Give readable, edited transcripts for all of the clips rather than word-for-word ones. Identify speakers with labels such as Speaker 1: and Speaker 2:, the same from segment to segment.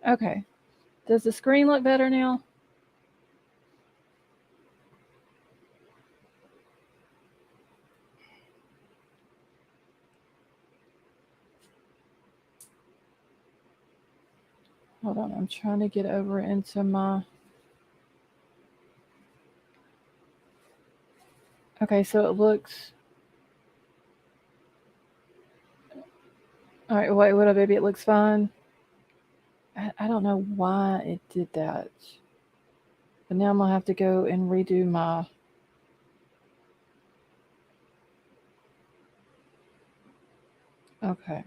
Speaker 1: Okay. Does the screen look better now? Hold on, I'm trying to get over into my... Okay, so it looks... All right, wait, what up, baby? It looks fine. I don't know why it did that. But now I'm going to have to go and redo my... Okay.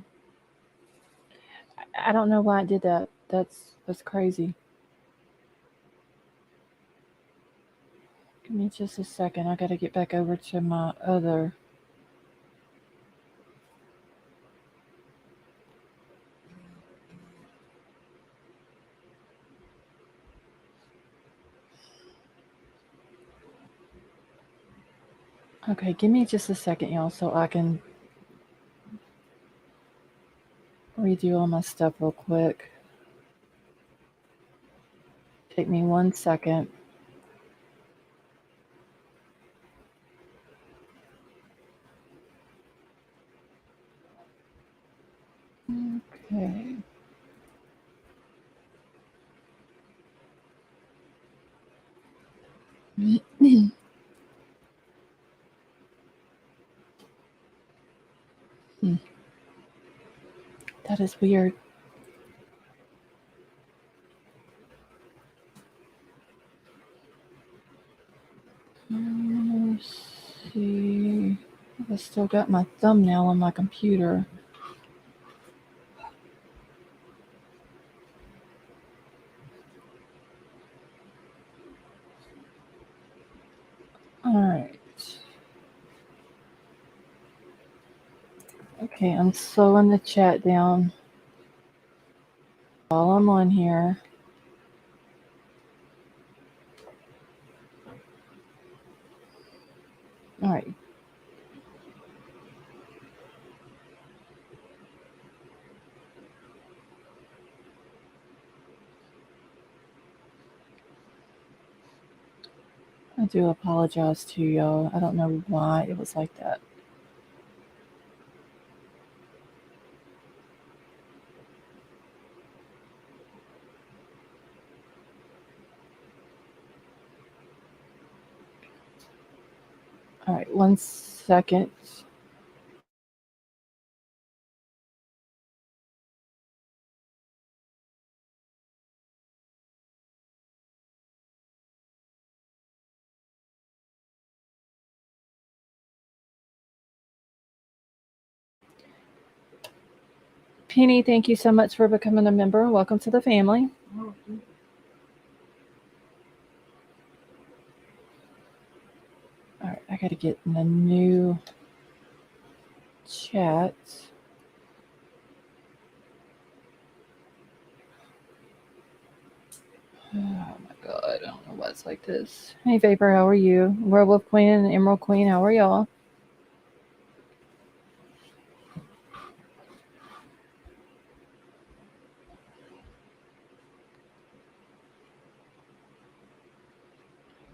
Speaker 1: I don't know why it did that. That's crazy. Give me just a second. I got to get back over to my other... Okay, give me just a second, y'all, so I can redo all my stuff real quick. Take me 1 second. Okay. That is weird. Let's see. I still got my thumbnail on my computer. All right. Okay, I'm slowing the chat down while I'm on here. All right. I do apologize to y'all. I don't know why it was like that. All right, 1 second. Penny, thank you so much for becoming a member. Welcome to the family. All right, I got to get in the new chat. Oh my god, I don't know why it's like this. Hey Vapor, how are you? Werewolf Queen and Emerald Queen, how are y'all?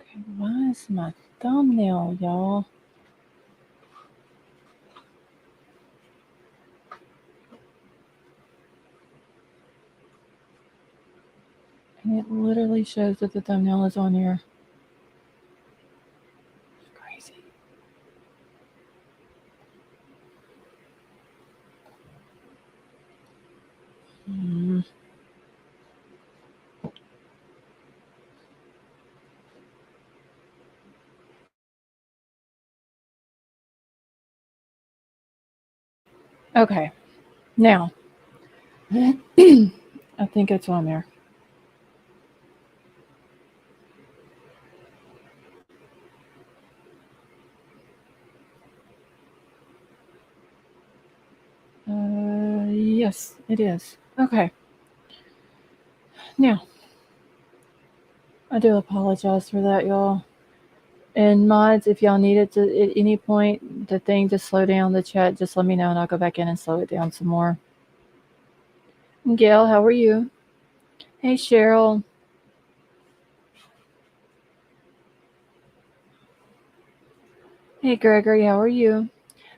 Speaker 1: Okay, why is my thumbnail, y'all? And it literally shows that the thumbnail is on here. It's crazy. Okay, now I think it's on there. Yes, it is. Okay. Now, I do apologize for that, y'all. And mods, if y'all need it to at any point, the thing to slow down the chat, just let me know and I'll go back in and slow it down some more. Gail, how are you? Hey, Cheryl. Hey, Gregory, how are you?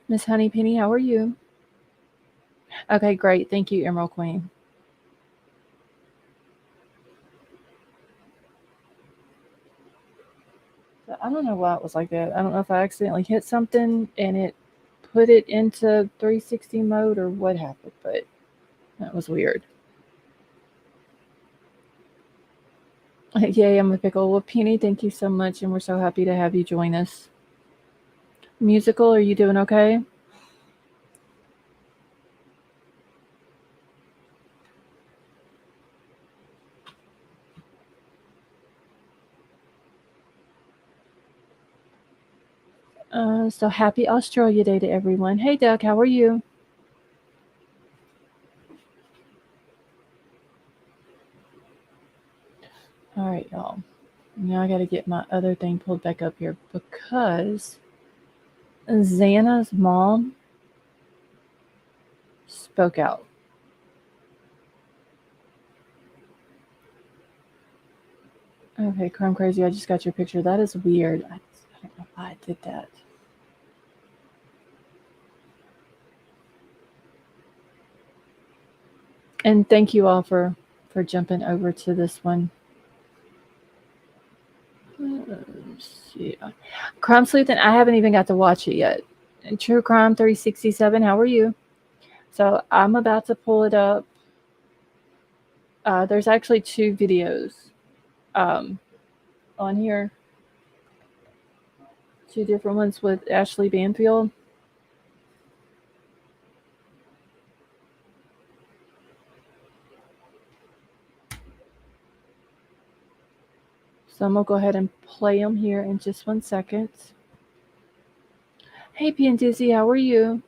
Speaker 1: Miss Honeypenny, how are you? Okay, great. Thank you, Emerald Queen. So I don't know why it was like that. I don't know if I accidentally hit something and it put it into 360 mode or what happened, but that was weird. Yay, I'm a pickle. Well, Penny, thank you so much, and we're so happy to have you join us. Musical, are you doing okay? So happy Australia Day to everyone. Hey, Doug, how are you? All right, y'all. Now I got to get my other thing pulled back up here because Xana's mom spoke out. Okay, Crime Crazy, I just got your picture. That is weird. I don't know why I did that. And thank you all for jumping over to this one. Let's see. Crime Sleuth, and I haven't even got to watch it yet. And True Crime 367, how are you? So I'm about to pull it up. There's actually two videos um, on here, two different ones with Ashley Banfield. So I'm going to go ahead and play them here in just 1 second. Hey, P and Dizzy, how are you?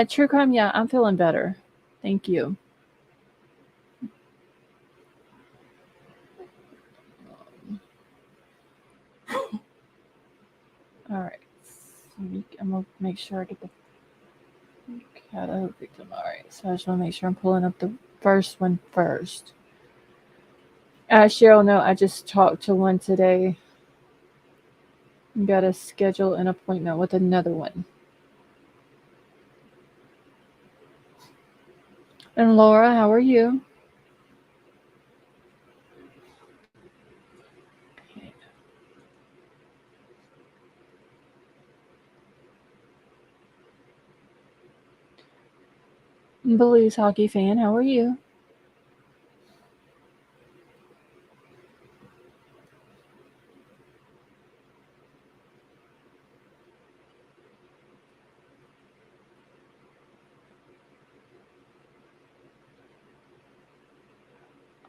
Speaker 1: True Crime, yeah, I'm feeling better. Thank you. All right. I'm going to make sure I get the Shadow victim. All right. So I just want to make sure I'm pulling up the first one first. Cheryl, no, I just talked to one today. Got to schedule an appointment with another one. And Laura, how are you? Okay. Blues hockey fan, how are you?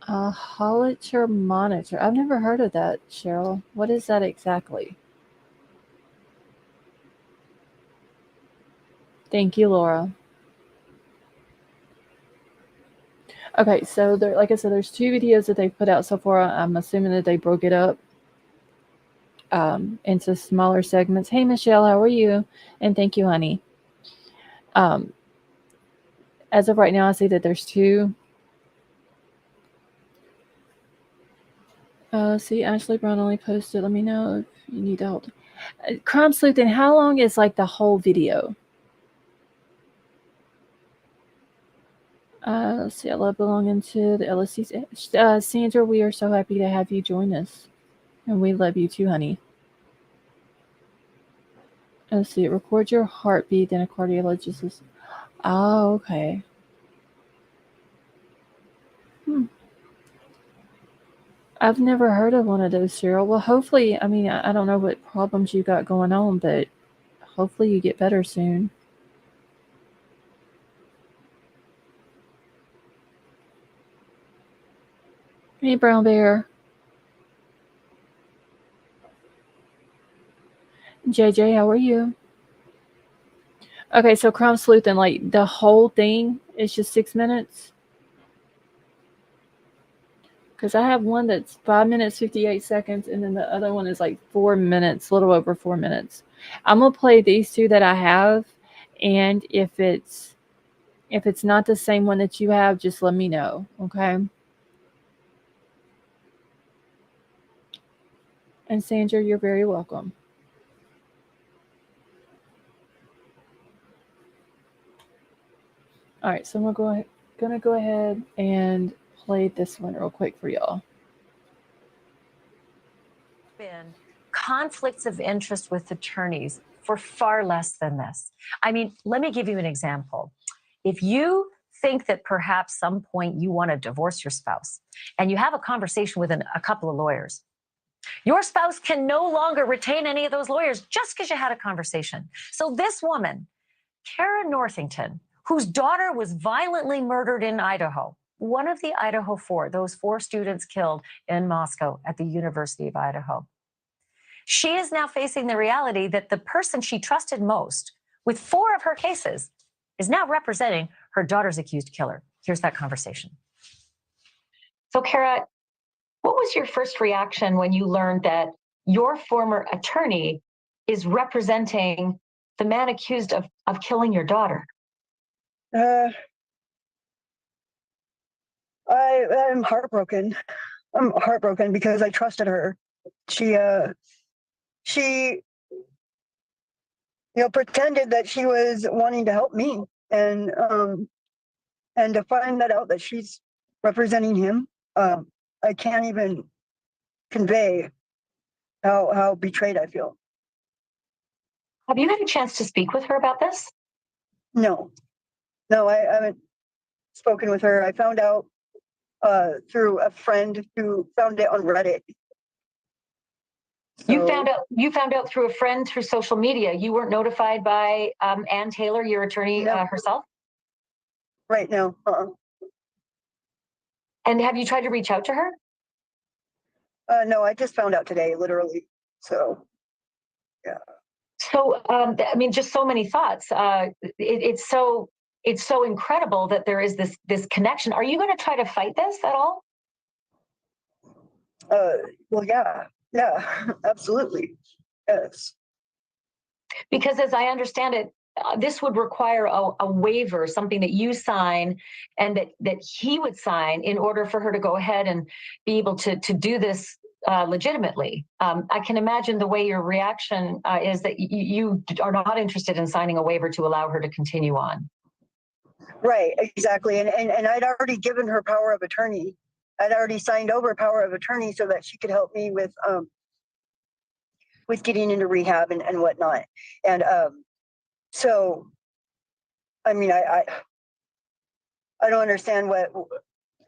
Speaker 1: A Hollister monitor. I've never heard of that, Cheryl. What is that exactly? Thank you, Laura. Okay, so there, like I said, there's two videos that they've put out so far. I'm assuming that they broke it up into smaller segments. Hey, Michelle, how are you? And thank you, honey. Um, as of right now, I see that there's two. See, Ashley Brown only posted. Let me know if you need help. Crime Sleuth, and how long is like the whole video? Let's see, I love belonging to the LSC. Sandra, we are so happy to have you join us. And we love you too, honey. Let's see, record your heartbeat, then a cardiologist is. Oh, okay. I've never heard of one of those, Cheryl. Well, hopefully, I mean, I don't know what problems you got going on, but hopefully you get better soon. Hey, Brown Bear. JJ, how are you? Okay, so Crime Sleuth and like the whole thing is just 6 minutes. Because I have one that's 5 minutes 58 seconds, and then the other one is like 4 minutes, a little over 4 minutes. I'm gonna play these two that I have, and if it's not the same one that you have, just let me know, okay? And Sandra, you're very welcome. All right, so I'm gonna go ahead and play this one real quick for y'all.
Speaker 2: Been conflicts of interest with attorneys for far less than this. I mean, let me give you an example. If you think that perhaps some point you want to divorce your spouse and you have a conversation with a couple of lawyers, your spouse can no longer retain any of those lawyers just because you had a conversation. So this woman, Kara Northington, whose daughter was violently murdered in Idaho, one of the Idaho Four, those 4 students killed in Moscow at the University of Idaho. She is now facing the reality that the person she trusted most with 4 of her cases is now representing her daughter's accused killer. Here's that conversation. So, Kara, what was your first reaction when you learned that your former attorney is representing the man accused of killing your daughter?
Speaker 3: I'm heartbroken. I'm heartbroken because I trusted her. She pretended that she was wanting to help me, and to find that out that she's representing him, I can't even convey how betrayed I feel.
Speaker 2: Have you had a chance to speak with her about this?
Speaker 3: No, I haven't spoken with her. I found out through a friend who found it on Reddit. So,
Speaker 2: you found out through a friend through social media. You weren't notified by Ann Taylor, your attorney, herself?
Speaker 3: Right now.
Speaker 2: And have you tried to reach out to her?
Speaker 3: No, I just found out today, literally. So, yeah.
Speaker 2: So, I mean, just so many thoughts. It's so incredible that there is this connection. Are you going to try to fight this at all?
Speaker 3: Well, yeah, absolutely, yes.
Speaker 2: Because as I understand it, this would require a waiver, something that you sign and that he would sign in order for her to go ahead and be able to do this legitimately. I can imagine the way your reaction is that you are not interested in signing a waiver to allow her to continue on.
Speaker 3: Right, exactly. And I'd already given her power of attorney. I'd already signed over power of attorney so that she could help me with getting into rehab and whatnot. And so, I mean, I don't understand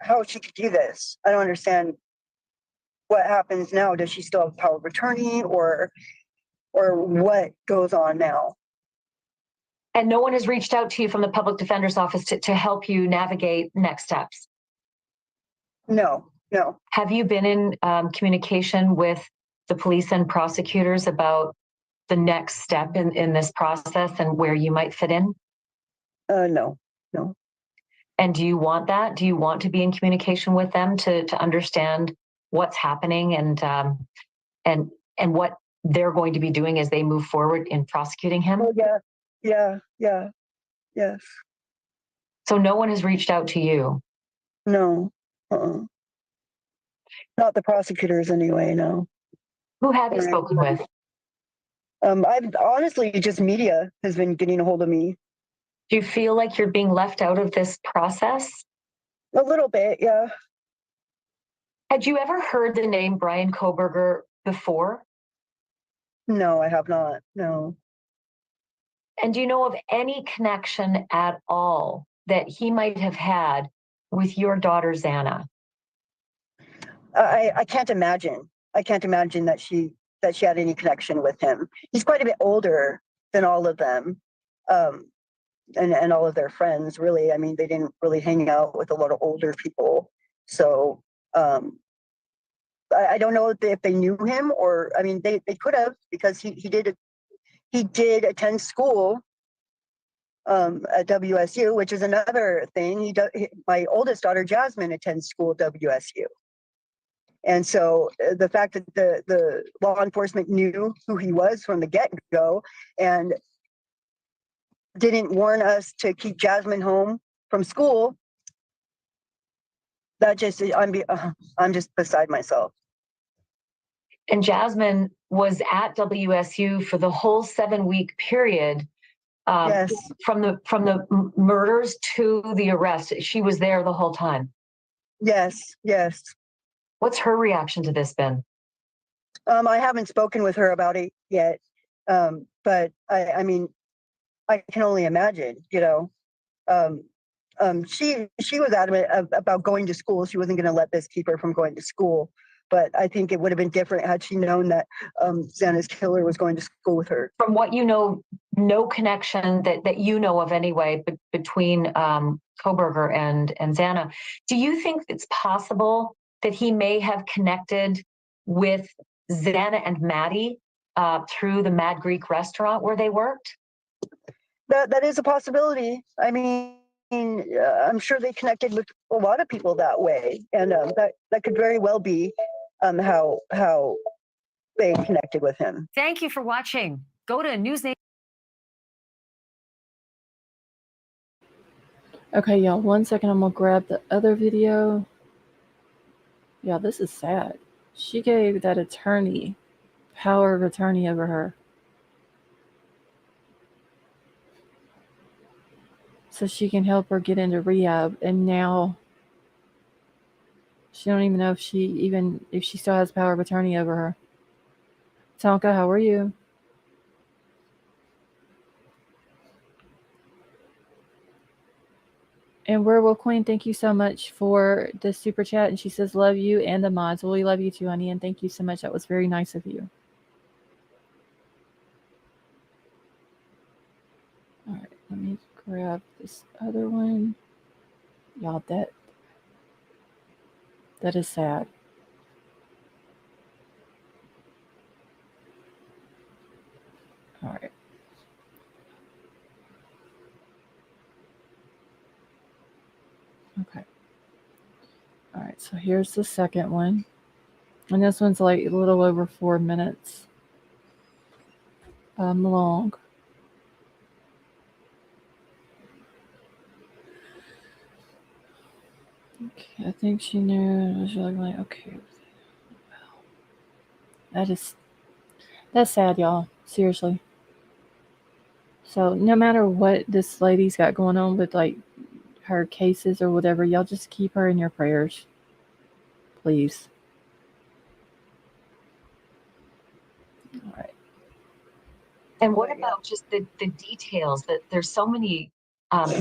Speaker 3: how she could do this. I don't understand what happens now. Does she still have power of attorney, or what goes on now?
Speaker 2: And no one has reached out to you from the public defender's office to help you navigate next steps?
Speaker 3: No.
Speaker 2: Have you been in communication with the police and prosecutors about the next step in this process and where you might fit in?
Speaker 3: No.
Speaker 2: And do you want that? Do you want to be in communication with them to understand what's happening and what they're going to be doing as they move forward in prosecuting him?
Speaker 3: Oh, yeah, yes.
Speaker 2: So no one has reached out to you?
Speaker 3: No. Not the prosecutors anyway, no.
Speaker 2: Who have you spoken with?
Speaker 3: I've honestly, just media has been getting a hold of me.
Speaker 2: Do you feel like you're being left out of this process?
Speaker 3: A little bit, yeah.
Speaker 2: Had you ever heard the name Bryan Kohberger before?
Speaker 3: No, I have not, no.
Speaker 2: And do you know of any connection at all that he might have had with your daughter, Xana?
Speaker 3: I can't imagine. I can't imagine that she had any connection with him. He's quite a bit older than all of them, and all of their friends, really. I mean, they didn't really hang out with a lot of older people. So I don't know if they knew him, or, I mean, they could have, because he did attend school at WSU, which is another thing. My oldest daughter, Jasmine, attends school at WSU. And so the fact that the law enforcement knew who he was from the get-go and didn't warn us to keep Jasmine home from school, I'm just beside myself.
Speaker 2: And Jasmine was at WSU for the whole 7-week period.
Speaker 3: Yes.
Speaker 2: From the murders to the arrest. She was there the whole time.
Speaker 3: Yes. Yes.
Speaker 2: What's her reaction to this been?
Speaker 3: I haven't spoken with her about it yet. But I mean, I can only imagine, you know. She was adamant about going to school. She wasn't going to let this keep her from going to school. But I think it would have been different had she known that Xana's killer was going to school with her.
Speaker 2: From what you know, no connection that you know of anyway between Kohberger and Xana. Do you think it's possible that he may have connected with Xana and Maddie through the Mad Greek restaurant where they worked?
Speaker 3: That is a possibility. I mean, I'm sure they connected with a lot of people that way, and that could very well be how they connected with him.
Speaker 2: Thank you for watching. Go to Newsnation.
Speaker 1: Okay, y'all, 1 second. I'm gonna grab the other video. Yeah, this is sad. She gave that attorney power of attorney over her, so she can help her get into rehab, and now she don't even know if she still has power of attorney over her. Tonka, how are you? And Werewolf Queen, thank you so much for the super chat. And she says, love you and the mods. Well, we love you too, honey. And thank you so much. That was very nice of you. All right, let me grab this other one. Y'all, that is sad. All right. Okay. All right, so here's the second one. And this one's like a little over 4 minutes long. Okay, I think she knew. She was like, okay. Wow. That's sad, y'all. Seriously. So no matter what this lady's got going on with like her cases or whatever, y'all just keep her in your prayers. Please. All right.
Speaker 2: And what about just the details? That there's so many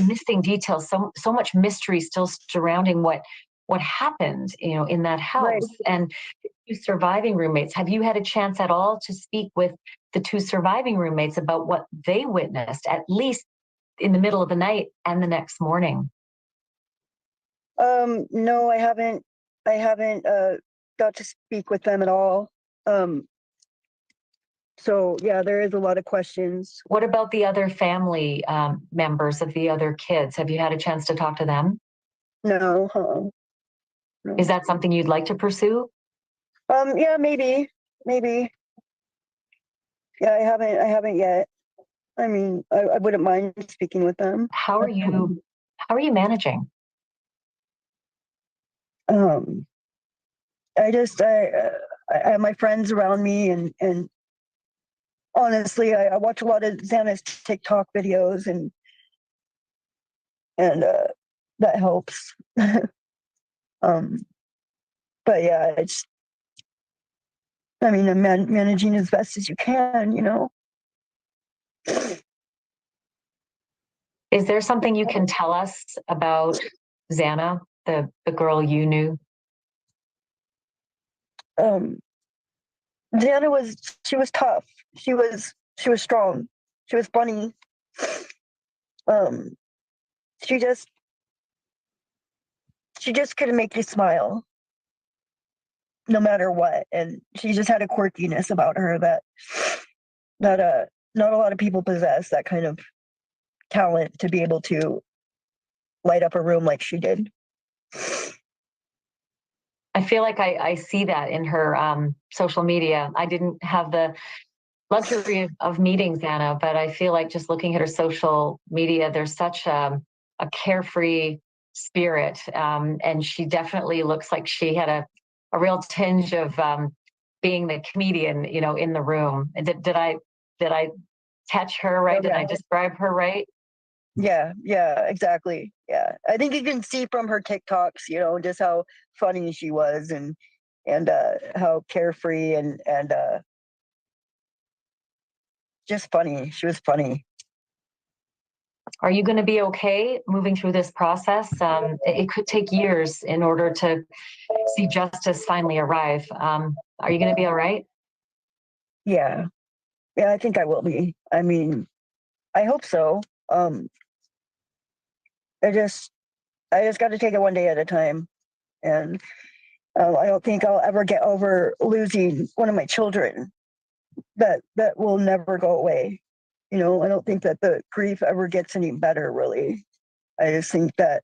Speaker 2: missing details, so much mystery still surrounding what happened, in that house.
Speaker 3: Right.
Speaker 2: And the 2 surviving roommates. Have you had a chance at all to speak with the 2 surviving roommates about what they witnessed, at least in the middle of the night and the next morning?
Speaker 3: No, I haven't got to speak with them at all. So yeah, there is a lot of questions.
Speaker 2: What about the other family members of the other kids? Have you had a chance to talk to them?
Speaker 3: No. No.
Speaker 2: Is that something you'd like to pursue?
Speaker 3: Yeah, maybe. Yeah, I haven't yet. I mean, I wouldn't mind speaking with them.
Speaker 2: How are you managing?
Speaker 3: I have my friends around me, and honestly, I watch a lot of Xana's TikTok videos, and that helps. But yeah, I'm managing as best as you can,
Speaker 2: Is there something you can tell us about Xana, the girl you knew?
Speaker 3: Xana was tough. She was strong. She was funny. She just couldn't make you smile, no matter what. And she just had a quirkiness about her that not a lot of people possess, that kind of talent to be able to light up a room like she did.
Speaker 2: I feel like I see that in her social media. I didn't have the luxury of meeting Xana, but I feel like just looking at her social media, there's such a carefree spirit. And she definitely looks like she had a real tinge of being the comedian, in the room. And did I catch her right? Did I describe her right?
Speaker 3: Yeah, exactly. Yeah. I think you can see from her TikToks, just how funny she was and how carefree and just funny. She was funny.
Speaker 2: Are you going to be okay moving through this process? It could take years in order to see justice finally arrive. Are you going to be all right?
Speaker 3: Yeah, I think I will be. I mean, I hope so. I just got to take it one day at a time, and I don't think I'll ever get over losing one of my children. That will never go away. I don't think that the grief ever gets any better, really. I just think that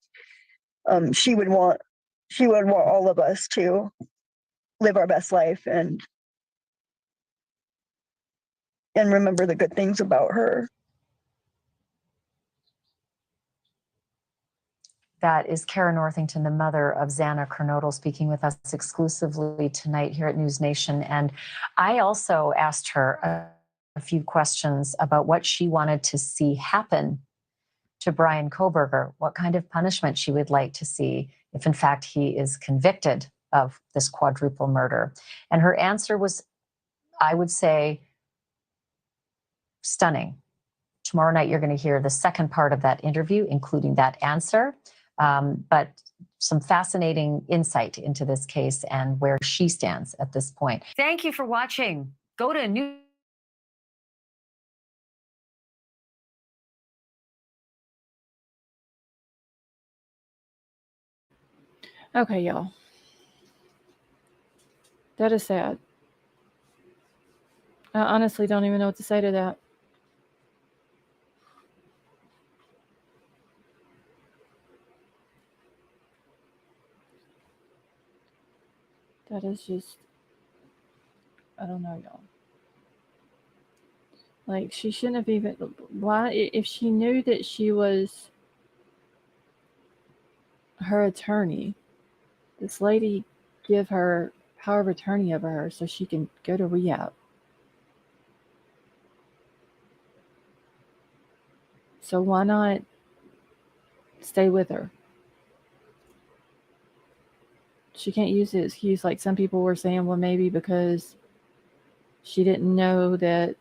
Speaker 3: she would want all of us to live our best life and remember the good things about her.
Speaker 2: That is Kara Northington, the mother of Xana Kernodle, speaking with us exclusively tonight here at News Nation. And I also asked her a few questions about what she wanted to see happen to Bryan Kohberger, what kind of punishment she would like to see if, in fact, he is convicted of this quadruple murder. And her answer was, I would say, stunning. Tomorrow night, you're going to hear the second part of that interview, including that answer. But some fascinating insight into this case and where she stands at this point. Thank you for watching. Go to New.
Speaker 1: Okay, y'all. That is sad. I honestly don't even know what to say to that. That is just, I don't know, y'all. Like, she shouldn't have even, why, if she knew that she was her attorney, this lady give her power of attorney over her so she can go to rehab. So why not stay with her? She can't use the excuse like some people were saying, well, maybe because she didn't know that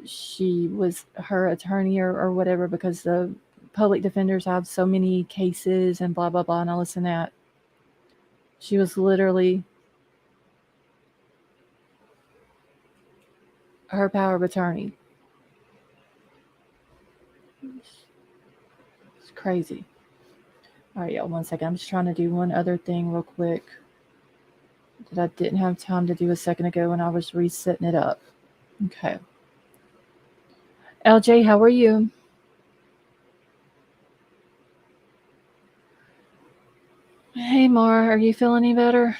Speaker 1: she was her attorney or whatever, because the public defenders have so many cases and blah, blah, blah, and all this and that. She was literally her power of attorney. It's crazy. All right, y'all, 1 second. I'm just trying to do one other thing real quick that I didn't have time to do a second ago when I was resetting it up. Okay. LJ, how are you? Hey, Mar, are you feeling any better?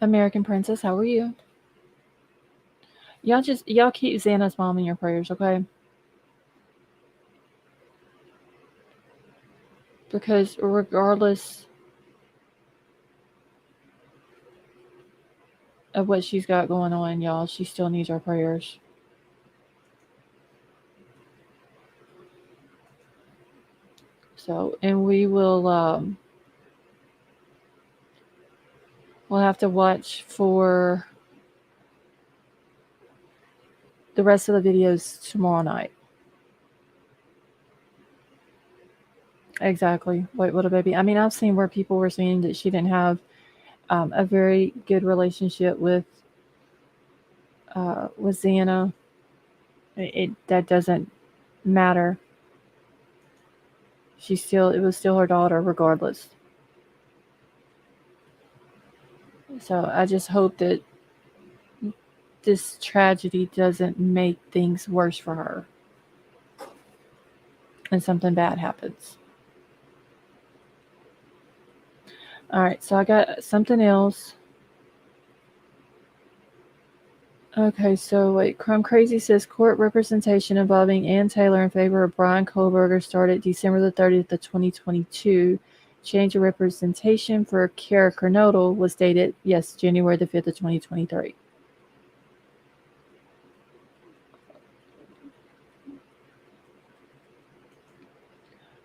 Speaker 1: American Princess, how are you? Y'all keep Xana's mom in your prayers, okay? Because regardless of what she's got going on, y'all, she still needs our prayers. So, and we will, we'll have to watch for the rest of the videos tomorrow night. Exactly. Wait, what a baby. I mean, I've seen where people were saying that she didn't have a very good relationship with Xana. That doesn't matter. It was still her daughter regardless. So I just hope that this tragedy doesn't make things worse for her and something bad happens. All right, so I got something else. Okay, so wait, Crumb Crazy says court representation involving Ann Taylor in favor of Bryan Kohberger started December the 30th of 2022. change of representation for Kara Kernodle was dated, yes, January the 5th of 2023.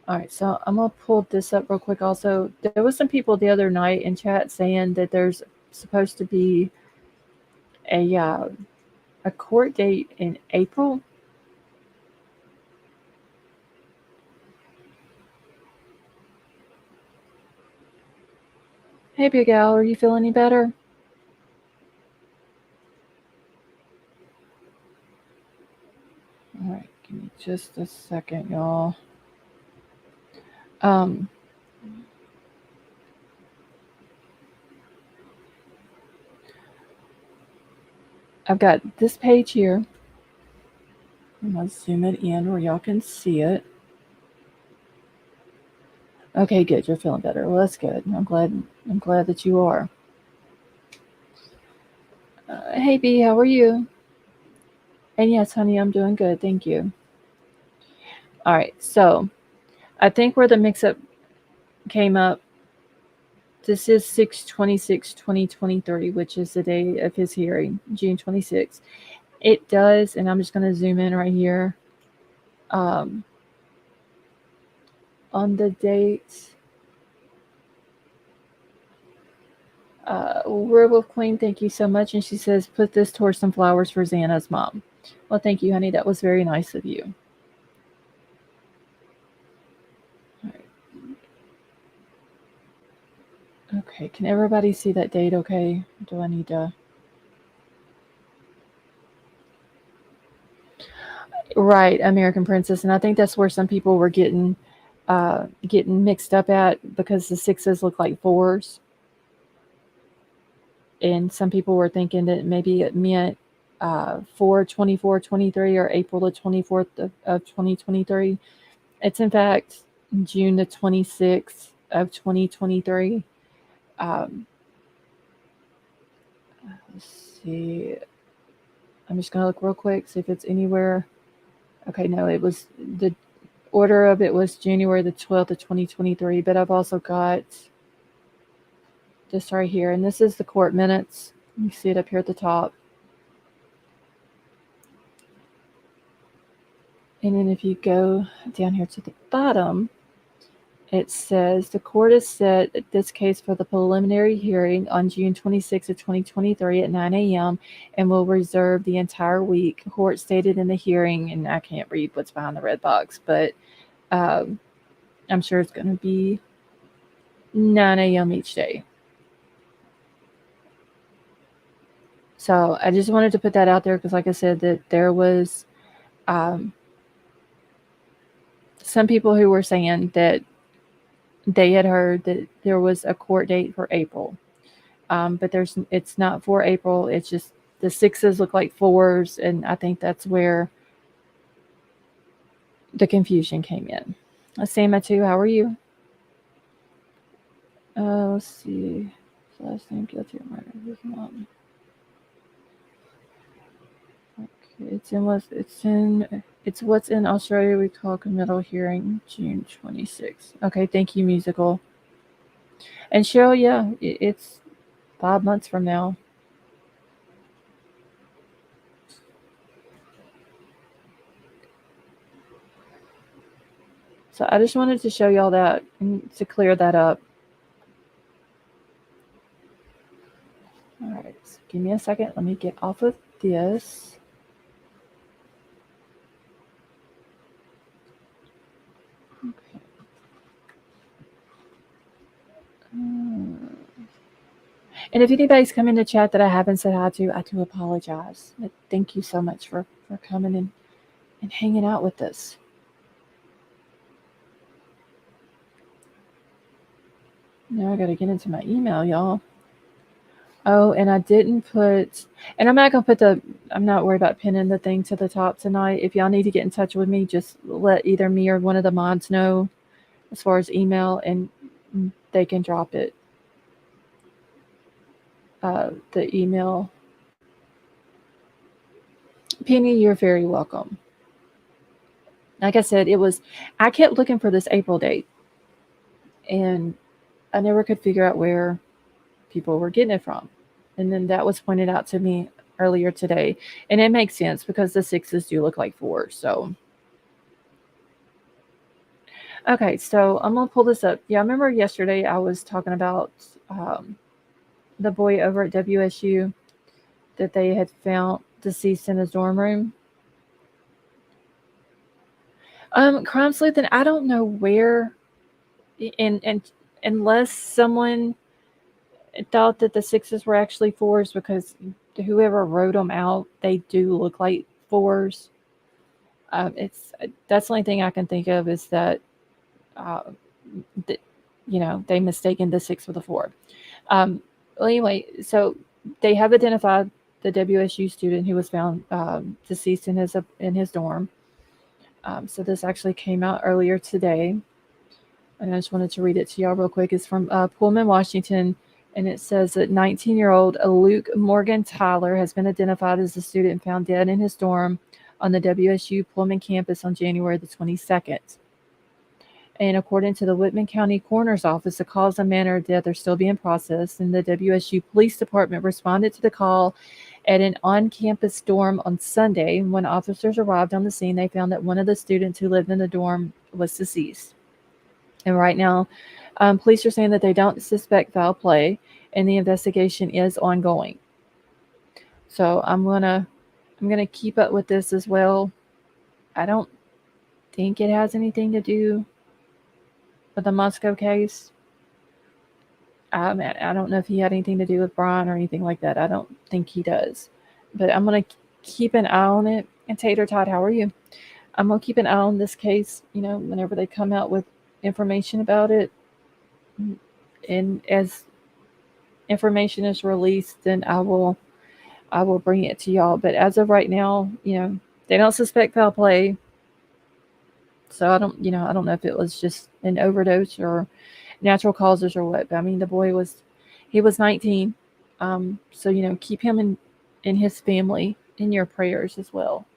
Speaker 1: All right, so I'm going to pull this up real quick also. There was some people the other night in chat saying that there's supposed to be a court date in April. Hey, Big Al, are you feeling any better? All right, give me just a second, y'all. I've got this page here. I'm going to zoom it in where y'all can see it. Okay, good. You're feeling better. Well, that's good. I'm glad that you are. Hey, B, how are you? And yes, honey, I'm doing good. Thank you. All right, so I think where the mix-up came up, this is 6/26/2023, which is the day of his hearing, June 26th. It does, and I'm just going to zoom in right here. On the date, Werewolf Queen, thank you so much. And she says, put this towards some flowers for Xana's mom. Well, thank you, honey. That was very nice of you. All right. Okay, can everybody see that date okay? Do I need to? Right, American Princess. And I think that's where some people were getting mixed up at, because the 6s look like 4s. And some people were thinking that maybe it meant 4/24/23 or April the 24th of 2023. It's in fact June the 26th of 2023. Let's see. I'm just going to look real quick, see if it's anywhere. Okay, no, it was the order of it was January the 12th of 2023, but I've also got this right here, and this is the court minutes. You see it up here at the top. And then if you go down here to the bottom, it says the court has set this case for the preliminary hearing on June 26th of 2023 at 9 a.m. and will reserve the entire week. The court stated in the hearing, and I can't read what's behind the red box, but I'm sure it's going to be 9 a.m. each day. So I just wanted to put that out there because, like I said, that there was some people who were saying that they had heard that there was a court date for April, but it's not for April. It's just the 6s look like 4s, and I think that's where the confusion came in. Sama too, how are you? Let's see. Last name guilty of murder. His mom. Okay, it's what's in Australia we call committal hearing, June 26th. Okay, thank you, Musical. And Cheryl, yeah, it's 5 months from now. So I just wanted to show y'all that and to clear that up. All right, so give me a second. Let me get off of this. Okay. And if anybody's come in the chat that I haven't said hi to, I do apologize. But thank you so much for coming in and hanging out with us. Now I got to get into my email, y'all. Oh, and I didn't put, and I'm not worried about pinning the thing to the top tonight. If y'all need to get in touch with me, just let either me or one of the mods know as far as email, and they can drop it. The email. Penny, you're very welcome. Like I said, I kept looking for this April date, and I never could figure out where people were getting it from. And then that was pointed out to me earlier today. And it makes sense because the sixes do look like fours. So, okay, so I'm going to pull this up. Yeah, I remember yesterday I was talking about the boy over at WSU that they had found deceased in his dorm room. Crime sleuthing, I don't know where, and unless someone thought that the sixes were actually fours, because whoever wrote them out, they do look like fours. It's that's the only thing I can think of is that, uh, th- they mistaken the six for the four. Well, anyway, so they have identified the WSU student who was found deceased in his dorm. So this actually came out earlier today, and I just wanted to read it to y'all real quick. It's from Pullman, Washington, and it says that 19-year-old Luke Morgan Tyler has been identified as the student found dead in his dorm on the WSU Pullman campus on January the 22nd. And according to the Whitman County Coroner's Office, the cause and manner of death are still being processed, and the WSU Police Department responded to the call at an on-campus dorm on Sunday. When officers arrived on the scene, they found that one of the students who lived in the dorm was deceased. And right now, police are saying that they don't suspect foul play, and the investigation is ongoing. So I'm gonna keep up with this as well. I don't think it has anything to do with the Moscow case. I don't know if he had anything to do with Bryan or anything like that. I don't think he does. But I'm going to keep an eye on it. And Tater Tot, how are you? I'm going to keep an eye on this case, whenever they come out with information about it. And as information is released, then I will bring it to y'all. But as of right now, they don't suspect foul play. So I don't know if it was just an overdose or natural causes or what. But I mean, the boy was 19. So keep him in his family in your prayers as well.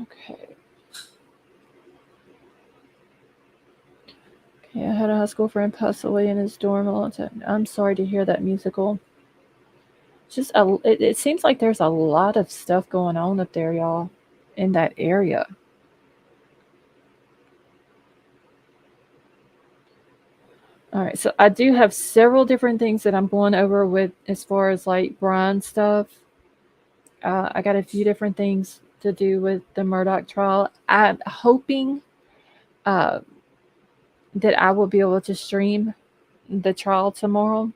Speaker 1: Okay. Okay, I had a high school friend pass away in his dorm a long time. I'm sorry to hear that, Musical. Just it seems like there's a lot of stuff going on up there, y'all, in that area. All right, so I do have several different things that I'm going over with as far as like Bryan stuff. I got a few different things to do with the Murdaugh trial. I'm hoping that I will be able to stream the trial tomorrow.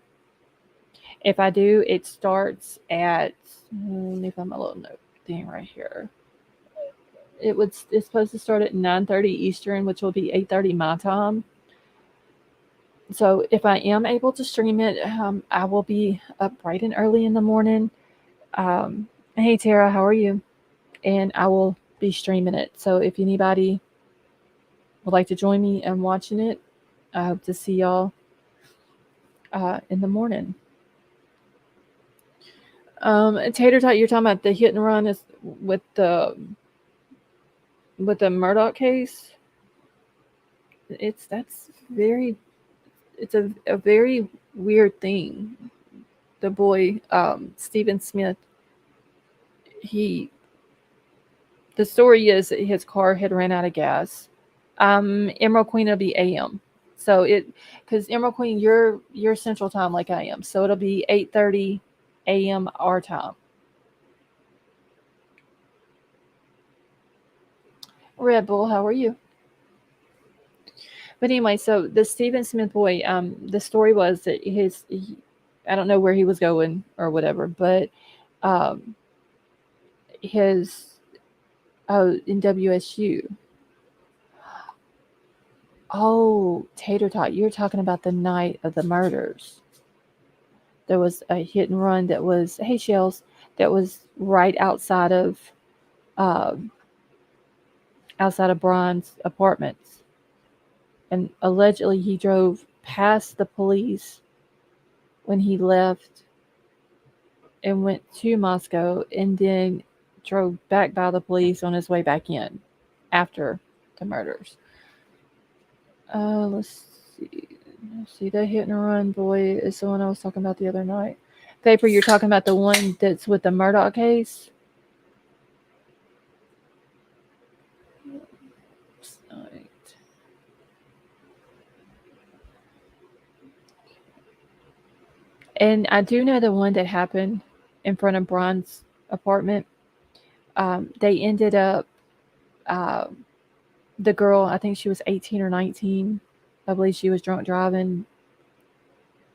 Speaker 1: If I do, it starts at, let me find my little note thing right here. It's supposed to start at 9:30 Eastern, which will be 8:30 my time. So if I am able to stream it, I will be up bright and early in the morning. Hey Tara, how are you? And I will be streaming it. So if anybody would like to join me in watching it, I hope to see y'all in the morning. Tater Tot, you're talking about the hit and run is with the Murdaugh case. It's a very weird thing. The boy, Stephen Smith, the story is that his car had ran out of gas. Emerald Queen will be AM. So because Emerald Queen, you're Central Time like I am. So it'll be 8:30 AM our time. Red Bull, how are you? But anyway, so the Stephen Smith boy, the story was that I don't know where he was going or whatever, but his in WSU. Oh, Tater Tot, you're talking about the night of the murders. There was a hit and run that was, hey Shells, that was right outside of Bryan's apartments. And allegedly he drove past the police when he left and went to Moscow, and then drove back by the police on his way back in after the murders. Let's see. See, that hit and run boy is the one I was talking about the other night. Paper, you're talking about the one that's with the Murdaugh case? Right. And I do know the one that happened in front of Bryan's apartment. They ended up, uh, the girl, I think she was 18 or 19. I believe she was drunk driving,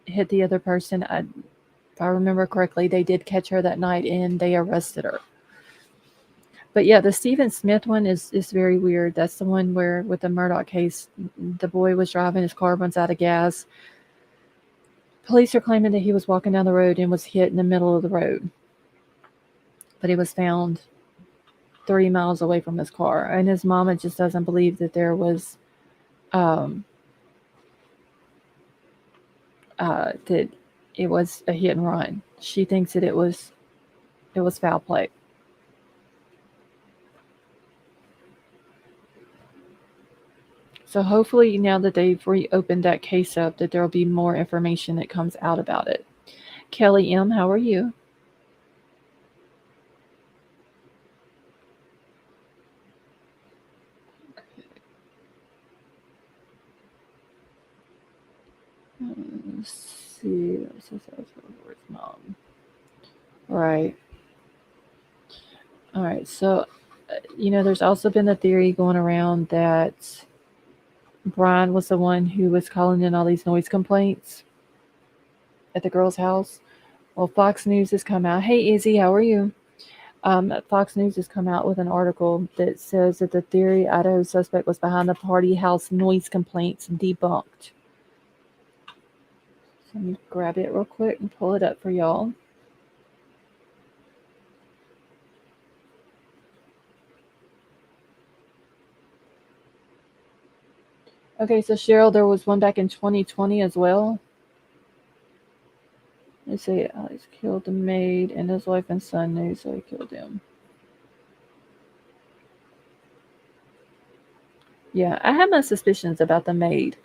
Speaker 1: hit the other person. If I remember correctly, they did catch her that night and they arrested her. But yeah, the Stephen Smith one is very weird. That's the one where, with the Murdaugh case, the boy was driving, his car runs out of gas. Police are claiming that he was walking down the road and was hit in the middle of the road. But he was found 3 miles away from his car. And his mama just doesn't believe that there was, that it was a hit and run. She thinks that it was foul play. So hopefully now that they've reopened that case up, that there will be more information that comes out about it. Kelly M., how are you? Let's see. Where's mom? Right. All right. So, there's also been the theory going around that Bryan was the one who was calling in all these noise complaints at the girl's house. Well, Fox News has come out. Hey, Izzy, how are you? Fox News has come out with an article that says that the theory Idaho suspect was behind the party house noise complaints debunked. So let me grab it real quick and pull it up for y'all. Okay, so Cheryl, there was one back in 2020 as well. They say Alex killed the maid and his wife and son knew, so he killed them. Yeah, I have my suspicions about the maid.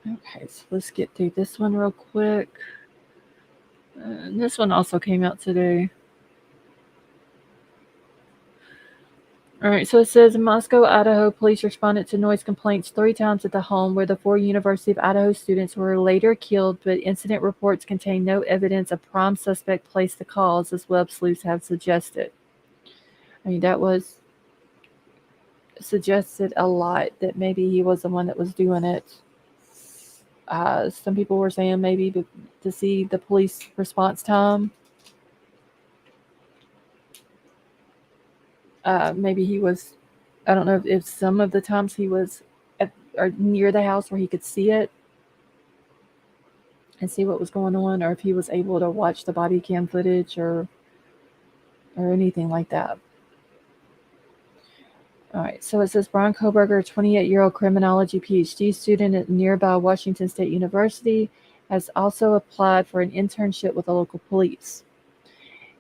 Speaker 1: Okay, so let's get through this one real quick. And this one also came out today. All right, so it says in Moscow, Idaho, police responded to noise complaints 3 times at the home where the 4 University of Idaho students were later killed, but incident reports contain no evidence a prime suspect placed the calls, as web sleuths have suggested. I mean, that was suggested a lot that maybe he was the one that was doing it. Some people were saying maybe to see the police response time. Maybe he was, I don't know if some of the times he was or near the house where he could see it and see what was going on, or if he was able to watch the body cam footage or anything like that. All right, so it says Bryan Kohberger, a 28-year-old criminology PhD student at nearby Washington State University, has also applied for an internship with the local police.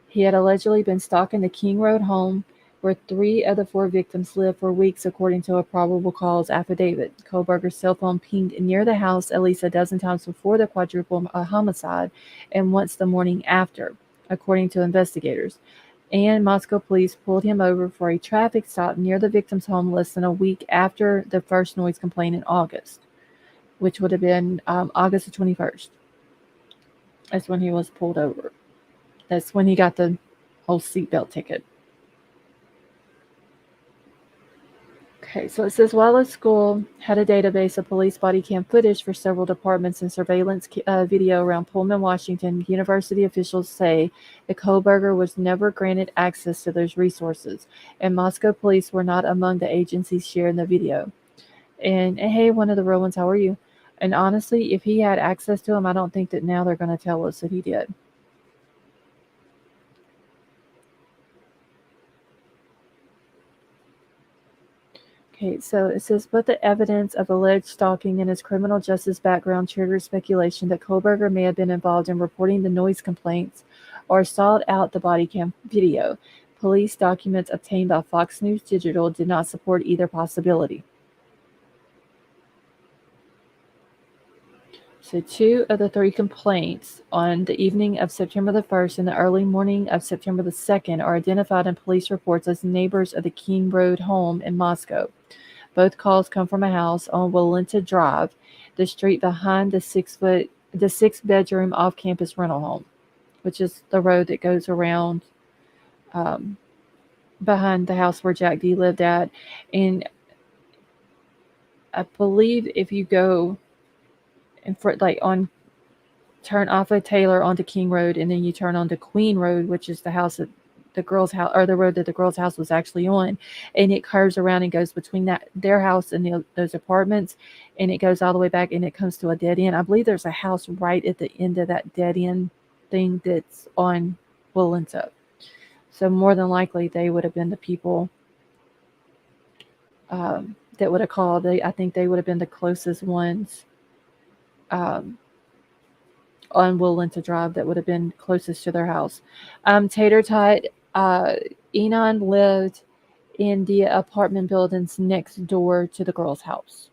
Speaker 1: He had allegedly been stalking the King Road home where 3 of the 4 victims lived for weeks, according to a probable cause affidavit. Kohberger's cell phone pinged near the house at least a dozen times before the quadruple homicide and once the morning after, according to investigators. And Moscow police pulled him over for a traffic stop near the victim's home less than a week after the first noise complaint in August, which would have been August the 21st. That's when he was pulled over. That's when he got the whole seatbelt ticket. Okay, so it says while the school had a database of police body cam footage for several departments and surveillance video around Pullman, Washington, university officials say the Kohberger was never granted access to those resources, and Moscow police were not among the agencies sharing the video. And hey, one of the real ones, how are you? And honestly, if he had access to them, I don't think that now they're going to tell us that he did. Okay, so it says, but the evidence of alleged stalking and his criminal justice background triggers speculation that Kohberger may have been involved in reporting the noise complaints or sought out the body cam video. police documents obtained by Fox News Digital did not support either possibility. So 2 of the 3 complaints on the evening of September the 1st and the early morning of September the 2nd are identified in police reports as neighbors of the King Road home in Moscow. Both calls come from a house on Walenta Drive, the street behind the 6-bedroom off-campus rental home, which is the road that goes around behind the house where Jack D lived at. And I believe if you go in front, like on turn off of Taylor onto King Road, and then you turn onto Queen Road, which is the house that the girl's house, or the road that the girl's house was actually on, and it curves around and goes between their house and those apartments, and it goes all the way back and it comes to a dead end. I believe there's a house right at the end of that dead end thing that's on Walenta. So more than likely they would have been the people that would have called. I think they would have been the closest ones on Walenta Drive that would have been closest to their house. Tater Tot, Enon lived in the apartment buildings next door to the girl's house.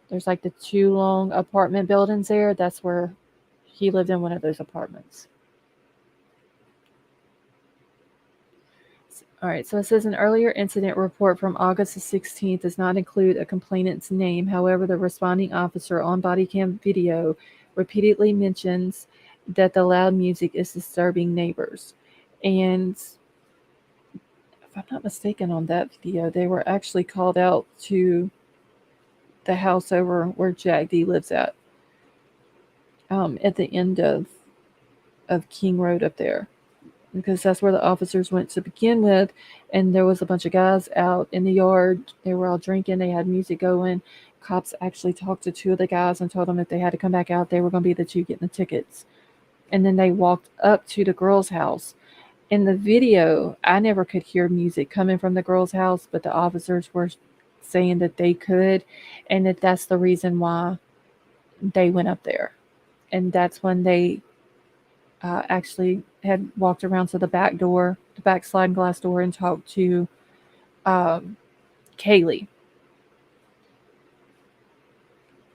Speaker 1: There's like the 2 long apartment buildings there. That's where he lived, in one of those apartments. All right, so it says an earlier incident report from August the 16th does not include a complainant's name. However, the responding officer on body cam video repeatedly mentions that the loud music is disturbing neighbors. And if I'm not mistaken, on that video, they were actually called out to the house over where Jack D lives at the end of King Road up there, because that's where the officers went to begin with, and there was a bunch of guys out in the yard. They were all drinking. They had music going. Cops actually talked to 2 of the guys and told them if they had to come back out, they were going to be the 2 getting the tickets. And then they walked up to the girl's house. In the video, I never could hear music coming from the girl's house, but the officers were saying that they could, and that's the reason why they went up there. And that's when they actually had walked around to the back door, the back sliding glass door, and talked to Kaylee.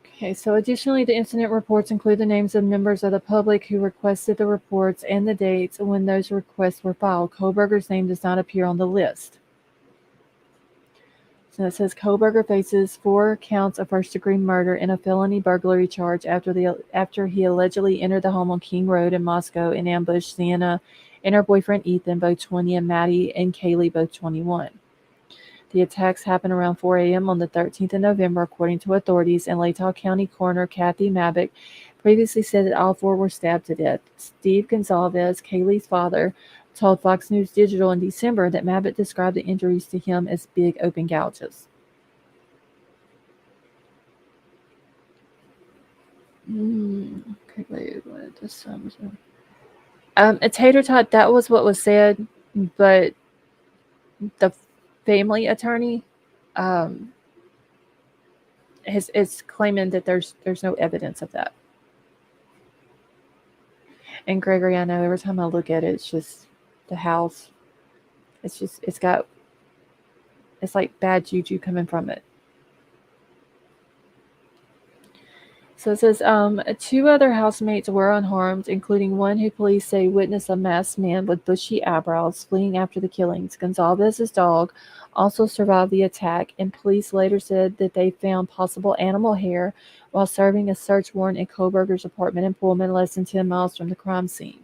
Speaker 1: Okay, so additionally, the incident reports include the names of members of the public who requested the reports and the dates when those requests were filed. Kohberger's name does not appear on the list. So it says Kohberger faces 4 counts of first-degree murder and a felony burglary charge after he allegedly entered the home on King Road in Moscow and ambushed Sienna and her boyfriend Ethan, both 20, and Maddie and Kaylee, both 21. The attacks happened around 4 a.m. on the 13th of November, according to authorities, and Latah County Coroner Kathy Mabick previously said that all 4 were stabbed to death. Steve Gonzalez, Kaylee's father, told Fox News Digital in December that Mabick described the injuries to him as big open gouges. Okay, wait, what this a tater tot, that was what was said, but the family attorney is claiming that there's no evidence of that. And Gregory, I know every time I look at it, it's just the house. It's like bad juju coming from it. So it says 2 other housemates were unharmed, including one who police say witnessed a masked man with bushy eyebrows fleeing after the killings. Gonzalez's dog also survived the attack, and police later said that they found possible animal hair while serving a search warrant in Kohberger's apartment in Pullman, less than 10 miles from the crime scene.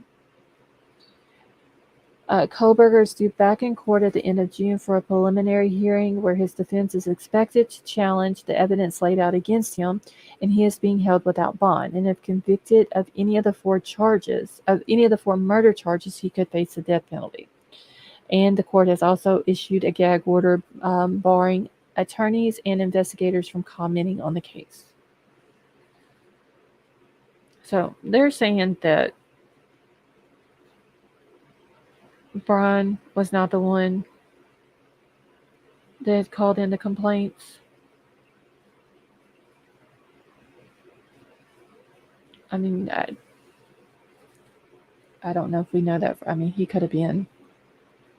Speaker 1: Kohberger is due back in court at the end of June for a preliminary hearing where his defense is expected to challenge the evidence laid out against him, and he is being held without bond. And if convicted of any of the 4 murder charges, he could face the death penalty. And the court has also issued a gag order barring attorneys and investigators from commenting on the case. So they're saying that Bryan was not the one that called in the complaints. I mean, I don't know if we know that. I mean, he could have been.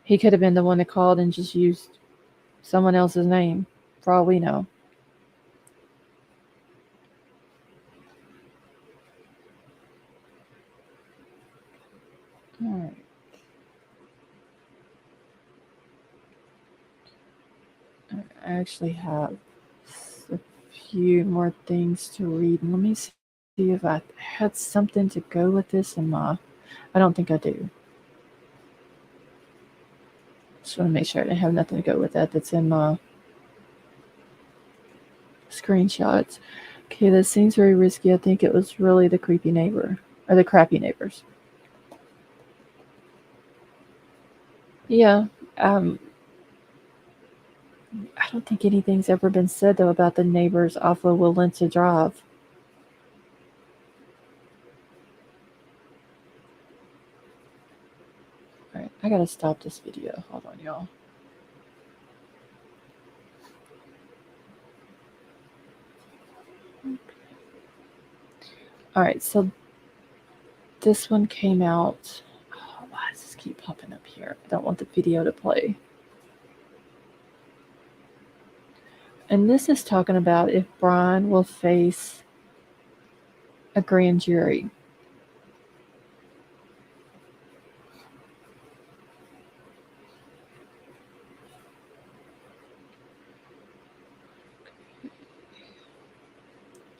Speaker 1: He could have been the one that called and just used someone else's name, for all we know. All right. I actually have a few more things to read. Let me see if I had something to go with this in my. I don't think I do. Just want to make sure I didn't have nothing to go with that that's in my screenshots. Okay, this seems very risky. I think it was really the creepy neighbor or the crappy neighbors. Yeah, um, I don't think anything's ever been said though about the neighbors off of Willinta Drive. All right, I gotta stop this video. Hold on, y'all. All right, so this one came out. Oh, why does this keep popping up here? I don't want the video to play. And this is talking about if Bryan will face a grand jury.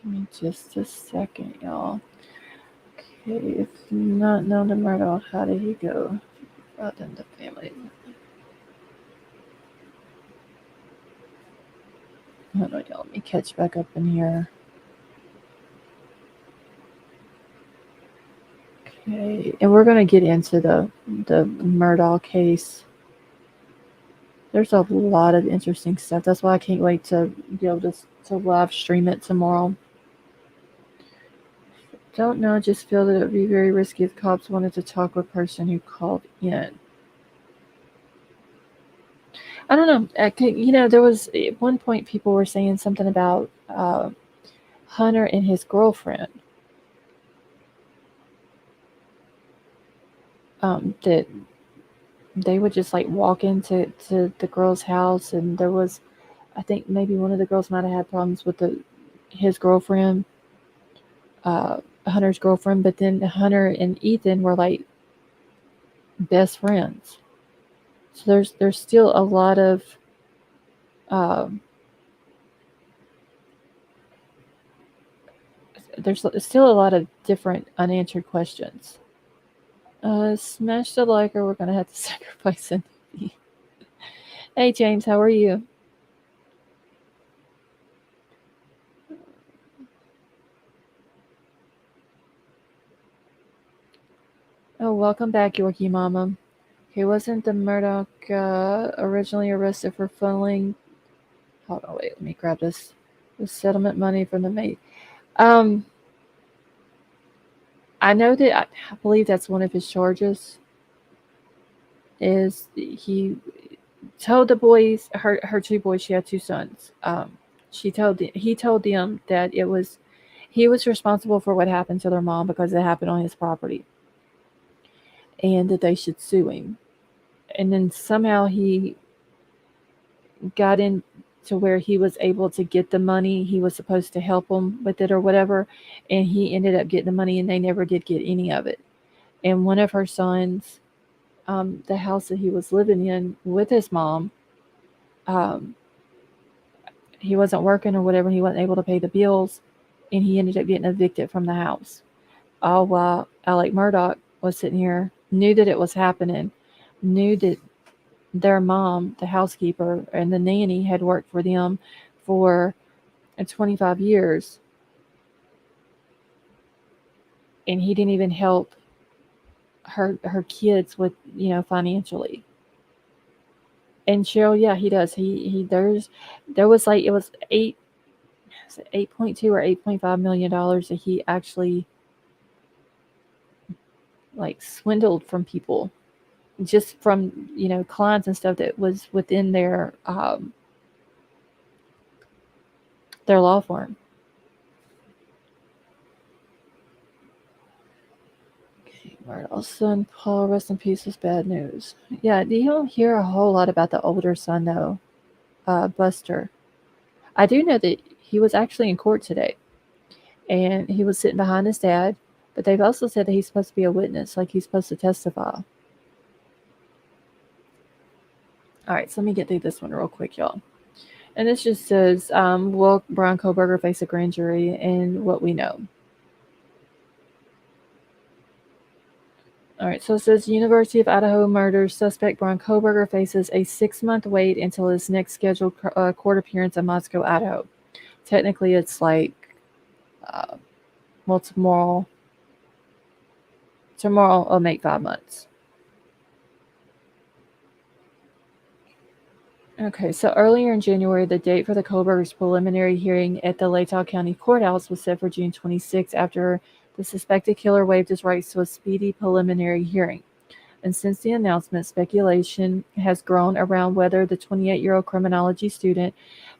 Speaker 1: Give me just a second, y'all. Okay, if not known to Murdaugh, how did he go? Brought into family. Hold on, y'all. Let me catch back up in here. Okay, and we're gonna get into the Murdaugh case. There's a lot of interesting stuff. That's why I can't wait to be able to live stream it tomorrow. Don't know, just feel that it would be very risky if cops wanted to talk with a person who called in. I don't know. There was at one point people were saying something about Hunter and his girlfriend. That they would just like walk into the girl's house, and there was, I think maybe one of the girls might have had problems with his girlfriend, Hunter's girlfriend, but then Hunter and Ethan were like best friends. So there's still a lot of there's still a lot of different unanswered questions. Smash the like or we're gonna have to sacrifice it. Hey James, how are you? Oh, welcome back, Yorkie Mama. He wasn't the Murdaugh originally arrested for funneling. Hold on, wait, let me grab this. The settlement money from the mate. I know that I believe that's one of his charges. Is he told the boys, her two boys, she had two sons. He told them that he was responsible for what happened to their mom because it happened on his property, and that they should sue him. And then somehow he got in to where he was able to get the money. He was supposed to help them with it or whatever, and he ended up getting the money, and they never did get any of it. And one of her sons, the house that he was living in with his mom, he wasn't working or whatever. He wasn't able to pay the bills, and he ended up getting evicted from the house. All while Alec Murdaugh was sitting here, knew that it was happening, knew that their mom, the housekeeper, and the nanny had worked for them for 25 years, and he didn't even help her kids with financially. And Cheryl, yeah, he does. There was like it was 8.2 or $8.5 million that he actually like swindled from people, just from clients and stuff that was within their law firm. Okay, Murdaugh's son, Paul, rest in peace, was bad news. Yeah, you don't hear a whole lot about the older son, though, Buster. I do know that he was actually in court today, and he was sitting behind his dad, but they've also said that he's supposed to be a witness, like he's supposed to testify. All right, so let me get through this one real quick, y'all. And this just says, will Bryan Kohberger face a grand jury and what we know? All right, so it says University of Idaho murder suspect Bryan Kohberger faces a 6-month wait until his next scheduled court appearance in Moscow, Idaho. Technically, it's like, well, tomorrow will make 5 months. Okay, so earlier in January, the date for the Kohberger's preliminary hearing at the Latah County Courthouse was set for June 26 after the suspected killer waived his rights to a speedy preliminary hearing. And since the announcement, speculation has grown around whether the 28-year-old criminology student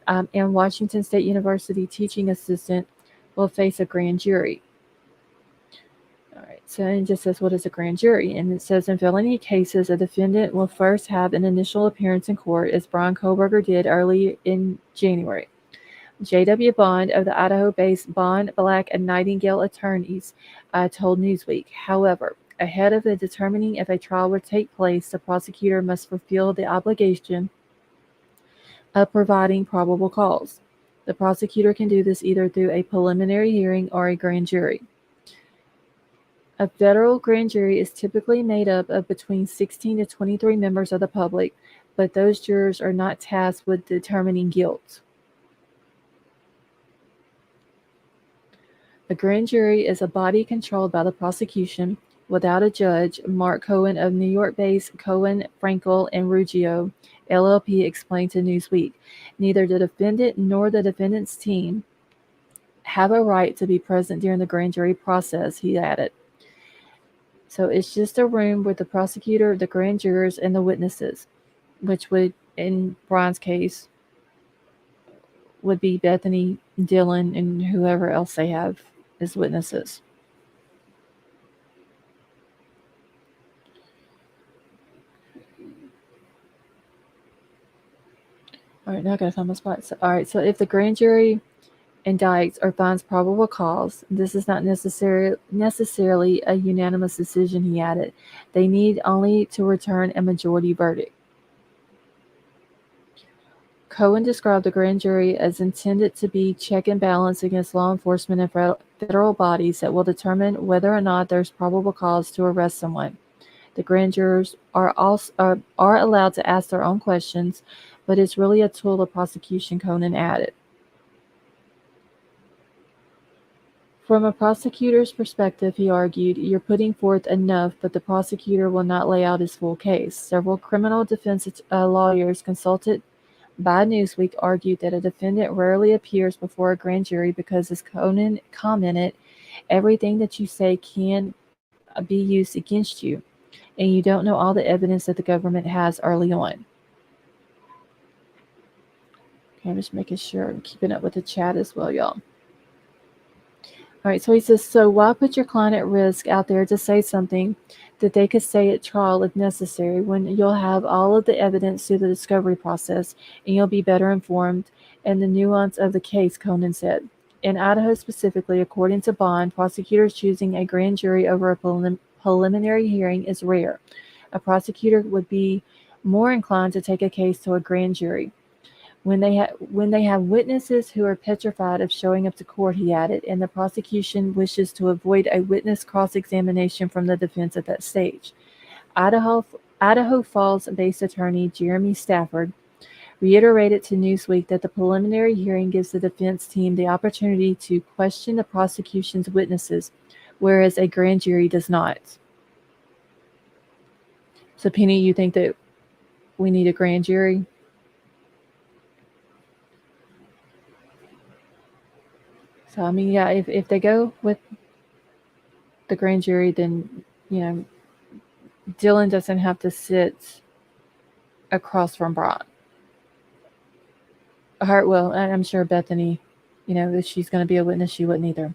Speaker 1: and Washington State University teaching assistant will face a grand jury. All right, so it just says, what is a grand jury? And it says, in felony cases, a defendant will first have an initial appearance in court, as Bryan Kohberger did early in January. J.W. Bond of the Idaho-based Bond, Black, and Nightingale attorneys told Newsweek. However, ahead of determining if a trial would take place, the prosecutor must fulfill the obligation of providing probable cause. The prosecutor can do this either through a preliminary hearing or a grand jury. A federal grand jury is typically made up of between 16 to 23 members of the public, but those jurors are not tasked with determining guilt. A grand jury is a body controlled by the prosecution without a judge. Mark Cohen of New York-based Cohen, Frankel, and Ruggio, LLP, explained to Newsweek. Neither the defendant nor the defendant's team have a right to be present during the grand jury process, he added. So it's just a room with the prosecutor, the grand jurors, and the witnesses, which would, in Bryan's case, would be Bethany, Dylan, and whoever else they have as witnesses. All right, now I gotta find my spot. So, all right, so if the grand jury indicts or finds probable cause, this is not necessarily a unanimous decision, he added. They need only to return a majority verdict. Cohen described the grand jury as intended to be check and balance against law enforcement and federal bodies that will determine whether or not there's probable cause to arrest someone. The grand jurors are allowed to ask their own questions, but it's really a tool of prosecution, Cohen added. From a prosecutor's perspective, he argued, you're putting forth enough, but the prosecutor will not lay out his full case. Several criminal defense lawyers consulted by Newsweek argued that a defendant rarely appears before a grand jury because, as Cohen commented, everything that you say can be used against you, and you don't know all the evidence that the government has early on. Okay, I'm just making sure I'm keeping up with the chat as well, y'all. All right, so he says, so why put your client at risk out there to say something that they could say at trial if necessary, when you'll have all of the evidence through the discovery process and you'll be better informed in the nuance of the case, Cohen said. In Idaho specifically, according to Bond, prosecutors choosing a grand jury over a preliminary hearing is rare. A prosecutor would be more inclined to take a case to a grand jury when they have witnesses who are petrified of showing up to court, he added, and the prosecution wishes to avoid a witness cross-examination from the defense at that stage. Idaho Falls-based attorney Jeremy Stafford reiterated to Newsweek that the preliminary hearing gives the defense team the opportunity to question the prosecution's witnesses, whereas a grand jury does not. So, Penny, you think that we need a grand jury? So, I mean, yeah, if they go with the grand jury, then, Dylan doesn't have to sit across from Bryan. Well, and I'm sure Bethany, if she's going to be a witness, she wouldn't either.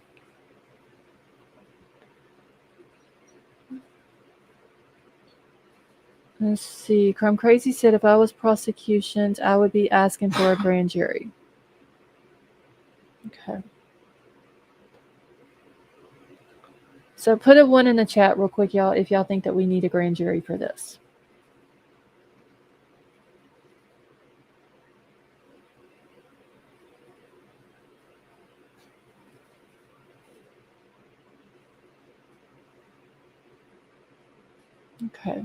Speaker 1: Let's see. Crime Crazy said if I was prosecutions, I would be asking for a grand jury. Okay. So put a 1 in the chat real quick, y'all, if y'all think that we need a grand jury for this. Okay.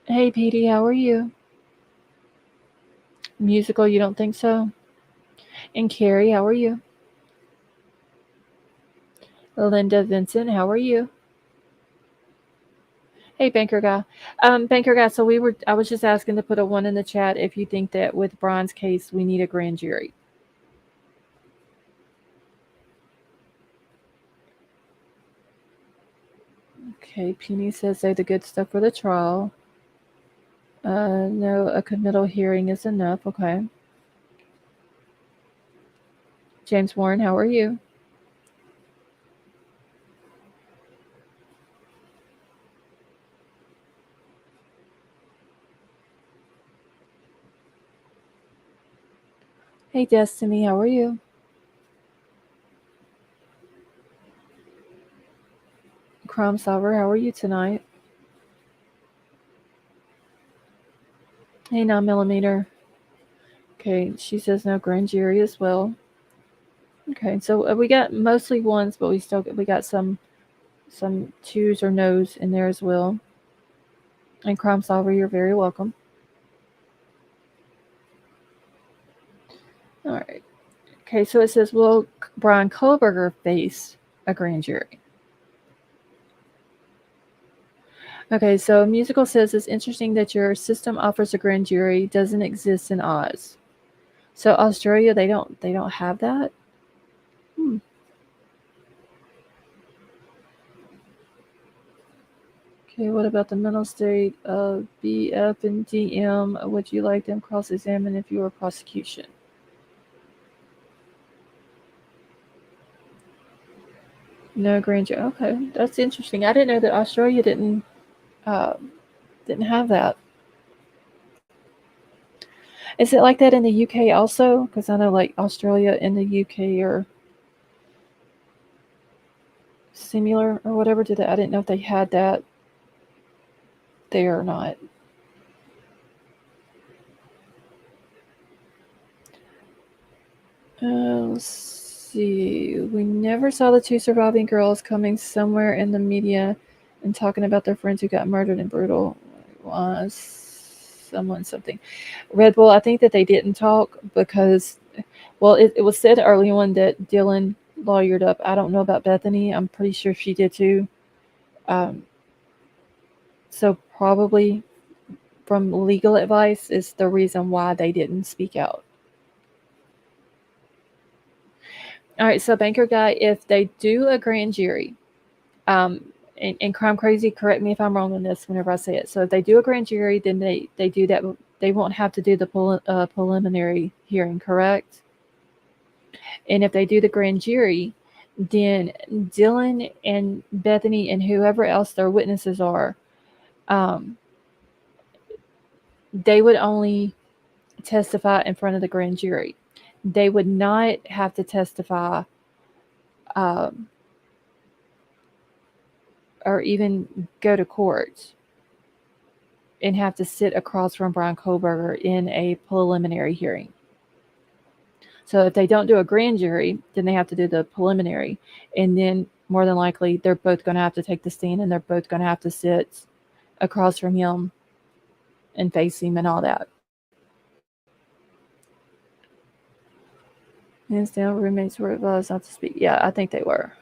Speaker 1: Hey, Petey, how are you? Musical, you don't think so? And Carrie, how are you? Linda Vincent, how are you? Hey, Banker Guy. Banker Guy, so I was just asking to put a 1 in the chat if you think that with Bryan's case, we need a grand jury. Okay, Peony says say the good stuff for the trial. No, a committal hearing is enough. Okay. James Warren, how are you? Hey, Destiny, how are you? Crime Solver, how are you tonight? Hey, 9mm. Okay, she says no grand jury as well. Okay, so we got mostly 1s, but we got some 2s or no's in there as well. And Crime Solver, you're very welcome. All right. Okay, so it says, will Bryan Kohberger face a grand jury? Okay, so Musical says it's interesting that your system offers a grand jury, doesn't exist in Oz. So Australia, they don't have that. Okay, what about the mental state of BF and DM? Would you like them cross-examined if you were prosecution? No grand jury. Okay, that's interesting. I didn't know that Australia didn't have that. Is it like that in the UK also? Because I know like Australia and the UK are similar or whatever. I didn't know if they had that there or not. Let's see. We never saw the 2 surviving girls coming somewhere in the media and talking about their friends who got murdered in brutal something. Red Bull, I think that they didn't talk because, well, it was said early on that Dylan lawyered up. I don't know about Bethany. I'm pretty sure she did too. So probably from legal advice is the reason why they didn't speak out. All right, so Banker Guy, if they do a grand jury, and Crime Crazy, correct me if I'm wrong on this whenever I say it. So if they do a grand jury, then they do that. They won't have to do the preliminary hearing, correct? And if they do the grand jury, then Dylan and Bethany and whoever else their witnesses are, they would only testify in front of the grand jury. They would not have to testify or even go to court and have to sit across from Bryan Kohberger in a preliminary hearing. So if they don't do a grand jury, then they have to do the preliminary. And then more than likely, they're both going to have to take the stand and they're both going to have to sit across from him and face him and all that. Hands down, roommates were advised not to speak. Yeah, I think they were.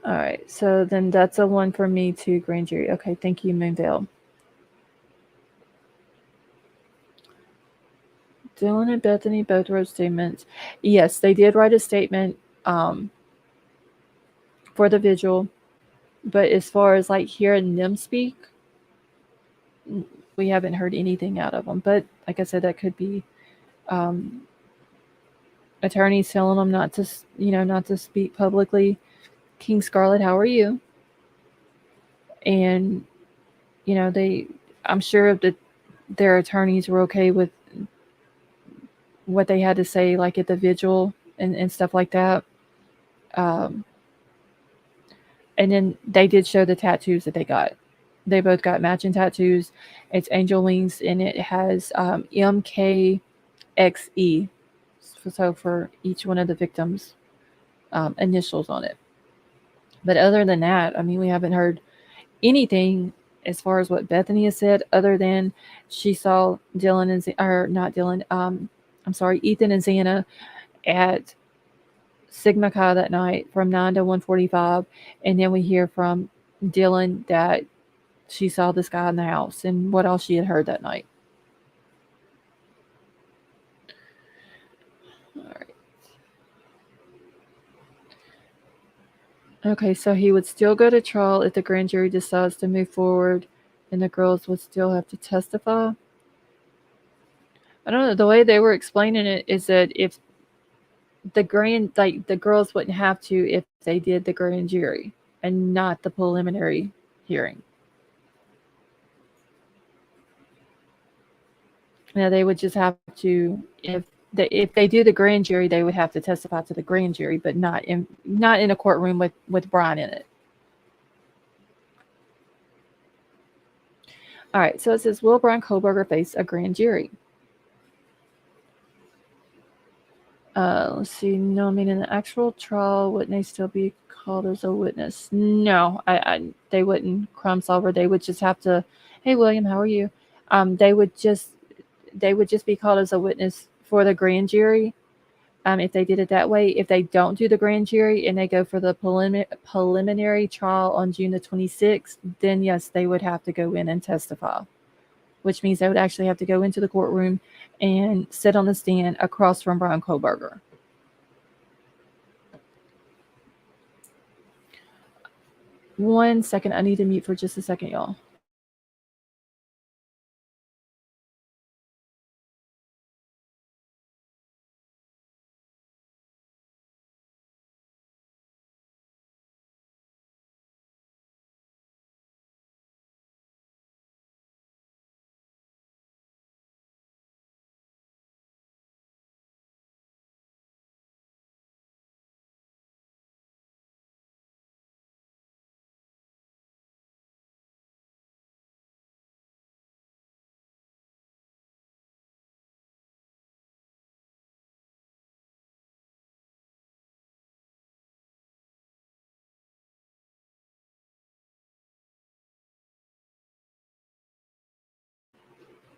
Speaker 1: All right, so then that's a 1 for me to grand jury. Okay, thank you, Moonvale. Dylan and Bethany both wrote statements. Yes, they did write a statement for the vigil, but as far as like hearing them speak, we haven't heard anything out of them. But like I said, that could be attorneys telling them not to, not to speak publicly. King Scarlet, how are you? And I'm sure that their attorneys were okay with what they had to say, like at the vigil and stuff like that. And then they did show the tattoos that they got. They both got matching tattoos. It's angel wings, and it has MKXE. So for each one of the victims, initials on it. But other than that, I mean, we haven't heard anything as far as what Bethany has said, other than she saw Dylan and or not Dylan. I'm sorry, Ethan and Xana at Sigma Chi that night from 9 to 1:45, and then we hear from Dylan that she saw this guy in the house and what else she had heard that night. All right. Okay, so he would still go to trial if the grand jury decides to move forward, and the girls would still have to testify. I don't know. The way they were explaining it is that if the girls wouldn't have to if they did the grand jury and not the preliminary hearing. Now they would just have to, if they do the grand jury, they would have to testify to the grand jury, but not in a courtroom with Bryan in it. All right, so it says, will Bryan Kohberger face a grand jury? Let's see. No, I mean, in the actual trial, wouldn't they still be called as a witness? No, they wouldn't. Crime solver. They would just have to. Hey, William, how are you? They would just be called as a witness for the grand jury. If they did it that way. If they don't do the grand jury and they go for the preliminary trial on June the 26th, then yes, they would have to go in and testify, which means they would actually have to go into the courtroom and sit on the stand across from Bryan Kohberger. One second. I need to mute for just a second, y'all.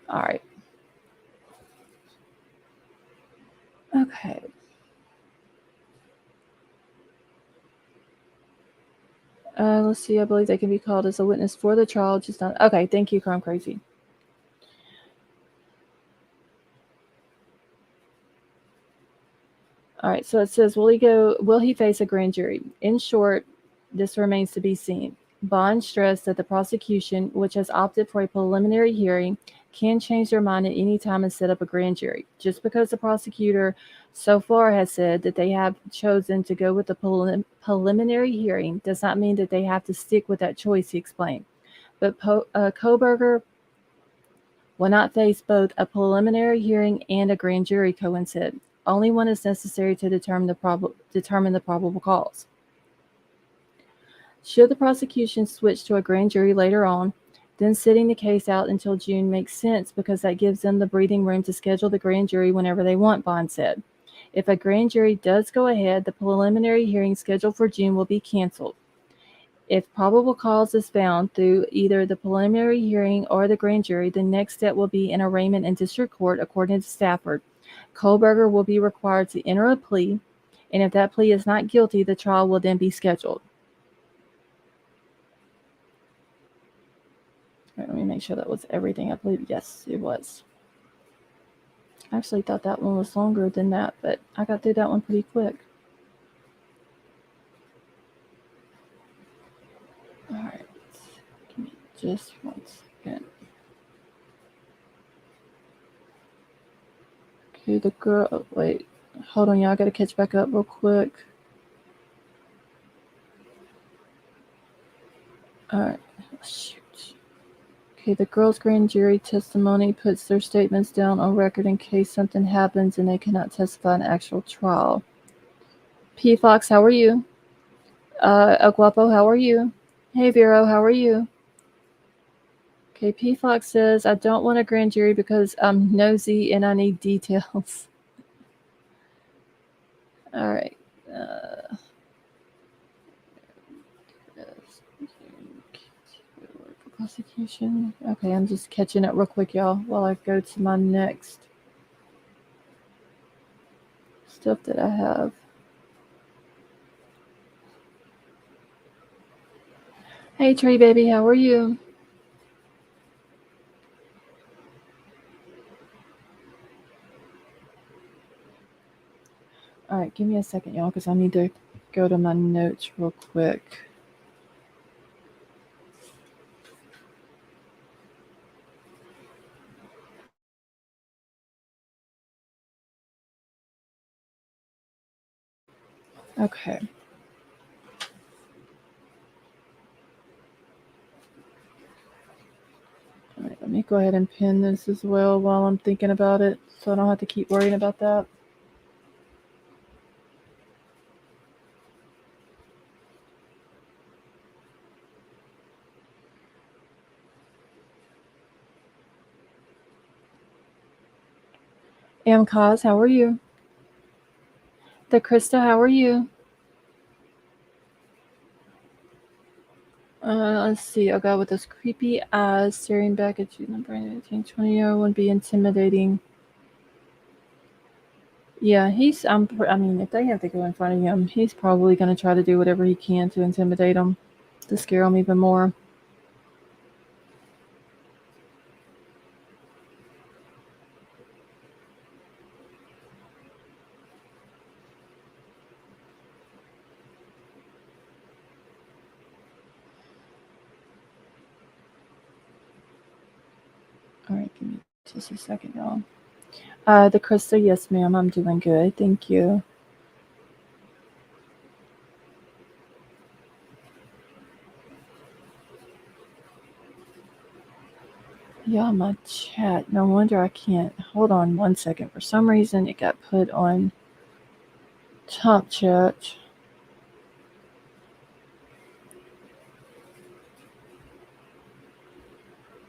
Speaker 1: All right. Okay. Let's see. I believe they can be called as a witness for the trial. Just not. Okay. Thank you, Crime Crazy. All right. So it says, will he face a grand jury? In short, this remains to be seen. Bond stressed that the prosecution, which has opted for a preliminary hearing, can change their mind at any time and set up a grand jury. Just because the prosecutor so far has said that they have chosen to go with the preliminary hearing does not mean that they have to stick with that choice, he explained. But Kohberger will not face both a preliminary hearing and a grand jury, Cohen said. Only one is necessary to determine the probable cause. Should the prosecution switch to a grand jury later on, then sitting the case out until June makes sense because that gives them the breathing room to schedule the grand jury whenever they want, Bond said. If a grand jury does go ahead, the preliminary hearing scheduled for June will be canceled. If probable cause is found through either the preliminary hearing or the grand jury, the next step will be an arraignment in district court, according to Stafford. Kohberger will be required to enter a plea, and if that plea is not guilty, the trial will then be scheduled. Right, let me make sure that was everything. I believe, yes, it was. I actually thought that one was longer than that, but I got through that one pretty quick. All right. Give me just 1 second. Okay, the girl. Oh, wait. Hold on, y'all. I got to catch back up real quick. All right. Shoot. Okay, the girl's grand jury testimony puts their statements down on record in case something happens and they cannot testify in actual trial. P. Fox, how are you? El Guapo, how are you? Hey, Vero, how are you? Okay, P. Fox says, I don't want a grand jury because I'm nosy and I need details. All right. Prosecution. Okay, I'm just catching up real quick, y'all, while I go to my next stuff that I have. Hey, Tree Baby, how are you? All right, give me a second, y'all, because I need to go to my notes real quick. Okay. All right, let me go ahead and pin this as well while I'm thinking about it, so I don't have to keep worrying about that. Kaz, how are you? The Krista, how are you? Let's see. A guy with those creepy eyes staring back at you. Number 1820 wouldn't be intimidating. Yeah, I mean, if they have to go in front of him, he's probably going to try to do whatever he can to intimidate them, to scare them even more. All right, give me just a second, y'all. The Krista, yes, ma'am, I'm doing good. Thank you. Yeah, my chat. No wonder I can't. Hold on one second. For some reason, it got put on top chat.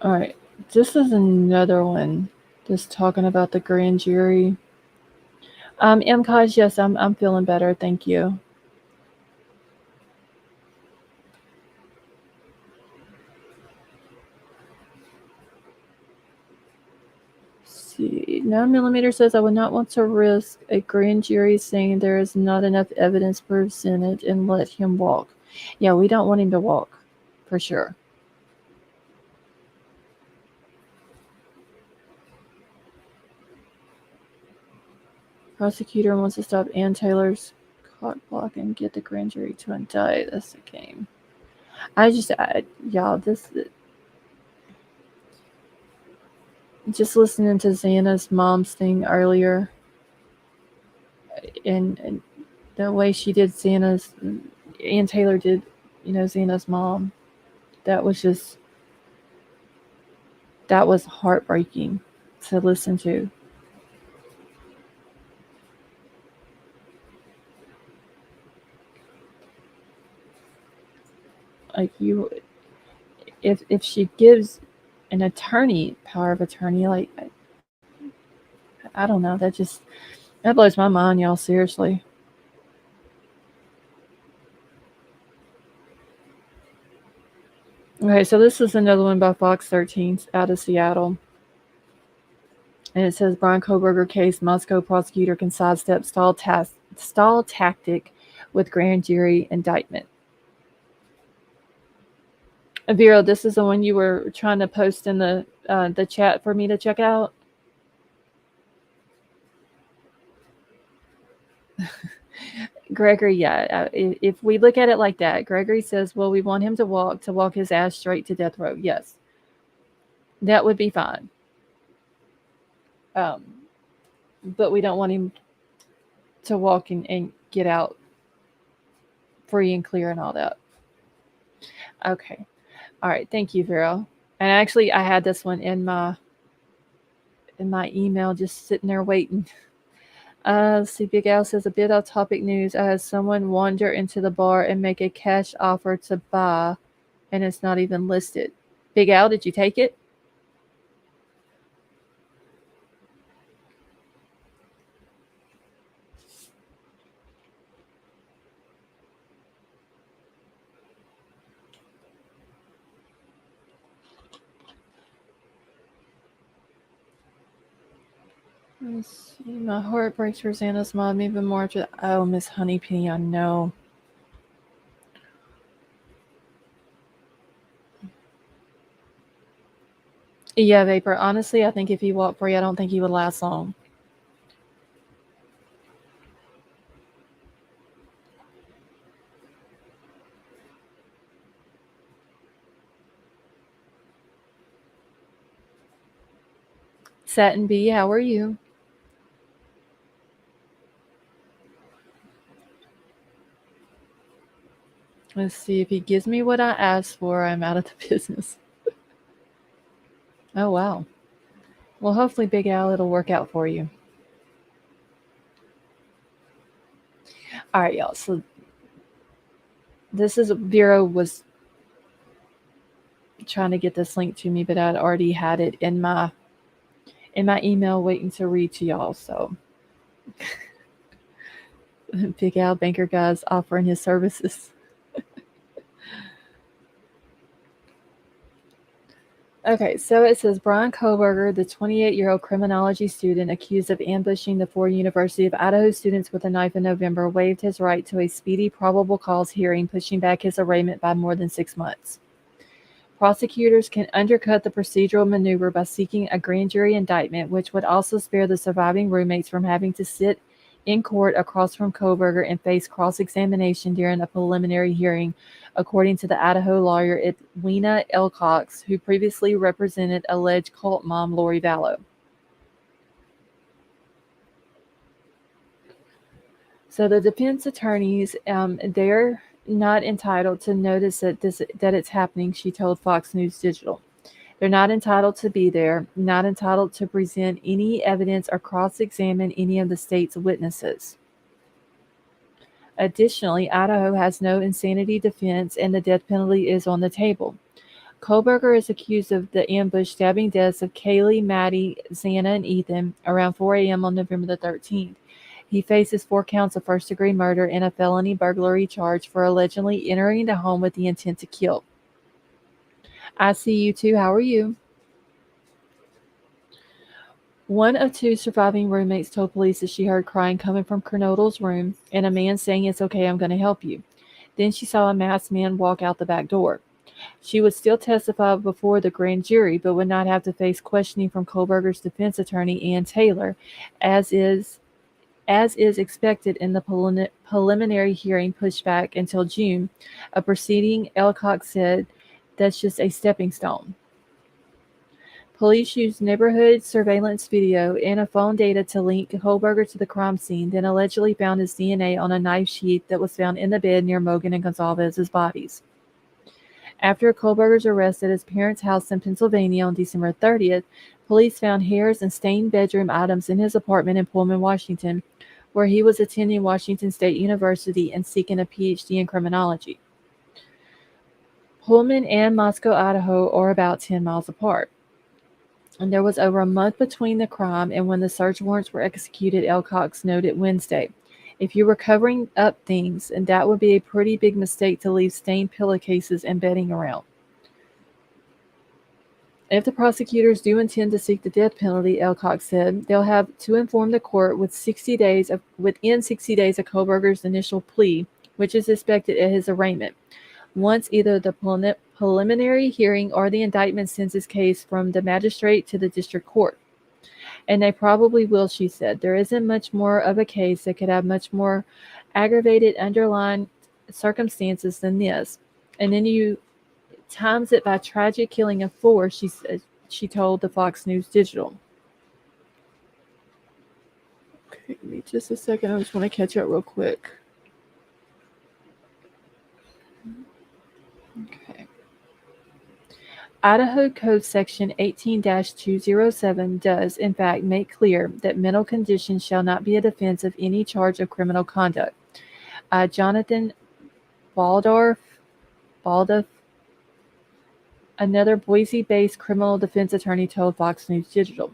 Speaker 1: All right. This is another one just talking about the grand jury. Kaj, yes, I'm feeling better. Thank you. See, 9mm says I would not want to risk a grand jury saying there is not enough evidence presented and let him walk. Yeah, we don't want him to walk, for sure. Prosecutor wants to stop Ann Taylor's cock block and get the grand jury to indict. That's the game. Y'all, just listening to Xana's mom's thing earlier, and the way she did Ann Taylor did, Xana's mom, that was heartbreaking to listen to. Like, if she gives an attorney power of attorney, like, I don't know, that blows my mind, y'all, seriously. Okay, so this is another one by Fox 13 out of Seattle. And it says, Bryan Kohberger case, Moscow prosecutor can sidestep stall tactic with grand jury indictment. Vero, this is the one you were trying to post in the chat for me to check out. Gregory, yeah. If we look at it like that, Gregory says, well, we want him to walk his ass straight to death row. Yes. That would be fine. But we don't want him to walk in and get out free and clear and all that. Okay. All right. Thank you, Vero. And actually, I had this one in my email, just sitting there waiting. Let's see, Big Al says a bit off topic news. I had someone wander into the bar and make a cash offer to buy, and it's not even listed. Big Al, did you take it? Let's see. My heart breaks for Xana's mom even more. Oh, Miss Honeypenny, I know. Yeah, Vapor. Honestly, I think if he walked free, I don't think he would last long. Satin B, how are you? Let's see. If he gives me what I asked for, I'm out of the business. Oh, wow. Well, hopefully, Big Al, it'll work out for you. All right, y'all. So this is Vero was trying to get this link to me, but I'd already had it in my email waiting to read to y'all. So Big Al Banker Guy's offering his services. Okay, so it says Bryan Kohberger, the 28-year-old criminology student accused of ambushing the 4 University of Idaho students with a knife in November, waived his right to a speedy probable cause hearing, pushing back his arraignment by more than 6 months. Prosecutors can undercut the procedural maneuver by seeking a grand jury indictment, which would also spare the surviving roommates from having to sit in court across from Kohberger and face cross-examination during a preliminary hearing, according to the Idaho lawyer Edwina Elcox, who previously represented alleged cult mom Lori Vallow. So the defense attorneys, they're not entitled to notice that it's happening, she told Fox News Digital. They're not entitled to be there, not entitled to present any evidence or cross-examine any of the state's witnesses. Additionally, Idaho has no insanity defense and the death penalty is on the table. Kohberger is accused of the ambush stabbing deaths of Kaylee, Maddie, Xana, and Ethan around 4 a.m. on November the 13th. He faces 4 counts of first-degree murder and a felony burglary charge for allegedly entering the home with the intent to kill. I see you too. How are you? One of 2 surviving roommates told police that she heard crying coming from Kernodle's room and a man saying, "It's okay, I'm going to help you." Then she saw a masked man walk out the back door. She would still testify before the grand jury, but would not have to face questioning from Kohberger's defense attorney, Ann Taylor, as is expected in the preliminary hearing pushed back until June, a proceeding Elcox said that's just a stepping stone. Police used neighborhood surveillance video and a phone data to link Kohberger to the crime scene, then allegedly found his DNA on a knife sheath that was found in the bed near Mogan and Gonzalez's bodies. After Kohberger's arrest at his parents' house in Pennsylvania on December 30th, police found hairs and stained bedroom items in his apartment in Pullman, Washington, where he was attending Washington State University and seeking a PhD in criminology. Pullman and Moscow, Idaho are about 10 miles apart. And there was over a month between the crime and when the search warrants were executed, Elcox noted Wednesday. If you were covering up things, and that would be a pretty big mistake to leave stained pillowcases and bedding around. If the prosecutors do intend to seek the death penalty, Elcox said, they'll have to inform the court within 60 days of Kohberger's initial plea, which is expected at his arraignment. Once either the preliminary hearing or the indictment sends his case from the magistrate to the district court. And they probably will, she said. There isn't much more of a case that could have much more aggravated underlying circumstances than this. And then you times it by tragic killing of 4, she said. She told the Fox News Digital. Okay, give me just a second. I just want to catch up real quick. Okay. Idaho Code Section 18-207 does, in fact, make clear that mental condition shall not be a defense of any charge of criminal conduct. Jonathan Baldoff, another Boise-based criminal defense attorney, told Fox News Digital.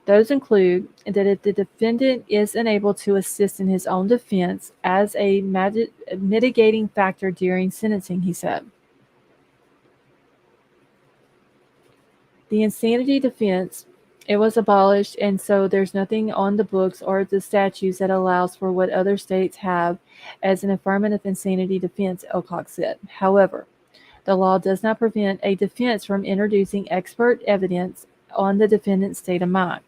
Speaker 1: Those include that if the defendant is unable to assist in his own defense as a mitigating factor during sentencing, he said. The insanity defense, it was abolished, and so there's nothing on the books or the statutes that allows for what other states have as an affirmative insanity defense, Alcock said. However, the law does not prevent a defense from introducing expert evidence on the defendant's state of mind.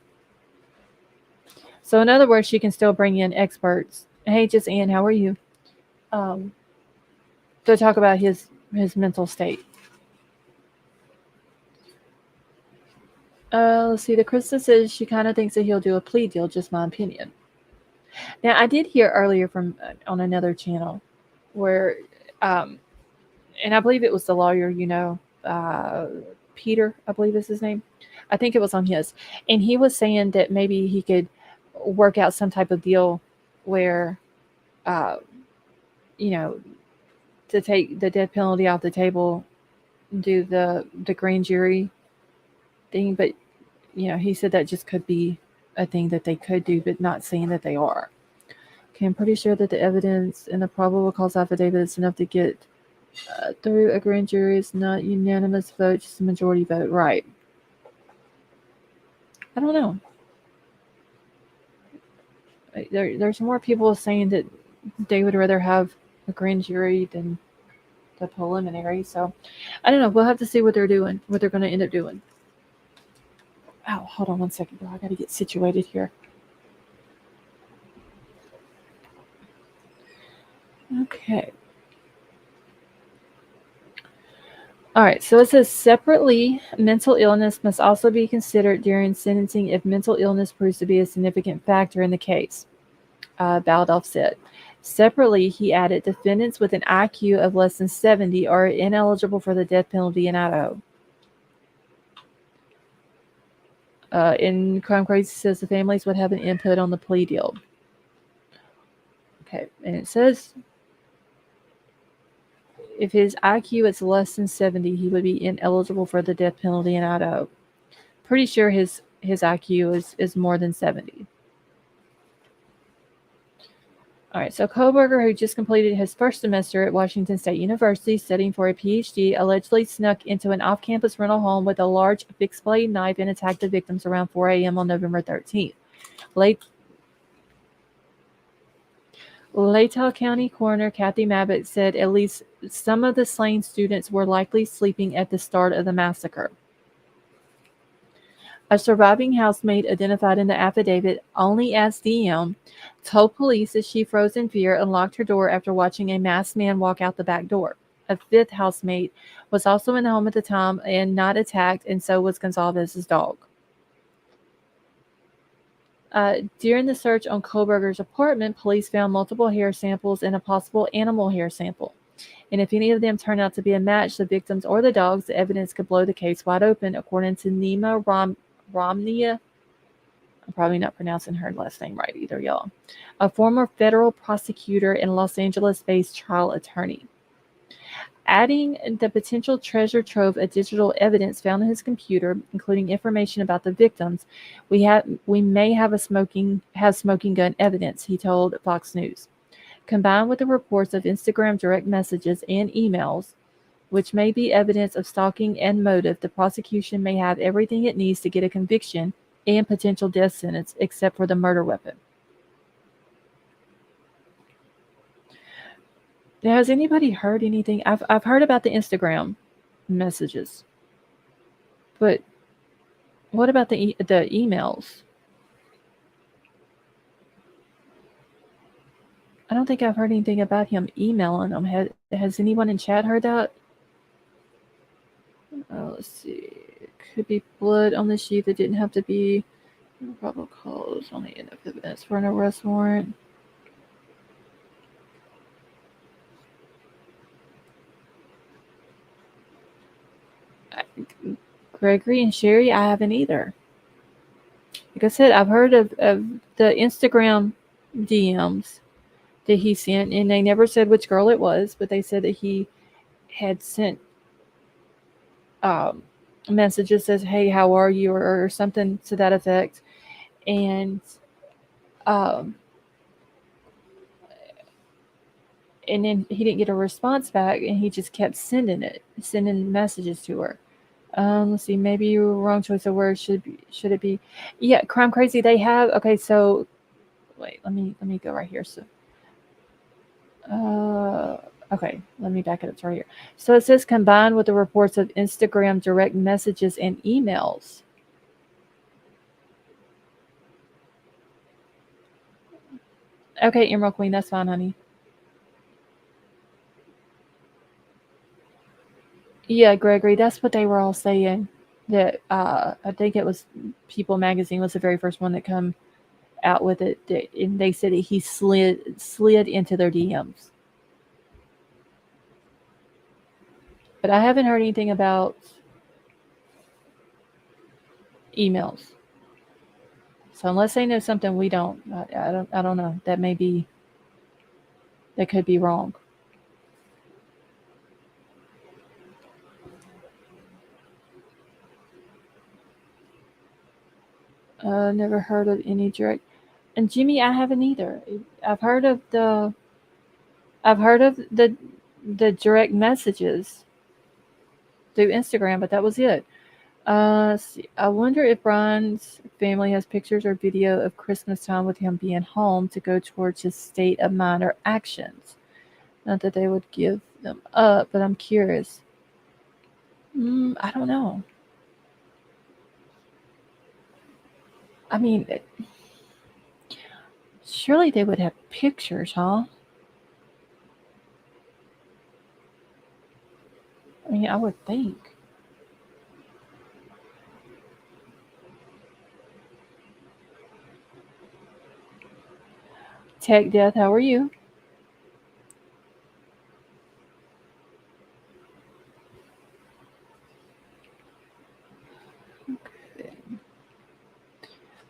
Speaker 1: So in other words, she can still bring in experts. Hey, just Ann, how are you? To talk about his mental state. Let's see. The Krista says she kind of thinks that he'll do a plea deal. Just my opinion. Now, I did hear earlier from on another channel where, and I believe it was the lawyer, Peter, I believe is his name. I think it was on his. And he was saying that maybe he could work out some type of deal where, to take the death penalty off the table, do the grand jury thing. But, he said that just could be a thing that they could do, but not saying that they are. Okay, I'm pretty sure that the evidence in the probable cause affidavit is enough to get through a grand jury. It's not unanimous vote, just a majority vote. Right. I don't know. There's more people saying that they would rather have a grand jury than the preliminary. So I don't know. We'll have to see what they're doing, what they're going to end up doing. Oh, hold on one second, bro. I got to get situated here. Okay. All right. So it says separately, mental illness must also be considered during sentencing if mental illness proves to be a significant factor in the case, Baldoff said. Separately, he added, defendants with an IQ of less than 70 are ineligible for the death penalty in Idaho. In Crime Crazy says the families would have an input on the plea deal. Okay, and it says if his IQ is less than 70, he would be ineligible for the death penalty in Idaho. Pretty sure his IQ is more than 70. All right, so Kohberger, who just completed his first semester at Washington State University studying for a PhD, allegedly snuck into an off-campus rental home with a large fixed-blade knife and attacked the victims around 4 a.m. on November 13th. Latah County Coroner Kathy Mabbitt said at least some of the slain students were likely sleeping at the start of the massacre. A surviving housemaid, identified in the affidavit only as DM, told police that she froze in fear and locked her door after watching a masked man walk out the back door. A fifth housemate was also in the home at the time and not attacked, and so was Gonzalez's dog. During the search on Kohberger's apartment, police found multiple hair samples and a possible animal hair sample. And if any of them turned out to be a match, the victims or the dogs, the evidence could blow the case wide open, according to Nima Romnia. I'm probably not pronouncing her last name right either, y'all. A former federal prosecutor and Los Angeles-based trial attorney. Adding the potential treasure trove of digital evidence found in his computer, including information about the victims, we may have smoking gun evidence, he told Fox News. Combined with the reports of Instagram direct messages and emails, which may be evidence of stalking and motive, the prosecution may have everything it needs to get a conviction and potential death sentence, except for the murder weapon. Now, has anybody heard anything? I've heard about the Instagram messages, but what about the emails? I don't think I've heard anything about him emailing them. Has anyone in chat heard that? Let's see. Could be blood on the sheet that didn't have to be Probable cause only enough evidence for an arrest warrant. Gregory and Sherry, I haven't either. Like I said, I've heard of the Instagram DMs that he sent, and they never said which girl it was, but they said that he had sent um, messages says, "Hey, how are you?" or something to that effect, and um, and then he didn't get a response back, and he just kept sending messages to her. Let's see, maybe you were wrong choice of words. Should it be? Yeah, Crime Crazy. They have okay. So wait, let me go right here. So, okay, let me back it up. It's right here. So it says combined with the reports of Instagram direct messages and emails. Okay, Emerald Queen, that's fine, honey. Yeah, Gregory, that's what they were all saying. That I think it was People Magazine was the very first one that come out with it, and they said that he slid into their DMs. But I haven't heard anything about emails. So unless they know something we don't, I don't know. That could be wrong. Never heard of any direct. And Jimmy, I haven't either. I've heard of the. I've heard of the direct messages through Instagram, but that was it. See, I wonder if Bryan's family has pictures or video of Christmas time with him being home to go towards his state of mind or actions. Not that they would give them up, but I'm curious. I don't know. I mean, surely they would have pictures, huh? I mean, I would think. Tech Death, how are you? Okay.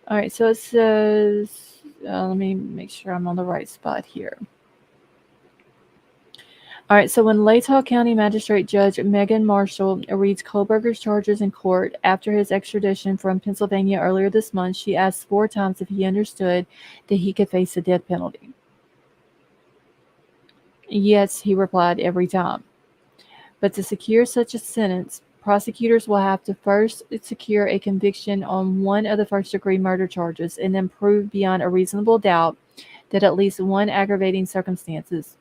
Speaker 1: All right, so it says, let me make sure I'm on the right spot here. All right, so when Latah County Magistrate Judge Megan Marshall reads Kohberger's charges in court after his extradition from Pennsylvania earlier this month, she asked 4 times if he understood that he could face the death penalty. Yes, he replied every time. But to secure such a sentence, prosecutors will have to first secure a conviction on one of the first-degree murder charges and then prove beyond a reasonable doubt that at least one aggravating circumstances.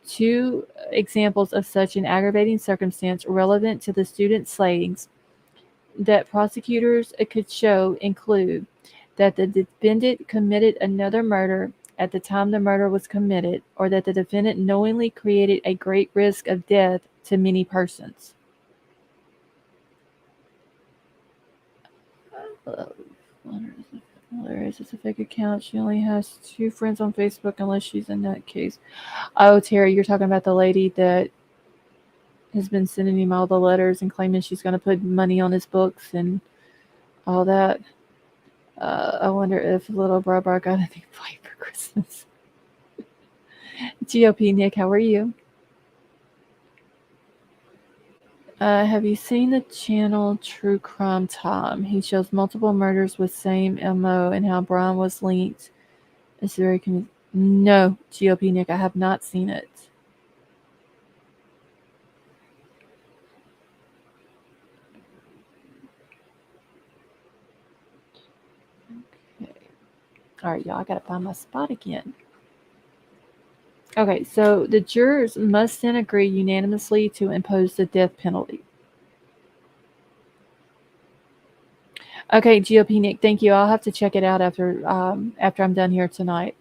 Speaker 1: 2 examples of such an aggravating circumstance relevant to the student's slayings that prosecutors could show include that the defendant committed another murder at the time the murder was committed, or that the defendant knowingly created a great risk of death to many persons. Hilarious. It's a fake account. She only has 2 friends on Facebook unless she's in that case. Oh, Terry, you're talking about the lady that has been sending him all the letters and claiming she's going to put money on his books and all that. I wonder if little Brother got a new fight for Christmas. GOP Nick, how are you? Have you seen the channel True Crime Time? He shows multiple murders with same MO and how Bryan was linked. It's very No, GOP Nick, I have not seen it. Okay. All right, y'all, I gotta find my spot again. Okay, so the jurors must then agree unanimously to impose the death penalty. Okay, GOP Nick, thank you. I'll have to check it out after I'm done here tonight.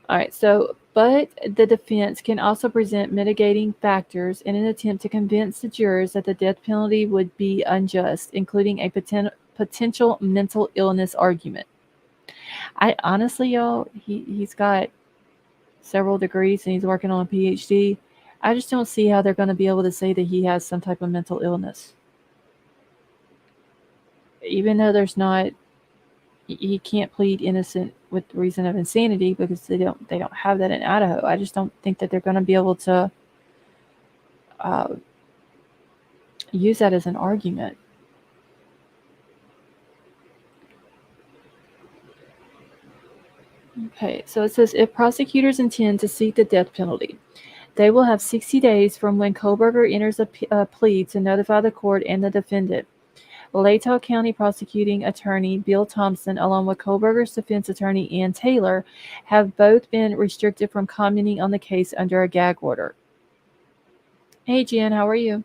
Speaker 1: All right, so, but the defense can also present mitigating factors in an attempt to convince the jurors that the death penalty would be unjust, including a potential mental illness argument. I honestly, y'all, he's got several degrees and he's working on a PhD. I just don't see how they're going to be able to say that he has some type of mental illness. Even though there's not, he can't plead innocent with reason of insanity because they don't have that in Idaho. I just don't think that they're going to be able to use that as an argument. Okay, so it says if prosecutors intend to seek the death penalty, they will have 60 days from when Kohberger enters a plea to notify the court and the defendant. Latah County prosecuting attorney Bill Thompson, along with Kohberger's defense attorney Ann Taylor, have both been restricted from commenting on the case under a gag order. Hey, Jen, how are you?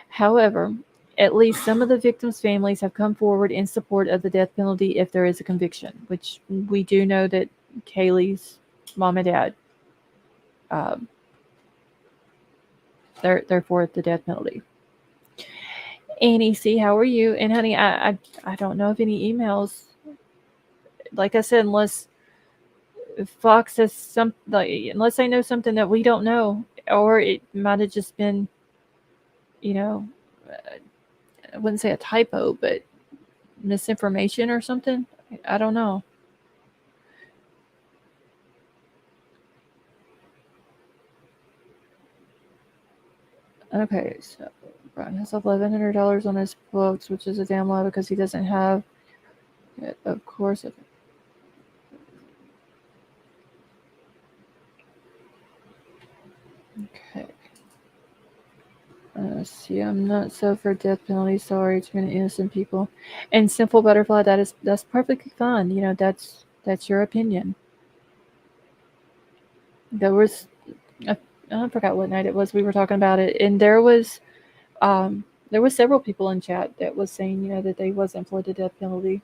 Speaker 1: However, at least some of the victims' families have come forward in support of the death penalty if there is a conviction, which we do know that Kaylee's mom and dad, they're for the death penalty. Annie C, how are you? And honey, I don't know of any emails. Like I said, unless Fox has unless they know something that we don't know, or it might have just been, I wouldn't say a typo, but misinformation or something. I don't know. Okay, so Bryan has $1,100 on his books, which is a damn lot because he doesn't have it, of course. Okay. See, I'm not so for death penalty. Sorry, too many innocent people. And Simple Butterfly, that's perfectly fine. That's your opinion. There was, I forgot what night it was. We were talking about it, and there was several people in chat that was saying, that they wasn't for the death penalty.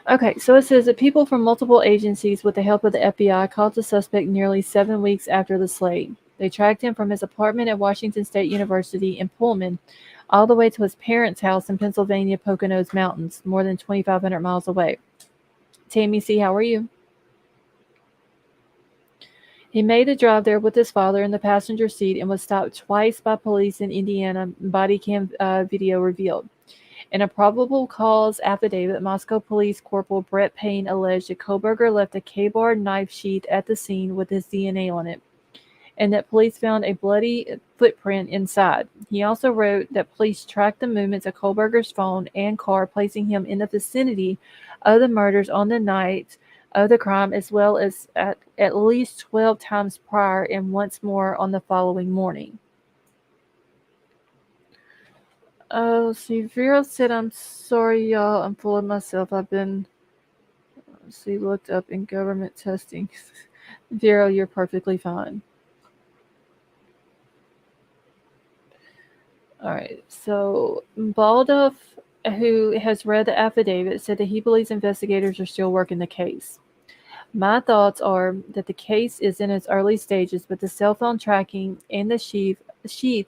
Speaker 1: Okay, so it says that people from multiple agencies with the help of the FBI caught the suspect nearly 7 weeks after the slaying. They tracked him from his apartment at Washington State University in Pullman all the way to his parents' house in Pennsylvania Poconos Mountains, more than 2,500 miles away. Tammy C, how are you? He made the drive there with his father in the passenger seat and was stopped twice by police in Indiana, body cam video revealed. In a probable cause affidavit, Moscow Police Corporal Brett Payne alleged that Kohberger left a K-bar knife sheath at the scene with his DNA on it, and that police found a bloody footprint inside. He also wrote that police tracked the movements of Kohberger's phone and car, placing him in the vicinity of the murders on the night of the crime, as well as at least 12 times prior and once more on the following morning. Oh, see, Vera said, I'm sorry, y'all. I'm full of myself. I've been, looked up in government testing. Vera, you're perfectly fine. All right. So, Murdaugh, who has read the affidavit, said that he believes investigators are still working the case. My thoughts are that the case is in its early stages, but the cell phone tracking and the sheath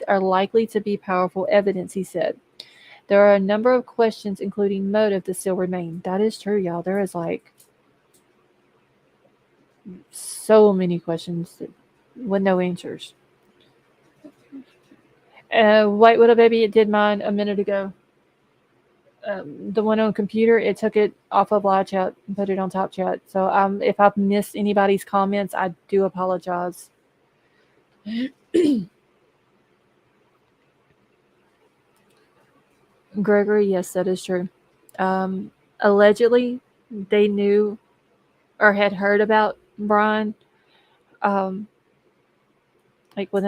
Speaker 1: are likely to be powerful evidence, he said. There are a number of questions, including motive, that still remain. That is true, y'all. There is so many questions with no answers. White Widow Baby, it did mine a minute ago. The one on computer, it took it off of live chat and put it on top chat. So if I've missed anybody's comments, I do apologize. Gregory, yes, that is true. Allegedly, they knew or had heard about Bryan within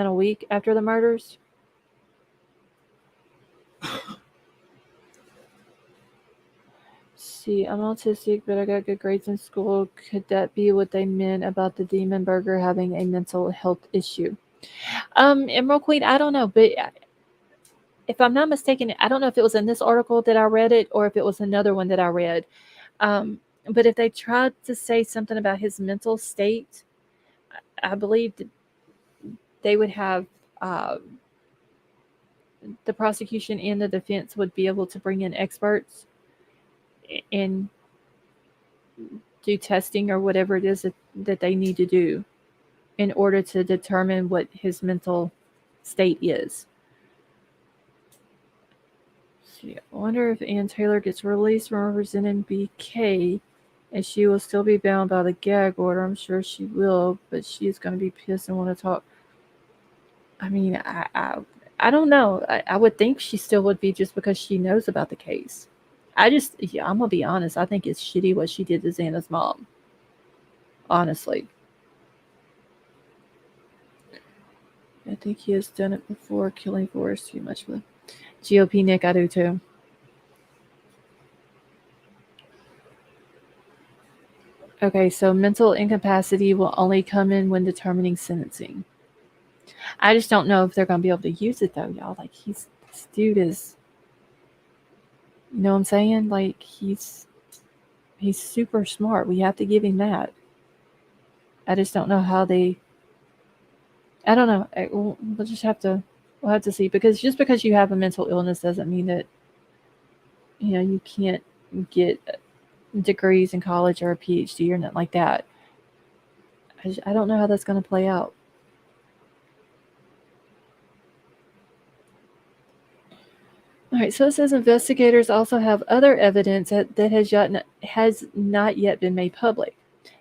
Speaker 1: a week after the murders. See, I'm autistic, but I got good grades in school. Could that be what they meant about the Demon Burger having a mental health issue? Emerald Queen, I don't know, but if I'm not mistaken, I don't know if it was in this article that I read it or if it was another one that I read. But if they tried to say something about his mental state, I believe that they would have the prosecution and the defense would be able to bring in experts and do testing or whatever it is that they need to do in order to determine what his mental state is. So, I wonder if Ann Taylor gets released from representing BK and she will still be bound by the gag order. I'm sure she will, but she's going to be pissed and want to talk. I mean, I don't know. I would think she still would be just because she knows about the case. I'm going to be honest. I think it's shitty what she did to Xana's mom. Honestly. I think he has done it before. Killing Forrest too much for GOP Nick. I do too. Okay, so mental incapacity will only come in when determining sentencing. I just don't know if they're going to be able to use it though, y'all. Like this dude is, you know what I'm saying? Like he's super smart. We have to give him that. I just don't know how they. I don't know. We'll just have to. We'll have to see because just because you have a mental illness doesn't mean that you can't get degrees in college or a PhD or nothing like that. I don't know how that's going to play out. All right, so it says investigators also have other evidence that has not yet been made public,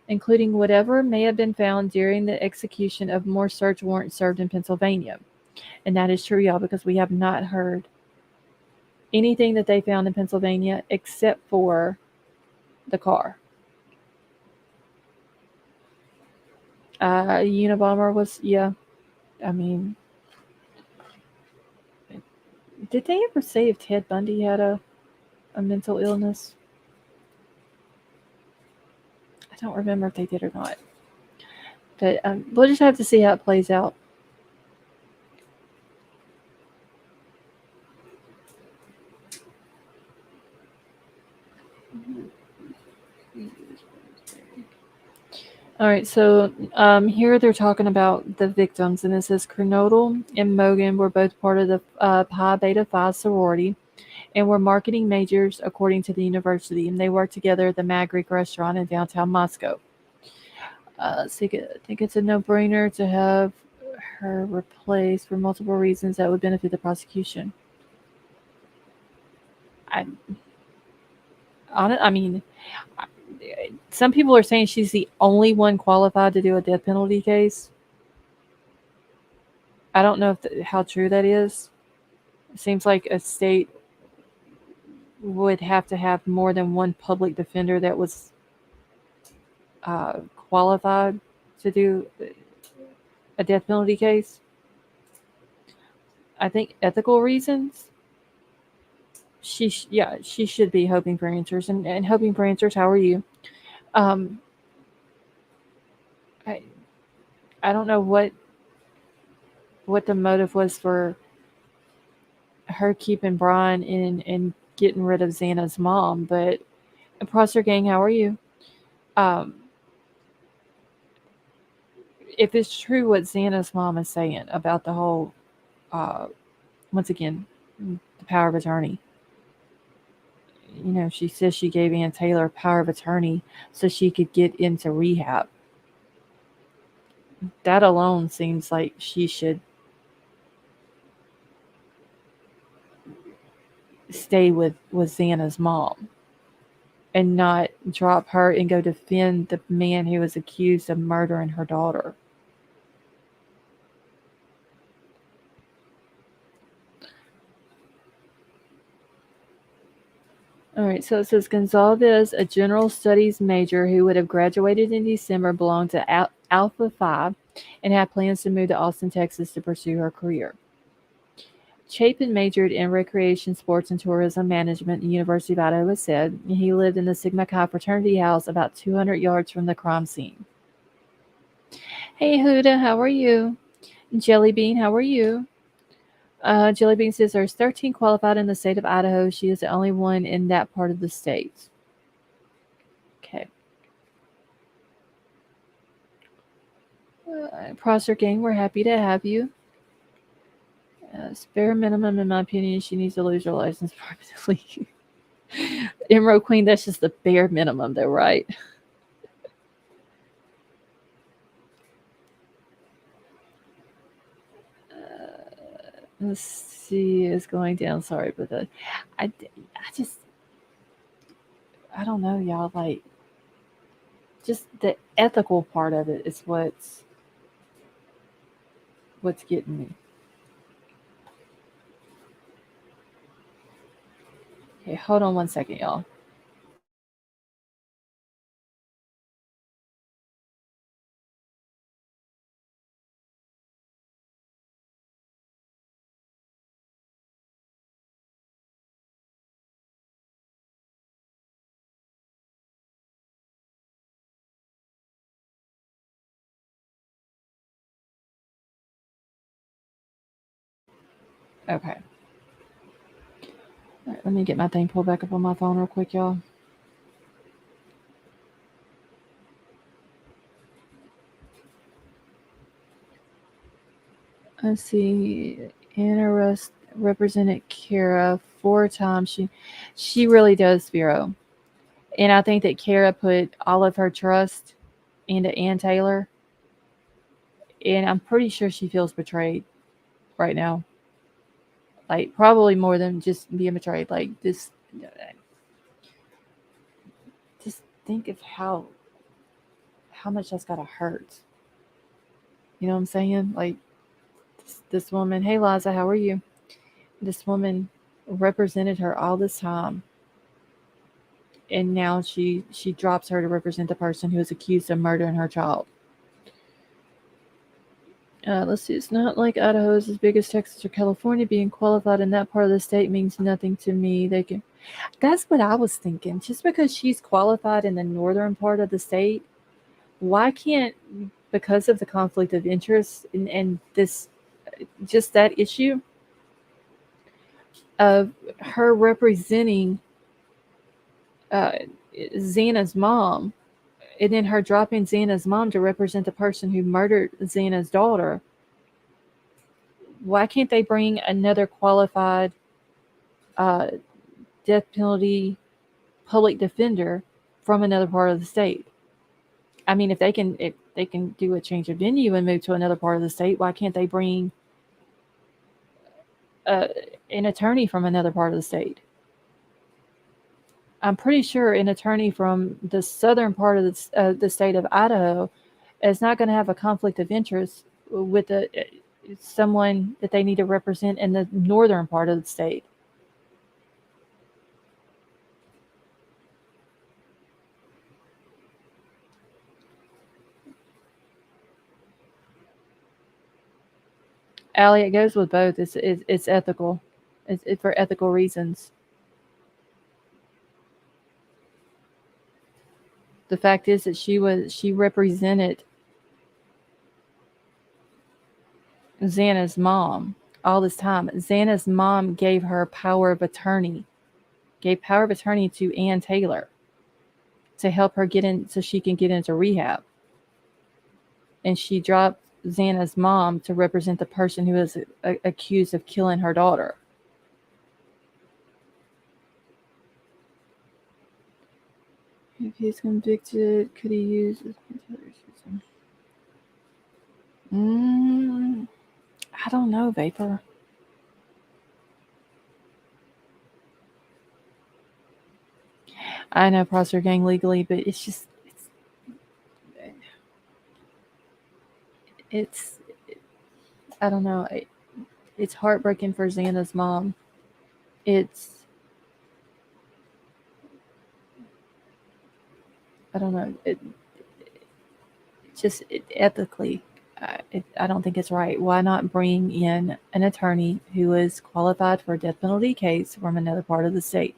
Speaker 1: including whatever may have been found during the execution of more search warrants served in Pennsylvania. And that is true, y'all, because we have not heard anything that they found in Pennsylvania except for the car. Unabomber was, yeah. I mean, did they ever say if Ted Bundy had a mental illness? I don't remember if they did or not. But we'll just have to see how it plays out. All right, so here they're talking about the victims, and it says Kernodle and Mogan were both part of the Pi Beta Phi sorority and were marketing majors according to the university, and they worked together at the Mad Greek restaurant in downtown Moscow. So I think it's a no-brainer to have her replaced for multiple reasons that would benefit the prosecution. I mean, some people are saying she's the only one qualified to do a death penalty case. I don't know how true that is. It seems like a state would have to have more than one public defender that was qualified to do a death penalty case. I think ethical reasons. She should be hoping for answers and hoping for answers. How are you? I don't know what the motive was for her keeping Bryan and getting rid of Xana's mom, but Prosser Gang, how are you? If it's true what Xana's mom is saying about the whole, once again, the power of attorney. She says she gave Ann Taylor power of attorney so she could get into rehab. That alone seems like she should stay with Xana's mom and not drop her and go defend the man who was accused of murdering her daughter. All right, so it says Gonzalez, a general studies major who would have graduated in December, belonged to Alpha Phi and had plans to move to Austin, Texas to pursue her career. Chapin majored in recreation, sports, and tourism management at the University of Idaho, said he lived in the Sigma Chi fraternity house about 200 yards from the crime scene. Hey, Huda, how are you? Jelly Bean, how are you? Jelly Bean says there's 13 qualified in the state of Idaho. She is the only one in that part of the state. Okay. Prosser Gang, we're happy to have you. Bare minimum, in my opinion, she needs to lose her license permanently. Emerald Queen, that's just the bare minimum, though, right? Let's see, it's going down. Sorry, but I just, I don't know, y'all. Like, just the ethical part of it is what's getting me. Okay, hold on one second, y'all. Okay. All right, let me get my thing pulled back up on my phone real quick, y'all. Let's see. Anna represented Kara 4 times. She really does, Vero. And I think that Kara put all of her trust into Ann Taylor. And I'm pretty sure she feels betrayed right now. Like, probably more than just being betrayed. Like, just think of how much that's gotta hurt. You know what I'm saying? Like, this woman, hey Liza, how are you? This woman represented her all this time, and now she drops her to represent the person who is accused of murdering her child. Let's see. It's not like Idaho is as big as Texas or California. Being qualified in that part of the state means nothing to me. They can. That's what I was thinking. Just because she's qualified in the northern part of the state, why can't, because of the conflict of interest and this, just that issue of her representing Xana's mom, and then her dropping Xana's mom to represent the person who murdered Xana's daughter, why can't they bring another qualified death penalty public defender from another part of the state? I mean, if they can do a change of venue and move to another part of the state, why can't they bring an attorney from another part of the state? I'm pretty sure an attorney from the southern part of the state of Idaho is not going to have a conflict of interest with someone that they need to represent in the northern part of the state. Allie, it goes with both. It's ethical. It's for ethical reasons. The fact is that she represented Xana's mom all this time. Xana's mom gave her power of attorney, to Ann Taylor to help her get in so she can get into rehab. And she dropped Xana's mom to represent the person who is accused of killing her daughter. If he's convicted, could he use his I don't know, Vapor. I know Prosser Gang legally, but it's I don't know. It's heartbreaking for Xana's mom. I don't know. Ethically, I don't think it's right. Why not bring in an attorney who is qualified for a death penalty case from another part of the state?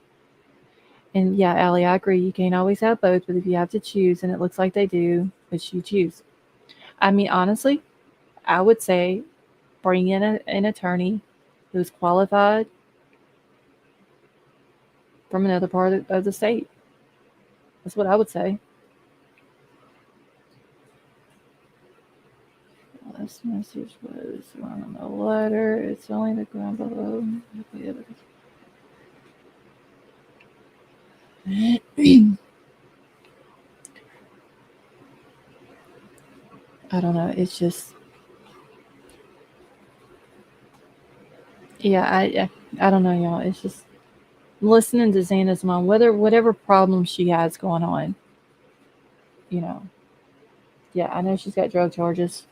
Speaker 1: And yeah, Allie, I agree. You can't always have both, but if you have to choose, and it looks like they do, which you choose. I mean, honestly, I would say bring in an attorney who's qualified from another part of the state. That's what I would say. Last message was on a letter. It's only the ground below. I don't know. It's just, yeah. I don't know, y'all. It's just listening to Xana's mom. Whatever problem she has going on, you know. Yeah, I know she's got drug charges.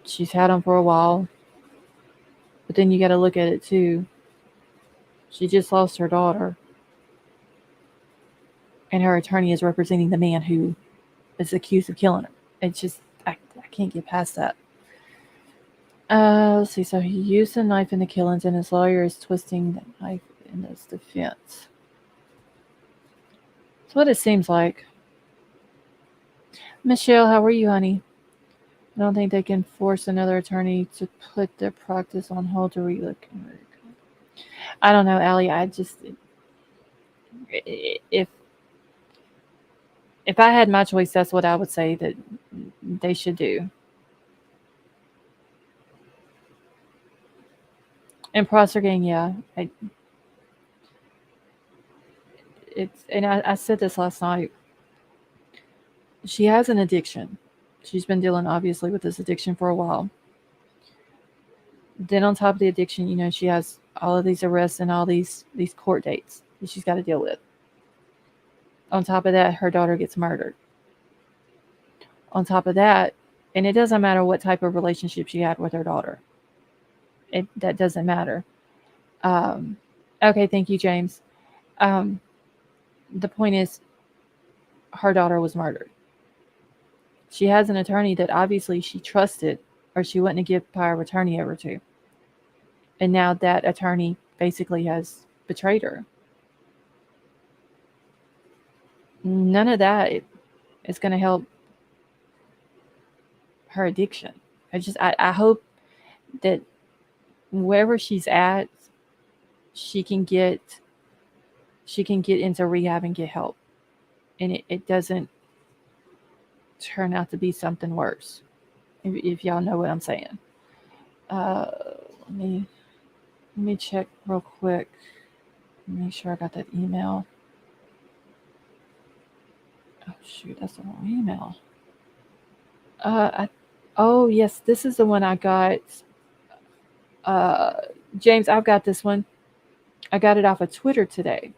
Speaker 1: She's had them for a while. But then you got to look at it too. She just lost her daughter. And her attorney is representing the man who is accused of killing her. It's just, I can't get past that. Let's see. So he used a knife in the killings, and his lawyer is twisting the knife in his defense. That's what it seems like. Michelle, how are you, honey? I don't think they can force another attorney to put their practice on hold to relook. I don't know, Allie. I just, if I had my choice, that's what I would say that they should do. And Prosergain, yeah. I said this last night. She has an addiction. She's been dealing, obviously, with this addiction for a while. Then on top of the addiction, you know, she has all of these arrests and all these court dates that she's got to deal with. On top of that, her daughter gets murdered. On top of that, and it doesn't matter what type of relationship she had with her daughter. That doesn't matter. Okay, thank you, James. The point is, her daughter was murdered. She has an attorney that obviously she trusted, or she wouldn't have given power of attorney over to. And now that attorney basically has betrayed her. None of that is going to help her addiction. I hope that wherever she's at, she can get into rehab and get help, and it doesn't turn out to be something worse. If y'all know what I'm saying. Let me check real quick. Make sure I got that email. Oh shoot, that's the wrong email. Oh yes, this is the one I got. James, I've got this one. I got it off of Twitter today.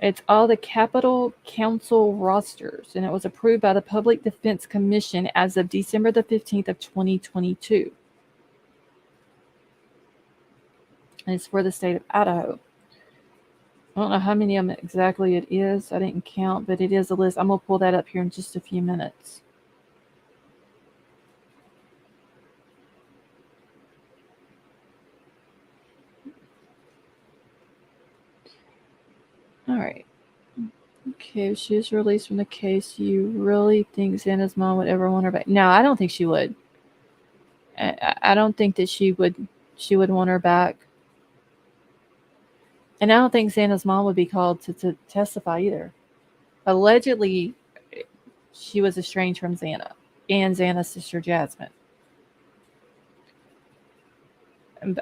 Speaker 1: It's all the Capitol Council rosters, and it was approved by the Public Defense Commission as of December the 15th of 2022. And it's for the state of Idaho. I don't know how many of them exactly it is. I didn't count, but it is a list. I'm going to pull that up here in just a few minutes. All right. Okay, if she was released from the case, you really think Xana's mom would ever want her back? No, I don't think she would. I don't think that she would want her back. And I don't think Xana's mom would be called to testify either. Allegedly, she was estranged from Xana and Xana's sister Jasmine.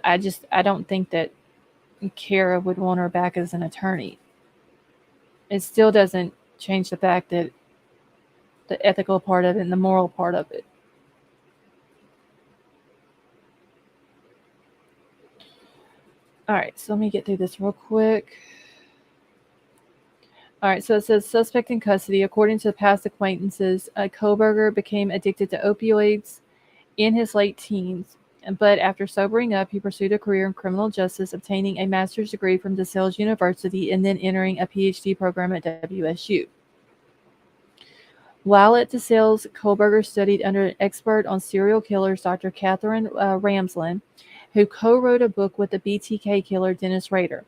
Speaker 1: I don't think that Kara would want her back as an attorney. It still doesn't change the fact that the ethical part of it and the moral part of it. All right, so let me get through this real quick. All right, so it says suspect in custody. According to past acquaintances, Kohberger became addicted to opioids in his late teens. But after sobering up, he pursued a career in criminal justice, obtaining a master's degree from DeSales University and then entering a PhD program at WSU. While at DeSales, Kohberger studied under an expert on serial killers, Dr. Catherine Ramsland, who co-wrote a book with the BTK killer Dennis Rader.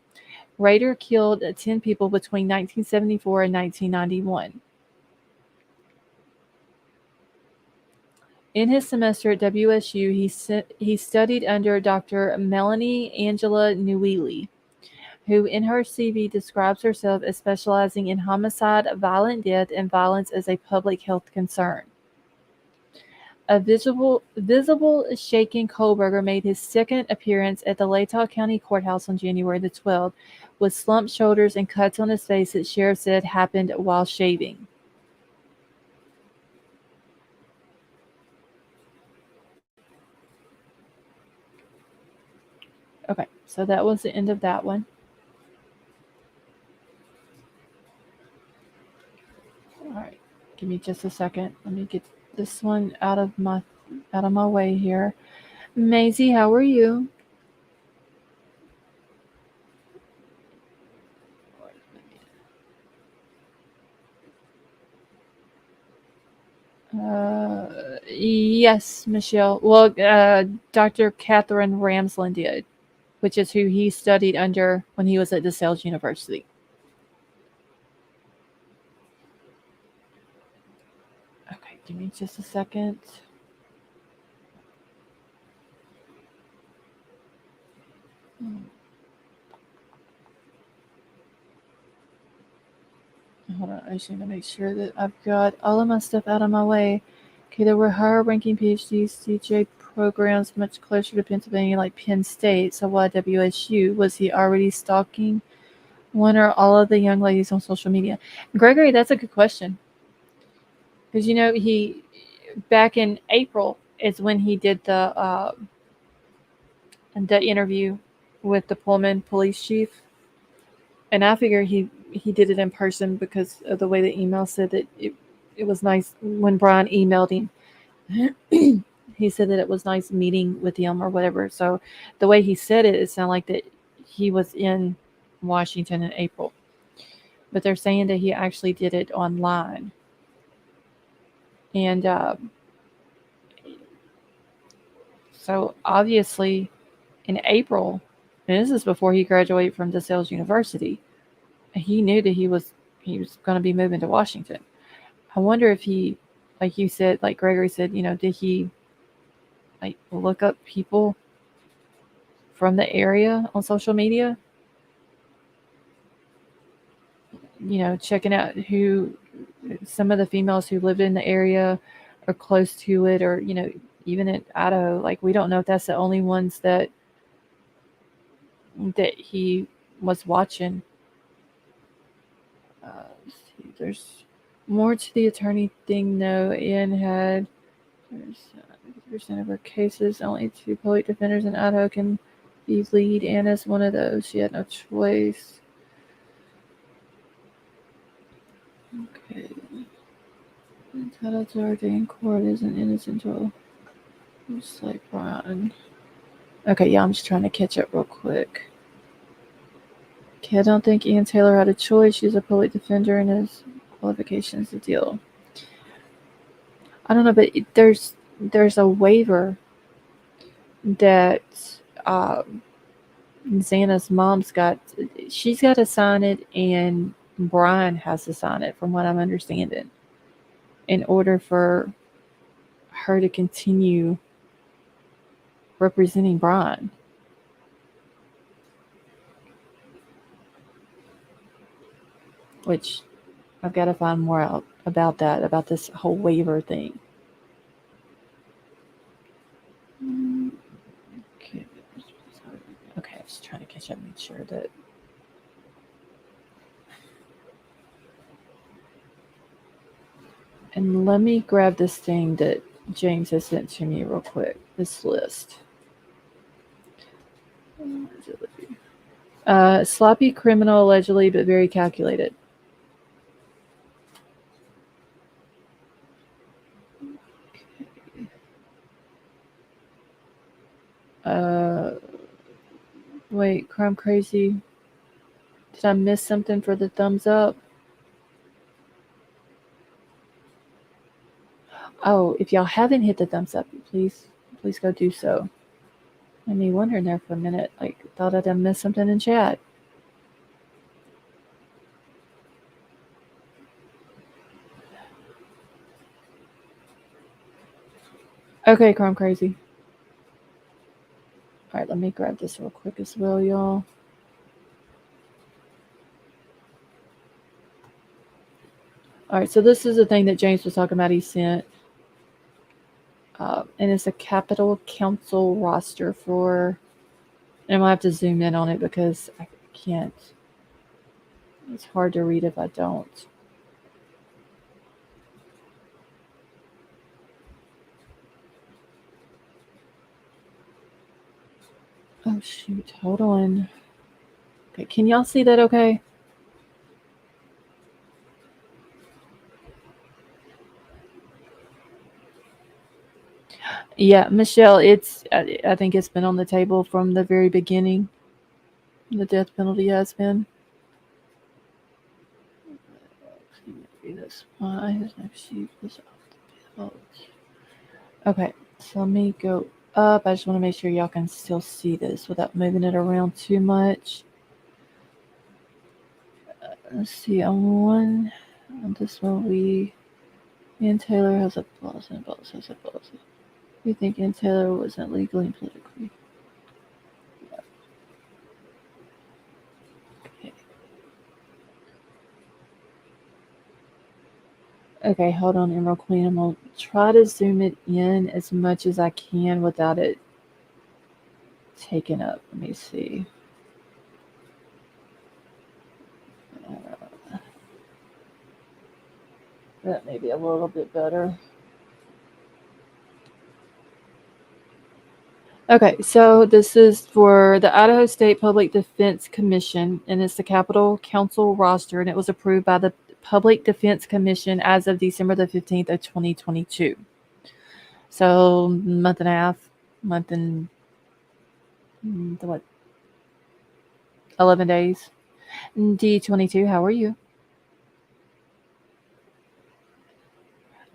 Speaker 1: Rader killed 10 people between 1974 and 1991. In his semester at WSU, he studied under Dr. Melanie Angela Newely, who in her CV describes herself as specializing in homicide, violent death, and violence as a public health concern. A visible shaken Kohberger made his second appearance at the Latah County Courthouse on January the 12th with slumped shoulders and cuts on his face that sheriff said happened while shaving. Okay, so that was the end of that one. All right, give me just a second. Let me get this one out of my way here. Maisie, how are you? Yes, Michelle. Well, Dr. Catherine Ramsland did, which is who he studied under when he was at DeSales University. Okay, give me just a second. Hold on, I just need to make sure that I've got all of my stuff out of my way. Okay, there were higher ranking PhD CJ programs much closer to Pennsylvania, like Penn State. So why WSU? Was he already stalking one or all of the young ladies on social media? Gregory, that's a good question. Because, he, back in April is when he did the interview with the Pullman police chief. And I figure he did it in person because of the way the email said that it was nice when Bryan emailed him. He said that it was nice meeting with him or whatever. So the way he said it, it sounded like that he was in Washington in April. But they're saying that he actually did it online. And so obviously in April, and this is before he graduated from DeSales University, he knew that he was going to be moving to Washington. I wonder if he, like you said, like Gregory said, did he like look up people from the area on social media? Checking out who some of the females who lived in the area or close to it, or even in Idaho. Like, we don't know if that's the only ones that he was watching. There's more to the attorney thing, though. Ian had 50% of her cases. Only 2 public defenders in Idaho can be lead. Anna's one of those. She had no choice. Okay. Entitled to our day in court isn't innocent until just like Bryan. Okay, yeah, I'm just trying to catch up real quick. Okay, I don't think Ian Taylor had a choice. She's a public defender and his qualifications the deal. I don't know, but there's a waiver that Xana's mom's got. She's got to sign it, and Bryan has to sign it, from what I'm understanding, in order for her to continue representing Bryan. Which I've got to find more out about that, about this whole waiver thing. Okay, I was trying to catch up, make sure that. And let me grab this thing that James has sent to me real quick. This list. Sloppy criminal, allegedly, but very calculated. Wait, crime crazy. Did I miss something for the thumbs up? Oh, if y'all haven't hit the thumbs up, please go do so. Made me wondering there for a minute. Like, thought I'd missed something in chat. Okay, Crime Crazy. All right, let me grab this real quick as well, y'all. All right, so this is the thing that James was talking about. He sent, and it's a Capital Council roster for. And I'm gonna have to zoom in on it because I can't. It's hard to read if I don't. Oh shoot! Hold on. Okay, can y'all see that? Okay. Yeah, Michelle, it's I think it's been on the table from the very beginning. The death penalty has been. Maybe this why his next sheet was off the Okay, so let me go up. I just want to make sure y'all can still see this without moving it around too much. Let's see, on this one Ian Taylor has a boss and boss has a boss. We think Ian Taylor wasn't legally and politically. Okay, hold on, Emerald Queen. I'm gonna try to zoom it in as much as I can without it taken up. Let me see. That may be a little bit better. Okay, so this is for the Idaho State Public Defense Commission, and it's the Capital Council roster, and it was approved by the Public Defense Commission as of December the 15th of 2022. So, month and a half, month and what? 11 days. D22, how are you?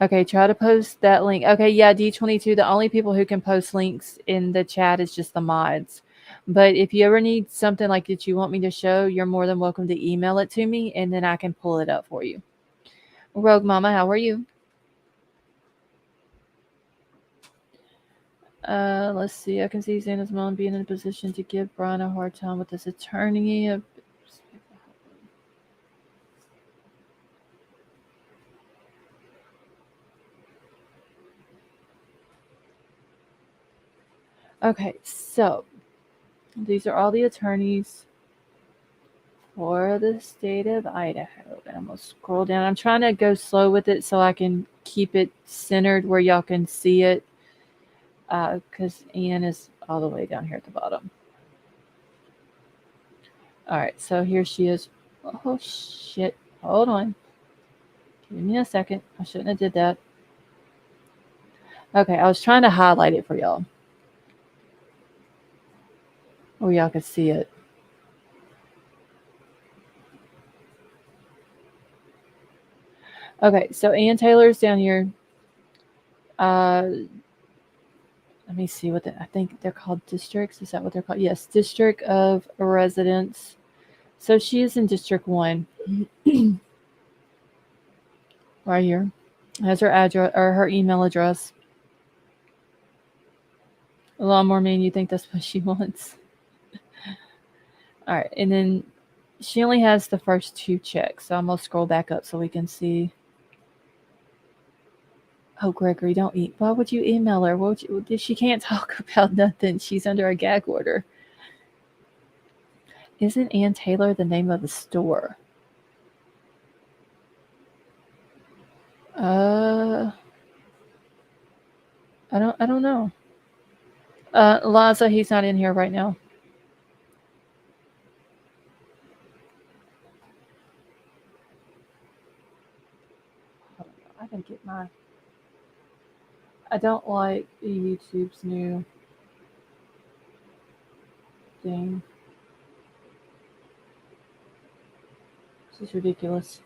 Speaker 1: Okay, try to post that link. Okay, yeah, D22, the only people who can post links in the chat is just the mods. But if you ever need something like that you want me to show, you're more than welcome to email it to me, and then I can pull it up for you. Rogue Mama, how are you? Let's see. I can see Xana's mom being in a position to give Bryan a hard time with his attorney. Okay, so these are all the attorneys for the state of Idaho. And I'm going to scroll down. I'm trying to go slow with it so I can keep it centered where y'all can see it. Because Ian is all the way down here at the bottom. All right, so here she is. Oh, shit. Hold on. Give me a second. I shouldn't have did that. Okay, I was trying to highlight it for y'all. Where y'all could see it. Okay, so Ian Taylor's down here. Let me see what I think they're called districts. Is that what they're called? Yes, District of Residence. So she is in District 1. Right here. Has her address or her email address. A lot more mean you think that's what she wants. All right, and then she only has the first 2 checks. So I'm gonna scroll back up so we can see. Oh, Gregory, don't eat. Why would you email her? What would you, she can't talk about nothing. She's under a gag order. Isn't Ann Taylor the name of the store? I don't know. Laza, he's not in here right now. I can get my. I don't like YouTube's new thing. This is ridiculous.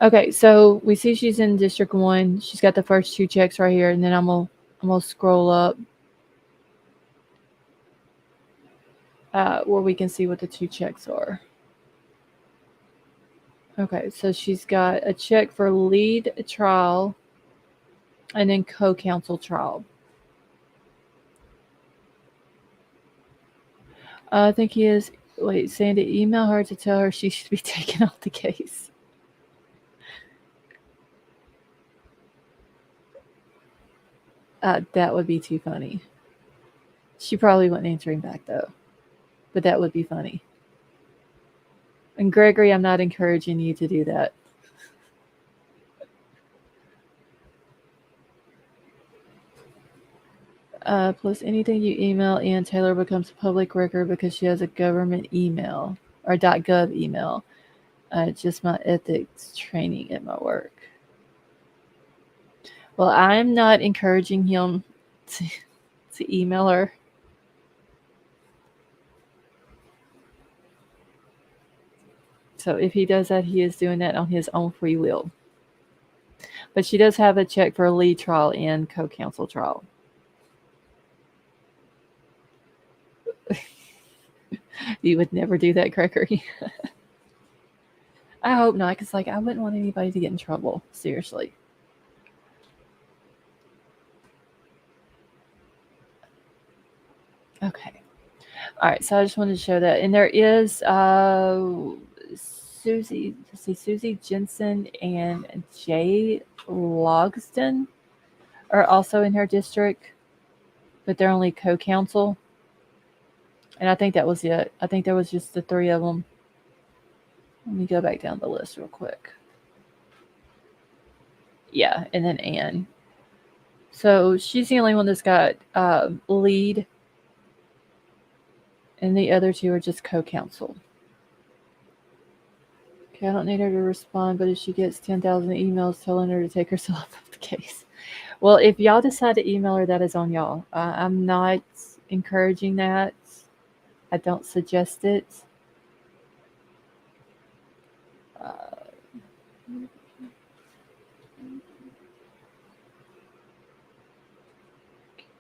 Speaker 1: Okay, so we see she's in District 1. She's got the first 2 checks right here, and then I'm gonna scroll up where we can see what the 2 checks are. Okay, so she's got a check for lead trial And then co-counsel trial. I think he is. Wait, Sandy, email her to tell her she should be taken off the case. That would be too funny. She probably wouldn't answer him back though, but that would be funny. And Gregory, I'm not encouraging you to do that. Plus, anything you email Ann Taylor becomes a public record because she has a government email or .gov email. Just my ethics training at my work. Well, I'm not encouraging him to email her. So if he does that, he is doing that on his own free will. But she does have a check for a lead trial and co-counsel trial. You would never do that, Gregory. I hope not, because I wouldn't want anybody to get in trouble. Seriously. Okay. All right. So I just wanted to show that, and there is Susie Jensen and Jay Logston are also in her district, but they're only co-counsel. And I think that was it. I think there was just the three of them. Let me go back down the list real quick. Yeah, and then Anne. So she's the only one that's got lead, and the other two are just co-counsel. Okay, I don't need her to respond, but if she gets 10,000 emails telling her to take herself off the case. Well, if y'all decide to email her, that is on y'all. I'm not encouraging that. I don't suggest it.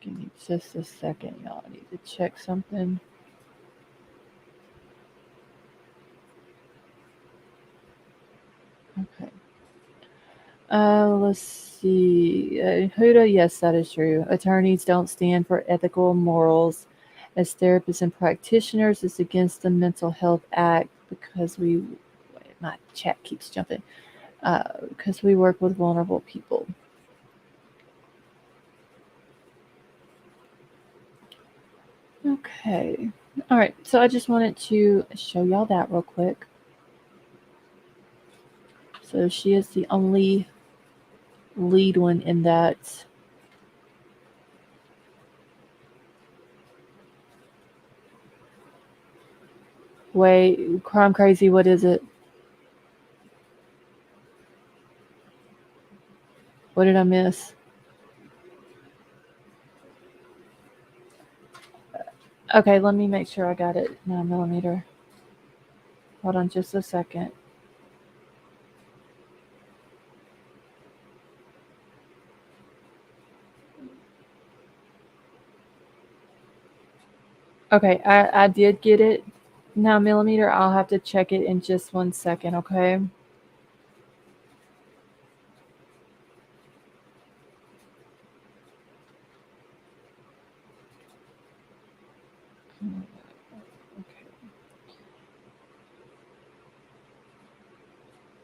Speaker 1: Give me just a second, y'all. I need to check something. Okay. Let's see. Huda, yes, that is true. Attorneys don't stand for ethical morals. As therapists and practitioners, it's against the Mental Health Act because my chat keeps jumping, because we work with vulnerable people. Okay. All right. So I just wanted to show y'all that real quick. So she is the only lead one in that. Wait, Crime Crazy, what is it? What did I miss? Okay, let me make sure I got it. 9mm. Hold on just a second. Okay, I did get it. 9mm. I'll have to check it in just 1 second, okay?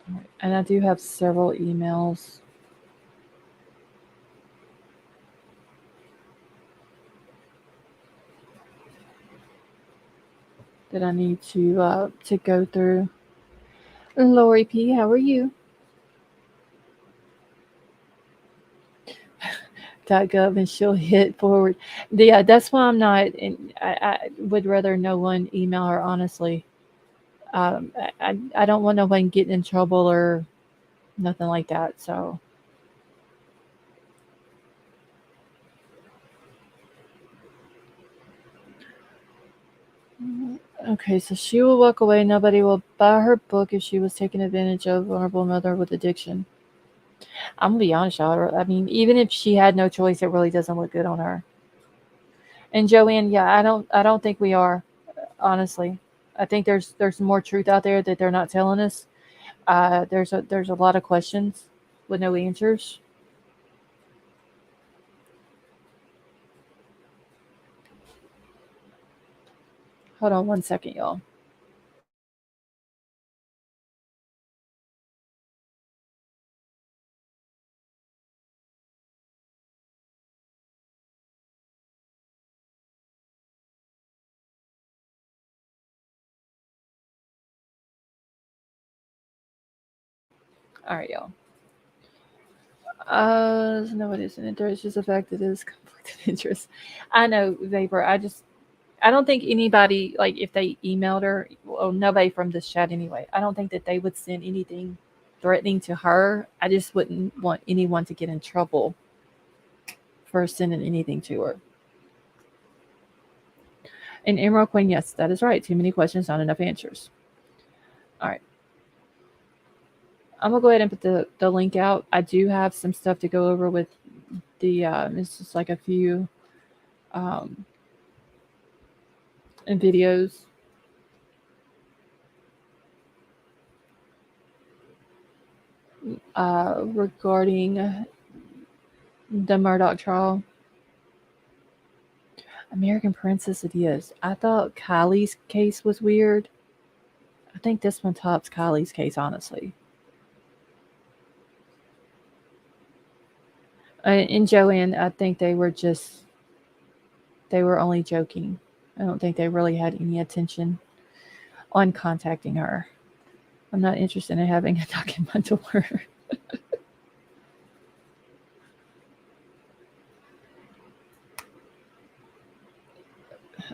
Speaker 1: Right. And I do have several emails. That I need to go through. Lori P, how are you? .gov and she'll hit forward. Yeah, that's why I'm not. And I would rather no one email her. Honestly, I don't want nobody getting in trouble or nothing like that. So. Okay, so she will walk away. Nobody will buy her book if she was taken advantage of, vulnerable mother with addiction. I'm gonna be honest, y'all. I mean, even if she had no choice, it really doesn't look good on her. And Joanne, yeah, I don't think we are, honestly. I think there's more truth out there that they're not telling us. There's a lot of questions with no answers. Hold on one second, y'all. All right, y'all. No, it isn't. There's just the fact that it is conflict of interest. I know, Vapor. I don't think anybody, like, if they emailed her, well, nobody from this chat anyway, I don't think that they would send anything threatening to her. I just wouldn't want anyone to get in trouble for sending anything to her. And Emerald Queen, yes, that is right. Too many questions, not enough answers. All right. I'm going to go ahead and put the link out. I do have some stuff to go over with the, it's just like a few videos. Regarding the Murdaugh trial. American Princess it is. I thought Kylie's case was weird. I think this one tops Kylie's case, honestly. And Joanne, I think they were only joking. I don't think they really had any attention on contacting her. I'm not interested in having a knock in my door.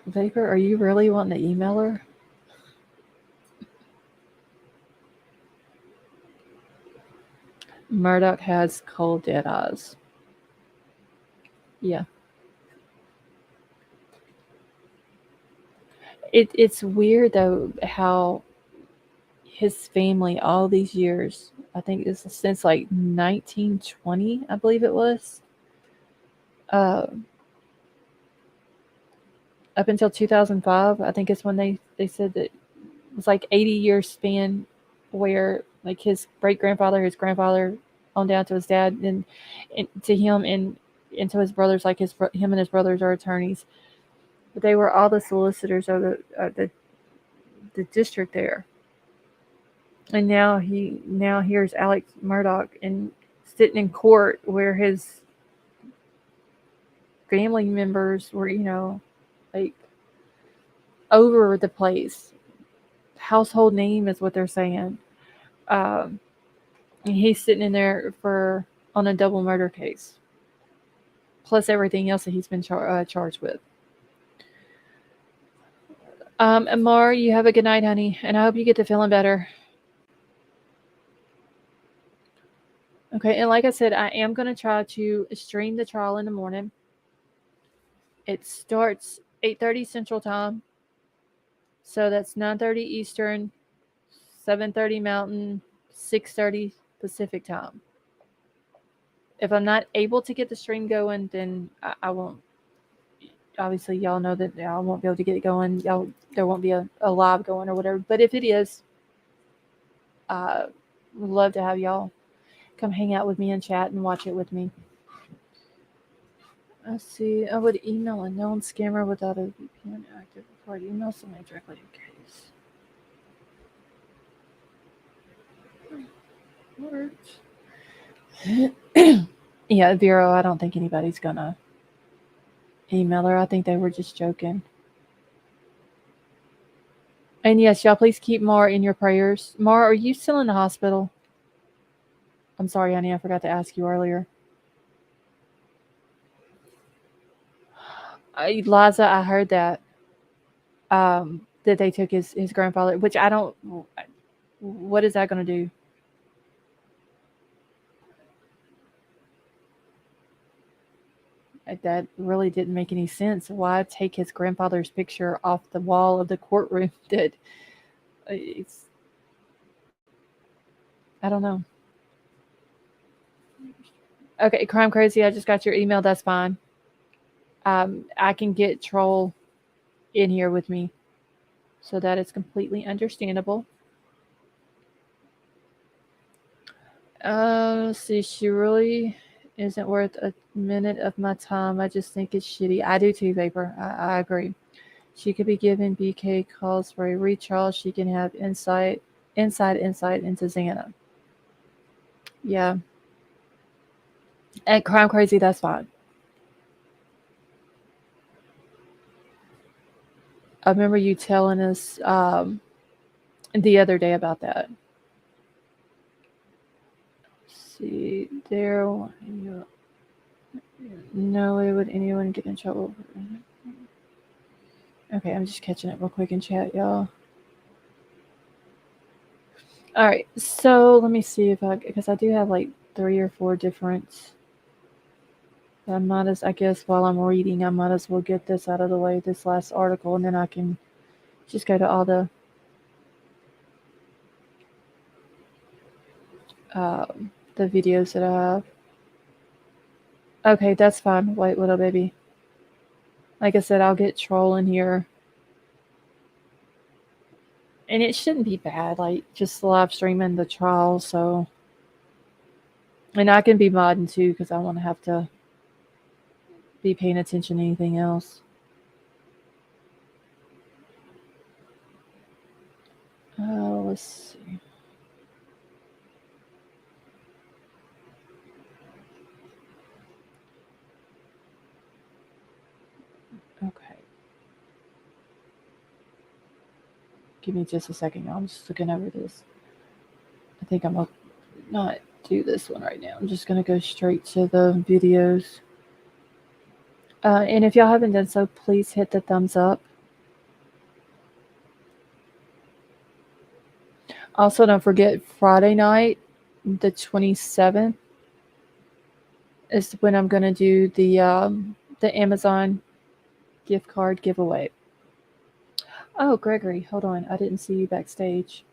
Speaker 1: Vapor, are you really wanting to email her? Murdaugh has cold dead eyes. Yeah. It's weird though how his family all these years, I think it's since like 1920, I believe it was, up until 2005, I think it's when they said that it was like 80-year span where like his great-grandfather, his grandfather, on down to his dad, and to him and to his brothers, like him and his brothers are attorneys. But they were all the solicitors of the district there. And now here's Alex Murdaugh and sitting in court where his family members were, like over the place. Household name is what they're saying. And he's sitting in there on a double murder case, plus everything else that he's been charged with. Amar, you have a good night, honey, and I hope you get to feeling better. Okay, and like I said, I am going to try to stream the trial in the morning. It starts 8:30 Central Time, so that's 9:30 Eastern, 7:30 Mountain, 6:30 Pacific Time. If I'm not able to get the stream going, then I won't. Obviously, y'all know that I won't be able to get it going. There won't be a live going or whatever. But if it is, would love to have y'all come hang out with me and chat and watch it with me. Let's see. I would email a known scammer without a VPN active before I email somebody directly in case. Yeah, Vero, I don't think anybody's gonna email her. I think they were just joking. And yes, y'all, please keep Mar in your prayers. Mar, are you still in the hospital? I'm sorry, honey, I forgot to ask you earlier. Liza, I heard that that they took his grandfather, which I don't. What is that going to do? That really didn't make any sense. Why take his grandfather's picture off the wall of the courtroom? I don't know. Okay, Crime Crazy, I just got your email. That's fine. I can get Troll in here with me, so that is completely understandable. Let's see, she really isn't worth a minute of my time. I just think it's shitty. I do too, Vapor. I agree. She could be given BK calls for a retrial. She can have insight into Xana. Yeah. And Crime Crazy, that's fine. I remember you telling us the other day about that. Let's see, there. No way would anyone get in trouble. Okay, I'm just catching up real quick in chat, y'all. All right, so let me see if because I do have like 3 or 4 different. I might as, I guess while I'm reading, I might as well get this out of the way, this last article, and then I can just go to all the videos that I have. Okay, that's fine. Wait, little baby. Like I said, I'll get trolling here. And it shouldn't be bad, like just live streaming the trial, so. And I can be modding too, because I won't have to be paying attention to anything else. Let's see. Okay. Give me just a second, y'all. I'm just looking over this. I think I'm going to not do this one right now. I'm just going to go straight to the videos. And if y'all haven't done so, please hit the thumbs up. Also, don't forget Friday night, the 27th, is when I'm going to do the Amazon gift card giveaway. Oh, Gregory, hold on. I didn't see you backstage.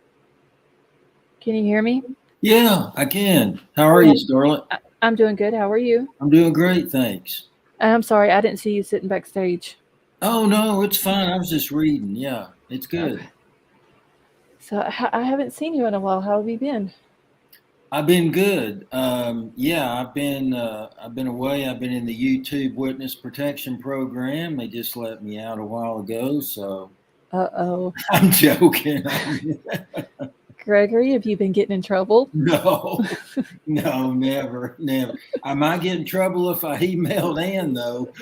Speaker 1: Can you hear me?
Speaker 4: Yeah, I can. How are you, Scarlett?
Speaker 1: I'm doing good. How are you?
Speaker 4: I'm doing great, thanks.
Speaker 1: I'm sorry, I didn't see you sitting backstage.
Speaker 4: Oh, no, it's fine. I was just reading. Yeah, it's good.
Speaker 1: Okay. So I haven't seen you in a while. How have you been?
Speaker 4: I've been good. Yeah, I've been away. I've been in the YouTube Witness Protection Program. They just let me out a while ago, so.
Speaker 1: Uh-oh.
Speaker 4: I'm joking.
Speaker 1: Gregory, have you been getting in trouble?
Speaker 4: No, never. I might get in trouble if I emailed Ann, though.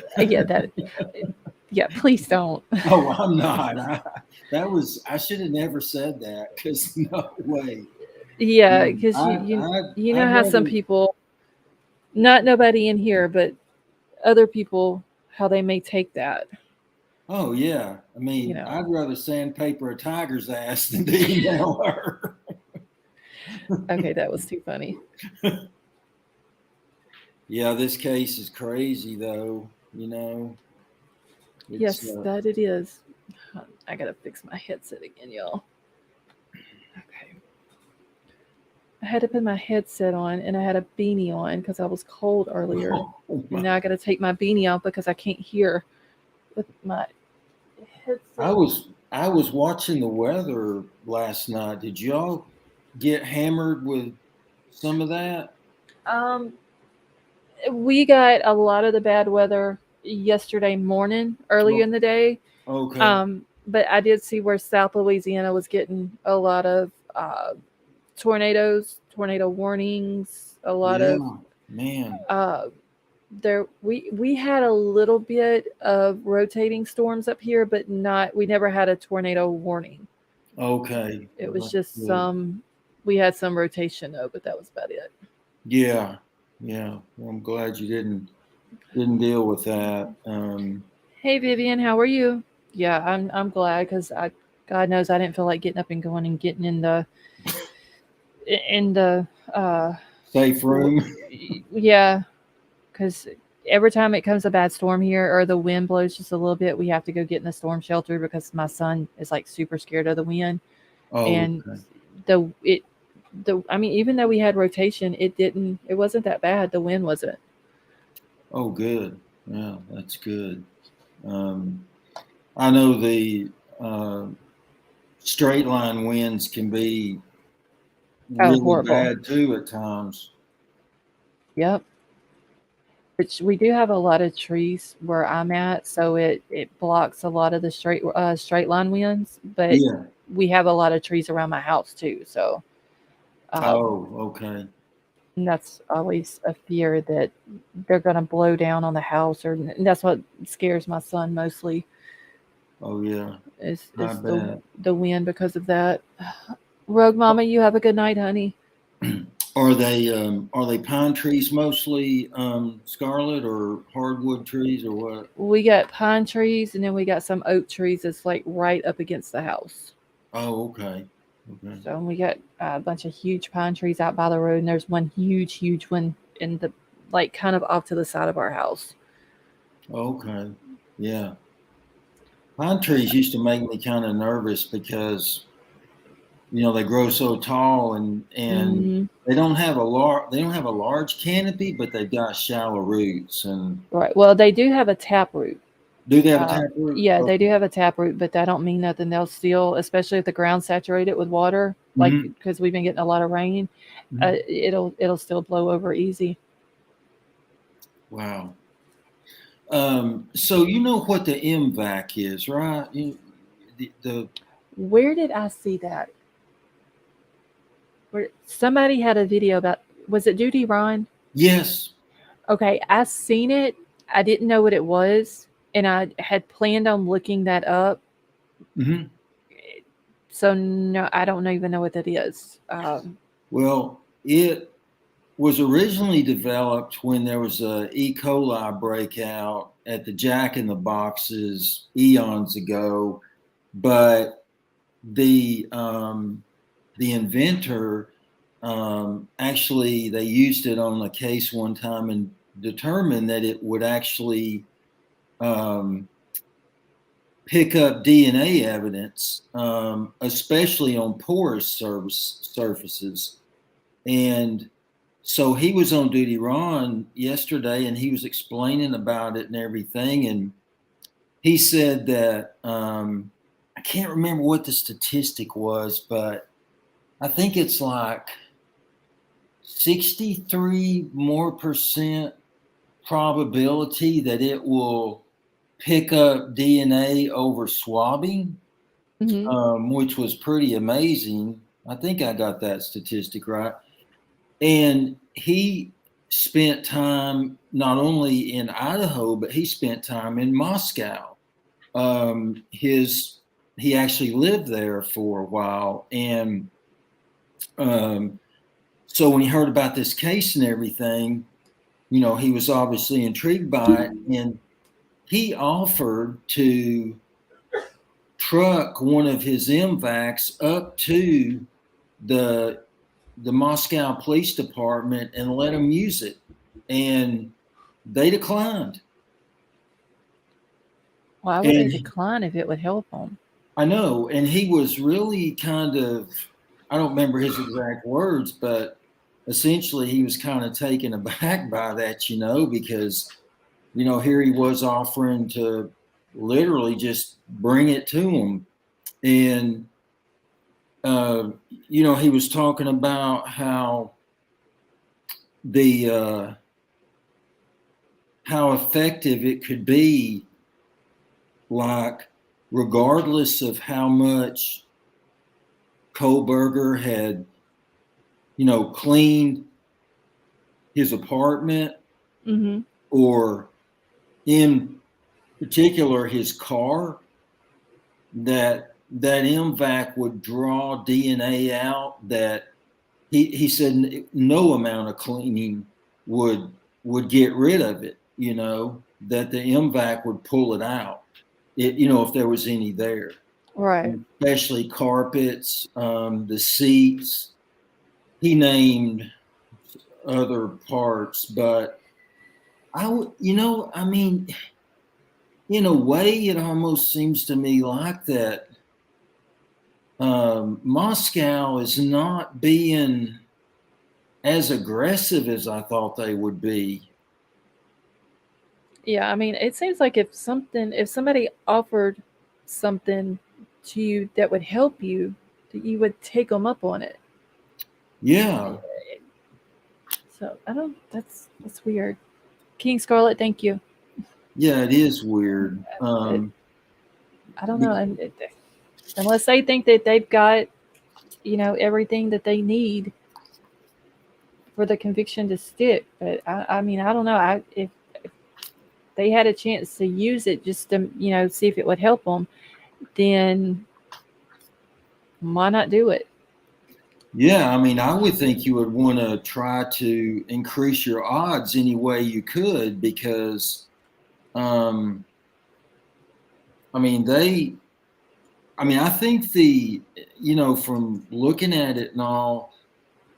Speaker 1: Yeah, please don't.
Speaker 4: Oh, I'm not. I should have never said that, because no way.
Speaker 1: Yeah, because you know how some people, not nobody in here, but other people, how they may take that.
Speaker 4: Oh, yeah. I mean, I'd rather sandpaper a tiger's ass than to email her.
Speaker 1: Okay, that was too funny.
Speaker 4: Yeah, this case is crazy, though.
Speaker 1: Yes, that it is. I gotta fix my headset again, y'all. Okay. I had to put my headset on, and I had a beanie on because I was cold earlier. And now I gotta take my beanie off because I can't hear with my headset.
Speaker 4: I was watching the weather last night. Did y'all get hammered with some of that?
Speaker 1: We got a lot of the bad weather yesterday morning, early in the day.
Speaker 4: Okay.
Speaker 1: But I did see where South Louisiana was getting a lot of tornadoes, tornado warnings, a lot of
Speaker 4: man.
Speaker 1: We had a little bit of rotating storms up here, but we never had a tornado warning.
Speaker 4: Okay.
Speaker 1: It was just we had some rotation though, but that was about it.
Speaker 4: Yeah. Well, I'm glad you didn't deal with that.
Speaker 1: Hey Vivian, how are you? Yeah, I'm glad, because God knows I didn't feel like getting up and going and getting in the
Speaker 4: safe room.
Speaker 1: Yeah, because every time it comes a bad storm here or the wind blows just a little bit, we have to go get in the storm shelter because my son is like super scared of the wind.
Speaker 4: Oh,
Speaker 1: and
Speaker 4: okay.
Speaker 1: I mean, even though we had rotation, it wasn't that bad. The wind wasn't.
Speaker 4: Oh, good. Yeah, that's good. I know the straight line winds can be really
Speaker 1: horrible.
Speaker 4: bad too at times.
Speaker 1: Yep. which we do have a lot of trees where I'm at, so it blocks a lot of the straight line winds. But
Speaker 4: Yeah.
Speaker 1: we have a lot of trees around my house too, so
Speaker 4: Oh, okay.
Speaker 1: and that's always a fear that they're going to blow down on the house, and that's what scares my son mostly
Speaker 4: Oh, yeah.
Speaker 1: is
Speaker 4: I bet.
Speaker 1: the wind because of that. Rogue Mama, you have a good night, honey.
Speaker 4: Are they pine trees mostly, Scarlet, or hardwood trees, or what?
Speaker 1: We got pine trees, and then we got some oak trees that's like right up against the house.
Speaker 4: Oh, okay. Okay.
Speaker 1: So we got a bunch of huge pine trees out by the road, and there's one huge one in the like kind of off to the side of our house.
Speaker 4: Okay. Yeah. Pine trees used to make me kind of nervous because they grow so tall, and
Speaker 1: Mhm.
Speaker 4: they don't have a large canopy, but they've got shallow roots. And
Speaker 1: Right. Well, they do have a taproot.
Speaker 4: do they have a taproot?
Speaker 1: Yeah, they do
Speaker 4: Okay.
Speaker 1: have a taproot, but that don't mean nothing. They'll still, especially if the ground's saturated with water, like
Speaker 4: Mhm.
Speaker 1: because we've been getting a lot of rain,
Speaker 4: Mhm.
Speaker 1: it'll still blow over easy.
Speaker 4: Wow. So you know what the MVAC is, right? The
Speaker 1: Where did I see that? Where somebody had a video about, was it Duty Ron?
Speaker 4: Yes.
Speaker 1: Okay, I seen it. I didn't know what it was, and I had planned on looking that up.
Speaker 4: Hmm.
Speaker 1: So no, I don't even know what that is.
Speaker 4: Well, it was originally developed when there was a E. coli breakout at the Jack in the Boxes eons ago, but the inventor, actually, they used it on a case one time and determined that it would actually um, pick up DNA evidence, especially on porous surfaces. And so he was on Duty Ron yesterday, and he was explaining about it and everything. And he said that, I can't remember what the statistic was, but I think it's like 63 more percent probability that it will pick up DNA over swabbing,
Speaker 1: mhm.
Speaker 4: which was pretty amazing. I think I got that statistic right. And he spent time not only in Idaho, but he spent time in Moscow. He actually lived there for a while, and um, so when he heard about this case and everything, he was obviously intrigued by it, and he offered to truck one of his MVACs up to the Moscow Police Department and let them use it, and they declined.
Speaker 1: Why would they
Speaker 4: And
Speaker 1: decline if it would help them?
Speaker 4: I know, and he was really kind of, I don't remember his exact words, but essentially he was kind of taken aback by that, because here he was offering to literally just bring it to him. And he was talking about how the how effective it could be, like regardless of how much Kohberger had, cleaned his apartment,
Speaker 1: Mm-hmm.
Speaker 4: or in particular his car, that MVAC would draw DNA out that he said no amount of cleaning would get rid of it, that the MVAC would pull it out, if there was any there,
Speaker 1: Right.
Speaker 4: especially carpets, the seats. He named other parts, but I mean, in a way, it almost seems to me like that Moscow is not being as aggressive as I thought they would be.
Speaker 1: Yeah, I mean, it seems like if somebody offered something to you that would help you, that you would take them up on it.
Speaker 4: Yeah.
Speaker 1: So I don't. That's weird. King Scarlet, thank you.
Speaker 4: Yeah, it is weird.
Speaker 1: I don't know. Unless they think that they've got, everything that they need for the conviction to stick. But I mean, I don't know. If they had a chance to use it just to, see if it would help them, then why not do it?
Speaker 4: Yeah, I mean, I would think you would want to try to increase your odds any way you could because, I mean, I think from looking at it and all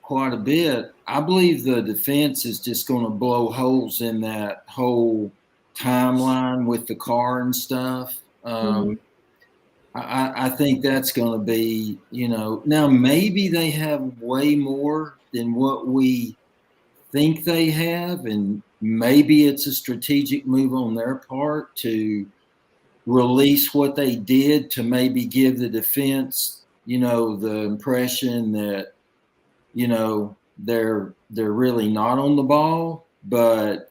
Speaker 4: quite a bit, I believe the defense is just going to blow holes in that whole timeline with the car and stuff.
Speaker 1: Mhm.
Speaker 4: I think that's going to be, now maybe they have way more than what we think they have, and maybe it's a strategic move on their part to release what they did to maybe give the defense, the impression that, they're really not on the ball, but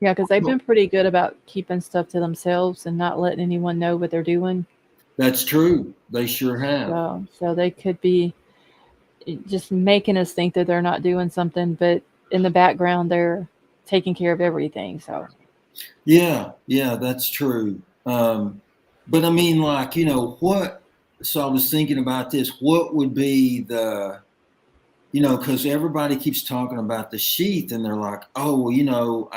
Speaker 1: Yeah, because they've been pretty good about keeping stuff to themselves and not letting anyone know what they're doing.
Speaker 4: that's true. They sure have.
Speaker 1: So they could be just making us think that they're not doing something, but in the background they're taking care of everything. So
Speaker 4: Yeah, that's true. But I mean, like, what? So I was thinking about this. What would be the, because everybody keeps talking about the sheath, and they're like, oh, well,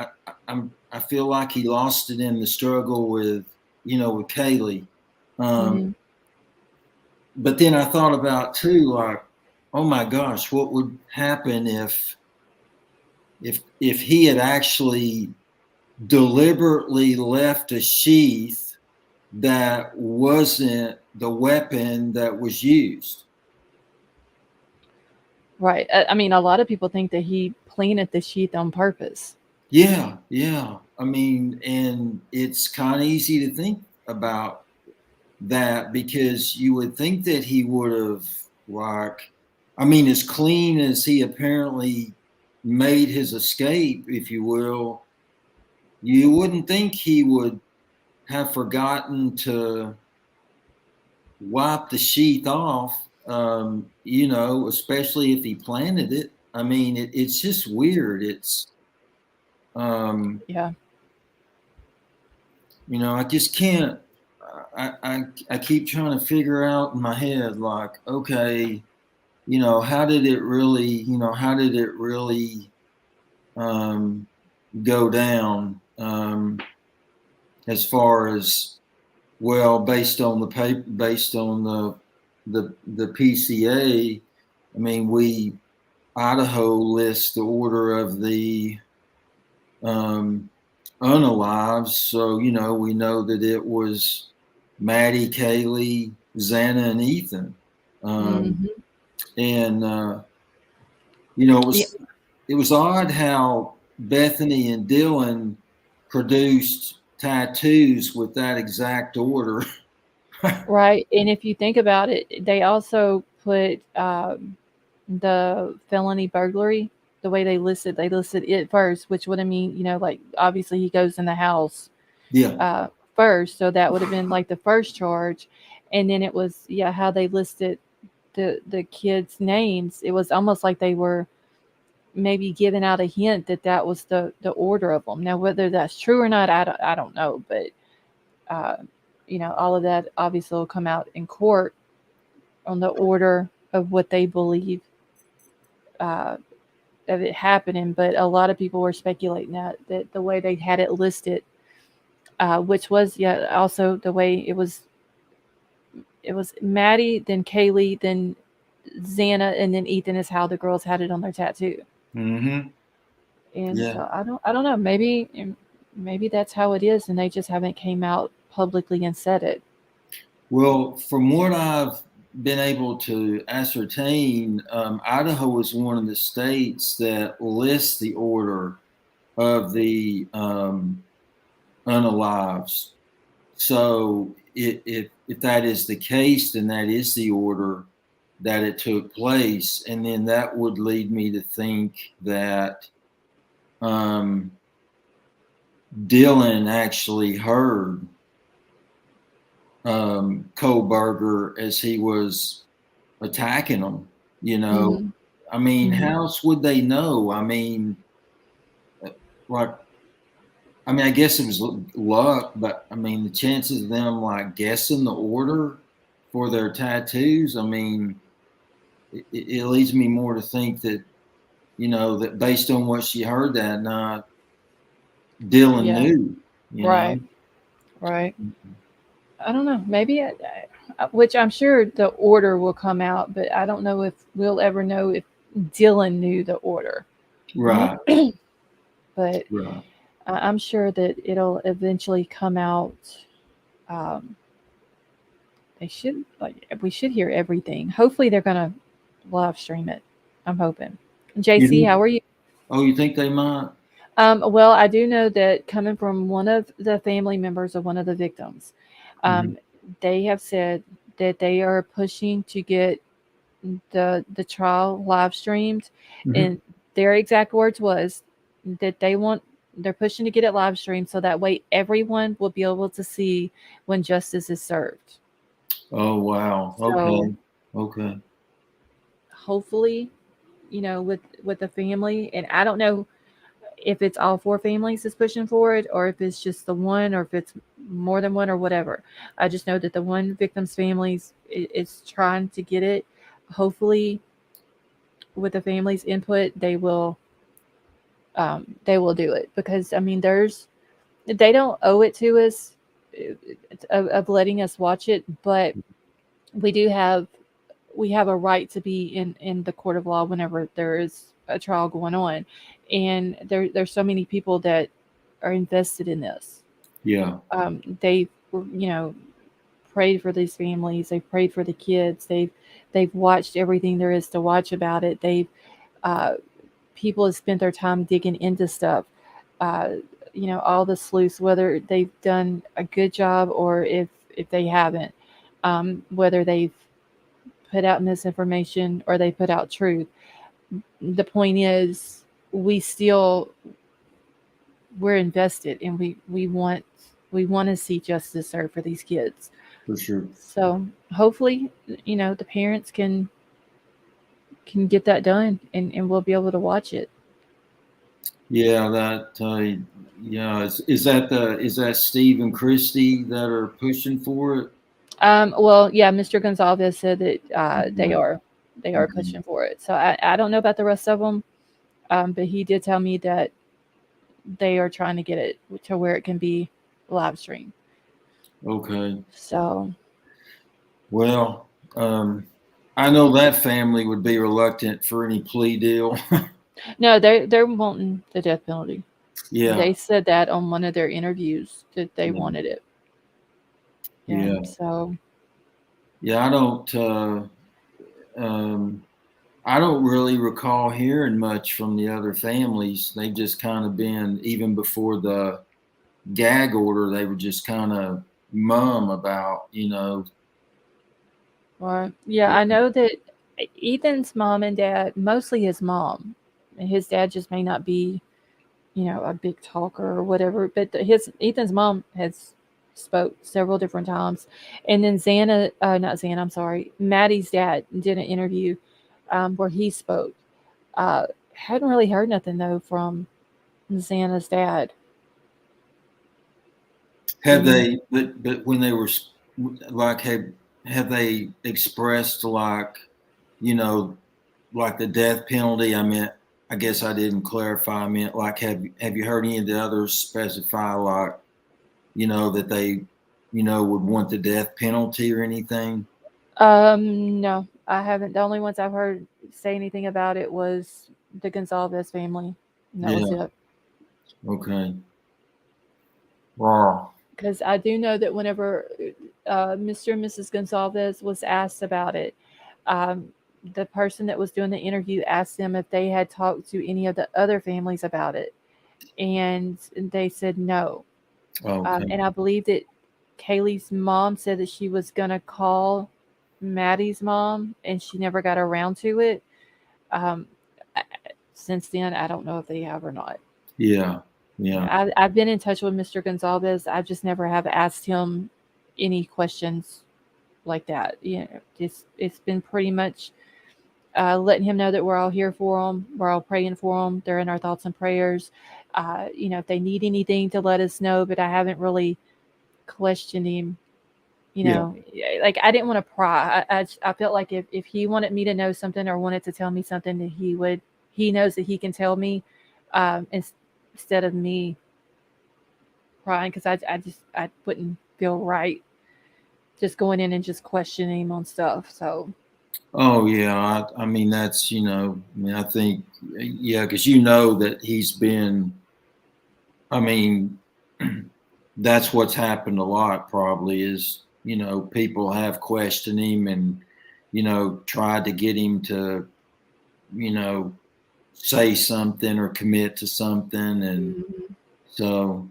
Speaker 4: I feel like he lost it in the struggle with, with Kaylee.
Speaker 1: mhm.
Speaker 4: But then I thought about too, like, oh my gosh, what would happen if he had actually deliberately left a sheath that wasn't the weapon that was used?
Speaker 1: Right. I mean, a lot of people think that he planted the sheath on purpose.
Speaker 4: Yeah. I mean, and it's kind of easy to think about that because you would think that he would have, like, I mean, as clean as he apparently made his escape, if you will, you wouldn't think he would have forgotten to wipe the sheath off, especially if he planted it. I mean, it's just weird. It's,
Speaker 1: Yeah.
Speaker 4: I just can't. I keep trying to figure out in my head, like, okay, how did it really, um, go down, as far as, well, based on the paper, based on the PCA. I mean, Idaho lists the order of the unalives, so we know that it was Maddie, Kaylee, Xana, and Ethan.
Speaker 1: Hmm.
Speaker 4: And
Speaker 1: Yeah.
Speaker 4: it was odd how Bethany and Dylan produced tattoos with that exact order.
Speaker 1: Right. And if you think about it, they also put the felony burglary, the way they listed it first, which would have mean, like obviously he goes in the house
Speaker 4: Yeah.
Speaker 1: first. So that would have been like the first charge. And then it was, how they listed the kids' names. It was almost like they were maybe giving out a hint that that was the order of them. Now, whether that's true or not, I don't know. But, uh, all of that obviously will come out in court on the order of what they believe uh, of it happening. But a lot of people were speculating that the way they had it listed, which was, also the way it was Maddie, then Kaylee, then Xana, and then Ethan is how the girls had it on their tattoo.
Speaker 4: Mm-hmm.
Speaker 1: And
Speaker 4: Yeah.
Speaker 1: so I don't know. Maybe that's how it is, and they just haven't came out publicly and said it.
Speaker 4: Well, from what I've been able to ascertain, Idaho is one of the states that lists the order of the unalives. So if that is the case, then that is the order that it took place, and then that would lead me to think that Dylan actually heard Kohberger as he was attacking them. You know,
Speaker 1: Mhm.
Speaker 4: I mean,
Speaker 1: Mhm.
Speaker 4: how else would they know? I mean, like, I mean, I guess it was luck, but I mean, the chances of them like guessing the order for their tattoos, I mean, it leads me more to think that, you know, that based on what she heard that night, Dylan
Speaker 1: Yeah.
Speaker 4: knew, you know.
Speaker 1: Right. Right. I don't know. Maybe, which I'm sure the order will come out, but I don't know if we'll ever know if Dylan knew the order.
Speaker 4: Right,
Speaker 1: But
Speaker 4: right.
Speaker 1: I'm sure that it'll eventually come out. Um, they should like we should hear everything. Hopefully, they're gonna live stream it. I'm hoping.
Speaker 4: You
Speaker 1: JC,
Speaker 4: think,
Speaker 1: how are you?
Speaker 4: oh, you think they might?
Speaker 1: Well, I do know that coming from one of the family members of one of the victims,
Speaker 4: Mhm.
Speaker 1: um, they have said that they are pushing to get the trial live streamed,
Speaker 4: Mhm.
Speaker 1: and their exact words was that they're pushing to get it live streamed so that way everyone will be able to see when justice is served.
Speaker 4: Oh, wow.
Speaker 1: So
Speaker 4: Okay. Okay.
Speaker 1: hopefully, with the family, and I don't know if it's all four families is pushing for it or if it's just the one or if it's more than one or whatever. I just know that the one victim's families is trying to get it. Hopefully, with the family's input, they will do it because I mean, they don't owe it to us of letting us watch it, but we do have a right to be in the court of law whenever there is a trial going on, and there's so many people that are invested in this.
Speaker 4: Yeah.
Speaker 1: They prayed for these families. They've prayed for the kids. They've watched everything there is to watch about it. They've uh, People have spent their time digging into stuff. Uh, all the sleuths, whether they've done a good job or if they haven't, whether they've put out misinformation or they put out truth. The point is, we still we're invested and we want to see justice served for these kids.
Speaker 4: For sure.
Speaker 1: So hopefully, the parents can get that done and we'll be able to watch it.
Speaker 4: Yeah, yeah, is that Steve and Christy that are pushing for it?
Speaker 1: Well, yeah, Mr. Gonzalez said that they
Speaker 4: Yeah.
Speaker 1: are
Speaker 4: Okay.
Speaker 1: pushing for it. So I don't know about the rest of them, but he did tell me that they are trying to get it to where it can be live streamed.
Speaker 4: Okay.
Speaker 1: So
Speaker 4: Well, I know that family would be reluctant for any plea deal.
Speaker 1: no, they're wanting the death penalty.
Speaker 4: Yeah.
Speaker 1: They said that on one of their interviews that they
Speaker 4: Yeah.
Speaker 1: wanted it. Yeah.
Speaker 4: Yeah.
Speaker 1: So
Speaker 4: Yeah. Um, I don't really recall hearing much from the other families. They've just kind of been, even before the gag order, they were just kind of mum about, you know.
Speaker 1: right. Yeah, I know that Ethan's mom and dad, mostly his mom, and his dad just may not be, a big talker or whatever. But his Ethan's mom has spoke several different times, and then not Xana, I'm sorry, Maddie's dad did an interview where he spoke. Hadn't really heard nothing though from Xana's dad.
Speaker 4: Have
Speaker 1: And
Speaker 4: they, but when they were like, have they expressed like, you know, like the death penalty? I mean, I guess I didn't clarify. I meant like, have you heard any of the others specify like, you know, that they, you know, would want the death penalty or anything?
Speaker 1: no, I haven't. The only ones I've heard say anything about it was the Gonzalez family, and that was
Speaker 4: Yeah.
Speaker 1: it.
Speaker 4: Okay. Wow.
Speaker 1: Because I do know that whenever Mr. and Mrs. Gonzalez was asked about it, um, the person that was doing the interview asked them if they had talked to any of the other families about it, and they said no.
Speaker 4: Okay.
Speaker 1: And I believe that Kaylee's mom said that she was gonna call Maddie's mom, and she never got around to it. Um, since then, I don't know if they have or not.
Speaker 4: Yeah. Yeah.
Speaker 1: I've been in touch with Mr. Gonzalez. I just never have asked him any questions like that. It's been pretty much letting him know that we're all here for him. We're all praying for him. They're in our thoughts and prayers. If they need anything, to let us know. But I haven't really questioned him.
Speaker 4: Yeah.
Speaker 1: Like I didn't want to pry. I felt like if he wanted me to know something or wanted to tell me something, that he would. He knows that he can tell me, instead of me prying, because I wouldn't feel right just going in and just questioning him on stuff. So
Speaker 4: Oh yeah. I mean, that's, I think, yeah, because that he's been, I mean, that's what's happened a lot probably is, people have questioned him and, tried to get him to, you know, say something or commit to something. And
Speaker 1: mhm.
Speaker 4: so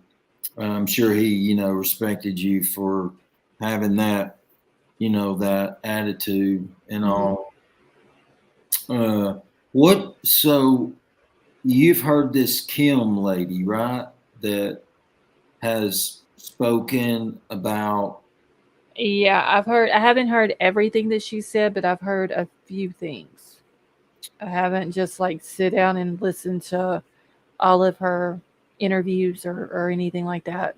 Speaker 4: I'm sure he, respected you for having that, that attitude and
Speaker 1: Mhm.
Speaker 4: all. So you've heard this Kim lady, right? That has spoken about,
Speaker 1: Yeah, I've heard. I haven't heard everything that she said, but I've heard a few things. I haven't just like sit down and listen to all of her interviews or anything like that.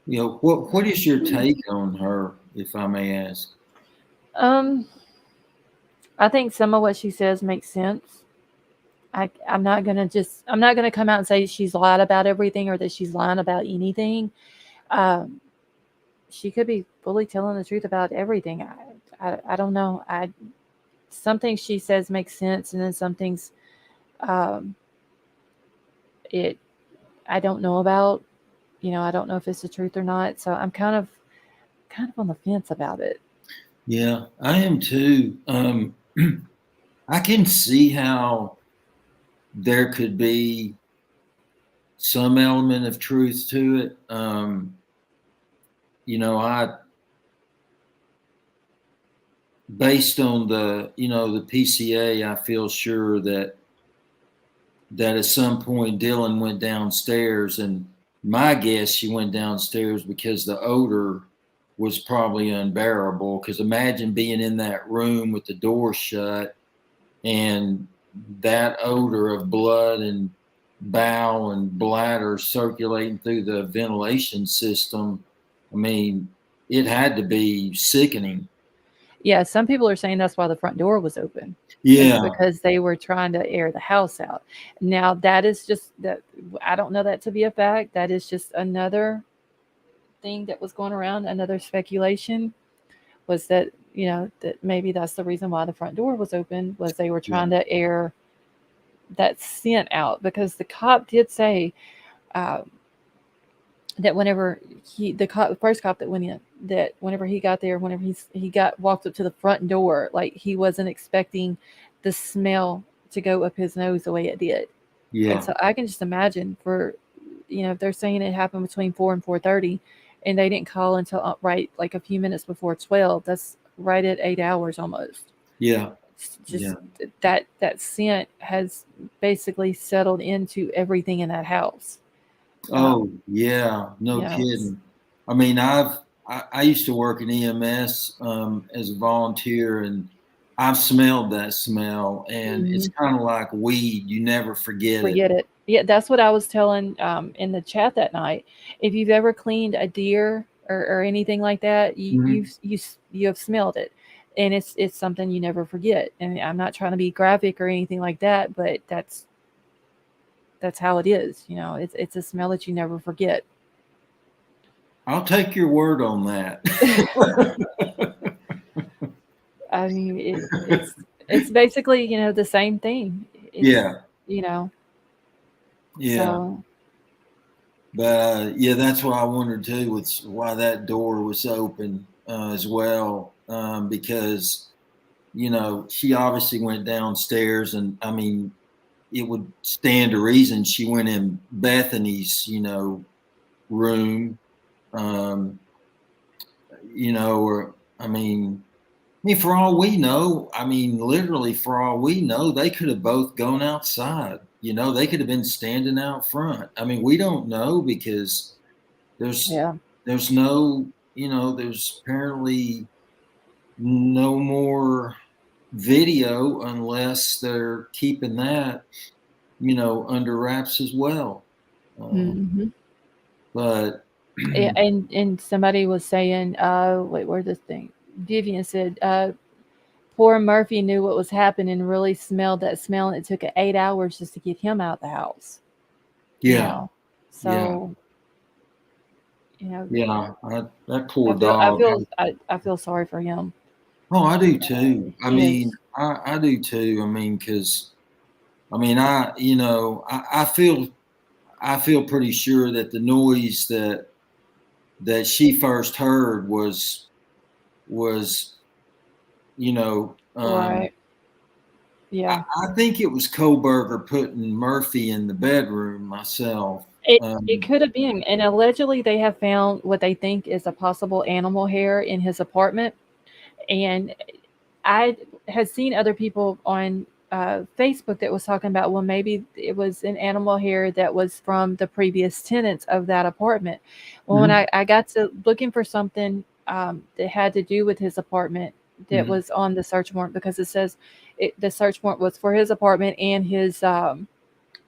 Speaker 4: what is your take on her, if I may ask?
Speaker 1: Um, I think some of what she says makes sense. I'm not gonna come out and say she's lied about everything or that she's lying about anything. Um, she could be fully telling the truth about everything. I don't know. Some things she says make sense, and then some things, um, it I don't know about. I don't know if it's the truth or not. So I'm kind of on the fence about it.
Speaker 4: Yeah, I am too. I can see how there could be some element of truth to it. I based on the PCA, I feel sure that at some point Dylan went downstairs, and my guess she went downstairs because the odor was probably unbearable. Because imagine being in that room with the door shut and that odor of blood and bowel and bladder circulating through the ventilation system. I mean, it had to be sickening.
Speaker 1: Yeah, some people are saying that's why the front door was open. It's
Speaker 4: Yeah,
Speaker 1: because they were trying to air the house out. Now that is just that I don't know that to be a fact. That is just another thing that was going around, another speculation was that, that maybe that's the reason why the front door was open was they were
Speaker 4: yeah,
Speaker 1: trying to air that scent out because the cop did say, uh, that whenever the first cop that went in, that whenever he got there, whenever he got walked up to the front door, like he wasn't expecting the smell to go up his nose the way it did. And
Speaker 4: yeah.
Speaker 1: so I can just imagine if they're saying it happened between 4 and 4:30, and they didn't call until right like a few minutes before 12. That's right at 8 hours almost.
Speaker 4: Yeah,
Speaker 1: It's
Speaker 4: yeah.
Speaker 1: just that scent has basically settled into everything in that house.
Speaker 4: Oh,
Speaker 1: Um,
Speaker 4: yeah. No
Speaker 1: it's
Speaker 4: kidding. I mean, I used to work in EMS as a volunteer, and I've smelled that smell, and it's
Speaker 1: mhm.
Speaker 4: kind of like weed. You never forget it.
Speaker 1: Forget it. Yeah, that's what I was telling in the chat that night. If you've ever cleaned a deer or anything like that,
Speaker 4: Mhm.
Speaker 1: you have smelled it, and it's something you never forget. And I'm not trying to be graphic or anything like that, but that's how it is. It's a smell that you never forget.
Speaker 4: I'll take your word on that.
Speaker 1: I mean, it's basically the same thing. It's
Speaker 4: Yeah,
Speaker 1: you know
Speaker 4: yeah.
Speaker 1: so
Speaker 4: But yeah, that's what I wondered too. Was why that door was open as well, because she obviously went downstairs, and I mean, it would stand to reason she went in Bethany's, room, um, or I mean, for all we know, I mean, literally, for all we know, they could have both gone outside. You know, they could have been standing out front. I mean, we don't know because there's no, you know, there's apparently no more video unless they're keeping that, you know, under wraps as well.
Speaker 1: Mm-hmm.
Speaker 4: But
Speaker 1: and somebody was saying, wait, where's this thing? Vivian said, poor Murphy knew what was happening and really smelled that smell, and it took 8 hours just to get him out of the house.
Speaker 4: yeah,
Speaker 1: You know? So, you know,
Speaker 4: that poor dog.
Speaker 1: I feel sorry for him.
Speaker 4: Oh, I do too. I mean,
Speaker 1: Yes.
Speaker 4: I do too. I mean, because I mean, you know, I feel pretty sure that the noise that she first heard was, you know,
Speaker 1: Right. Yeah.
Speaker 4: I think it was Kohberger putting Murphy in the bedroom myself.
Speaker 1: It could have been. And allegedly they have found what they think is a possible animal hair in his apartment. And I had seen other people on Facebook that was talking about, well, maybe it was an animal hair that was from the previous tenants of that apartment. Well, when I got to looking for something that had to do with his apartment that was on the search warrant, because it says the search warrant was for his apartment and his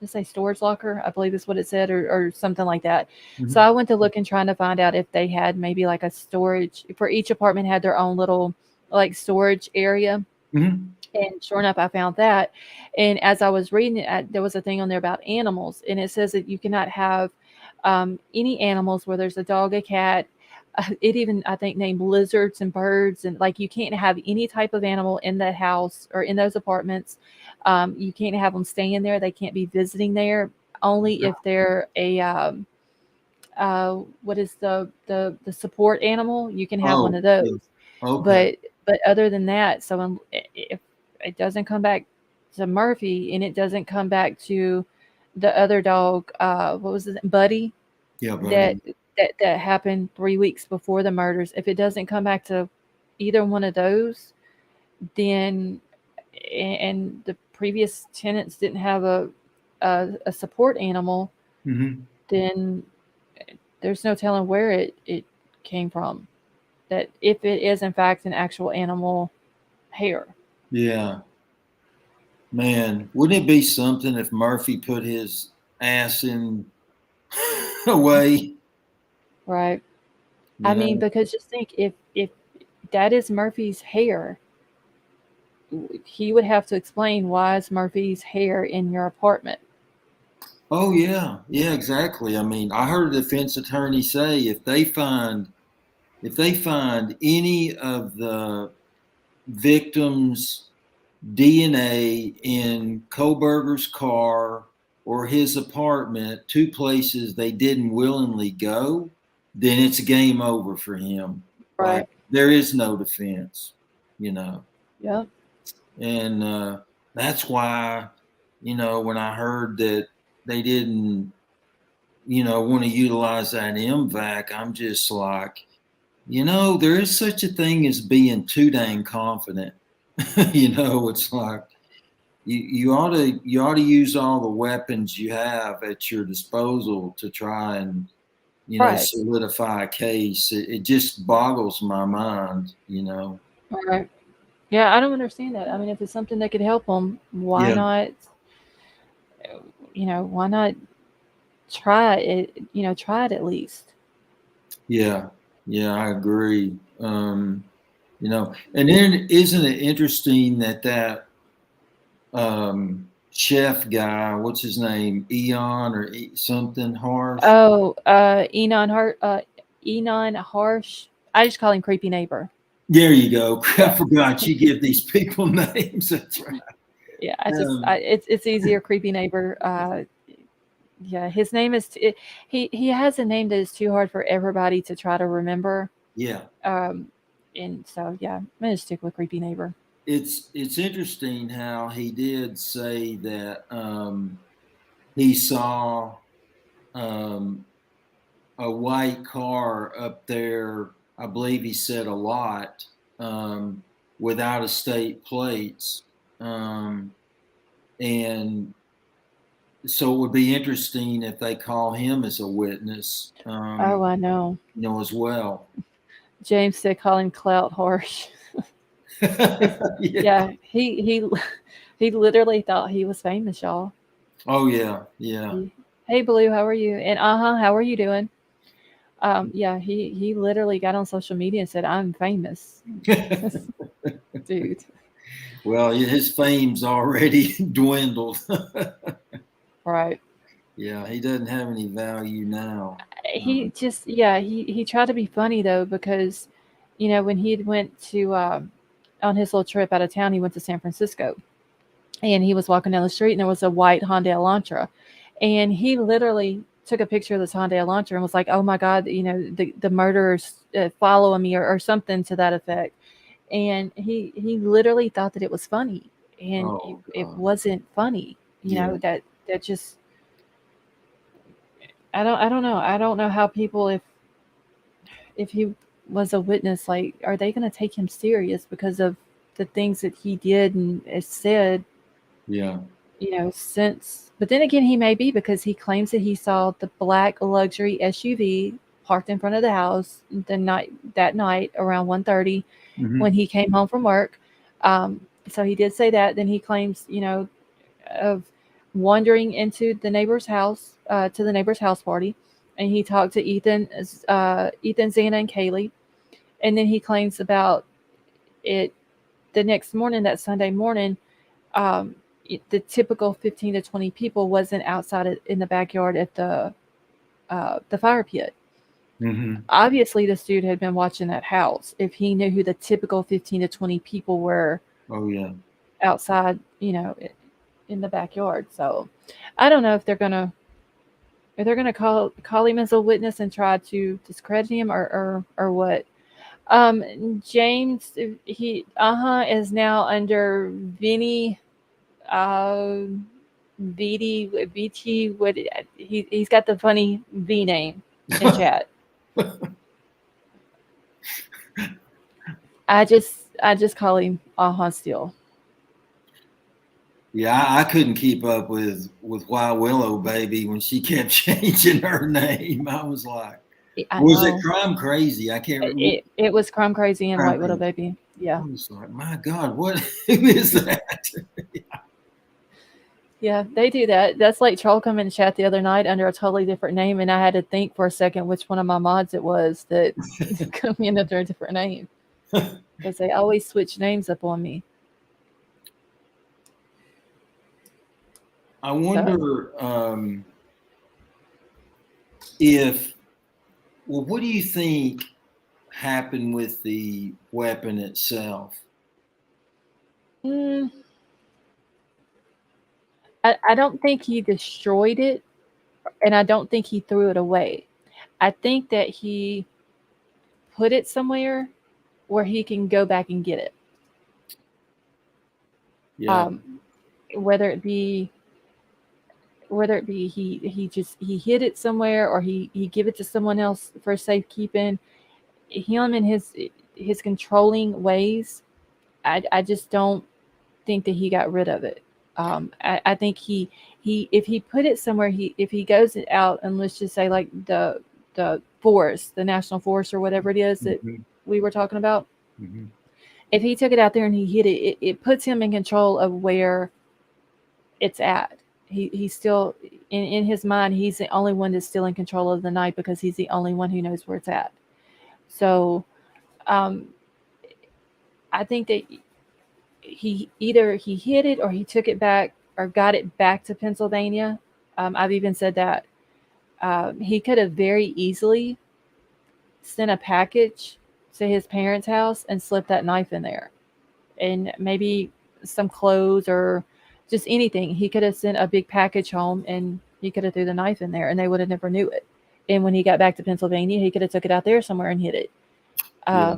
Speaker 1: let's say storage locker, I believe is what it said, or something like that. So I went to look and trying to find out if they had maybe like a storage for each apartment, had their own little like storage area. And sure enough, I found that. And as I was reading it, there was a thing on there about animals, and it says that you cannot have any animals where there's a dog, a cat. It even, I think, named lizards and birds, and like you can't have any type of animal in that house or in those apartments. You can't have them staying there. They can't be visiting there. Only if they're a what is the support animal? You can have one of those.
Speaker 4: Yeah. Okay.
Speaker 1: But other than that, so if it doesn't come back to Murphy and it doesn't come back to the other dog, what was it, Buddy?
Speaker 4: Yeah, buddy.
Speaker 1: That happened 3 weeks before the murders. If it doesn't come back to either one of those, then and the previous tenants didn't have a support animal, then there's no telling where it came from. That if it is in fact an actual animal hair.
Speaker 4: Yeah. Man, wouldn't it be something if Murphy put his ass in away?
Speaker 1: Right.
Speaker 4: You
Speaker 1: I mean,
Speaker 4: know?
Speaker 1: because just think, if that is Murphy's hair, he would have to explain why is Murphy's hair in your apartment.
Speaker 4: Oh yeah, yeah, exactly. I mean, I heard a defense attorney say if they find any of the victims' DNA in Kohberger's car or his apartment, two places they didn't willingly go, then it's game over for him.
Speaker 1: Right.
Speaker 4: Like there is no defense, you know.
Speaker 1: Yep.
Speaker 4: And that's why, you know, when I heard that they didn't, you know, want to utilize that MVAC, I'm just like, you know, there is such a thing as being too dang confident. You know, it's like you ought to use all the weapons you have at your disposal to try and, you know,
Speaker 1: Right.
Speaker 4: solidify a case. It just boggles my mind, you know.
Speaker 1: Right. Yeah, I don't understand that. I mean, if it's something that could help them, why
Speaker 4: Yeah.
Speaker 1: not? You know, why not try it? You know, try it at least.
Speaker 4: Yeah, yeah, I agree. You know, and then isn't it interesting that chef guy, what's his name, Eon or something Harsh?
Speaker 1: Oh, Enon Harsh. I just call him creepy neighbor.
Speaker 4: There you go. I
Speaker 1: Yeah.
Speaker 4: forgot you give these people names. That's right.
Speaker 1: Yeah, it's easier. Creepy neighbor. Yeah, his name is he has a name that is too hard for everybody to try to remember.
Speaker 4: Yeah.
Speaker 1: And so yeah, I'm gonna stick with creepy neighbor.
Speaker 4: It's interesting how he did say that he saw a white car up there. I believe he said a lot without a state plates, and So it would be interesting if they call him as a witness,
Speaker 1: Oh, I know.
Speaker 4: as well.
Speaker 1: James said call him clout harsh.
Speaker 4: Yeah.
Speaker 1: Yeah, he literally thought he was famous, y'all.
Speaker 4: Oh yeah, yeah.
Speaker 1: Hey Blue, how are you? And how are you doing? Yeah, he literally got on social media and said, I'm famous. Dude.
Speaker 4: Well, his fame's already dwindled.
Speaker 1: Right.
Speaker 4: Yeah, he doesn't have any value now.
Speaker 1: He just he tried to be funny though, because when he had went to on his little trip out of town, he went to San Francisco, and he was walking down the street and there was a white Hyundai Elantra, and he literally took a picture of this Hyundai Elantra and was like, oh my god, the murderers following me, or something to that effect. And he literally thought that it was funny, and
Speaker 4: Oh
Speaker 1: it
Speaker 4: God.
Speaker 1: wasn't funny.
Speaker 4: Yeah.
Speaker 1: That just, I don't know how people, if he was a witness, like, are they going to take him serious because of the things that he did and said,
Speaker 4: Yeah.
Speaker 1: since. But then again, he may be, because he claims that he saw the black luxury SUV parked in front of the house that night around 1:30
Speaker 4: Mhm.
Speaker 1: when he came home from work. So he did say that. Then he claims, of wandering into the neighbor's house, to the neighbor's house party, and he talked to Ethan, Xana, and Kaylee. And then he claims about it the next morning, that Sunday morning. Um, the typical 15 to 20 people wasn't outside in the backyard at the fire pit.
Speaker 4: Mhm.
Speaker 1: Obviously, this dude had been watching that house. If he knew who the typical 15 to 20 people were
Speaker 4: Oh yeah.
Speaker 1: outside, in the backyard. So I don't know if they're gonna call him as a witness and try to discredit him, or what. James, he is now under Vinny, uh VT. What he's got the funny V name in chat. I just call him still.
Speaker 4: Yeah, I couldn't keep up with Why Willow Baby when she kept changing her name. I was like,
Speaker 1: I
Speaker 4: was it
Speaker 1: know.
Speaker 4: Crime Crazy? I can't remember.
Speaker 1: It was Crime Crazy and
Speaker 4: Crime
Speaker 1: White Widow
Speaker 4: Crazy.
Speaker 1: Baby.
Speaker 4: I
Speaker 1: Yeah.
Speaker 4: was like, my God, what who is that?
Speaker 1: Yeah, they do that. That's like Troll come in chat the other night under a totally different name, and I had to think for a second which one of my mods it was that come in under a different name, because they always switch names up on me.
Speaker 4: I
Speaker 1: So
Speaker 4: wonder if, well, what do you think happened with the weapon itself?
Speaker 1: mm, I don't think he destroyed it, and I don't think he threw it away. I think that he put it somewhere where he can go back and get it.
Speaker 4: Yeah.
Speaker 1: Whether it be he hid it somewhere, or he give it to someone else for safekeeping. Him and his controlling ways, I just don't think that he got rid of it. I think he if he put it somewhere, if he goes out, and let's just say like the forest, the national forest, or whatever it is that
Speaker 4: Mhm.
Speaker 1: we were talking about,
Speaker 4: Mhm.
Speaker 1: if he took it out there and he hid it, it puts him in control of where it's at. He's still in his mind, he's the only one that's still in control of the night, because he's the only one who knows where it's at. So um, I think that he either he hid it, or he took it back, or got it back to Pennsylvania. I've even said that he could have very easily sent a package to his parents' house and slipped that knife in there, and maybe some clothes or just anything. He could have sent a big package home, and he could have threw the knife in there, and they would have never knew it. And when he got back to Pennsylvania, he could have took it out there somewhere and hid it.
Speaker 4: Yeah.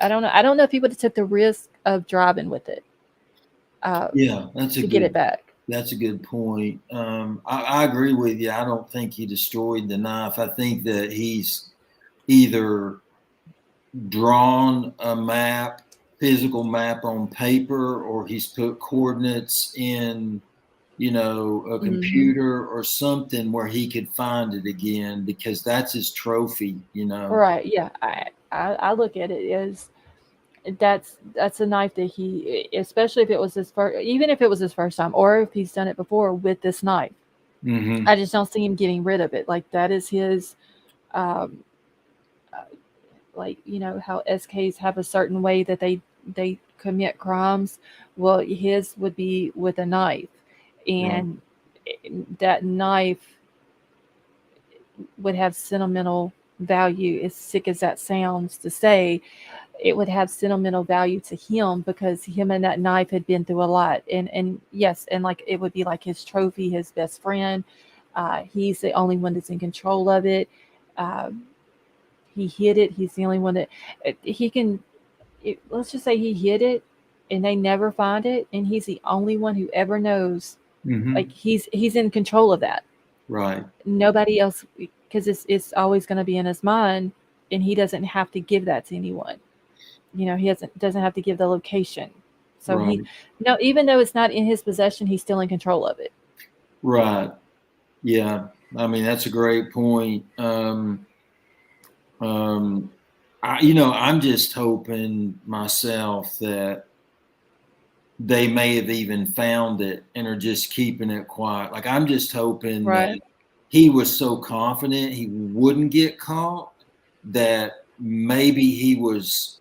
Speaker 1: I don't know. I don't know if he would have took the risk of driving with it
Speaker 4: Yeah,
Speaker 1: to get it back.
Speaker 4: that's a good point. I agree with you. I don't think he destroyed the knife. I think that he's either drawn a physical map on paper, or he's put coordinates in you know, a computer or something where he could find it again, because that's his trophy, you know.
Speaker 1: Right. Yeah. I look at it as that's a knife that he, especially if it was his first, even if it was his first time, or if he's done it before with this knife.
Speaker 4: Mm-hmm.
Speaker 1: I just don't see him getting rid of it. Like that is his, um, like, you know, how SKs have a certain way that they commit crimes. Well, his would be with a knife,
Speaker 4: Right.
Speaker 1: and that knife would have sentimental value. As sick as that sounds to say, it would have sentimental value to him because him and that knife had been through a lot. And yes, and like it would be like his trophy, his best friend. He's the only one that's in control of it. Um, he hid it. He's the only one that he can. Let's just say he hid it, and they never find it, and he's the only one who ever knows.
Speaker 4: Mm-hmm.
Speaker 1: Like he's in control of that.
Speaker 4: Right.
Speaker 1: Nobody else, because it's always going to be in his mind, and he doesn't have to give that to anyone. You know, he doesn't have to give the location. So
Speaker 4: Right.
Speaker 1: no, even though it's not in his possession, he's still in control of it.
Speaker 4: Right. Yeah. I mean, that's a great point. You know, I'm just hoping myself that they may have even found it and are just keeping it quiet. Like, I'm just hoping that
Speaker 1: Right.
Speaker 4: he was so confident he wouldn't get caught that maybe he was,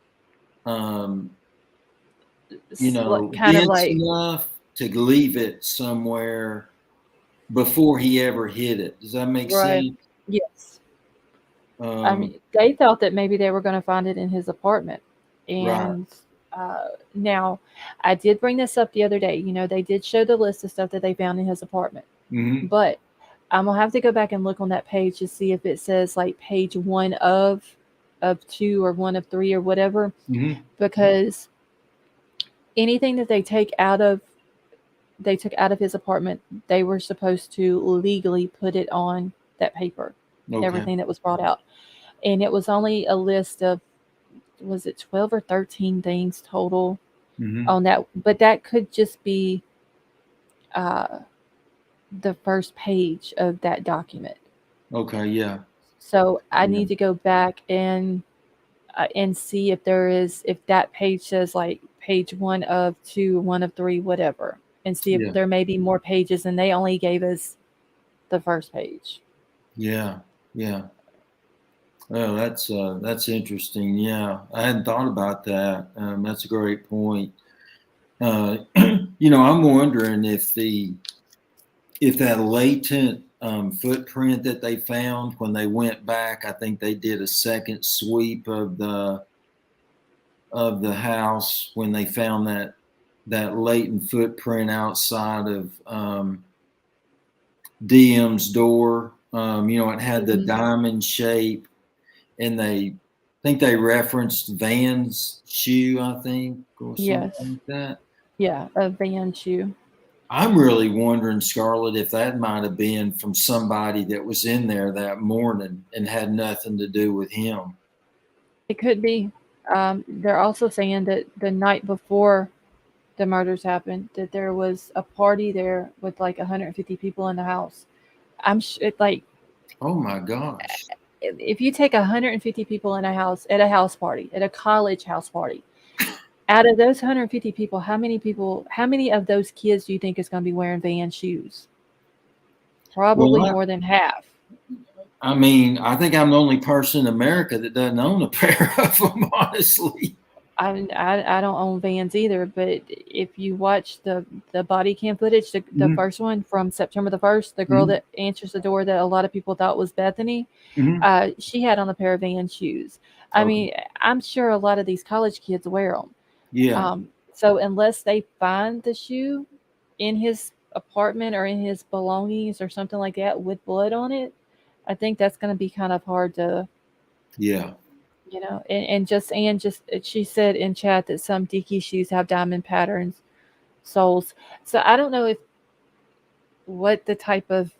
Speaker 4: you know,
Speaker 1: Kind of
Speaker 4: dense
Speaker 1: like,
Speaker 4: enough to leave it somewhere before he ever hit it. Does that make
Speaker 1: right.
Speaker 4: sense?
Speaker 1: Yes. I
Speaker 4: Um,
Speaker 1: mean, they thought that maybe they were going to find it in his apartment.
Speaker 4: right.
Speaker 1: And now, I did bring this up the other day. You know, they did show the list of stuff that they found in his apartment.
Speaker 4: Mm-hmm.
Speaker 1: But I'm going to have to go back and look on that page to see if it says like page one of two or one of three or whatever.
Speaker 4: Mm-hmm.
Speaker 1: Because anything that they took out of his apartment, they were supposed to legally put it on that paper.
Speaker 4: Okay.
Speaker 1: Everything that was brought out. And it was only a list of, was it 12 or 13 things total
Speaker 4: Mm-hmm.
Speaker 1: on that, but that could just be uh, the first page of that document.
Speaker 4: Okay. Yeah.
Speaker 1: So I
Speaker 4: Yeah.
Speaker 1: need to go back and see if if that page says like page one of two, one of three, whatever, and see if
Speaker 4: Yeah.
Speaker 1: there may be more pages, and they only gave us the first page.
Speaker 4: Yeah. Yeah. Oh, that's interesting. Yeah, I hadn't thought about that. That's a great point. You know, I'm wondering if that latent footprint that they found when they went back, I think they did a second sweep of the house when they found that latent footprint outside of DM's door. You know, it had the
Speaker 1: Mhm.
Speaker 4: diamond shape, and they think they referenced Van's shoe, I think, or something
Speaker 1: Yes.
Speaker 4: like that.
Speaker 1: Yeah, a van shoe.
Speaker 4: I'm really wondering, Scarlett, if that might have been from somebody that was in there that morning and had nothing to do with him.
Speaker 1: It could be. They're also saying that the night before the murders happened, that there was a party there with like 150 people in the house. Like
Speaker 4: Oh my gosh.
Speaker 1: if you take 150 people in a house at a house party, at a college house party, out of those 150 people, how many of those kids do you think is going to be wearing Van shoes? Probably
Speaker 4: Well,
Speaker 1: more than half.
Speaker 4: I mean, I think I'm the only person in America that doesn't own a pair of them, honestly.
Speaker 1: I don't own Vans either, but if you watch the body cam footage, the
Speaker 4: Mm-hmm.
Speaker 1: first one from September the 1st, the girl
Speaker 4: Mm-hmm.
Speaker 1: that answers the door that a lot of people thought was Bethany,
Speaker 4: Mm-hmm.
Speaker 1: she had on a pair of Van shoes. I
Speaker 4: Okay.
Speaker 1: mean, I'm sure a lot of these college kids wear them.
Speaker 4: Yeah.
Speaker 1: So unless they find the shoe in his apartment or in his belongings or something like that with blood on it, I think that's going to be kind of hard to,
Speaker 4: Yeah.
Speaker 1: you know. And she said in chat that some Diki shoes have diamond patterns soles. So I don't know if what the type of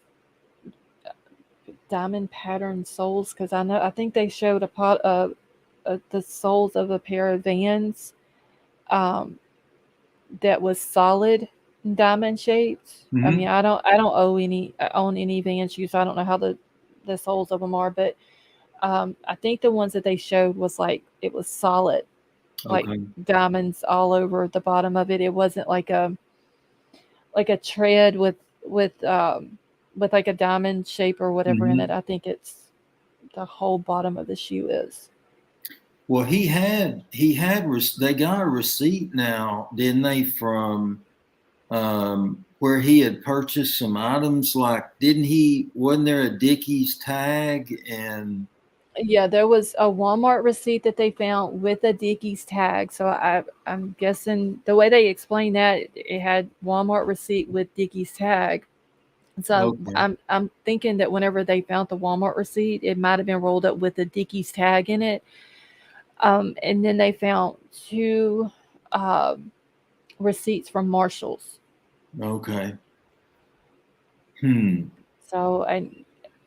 Speaker 1: diamond pattern soles, because I think they showed a pot of the soles of a pair of Vans um, that was solid diamond shaped. I
Speaker 4: Mhm.
Speaker 1: mean, I don't own any van shoes, so I don't know how the soles of them are, but I think the ones that they showed was like it was solid, like
Speaker 4: Okay.
Speaker 1: diamonds all over the bottom of it. It wasn't like a tread with like a diamond shape or whatever in it.
Speaker 4: Mhm.
Speaker 1: I think it's the whole bottom of the shoe is.
Speaker 4: Well, they got a receipt now, didn't they, from where he had purchased some items. Like, wasn't there a Dickies tag? And
Speaker 1: Yeah, there was a Walmart receipt that they found with a Dickies tag. So I'm guessing the way they explained that it had Walmart receipt with Dickies tag. So
Speaker 4: okay.
Speaker 1: I'm thinking that whenever they found the Walmart receipt, it might have been rolled up with the Dickies tag in it. And then they found two um, receipts from Marshalls.
Speaker 4: Okay. Hmm.
Speaker 1: So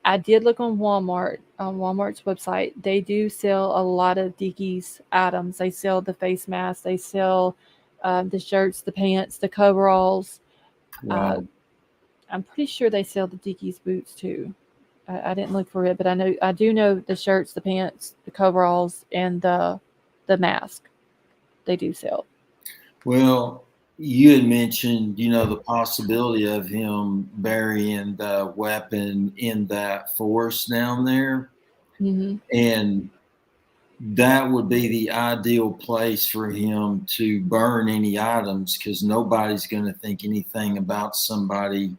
Speaker 1: I did look on Walmart's website. They do sell a lot of Dickies items. They sell the face masks. They sell the shirts, the pants, the coveralls. Uh,
Speaker 4: Wow.
Speaker 1: I'm pretty sure they sell the Dickies boots too. I didn't look for it, but I do know the shirts, the pants, the coveralls, and the mask. They do sell.
Speaker 4: Well, you had mentioned, the possibility of him burying the weapon in that forest down there.
Speaker 1: Hmm.
Speaker 4: And that would be the ideal place for him to burn any items, because nobody's going to think anything about somebody,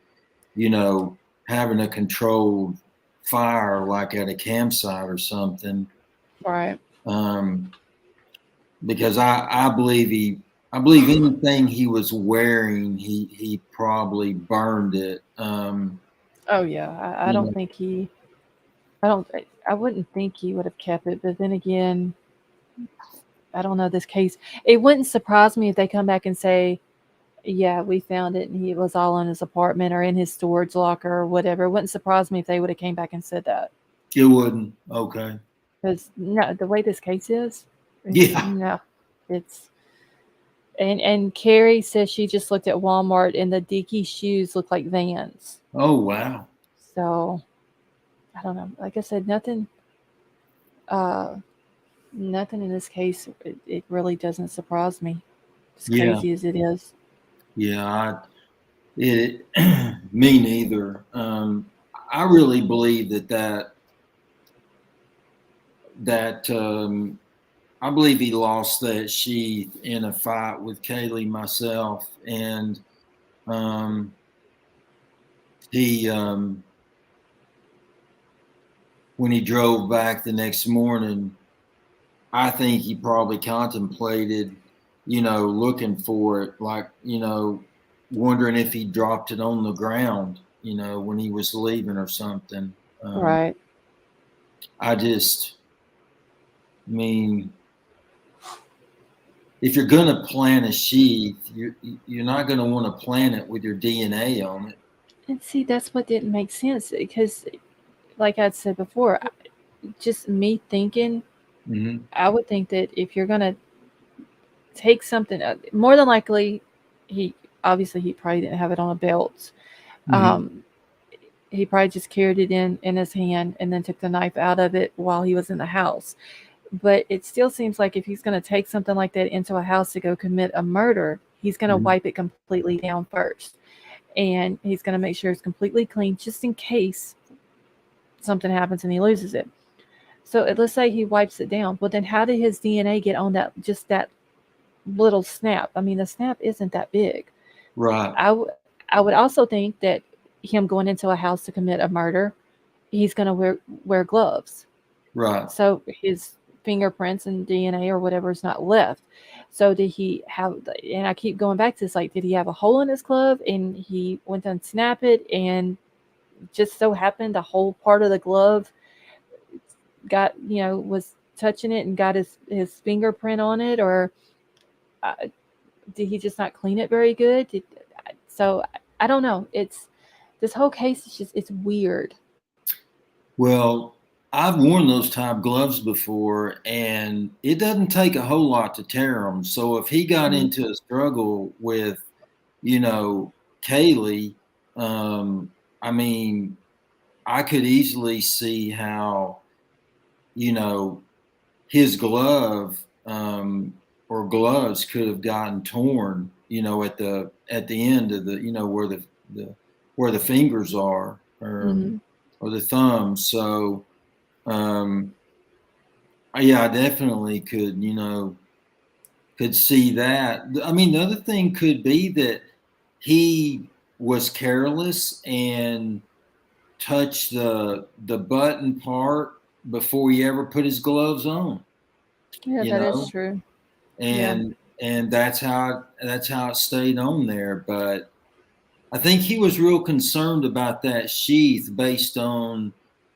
Speaker 4: you know, having a controlled fire like at a campsite or something.
Speaker 1: Right.
Speaker 4: Um, because I believe anything he was wearing, he probably burned it.
Speaker 1: Oh yeah. I
Speaker 4: You
Speaker 1: don't
Speaker 4: know,
Speaker 1: think I don't. I wouldn't think he would have kept it. But then again, I don't know this case. It wouldn't surprise me if they come back and say, "Yeah, we found it, and he was all in his apartment or in his storage locker or whatever." It wouldn't surprise me if they would have came back and said that,
Speaker 4: it wouldn't. Okay.
Speaker 1: because no, the way this case is,
Speaker 4: Yeah.
Speaker 1: no, it's and Carrie says she just looked at Walmart and the Dickie shoes look like Vans.
Speaker 4: Oh, wow.
Speaker 1: So I don't know. Like I said, uh, nothing in this case. It really doesn't surprise me, as
Speaker 4: Yeah.
Speaker 1: crazy as it is.
Speaker 4: Yeah. It me neither. I really believe that I believe he lost that sheath in a fight with Kaylee myself, and um, he when he drove back the next morning, I think he probably contemplated, looking for it, like, wondering if he dropped it on the ground, when he was leaving or something. Um,
Speaker 1: Right.
Speaker 4: I just mean, if you're going to plant a sheath, you're not going to want to plant it with your DNA on it.
Speaker 1: And see, that's what didn't make sense because, like I said before, just me thinking,
Speaker 4: Mm-hmm.
Speaker 1: I would think that if you're gonna take something, more than likely, he obviously he probably didn't have it on a belt.
Speaker 4: Mm-hmm.
Speaker 1: Um, he probably just carried it in his hand and then took the knife out of it while he was in the house. But it still seems like if he's going to take something like that into a house to go commit a murder, he's going to
Speaker 4: Mm-hmm.
Speaker 1: wipe it completely down first. And he's going to make sure it's completely clean just in case something happens and he loses it. So let's say he wipes it down. Well, then how did his DNA get on that little snap? I mean, the snap isn't that big.
Speaker 4: Right.
Speaker 1: I would also think that him going into a house to commit a murder, he's going to wear gloves.
Speaker 4: Right.
Speaker 1: So his fingerprints and DNA or whatever is not left. So did he have, and I keep going back to this, like, did he have a hole in his glove and he went to unsnap it and just so happened a whole part of the glove got, was touching it and got his fingerprint on it? Or uh, did he just not clean it very good? So I don't know. This whole case is it's weird.
Speaker 4: Well, I've worn those type gloves before, and it doesn't take a whole lot to tear them. So if he got
Speaker 1: Mm.
Speaker 4: into a struggle with, you know, Kaylee, I mean, I could easily see how, you know, his glove or gloves could have gotten torn, you know, at the end of the, you know, where the fingers are,
Speaker 1: Mm-hmm.
Speaker 4: or the thumbs. So um, yeah, I definitely could, you know, could see that. I mean, the other thing could be that he was careless and touched the button part before he ever put his gloves on,
Speaker 1: Yeah,
Speaker 4: you
Speaker 1: that is
Speaker 4: know,
Speaker 1: true. Yeah.
Speaker 4: and that's how it stayed on there. But I think he was real concerned about that sheath based on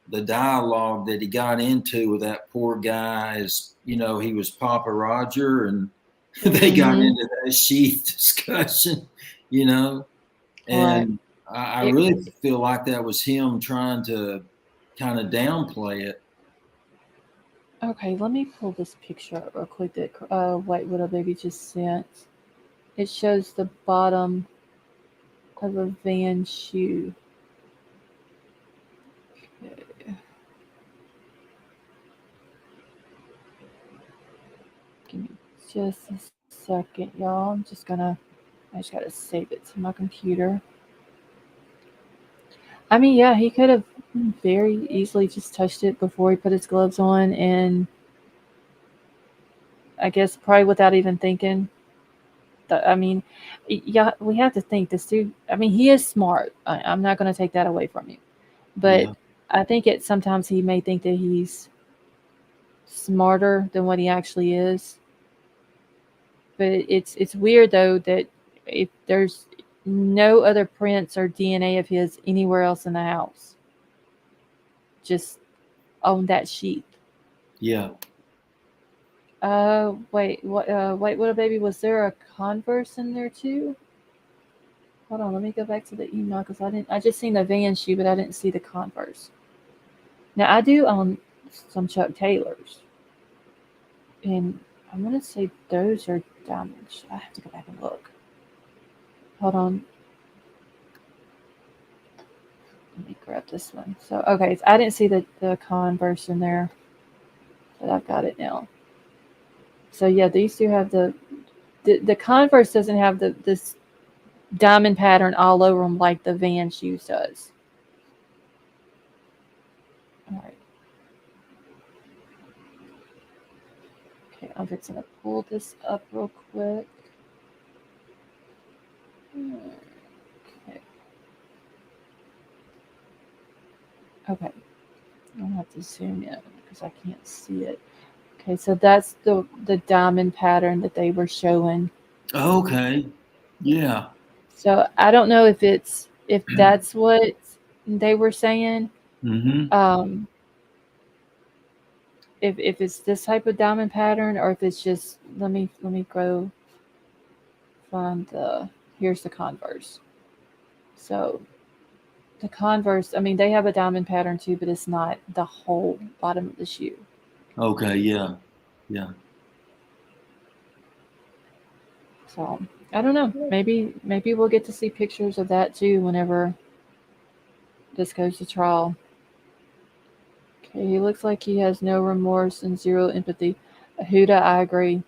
Speaker 4: the dialogue that he got into with that poor guy. As you know, he was Papa Roger, and they got
Speaker 1: Mm-hmm.
Speaker 4: into that sheath discussion, you know.
Speaker 1: Right.
Speaker 4: And I
Speaker 1: It,
Speaker 4: really feel like that was him trying to kind of downplay it.
Speaker 1: okay, let me pull this picture up real quick that White Widow Baby just sent. It shows the bottom of a Van shoe. Okay. Give me just a second, y'all. I just gotta save it to my computer. I mean, yeah, he could have very easily just touched it before he put his gloves on, and I guess probably without even thinking. I mean, yeah, we have to think this dude. I mean, he is smart. I'm not going to take that away from you, but
Speaker 4: Yeah,
Speaker 1: I think sometimes he may think that he's smarter than what he actually is. But it's weird though that if there's no other prints or DNA of his anywhere else in the house, just on that sheet.
Speaker 4: yeah.
Speaker 1: Wait, what? Wait, what a baby. Was there a Converse in there too? Hold on, let me go back to the email because I didn't. I just seen the Van shoe, but I didn't see the Converse. Now I do own some Chuck Taylors, and I'm gonna say those are damaged. I have to go back and look. Hold on, let me grab this one. So okay, so I didn't see the Converse in there, but I've got it now. So yeah, these two have the Converse doesn't have this diamond pattern all over them like the Van shoes does. All right. Okay, I'm fixing to pull this up real quick. Okay. Okay. I'll have to zoom in because I can't see it. Okay, so that's the diamond pattern that they were showing.
Speaker 4: Okay. Yeah.
Speaker 1: So I don't know if that's what they were saying.
Speaker 4: Mm-hmm.
Speaker 1: Um, if it's this type of diamond pattern or if it's just let me go find the here's the Converse. So the Converse, I mean, they have a diamond pattern too, but it's not the whole bottom of the shoe.
Speaker 4: Okay. Yeah. Yeah.
Speaker 1: So I don't know. Maybe we'll get to see pictures of that too whenever this goes to trial. Okay, he looks like he has no remorse and zero empathy. Huda, I agree.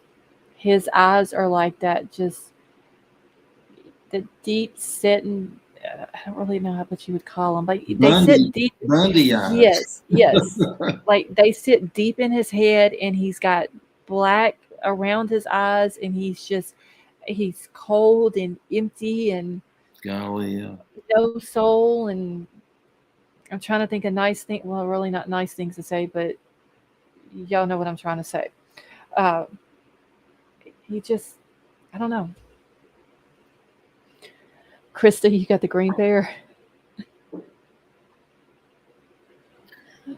Speaker 1: His eyes are like that, just the deep setting. I don't really know what you would call them. Like they sit
Speaker 4: Bundy.
Speaker 1: deep.
Speaker 4: Bundy eyes.
Speaker 1: Yes, yes. Like they sit deep in his head, and he's got black around his eyes, and he's cold and empty and
Speaker 4: Golly. Yeah.
Speaker 1: no soul. And I'm trying to think of nice thing. Well, really not nice things to say, but y'all know what I'm trying to say. Uh, he just, I don't know. Krista, you got the green bear.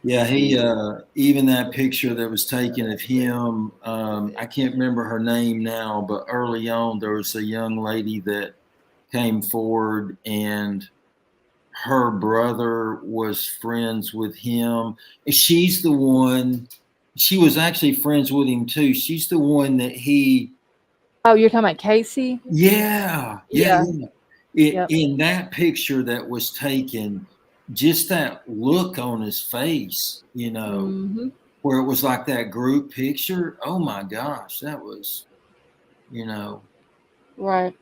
Speaker 4: Yeah, he even that picture that was taken of him, I can't remember her name now, but early on there was a young lady that came forward and her brother was friends with him. She's the one, she was actually friends with him too. She's the one that he
Speaker 1: Oh, you're talking about Casey?
Speaker 4: Yeah.
Speaker 1: Yeah. Yep.
Speaker 4: In that picture that was taken, just that look on his face,
Speaker 1: Mm-hmm.
Speaker 4: where it was like that group picture. Oh my gosh, that was, you know,
Speaker 1: Right.
Speaker 4: I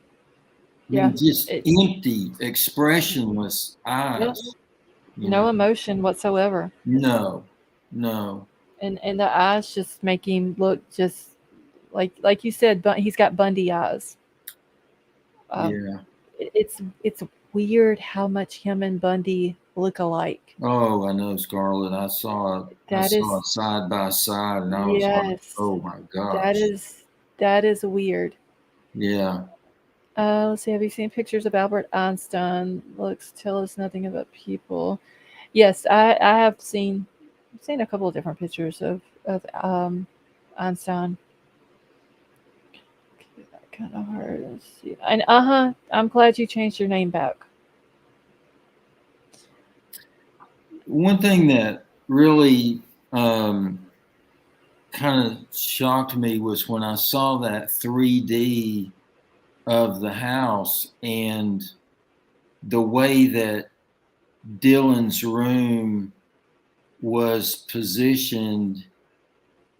Speaker 1: Yeah.
Speaker 4: mean, just
Speaker 1: It,
Speaker 4: empty, expressionless
Speaker 1: yeah.
Speaker 4: eyes. You
Speaker 1: No
Speaker 4: know,
Speaker 1: emotion whatsoever.
Speaker 4: no, no,
Speaker 1: And the eyes just make him look just like you said, but he's got Bundy eyes. Um,
Speaker 4: yeah.
Speaker 1: it's weird how much him and Bundy look alike.
Speaker 4: Oh, I know, Scarlett. I
Speaker 1: That
Speaker 4: saw
Speaker 1: is
Speaker 4: it side by side, and I was like,
Speaker 1: yes.
Speaker 4: oh my
Speaker 1: That
Speaker 4: gosh,
Speaker 1: is that is weird.
Speaker 4: yeah.
Speaker 1: Let's see. Have you seen pictures of Albert Einstein? Looks tell us nothing about people. Yes, I have seen. I've seen a couple of different pictures of Einstein. Kind of hard. Let's see. And I'm glad you changed your name back.
Speaker 4: One thing that really kind of shocked me was when I saw that 3D of the house and the way that Dylan's room was positioned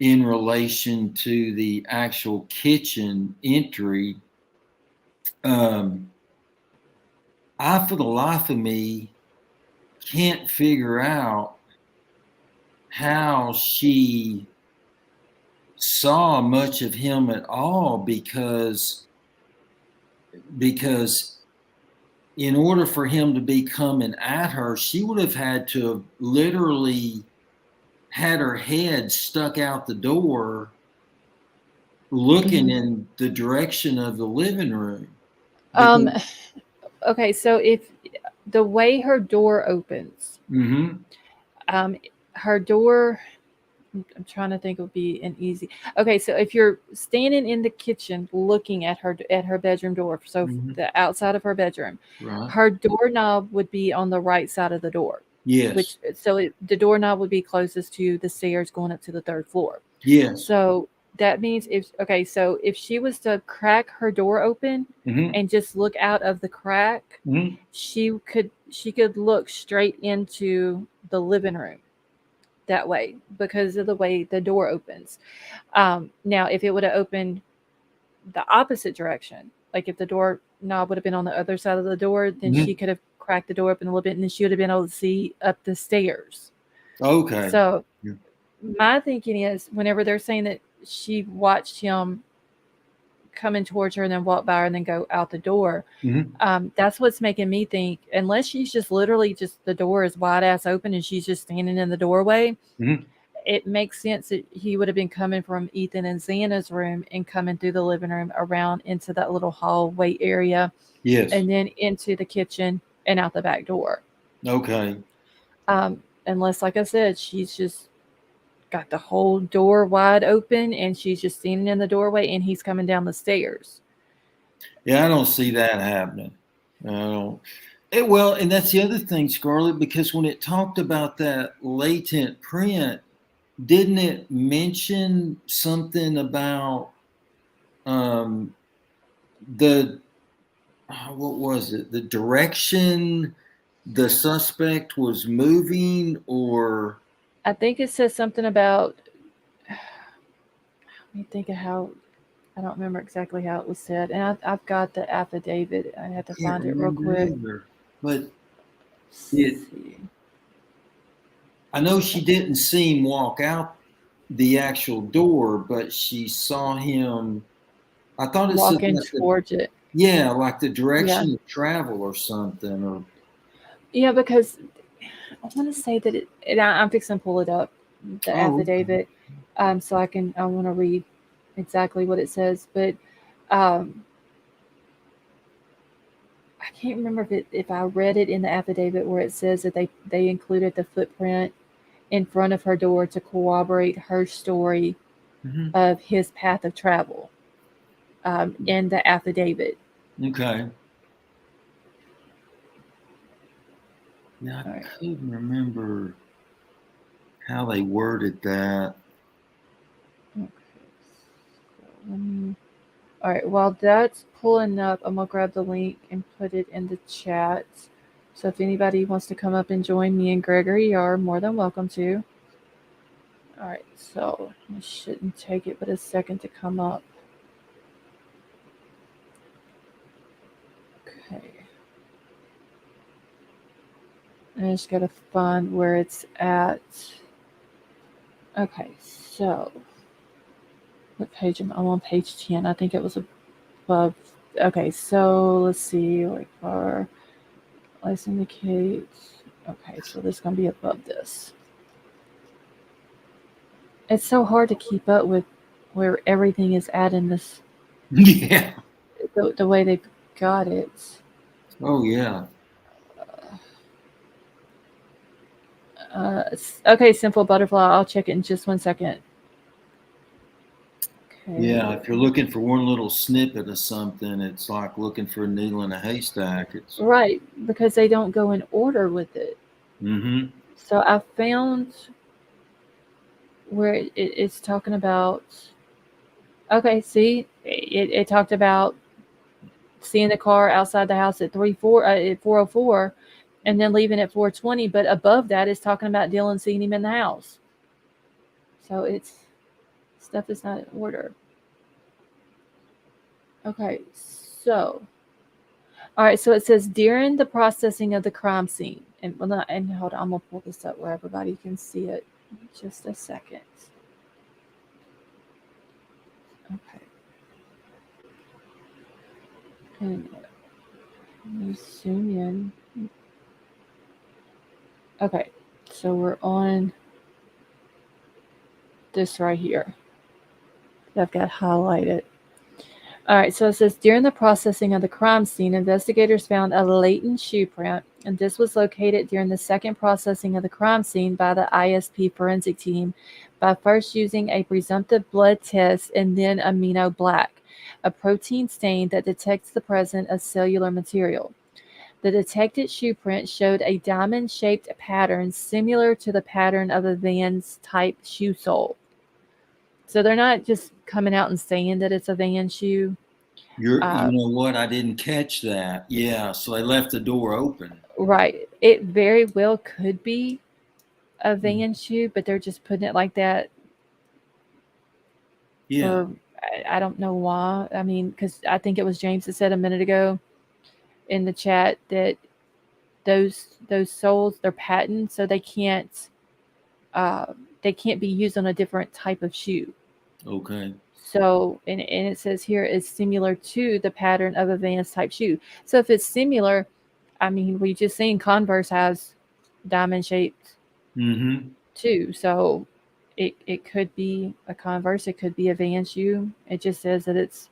Speaker 4: in relation to the actual kitchen entry. Um, I, for the life of me, can't figure out how she saw much of him at all because in order for him to be coming at her, she would have had to have literally had her head stuck out the door looking
Speaker 1: Mhm.
Speaker 4: in the direction of the living room.
Speaker 1: Um.
Speaker 4: Because,
Speaker 1: Okay. So if the way her door opens,
Speaker 4: mm-hmm,
Speaker 1: um, her door. I'm trying to think it would be an easy. Okay, so if you're standing in the kitchen looking at her bedroom door, so
Speaker 4: mm-hmm,
Speaker 1: the outside of her bedroom,
Speaker 4: right.
Speaker 1: her doorknob would be on the right side of the door,
Speaker 4: Yes.
Speaker 1: which the doorknob would be closest to the stairs going up to the third floor.
Speaker 4: Yes.
Speaker 1: So that means so if she was to crack her door open
Speaker 4: Mm-hmm,
Speaker 1: and just look out of the crack,
Speaker 4: mm-hmm,
Speaker 1: she could look straight into the living room that way because of the way the door opens. Now, if it would have opened the opposite direction, like if the door knob would have been on the other side of the door, then
Speaker 4: mm-hmm.
Speaker 1: she could have cracked the door open a little bit and then she would have been able to see up the stairs.
Speaker 4: Okay.
Speaker 1: So,
Speaker 4: Yeah.
Speaker 1: my thinking is whenever they're saying that she watched him coming towards her and then walk by her and then go out the door,
Speaker 4: Mm-hmm,
Speaker 1: that's what's making me think, unless she's just literally just the door is wide ass open and she's just standing in the doorway,
Speaker 4: mm-hmm.
Speaker 1: it makes sense that he would have been coming from Ethan and Xana's room and coming through the living room around into that little hallway area
Speaker 4: Yes.
Speaker 1: and then into the kitchen and out the back door.
Speaker 4: Okay.
Speaker 1: Unless, like I said, she's just got the whole door wide open and she's just standing in the doorway and he's coming down the stairs.
Speaker 4: Yeah, I don't see that happening. I don't. Well, and that's the other thing, Scarlett, because when it talked about that latent print, didn't it mention something about um, the what was it? The direction the suspect was moving, or
Speaker 1: I think it says something about, let me think of how, I don't remember exactly how it was said. And I've got the affidavit. I have to
Speaker 4: can't
Speaker 1: find it real
Speaker 4: remember
Speaker 1: quick.
Speaker 4: either. But
Speaker 1: Let's
Speaker 4: it,
Speaker 1: see.
Speaker 4: I know she didn't see him walk out the actual door, but she saw him. I thought it said
Speaker 1: Walking
Speaker 4: like
Speaker 1: towards it.
Speaker 4: like the
Speaker 1: Yeah.
Speaker 4: direction of travel or something. Or
Speaker 1: Yeah, because I want to say that I'm fixing to pull it up, the
Speaker 4: oh,
Speaker 1: affidavit, so I want to read exactly what it says, but um, I can't remember if I read it in the affidavit where it says that they included the footprint in front of her door to corroborate her story
Speaker 4: mhm.
Speaker 1: of his path of travel in the affidavit.
Speaker 4: Okay. Yeah,
Speaker 1: All
Speaker 4: I
Speaker 1: right.
Speaker 4: couldn't remember how they worded that.
Speaker 1: Okay. So, All right, while that's pulling up, I'm gonna grab the link and put it in the chat. So if anybody wants to come up and join me and Gregory, you are more than welcome to. All right, so it shouldn't take it but a second to come up. Okay. I just gotta find where it's at. Okay, so what page am I? I'm on page 10. I think it was above. Okay, so let's see. Like our license indicates. Okay, so this is gonna be above this. It's so hard to keep up with where everything is at in this.
Speaker 4: Yeah.
Speaker 1: The way they've got it.
Speaker 4: Oh yeah.
Speaker 1: Okay, simple butterfly. I'll check it in just 1 second. Okay.
Speaker 4: Yeah. If you're looking for one little snippet of something, it's like looking for a needle in a haystack. It's
Speaker 1: Right, because they don't go in order with it.
Speaker 4: mm-hmm.
Speaker 1: So I found where it's talking about. Okay, see, it talked about seeing the car outside the house at 404, and then leaving at 420. But above that is talking about Dylan seeing him in the house. So it's stuff is not in order. Okay, so all right, so it says during the processing of the crime scene, and hold on, I'm gonna pull this up where everybody can see it. Just a second. Okay. And let me zoom in. Okay, so we're on this right here. I've got highlighted. All right, so it says during the processing of the crime scene, investigators found a latent shoe print, and this was located during the second processing of the crime scene by the ISP forensic team by first using a presumptive blood test and then amino black, a protein stain that detects the presence of cellular material. The detected shoe print showed a diamond-shaped pattern similar to the pattern of a Vans type shoe sole. So they're not just coming out and saying that it's a Vans shoe.
Speaker 4: You know what? I didn't catch that. Yeah. So they left the door open.
Speaker 1: Right. It very well could be a Vans shoe, but they're just putting it like that.
Speaker 4: Yeah.
Speaker 1: I don't know why. I mean, because I think it was James that said a minute ago in the chat that those soles, they're patent, so they can't be used on a different type of shoe.
Speaker 4: Okay.
Speaker 1: So, and it says here is similar to the pattern of a Vans type shoe. So if it's similar, I mean, we just seen Converse has diamond shaped too. So it could be a Converse, it could be a Vans shoe. It just says that it's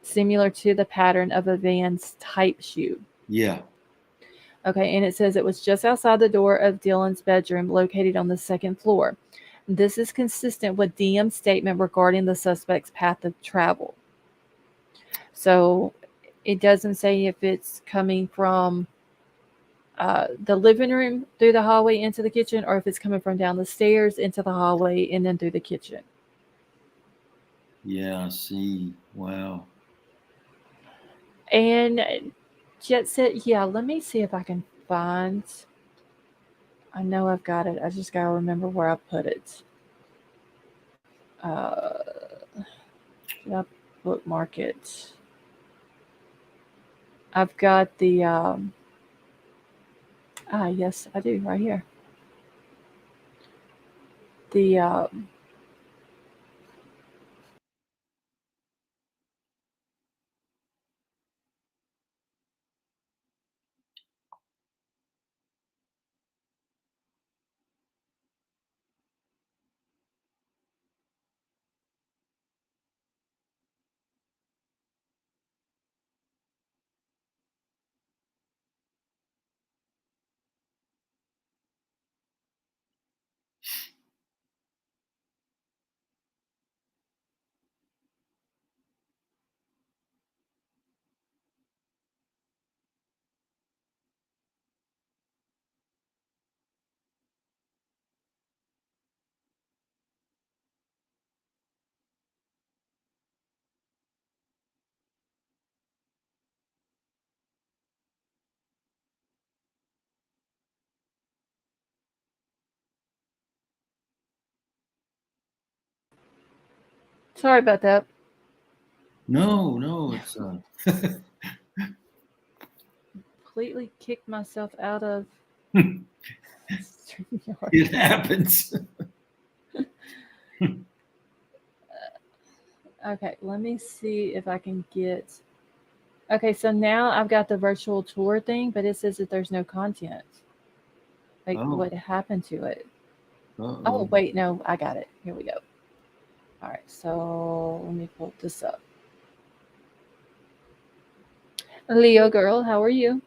Speaker 1: similar to the pattern of a Vans type shoe.
Speaker 4: Yeah.
Speaker 1: Okay, and it says it was just outside the door of Dylan's bedroom located on the second floor. This is consistent with DM's statement regarding the suspect's path of travel. So it doesn't say if it's coming from the living room through the hallway into the kitchen or if it's coming from down the stairs into the hallway and then through the kitchen.
Speaker 4: Yeah, I see. Wow.
Speaker 1: And Jet said, yeah, let me see if I can find. I know I've got it. I just got to remember where I put it. Did I bookmark it? I've got the. Yes, I do, right here. The. Sorry about that.
Speaker 4: No, it's
Speaker 1: Completely kicked myself out of
Speaker 4: it
Speaker 1: StreamYard.
Speaker 4: happens.
Speaker 1: Okay, let me see if I can get. Okay, so now I've got the virtual tour thing, but it says that there's no content. Like,
Speaker 4: Oh.
Speaker 1: what happened to it?
Speaker 4: Uh-oh.
Speaker 1: Oh, wait, no, I got it. Here we go. All right, so let me pull this up. Leo girl, how are you?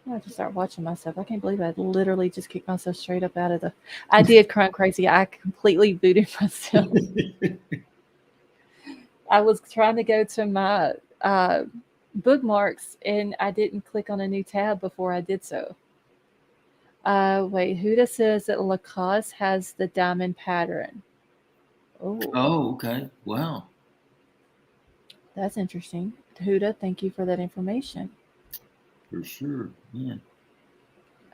Speaker 1: I have to start watching myself. I can't believe I literally just kicked myself straight up out of the. I did crunk crazy. I completely booted myself. I was trying to go to my bookmarks and I didn't click on a new tab before I did so. Wait, Huda says that Lacoste has the diamond pattern.
Speaker 4: Oh, okay. Wow.
Speaker 1: That's interesting. Huda, thank you for that information.
Speaker 4: For sure. Yeah.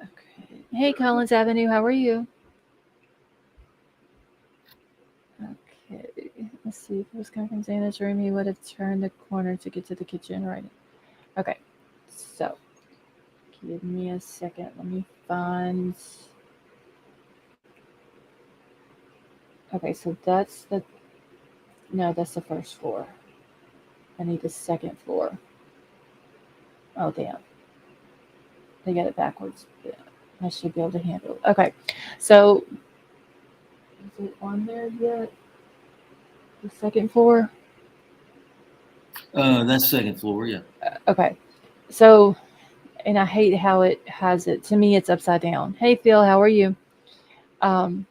Speaker 1: Okay. Hey, Collins Avenue, how are you? Okay. Let's see. If it was coming from Xana's room, he would have turned the corner to get to the kitchen, right? Okay. So, give me a second. Let me find. Okay, so that's the. No, that's the first floor. I need the second floor. Oh, damn. They got it backwards. Yeah, I should be able to handle it. Okay, so is it on there yet? The second floor?
Speaker 4: That's second floor, yeah.
Speaker 1: Okay, so, and I hate how it has it. To me, it's upside down. Hey, Phil, how are you? Oh,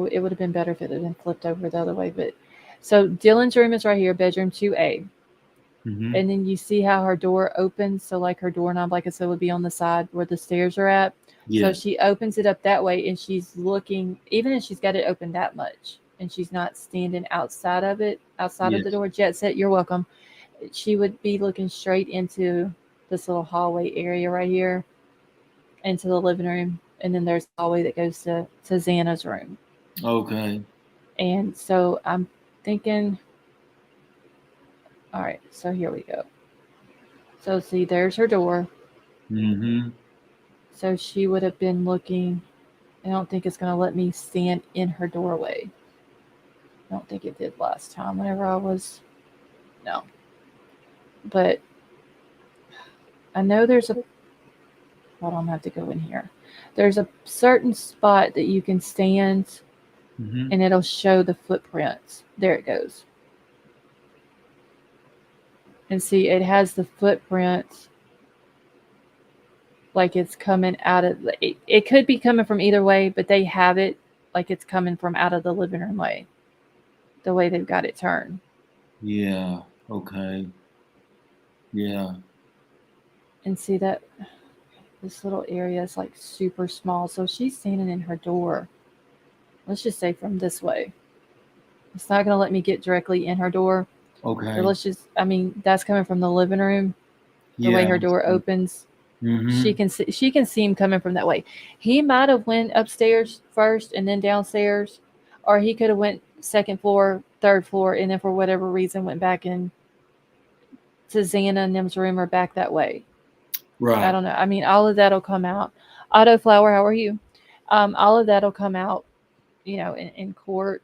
Speaker 1: it would have been better if it had been flipped over the other way. But so Dylan's room is right here, bedroom 2A.
Speaker 4: Mm-hmm.
Speaker 1: And then you see how her door opens. So like her doorknob, like I said, would be on the side where the stairs are at.
Speaker 4: Yeah.
Speaker 1: So she opens it up that way and she's looking, even if she's got it open that much and she's not standing outside of it, outside of the
Speaker 4: Yes.
Speaker 1: door. Jet Set, you're welcome. She would be looking straight into this little hallway area right here, into the living room. And then there's a hallway that goes to Xana's room.
Speaker 4: Okay.
Speaker 1: And so I'm thinking, all right, so here we go. So see, there's her door.
Speaker 4: Mm-hmm.
Speaker 1: So she would have been looking. I don't think it's going to let me stand in her doorway. I don't think it did last time whenever I was. No. But I know there's a. Hold on, I have to go in here. There's a certain spot that you can stand
Speaker 4: Mm-hmm.
Speaker 1: and it'll show the footprints. There it goes. And see, it has the footprints like it's coming out of it could be coming from either way, but they have it like it's coming from out of the living room way, the way they've got it turned.
Speaker 4: Yeah. Okay. Yeah.
Speaker 1: And see that this little area is like super small. So she's standing in her door. Let's just say from this way. It's not going to let me get directly in her door.
Speaker 4: Okay.
Speaker 1: But let's just, I mean, that's coming from the living room. The way her door opens.
Speaker 4: Mm-hmm.
Speaker 1: She can see him coming from that way. He might have went upstairs first and then downstairs, or he could have went second floor, third floor, and then for whatever reason went back in to Xana and them's room or back that way.
Speaker 4: Right.
Speaker 1: I don't know. I mean, all of that'll come out. Auto Flower, how are you? All of that'll come out, in court.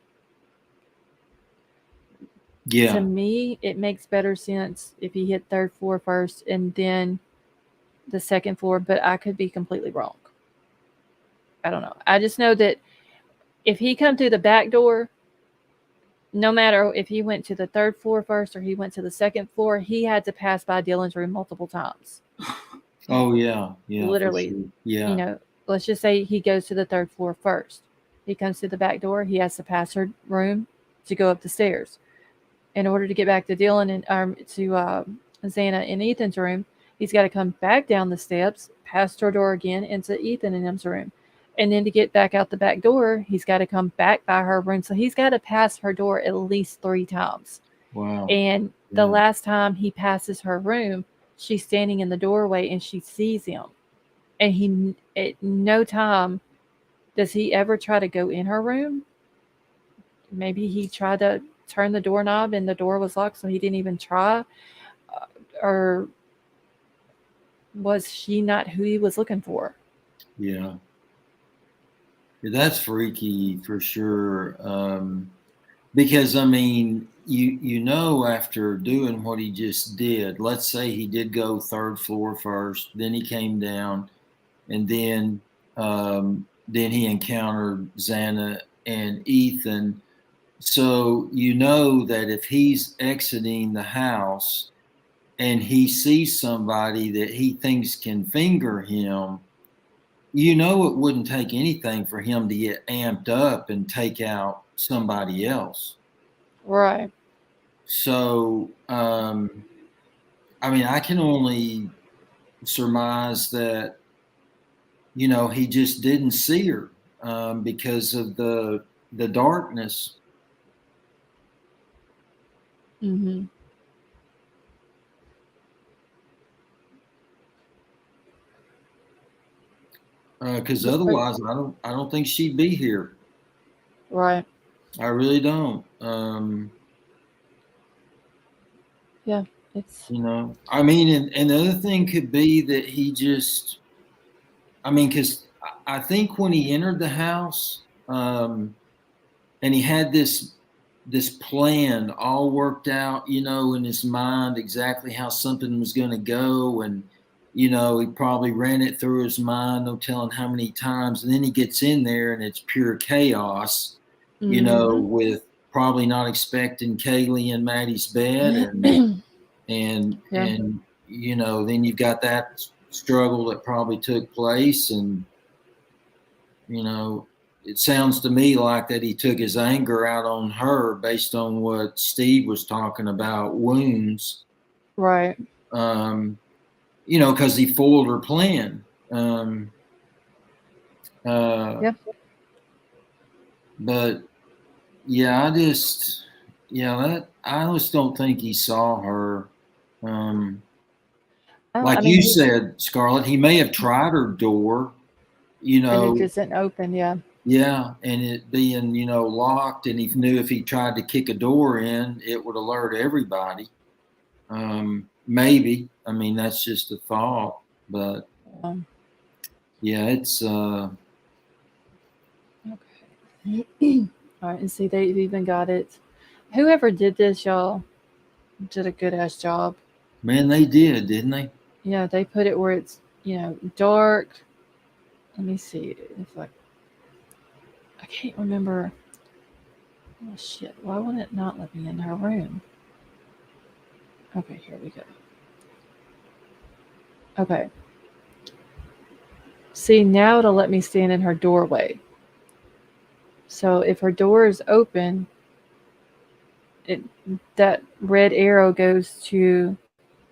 Speaker 4: Yeah.
Speaker 1: To me, it makes better sense if he hit third floor first and then the second floor, but I could be completely wrong. I don't know. I just know that if he come through the back door, no matter if he went to the third floor first or he went to the second floor, he had to pass by Dylan's room multiple times.
Speaker 4: Oh yeah. Yeah.
Speaker 1: Literally.
Speaker 4: Sure. Yeah.
Speaker 1: Let's just say he goes to the third floor first. He comes to the back door. He has to pass her room to go up the stairs. In order to get back to Dylan and to Xana and Ethan's room, he's got to come back down the steps, past her door again, into Ethan and them's room. And then to get back out the back door, he's got to come back by her room. So he's got to pass her door at least 3 times.
Speaker 4: Wow.
Speaker 1: And the last time he passes her room, she's standing in the doorway and she sees him. And he, at no time does he ever try to go in her room? Maybe he tried to turn the doorknob and the door was locked, so he didn't even try. Or was she not who he was looking for?
Speaker 4: Yeah. That's freaky for sure. Because I mean, you know, after doing what he just did, let's say he did go third floor first, then he came down, and then he encountered Xana and Ethan. So you know that if he's exiting the house and he sees somebody that he thinks can finger him, you know it wouldn't take anything for him to get amped up and take out somebody else.
Speaker 1: Right.
Speaker 4: So, I mean, I can only surmise that, you know, he just didn't see her because of the darkness.
Speaker 1: Mm-hmm.
Speaker 4: Because otherwise, I don't think she'd be here.
Speaker 1: Right.
Speaker 4: I really don't.
Speaker 1: Yeah. It's
Speaker 4: You know, I mean, and the other thing could be that he just, I mean, because I think when he entered the house, and he had this plan all worked out, you know, in his mind exactly how something was going to go, and you know, he probably ran it through his mind, no telling how many times, and then he gets in there and it's pure chaos, you know,
Speaker 1: mm-hmm.
Speaker 4: with probably not expecting Kaylee in Maddie's bed, and
Speaker 1: Yeah.
Speaker 4: you know, then you've got that struggle that probably took place, and you know, it sounds to me like that he took his anger out on her based on what Steve was talking about, wounds.
Speaker 1: Right.
Speaker 4: You know, because he foiled her plan.
Speaker 1: Yeah.
Speaker 4: But yeah, I just don't think he saw her.
Speaker 1: Oh, I
Speaker 4: Like
Speaker 1: mean,
Speaker 4: you said, Scarlett, he may have tried her door, you
Speaker 1: and it
Speaker 4: know,
Speaker 1: just didn't open. Yeah.
Speaker 4: yeah, and it being, you know, locked, and he knew if he tried to kick a door in, it would alert everybody. Maybe. I mean, that's just a thought, but
Speaker 1: Um,
Speaker 4: yeah, it's
Speaker 1: okay. All right. And see, they've even got it. Whoever did this, y'all, did a good ass job.
Speaker 4: man, they did, didn't they?
Speaker 1: Yeah, they put it where it's, dark. Let me see if I can't remember. Oh shit! Why won't it not let me in her room? Okay, here we go. Okay. See, now it'll let me stand in her doorway. So if her door is open, it that red arrow goes to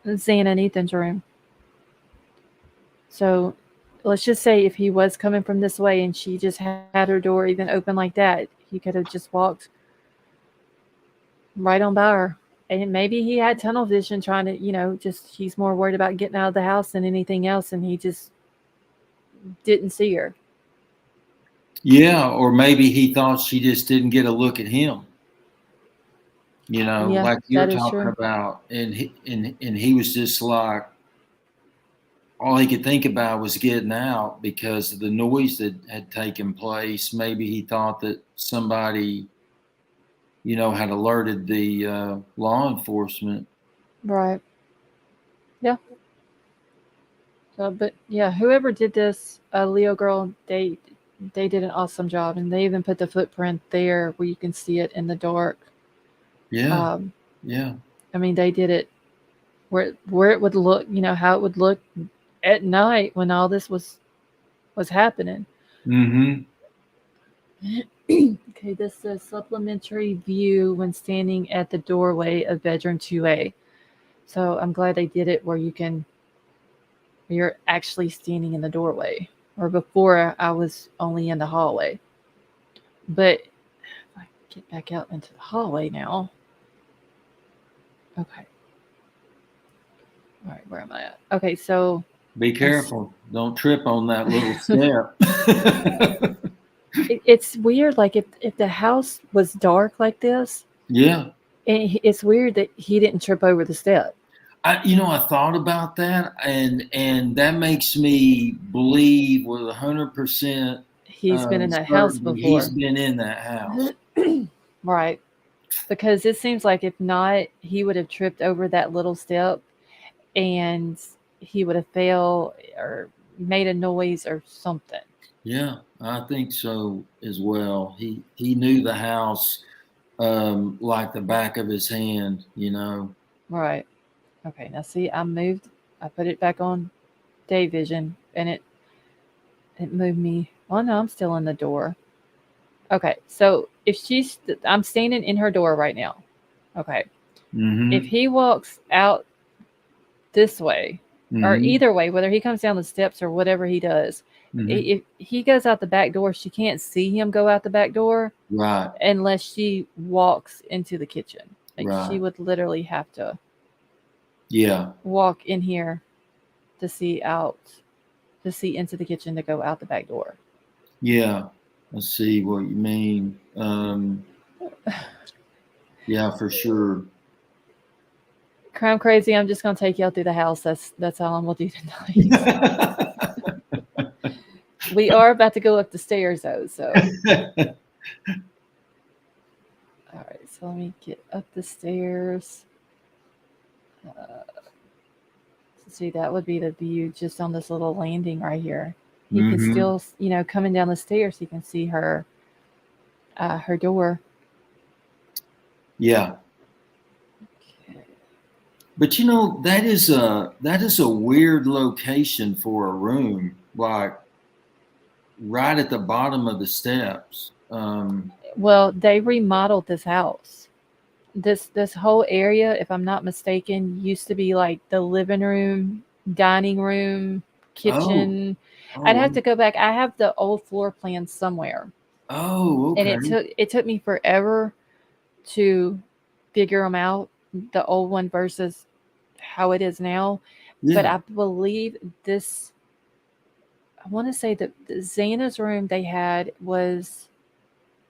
Speaker 1: Xana and Ethan's room. So let's just say if he was coming from this way and she just had her door even open like that, he could have just walked right on by her. And maybe he had tunnel vision trying to, just he's more worried about getting out of the house than anything else, and he just didn't see her.
Speaker 4: Yeah, or maybe he thought she just didn't get a look at him. You know,
Speaker 1: Yeah,
Speaker 4: like you're
Speaker 1: that is
Speaker 4: talking
Speaker 1: true.
Speaker 4: about, and he was just like, all he could think about was getting out because of the noise that had taken place. Maybe he thought that somebody, you know, had alerted the law enforcement.
Speaker 1: Right. Yeah. So, but yeah, whoever did this, Leo girl, they did an awesome job, and they even put the footprint there where you can see it in the dark.
Speaker 4: Yeah,
Speaker 1: Um,
Speaker 4: yeah.
Speaker 1: I mean, they did it where it would look, how it would look at night when all this was happening.
Speaker 4: Mm-hmm.
Speaker 1: Okay, this says supplementary view when standing at the doorway of bedroom 2A. So I'm glad they did it where you're actually standing in the doorway. Or before I was only in the hallway. But if I get back out into the hallway now. Okay. All right, where am I at? Okay, so
Speaker 4: Be careful. Don't trip on that little step.
Speaker 1: It's weird. Like if the house was dark like this,
Speaker 4: Yeah.
Speaker 1: it's weird that he didn't trip over the step.
Speaker 4: I thought about that, and that makes me believe with 100%
Speaker 1: He's been in that house
Speaker 4: certainty he's
Speaker 1: before.
Speaker 4: been in that house.
Speaker 1: Right. Because it seems like if not, he would have tripped over that little step and he would have fell or made a noise or something.
Speaker 4: Yeah, I think so as well. He knew the house like the back of his hand.
Speaker 1: Right. Okay. Now see, I put it back on day vision and it moved me. Oh no, I'm still in the door. Okay. So if I'm standing in her door right now. Okay.
Speaker 4: Mm-hmm.
Speaker 1: If he walks out this way or
Speaker 4: Mm-hmm.
Speaker 1: either way, whether he comes down the steps or whatever he does,
Speaker 4: Mm-hmm.
Speaker 1: if he goes out the back door, she can't see him go out the back door
Speaker 4: Right.
Speaker 1: unless she walks into the kitchen. Like she
Speaker 4: Right.
Speaker 1: would literally have to
Speaker 4: Yeah.
Speaker 1: walk in here to see into the kitchen to go out the back door.
Speaker 4: Yeah. I see what you mean. Yeah, for sure.
Speaker 1: Crime crazy, I'm just gonna take y'all through the house. That's all I'm gonna do tonight. We are about to go up the stairs though, so all right, so let me get up the stairs. See, that would be the view just on this little landing right here. You can
Speaker 4: Mhm.
Speaker 1: still, coming down the stairs, you can see her door.
Speaker 4: Yeah.
Speaker 1: Okay.
Speaker 4: But that is a weird location for a room, like right at the bottom of the steps.
Speaker 1: Well, they remodeled this house. This whole area, if I'm not mistaken, used to be like the living room, dining room,
Speaker 4: Oh,
Speaker 1: kitchen. I'd
Speaker 4: oh,
Speaker 1: have to go back. I have the old floor plan somewhere,
Speaker 4: oh,
Speaker 1: and
Speaker 4: okay.
Speaker 1: it took me forever to figure them out, the old one versus how it is now. But
Speaker 4: Yeah.
Speaker 1: I believe this. I want to say that the Xana's room they had was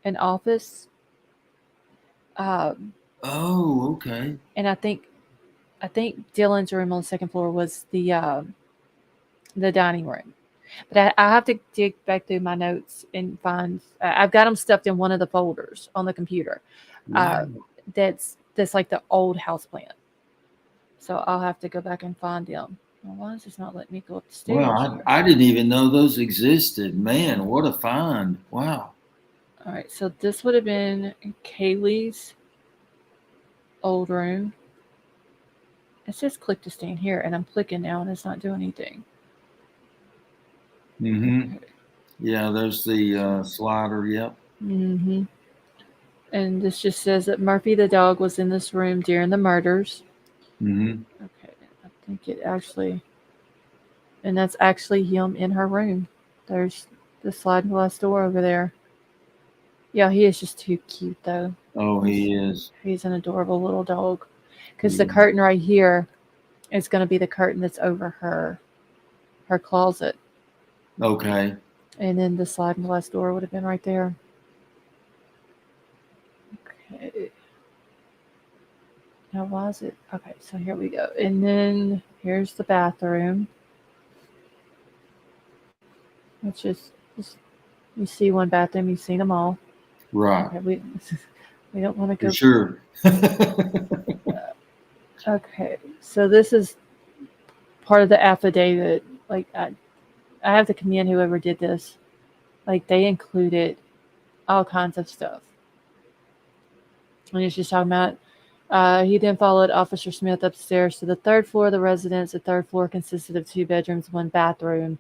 Speaker 1: an office, um,
Speaker 4: Oh, okay.
Speaker 1: and I think Dylan's room on the second floor was the dining room. But I have to dig back through my notes and find. I've got them stuffed in one of the folders on the computer.
Speaker 4: Wow.
Speaker 1: That's like the old house plan. So I'll have to go back and find them. Well, why is this not letting me go up the stairs
Speaker 4: Well,
Speaker 1: here?
Speaker 4: I didn't even know those existed. Man, what a find. Wow.
Speaker 1: All right, so this would have been Kaylee's old room. It says click to stand here, and I'm clicking now, and it's not doing anything.
Speaker 4: Mm-hmm.
Speaker 1: Okay.
Speaker 4: Yeah, there's the slider. Yep.
Speaker 1: Mm-hmm. And this just says that Murphy the dog was in this room during the murders.
Speaker 4: Mm-hmm.
Speaker 1: Okay, I think it actually, and that's actually him in her room. There's the sliding glass door over there. Yeah, he is just too cute though.
Speaker 4: Oh, he is.
Speaker 1: He's an adorable little dog. Because the
Speaker 4: Yeah.
Speaker 1: curtain right here is going to be the curtain that's over her closet,
Speaker 4: Okay.
Speaker 1: and then the sliding glass door would have been right there. Okay. Now, why is it? Okay, so here we go. And then here's the bathroom, which is you see one bathroom, you've seen them all.
Speaker 4: Right.
Speaker 1: Okay, we don't want to go.
Speaker 4: For sure.
Speaker 1: Okay, so this is part of the affidavit. Like I have to commend whoever did this. Like they included all kinds of stuff. And he's just talking about, he then followed Officer Smith upstairs to the third floor of the residence. The third floor consisted of 2 bedrooms, 1 bathroom.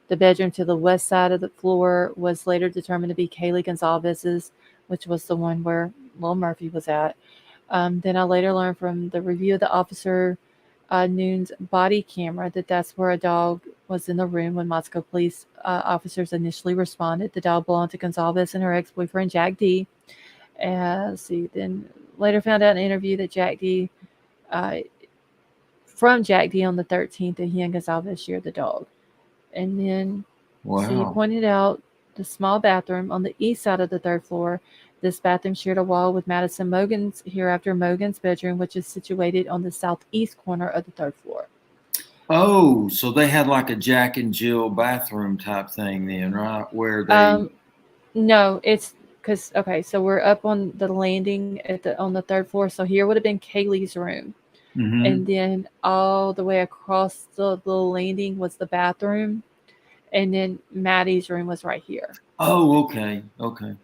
Speaker 1: The bedroom to the west side of the floor was later determined to be Kaylee Gonzalez's, which was the one where Lil Murphy was at. Then I later learned from the review of the officer Noon's body camera that that's where a dog was in the room when Moscow police officers initially responded. The dog belonged to Gonzalez and her ex-boyfriend Jack D. Then later found out in an interview that Jack D, from Jack D on the 13th, that he and Gonzalez shared the dog. And then, so you
Speaker 4: Wow.
Speaker 1: pointed out the small bathroom on the east side of the third floor. This bathroom shared a wall with Madison Mogan's, hereafter Mogan's bedroom, which is situated on the southeast corner of the third floor.
Speaker 4: Oh, so they had like a Jack and Jill bathroom type thing then, right? Where they
Speaker 1: No, it's because okay, so we're up on the landing on the third floor. So here would have been Kaylee's room, and then all the way across the landing was the bathroom, and then Maddie's room was right here.
Speaker 4: Oh, okay. Okay.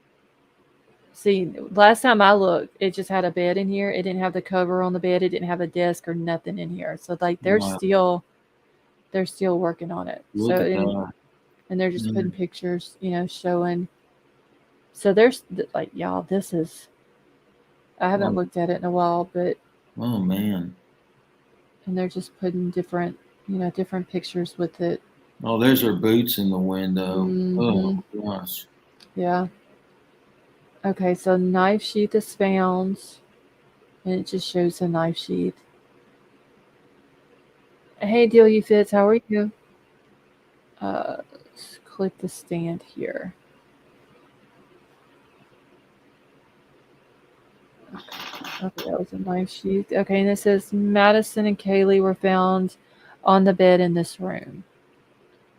Speaker 1: See, last time I looked, it just had a bed in here. It didn't have the cover on the bed. It didn't have a desk or nothing in here. So like they're
Speaker 4: Wow.
Speaker 1: still working on it.
Speaker 4: Look
Speaker 1: So
Speaker 4: at that.
Speaker 1: and they're just putting pictures, showing. So there's like y'all, this is I haven't looked at it in a while, but
Speaker 4: Oh man.
Speaker 1: and they're just putting different pictures with it.
Speaker 4: Oh, there's her boots in the window.
Speaker 1: Mhm.
Speaker 4: Oh gosh.
Speaker 1: Yeah. Okay, so knife sheath is found, and it just shows a knife sheath. Hey, Delia Fitz, how are you? Let's click the stand here. Okay, that was a knife sheath. Okay, and it says Madison and Kaylee were found on the bed in this room.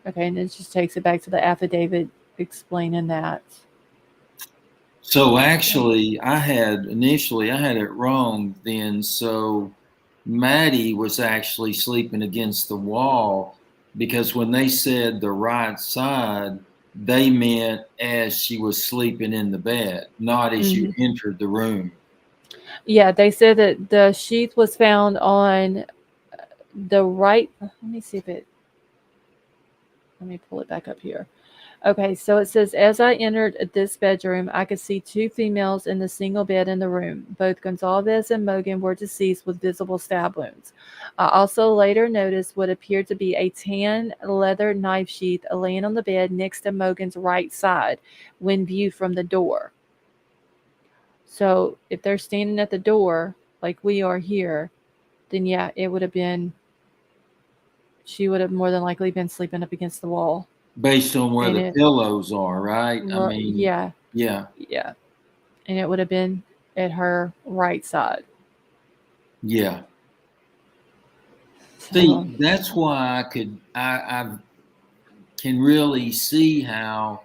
Speaker 1: Okay, and it just takes it back to the affidavit explaining that.
Speaker 4: So actually, I had it wrong then. So Maddie was actually sleeping against the wall because when they said the right side, they meant as she was sleeping in the bed, not as you entered the room.
Speaker 1: Yeah, they said that the sheath was found on the right. Let me see if it. Let me pull it back up here. Okay, so it says, as I entered this bedroom, I could see two females in the single bed in the room. Both Gonzalez and Mogan were deceased with visible stab wounds. I also later noticed what appeared to be a tan leather knife sheath laying on the bed next to Mogan's right side when viewed from the door. So if they're standing at the door, like we are here, then yeah, it would have been, she would have more than likely been sleeping up against the wall.
Speaker 4: Based on where
Speaker 1: And
Speaker 4: the pillows are, right? I mean,
Speaker 1: yeah.
Speaker 4: yeah.
Speaker 1: Yeah. And it would have been at her right side.
Speaker 4: Yeah.
Speaker 1: So,
Speaker 4: See, that's why I can really see how,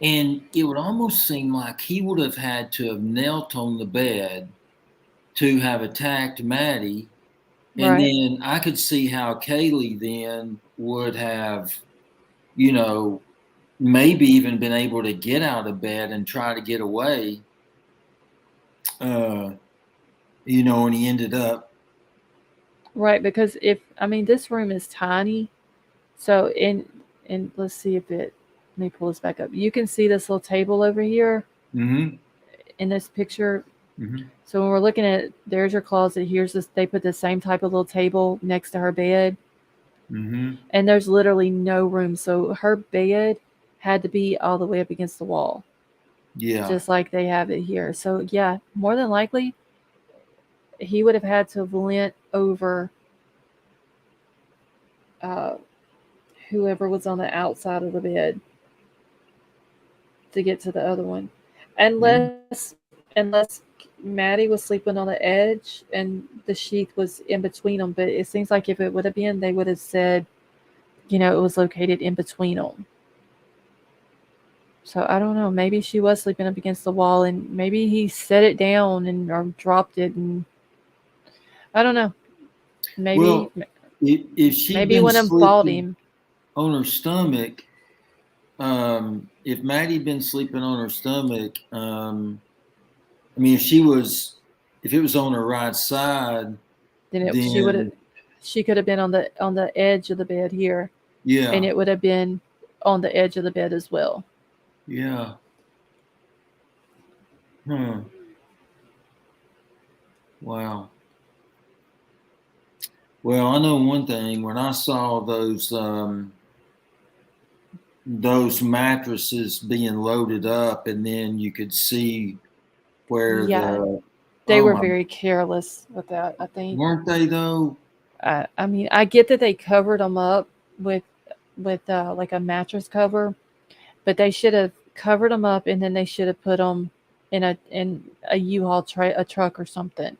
Speaker 4: and it would almost seem like he would have had to have knelt on the bed to have attacked Maddie. And
Speaker 1: right.
Speaker 4: then I could see how Kaylee then would have, you know, maybe even been able to get out of bed and try to get away. And he ended up.
Speaker 1: Right, because this room is tiny. So and let's see if it, let me pull this back up. You can see this little table over here in this picture. So when we're looking at, there's your closet. Here's this, they put the same type of little table next to her bed. And there's literally no room. So her bed had to be all the way up against the wall.
Speaker 4: Yeah.
Speaker 1: Just like they have it here. So yeah, more than likely, he would have had to have leant over whoever was on the outside of the bed to get to the other one. Unless Maddie was sleeping on the edge and the sheath was in between them. But it seems like if it would have been, they would have said, it was located in between them. So I don't know. Maybe she was sleeping up against the wall, and maybe he set it down or dropped it, and I don't know. Maybe
Speaker 4: if she'd
Speaker 1: maybe
Speaker 4: been
Speaker 1: one of them fought
Speaker 4: sleeping
Speaker 1: him
Speaker 4: on her stomach, if Maddie been sleeping on her stomach, if it was on her right side,
Speaker 1: then she could have been on the edge of the bed here.
Speaker 4: Yeah.
Speaker 1: And it would have been on the edge of the bed as well.
Speaker 4: Yeah. Wow. Well, I know one thing. When I saw those mattresses being loaded up, and then you could see where
Speaker 1: they were very careless with that, I think.
Speaker 4: Weren't they though?
Speaker 1: I get that they covered them up with like a mattress cover, but they should have covered them up, and then they should have put them in a U-Haul a truck or something.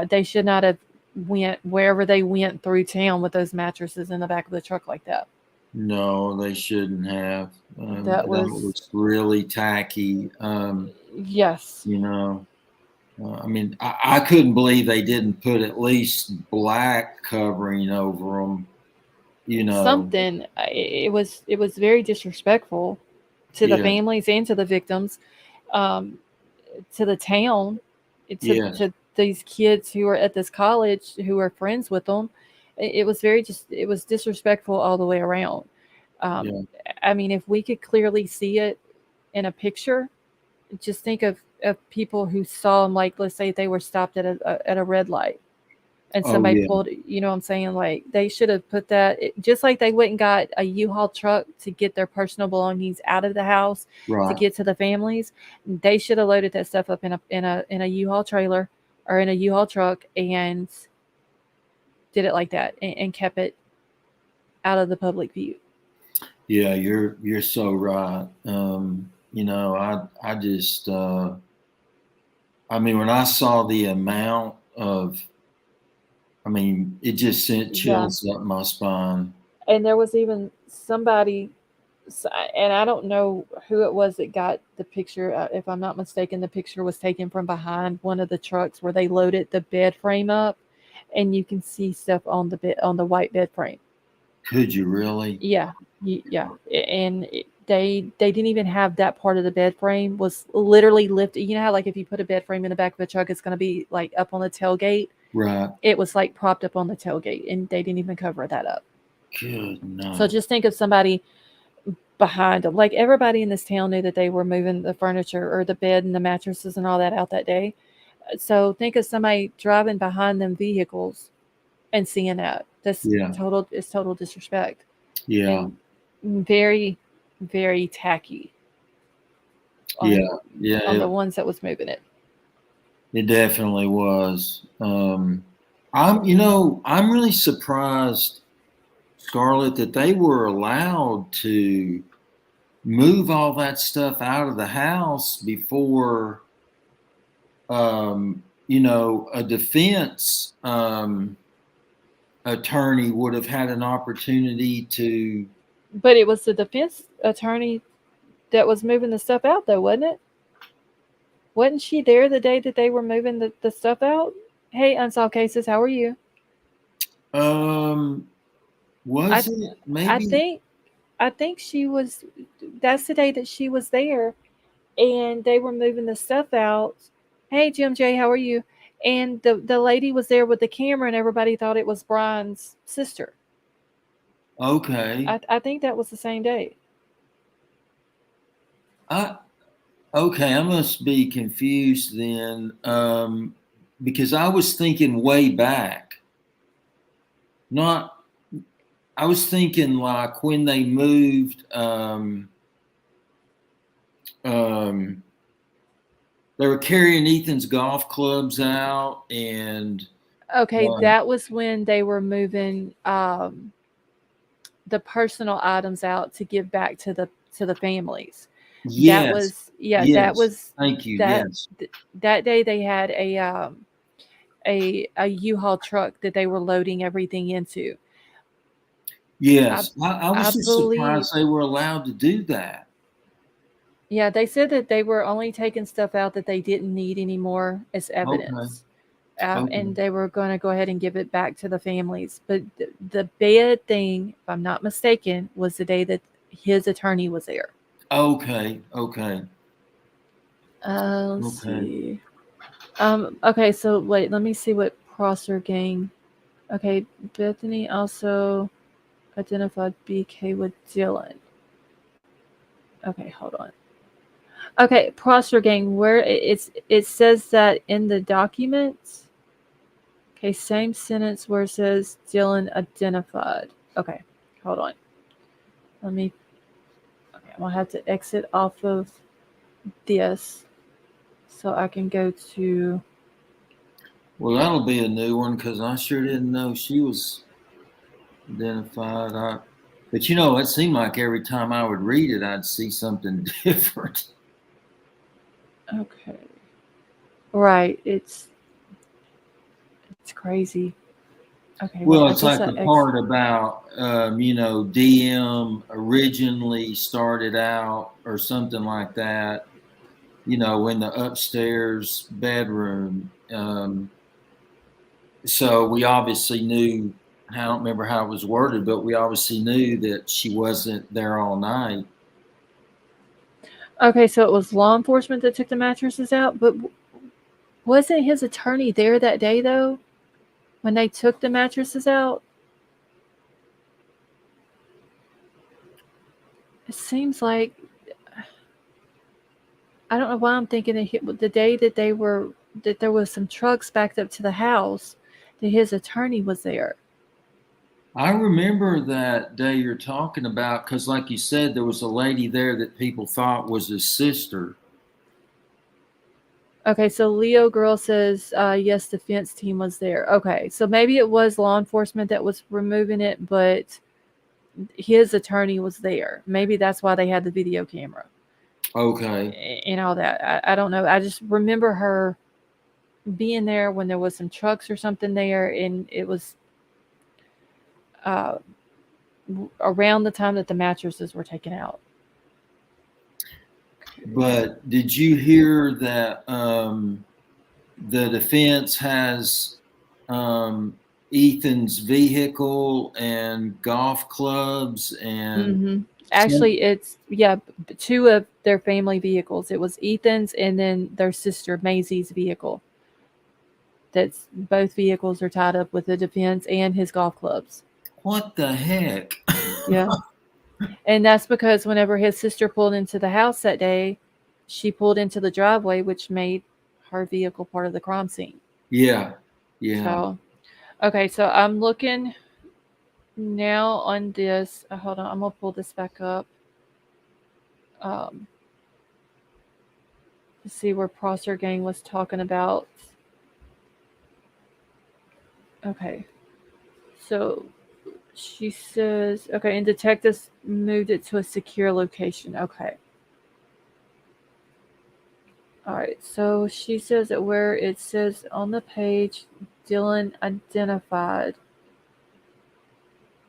Speaker 1: They should not have went wherever they went through town with those mattresses in the back of the truck like that.
Speaker 4: No, they shouldn't have.
Speaker 1: That was
Speaker 4: really tacky.
Speaker 1: Yes.
Speaker 4: You know, I mean, I couldn't believe they didn't put at least black covering over them. You know,
Speaker 1: Something. It was very disrespectful to the
Speaker 4: yeah,
Speaker 1: families and to the victims, um, to the town,
Speaker 4: yes,
Speaker 1: to these kids who are at this college who are friends with them. It was it was disrespectful all the way around.
Speaker 4: yeah.
Speaker 1: I mean, if we could clearly see it in a picture, just think of people who saw them, like, let's say they were stopped at a red light and
Speaker 4: Oh,
Speaker 1: somebody
Speaker 4: yeah,
Speaker 1: pulled, you know what I'm saying? Like, they should have put that, just like they went and got a U-Haul truck to get their personal belongings out of the house to
Speaker 4: right.
Speaker 1: get to the families. They should have loaded that stuff up in a U-Haul trailer or in a U-Haul truck and did it like that and kept it out of the public view.
Speaker 4: Yeah, you're so right. You know, I just I mean, when I saw the amount of, I mean, it just sent
Speaker 1: Yeah.
Speaker 4: chills up my spine.
Speaker 1: And there was even somebody, and I don't know who it was that got the picture. If I'm not mistaken, the picture was taken from behind one of the trucks where they loaded the bed frame up, and you can see stuff on the bed, on the white bed frame.
Speaker 4: Could you really?
Speaker 1: Yeah, yeah, and they didn't even have that part of the bed frame was literally lifted. You know how, like, if you put a bed frame in the back of a truck, it's going to be like up on the tailgate.
Speaker 4: Right.
Speaker 1: It was like propped up on the tailgate, and they didn't even cover that up.
Speaker 4: Good
Speaker 1: So
Speaker 4: night.
Speaker 1: just think of somebody behind them. Like, everybody in this town knew that they were moving the furniture or the bed and the mattresses and all that out that day. So think of somebody driving behind them vehicles and seeing that. That's
Speaker 4: Yeah,
Speaker 1: total. It's total disrespect
Speaker 4: yeah,
Speaker 1: and very, very tacky
Speaker 4: yeah,
Speaker 1: on
Speaker 4: yeah.
Speaker 1: the ones that was moving it.
Speaker 4: It definitely was. I'm really surprised, Scarlett, that they were allowed to move all that stuff out of the house before, a defense attorney would have had an opportunity to.
Speaker 1: But it was the defense attorney that was moving the stuff out, though, wasn't it? Wasn't she there the day that they were moving the stuff out? Hey, Unsolved Cases, how are you?
Speaker 4: Um,
Speaker 1: I
Speaker 4: was it
Speaker 1: I
Speaker 4: maybe?
Speaker 1: think I think she was. That's the day that she was there, and they were moving the stuff out. Hey, Jim J, how are you? And the lady was there with the camera, and everybody thought it was Bryan's sister.
Speaker 4: Okay.
Speaker 1: I think that was the same day.
Speaker 4: I Okay, I must be confused then, because I was thinking way back. Not, I was thinking like when they moved. Um, they were carrying Ethan's golf clubs out, and
Speaker 1: Okay,
Speaker 4: uh,
Speaker 1: that was when they were moving the personal items out to give back to the families. That
Speaker 4: yes,
Speaker 1: was, yeah, that
Speaker 4: yes,
Speaker 1: was
Speaker 4: thank you,
Speaker 1: that
Speaker 4: yes,
Speaker 1: that day they had a U-Haul truck that they were loading everything into. I
Speaker 4: yes. I
Speaker 1: I
Speaker 4: was just
Speaker 1: believe,
Speaker 4: surprised they were allowed to do that.
Speaker 1: yeah, they said that they were only taking stuff out that they didn't need anymore as
Speaker 4: Okay,
Speaker 1: evidence.
Speaker 4: okay,
Speaker 1: And they were going to go ahead and give it back to the families. But the bad thing, if I'm not mistaken, was the day that his attorney was there.
Speaker 4: okay, okay,
Speaker 1: Let's
Speaker 4: okay.
Speaker 1: see. Okay, so wait, let me see what Prosser gang. Okay, Bethany also identified BK with Dylan. Okay, hold on. Okay, Prosser gang, where it says that in the documents. Okay, same sentence where it says Dylan identified. Okay, hold on. Let me. Okay, I'm gonna have to exit off of this so I can go to.
Speaker 4: Well, that'll be a new one because I sure didn't know she was identified. But you know, it seemed like every time I would read it, I'd see something different.
Speaker 1: Okay. Right. It's crazy. Okay.
Speaker 4: Well,
Speaker 1: Well, I
Speaker 4: it's
Speaker 1: guess
Speaker 4: like
Speaker 1: that
Speaker 4: the part about, you know, DM originally started out or something like that, you know, in the upstairs bedroom. So we obviously knew, I don't remember how it was worded, but we obviously knew that she wasn't there all night.
Speaker 1: Okay, so it was law enforcement that took the mattresses out, but wasn't his attorney there that day though when they took the mattresses out? It seems like I don't know why I'm thinking that the day that that there was some trucks backed up to the house, that his attorney was there.
Speaker 4: I remember that day you're talking about because, like you said, there was a lady there that people thought was his sister.
Speaker 1: Okay, so Leo Girl says yes, defense team was there. Okay, so maybe it was law enforcement that was removing it, but his attorney was there. Maybe that's why they had the video camera.
Speaker 4: Okay.
Speaker 1: And all that. I don't know. I just remember her being there when there was some trucks or something there, and it was uh, around the time that the mattresses were taken out.
Speaker 4: But did you hear that the defense has Ethan's vehicle and golf clubs and
Speaker 1: Mm-hmm. Actually, it's two of their family vehicles. It was Ethan's and then their sister Maisie's vehicle. That's both vehicles are tied up with the defense and his golf clubs.
Speaker 4: what the heck?
Speaker 1: Yeah. And that's because whenever his sister pulled into the house that day, she pulled into the driveway, which made her vehicle part of the crime scene.
Speaker 4: Yeah. Yeah.
Speaker 1: So, okay, so I'm looking now on this. Hold on, I'm gonna pull this back up. To see where Prosser Gang was talking about. Okay, so she says, okay, and detectives moved it to a secure location. Okay. All right, so she says that where it says on the page, Dylan identified.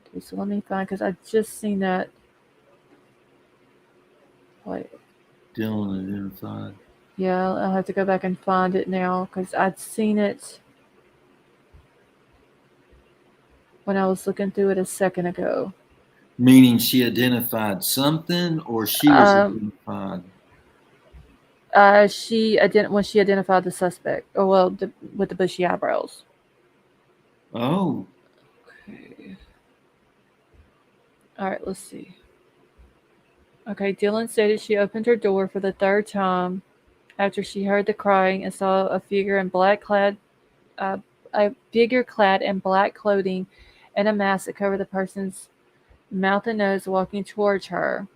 Speaker 1: Okay, so let me find, because I just seen that. Wait.
Speaker 4: Dylan identified.
Speaker 1: Yeah, I'll have to go back and find it now, because I'd seen it when I was looking through it a second ago.
Speaker 4: Meaning she identified something or she was identified?
Speaker 1: When she identified the suspect, or well, with the bushy eyebrows.
Speaker 4: Oh.
Speaker 1: Okay. All right, let's see. Okay, Dylan stated she opened her door for the third time after she heard the crying and saw a figure clad in black clothing and a mask that covered the person's mouth and nose walking towards her.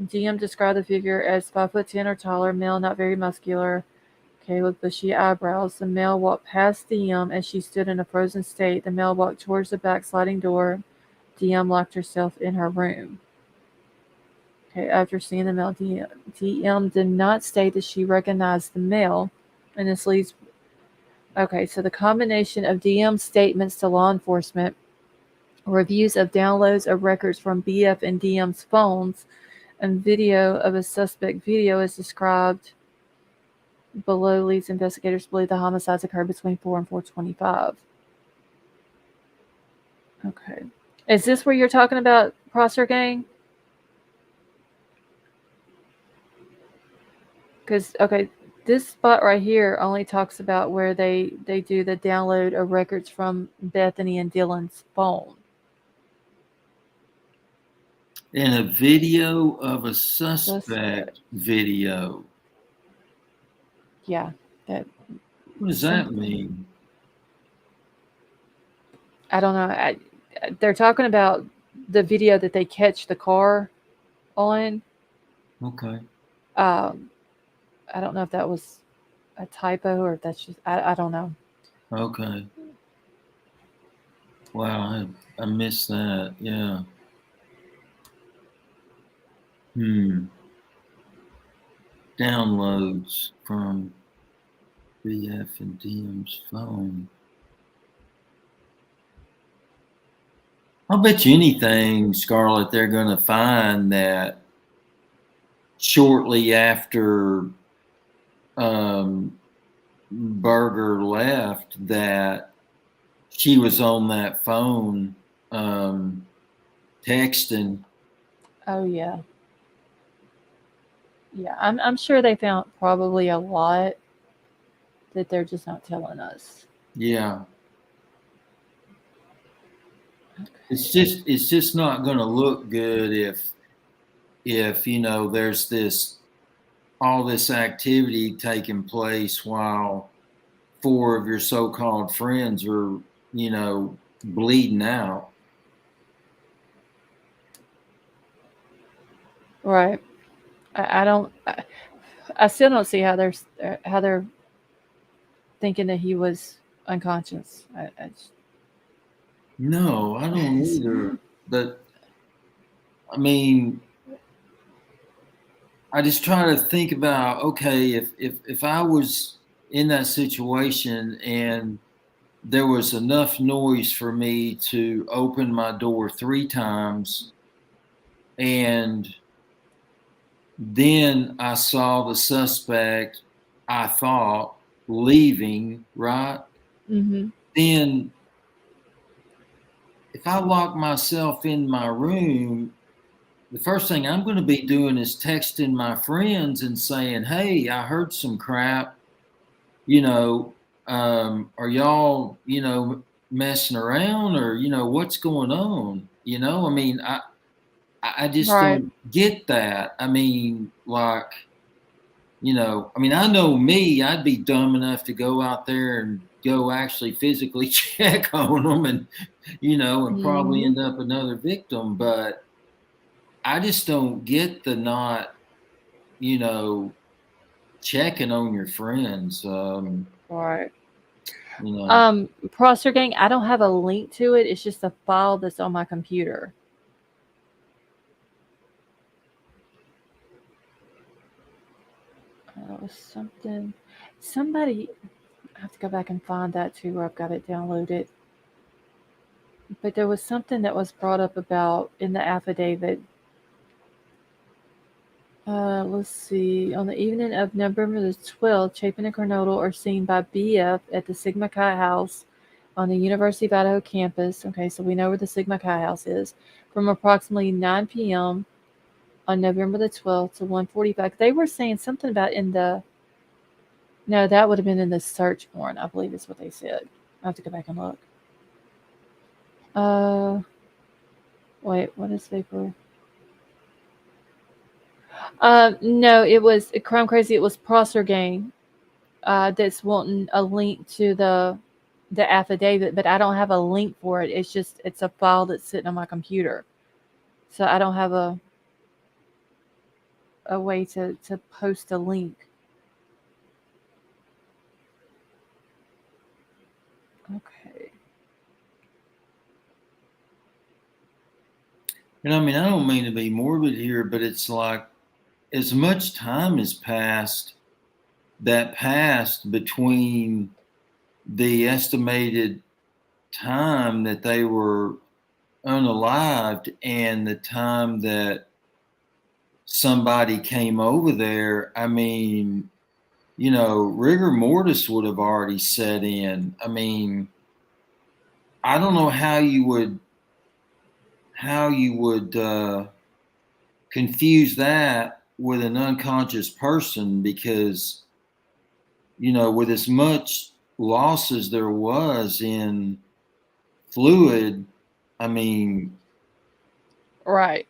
Speaker 1: DM described the figure as 5'10" or taller, male, not very muscular. Okay, with bushy eyebrows. The male walked past DM as she stood in a frozen state. The male walked towards the back sliding door. DM locked herself in her room. Okay, after seeing the male, DM did not state that she recognized the male, and this leads. Okay, so the combination of DM's statements to law enforcement, reviews of downloads of records from BF and DM's phones, and video of a suspect video is described below leads investigators believe the homicides occurred between 4 and 4:25. Okay. Is this where you're talking about Prosser Gang? Because, okay, this spot right here only talks about where they do the download of records from Bethany and Dylan's phone.
Speaker 4: In a video of a suspect video.
Speaker 1: Yeah. That.
Speaker 4: What does that mean?
Speaker 1: I don't know. They're talking about the video that they catch the car on.
Speaker 4: Okay.
Speaker 1: I don't know if that was a typo or if that's just, I don't know.
Speaker 4: Okay. Wow, I missed that. Yeah. Downloads from BF and DM's phone. I'll bet you anything, Scarlett, they're going to find that shortly after Berger left, that she was on that phone texting.
Speaker 1: Oh yeah. Yeah, I'm sure they found probably a lot that they're just not telling us.
Speaker 4: Yeah.
Speaker 1: Okay.
Speaker 4: It's just not going to look good if you know there's all this activity taking place while 4 of your so-called friends are, you know, bleeding out.
Speaker 1: Right. I don't. I still don't see how they're thinking that he was unconscious.
Speaker 4: No, I don't either. But I mean, I just try to think about, okay, if I was in that situation and there was enough noise for me to open my door 3 times, and then I saw the suspect, I thought, leaving, right?
Speaker 1: Mm-hmm.
Speaker 4: Then if I lock myself in my room, the first thing I'm going to be doing is texting my friends and saying, hey, I heard some crap, you know, are y'all, you know, messing around, or, you know, what's going on? You know, I mean, I just
Speaker 1: Right.
Speaker 4: don't get that. I mean, like, you know, I mean, I know me, I'd be dumb enough to go out there and go actually physically check on them and, you know, and probably
Speaker 1: Mm-hmm.
Speaker 4: end up another victim. But I just don't get the not, you know, checking on your friends.
Speaker 1: Right.
Speaker 4: You know,
Speaker 1: Proster Gang. I don't have a link to it. It's just a file that's on my computer. It was something. Somebody. I have to go back and find that too, where I've got it downloaded. But there was something that was brought up about in the affidavit. Let's see. On the evening of November the 12th, Chapin and Coronado are seen by BF at the Sigma Chi house on the University of Idaho campus. Okay, so we know where the Sigma Chi house is. From approximately 9 p.m. on November the 12th to 1:45. They were saying something about in the. No, that would have been in the search warrant, I believe is what they said. I have to go back and look. Uh, Wait, what is paper? No, it was Crime Crazy. It was Prosser Gang that's wanting a link to the affidavit, but I don't have a link for it. It's a file that's sitting on my computer, so I don't have a way to post a link. Okay.
Speaker 4: and I mean, I don't mean to be morbid here, but it's like as much time has passed between the estimated time that they were unalived and the time that somebody came over there. I mean, you know, rigor mortis would have already set in. I mean, I don't know how you would confuse that with an unconscious person, because, you know, with as much loss as there was in fluid, I mean,
Speaker 1: Right.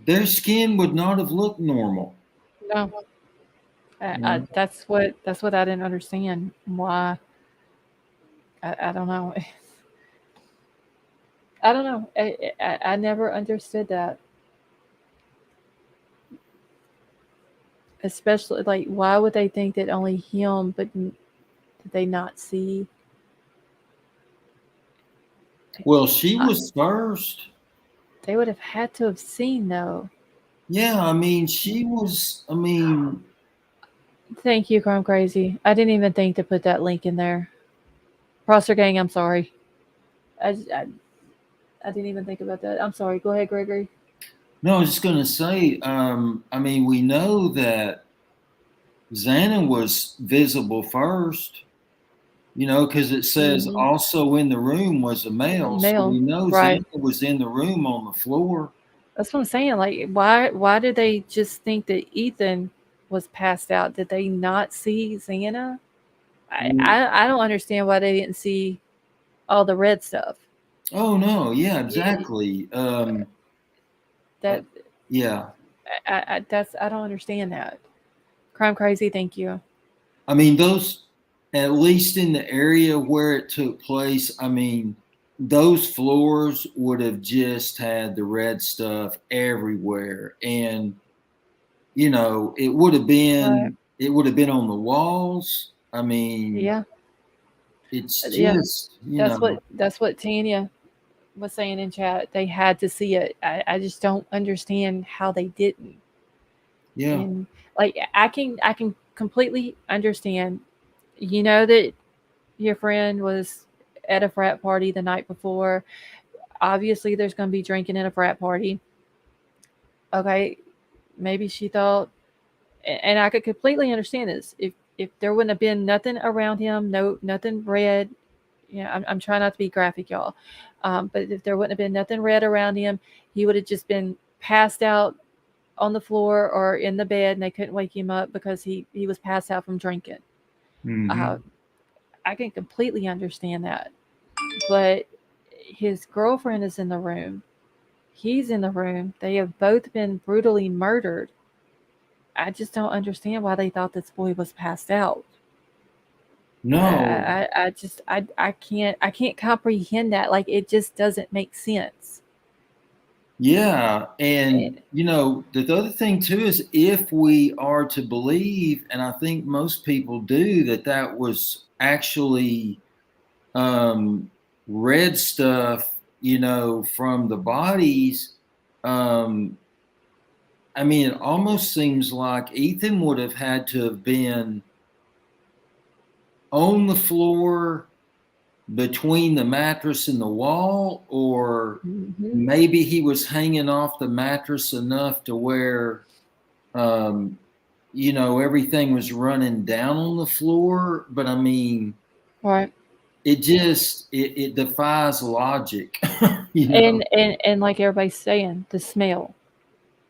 Speaker 4: their skin would not have looked normal.
Speaker 1: No.
Speaker 4: You know?
Speaker 1: That's what I didn't understand. Why? I don't know. I don't know. I never understood that. Especially like, why would they think that only him, but did they not see?
Speaker 4: Well, she
Speaker 1: I,
Speaker 4: was first.
Speaker 1: they would have had to have seen though.
Speaker 4: Yeah, I mean, she was. I mean,
Speaker 1: Thank you, Crime Crazy. I didn't even think to put that link in there. Prosser Gang, I'm sorry. I didn't even think about that. I'm sorry. Go ahead, Gregory.
Speaker 4: no, I was just gonna say. I mean, we know that Xana was visible first. Because it says
Speaker 1: Mm-hmm.
Speaker 4: also in the room was a male, so
Speaker 1: Male,
Speaker 4: we know
Speaker 1: right?
Speaker 4: Xana was in the room on the floor.
Speaker 1: That's what I'm saying. Like, why did they just think that Ethan was passed out? Did they not see Xana? I don't understand why they didn't see all the red stuff.
Speaker 4: Oh no, yeah,
Speaker 1: Y-
Speaker 4: exactly. Uh,
Speaker 1: That
Speaker 4: yeah,
Speaker 1: I don't understand that. Crime Crazy, thank you.
Speaker 4: I mean those, at least in the area where it took place. I mean, those floors would have just had the red stuff everywhere, and it would have
Speaker 1: Right.
Speaker 4: been it would have been on the walls. I mean,
Speaker 1: Yeah.
Speaker 4: it's
Speaker 1: Yeah.
Speaker 4: just
Speaker 1: That's what Tanya was saying in chat. They had to see it. I just don't understand how they didn't.
Speaker 4: yeah.
Speaker 1: And like I can completely understand. You know that your friend was at a frat party the night before. Obviously there's going to be drinking at a frat party. Okay, maybe she thought, and I could completely understand this. If there wouldn't have been nothing around him, nothing red. I'm trying not to be graphic, y'all. But if there wouldn't have been nothing red around him, he would have just been passed out on the floor or in the bed, and they couldn't wake him up because he was passed out from drinking. Uh,
Speaker 4: Hmm.
Speaker 1: I can completely understand that, but his girlfriend is in the room. He's in the room. They have both been brutally murdered. I just don't understand why they thought this boy was passed out.
Speaker 4: No,
Speaker 1: I can't comprehend that. Like it just doesn't make sense.
Speaker 4: yeah, and
Speaker 1: And,
Speaker 4: the other thing too is if we are to believe, and I think most people do, that was actually um, red stuff, from the bodies. Um, I mean, it almost seems like Ethan would have had to have been on the floor between the mattress and the wall, or
Speaker 1: mhm,
Speaker 4: maybe he was hanging off the mattress enough to where um, everything was running down on the floor. But I mean,
Speaker 1: right.
Speaker 4: it defies logic.
Speaker 1: And like everybody's saying, the smell.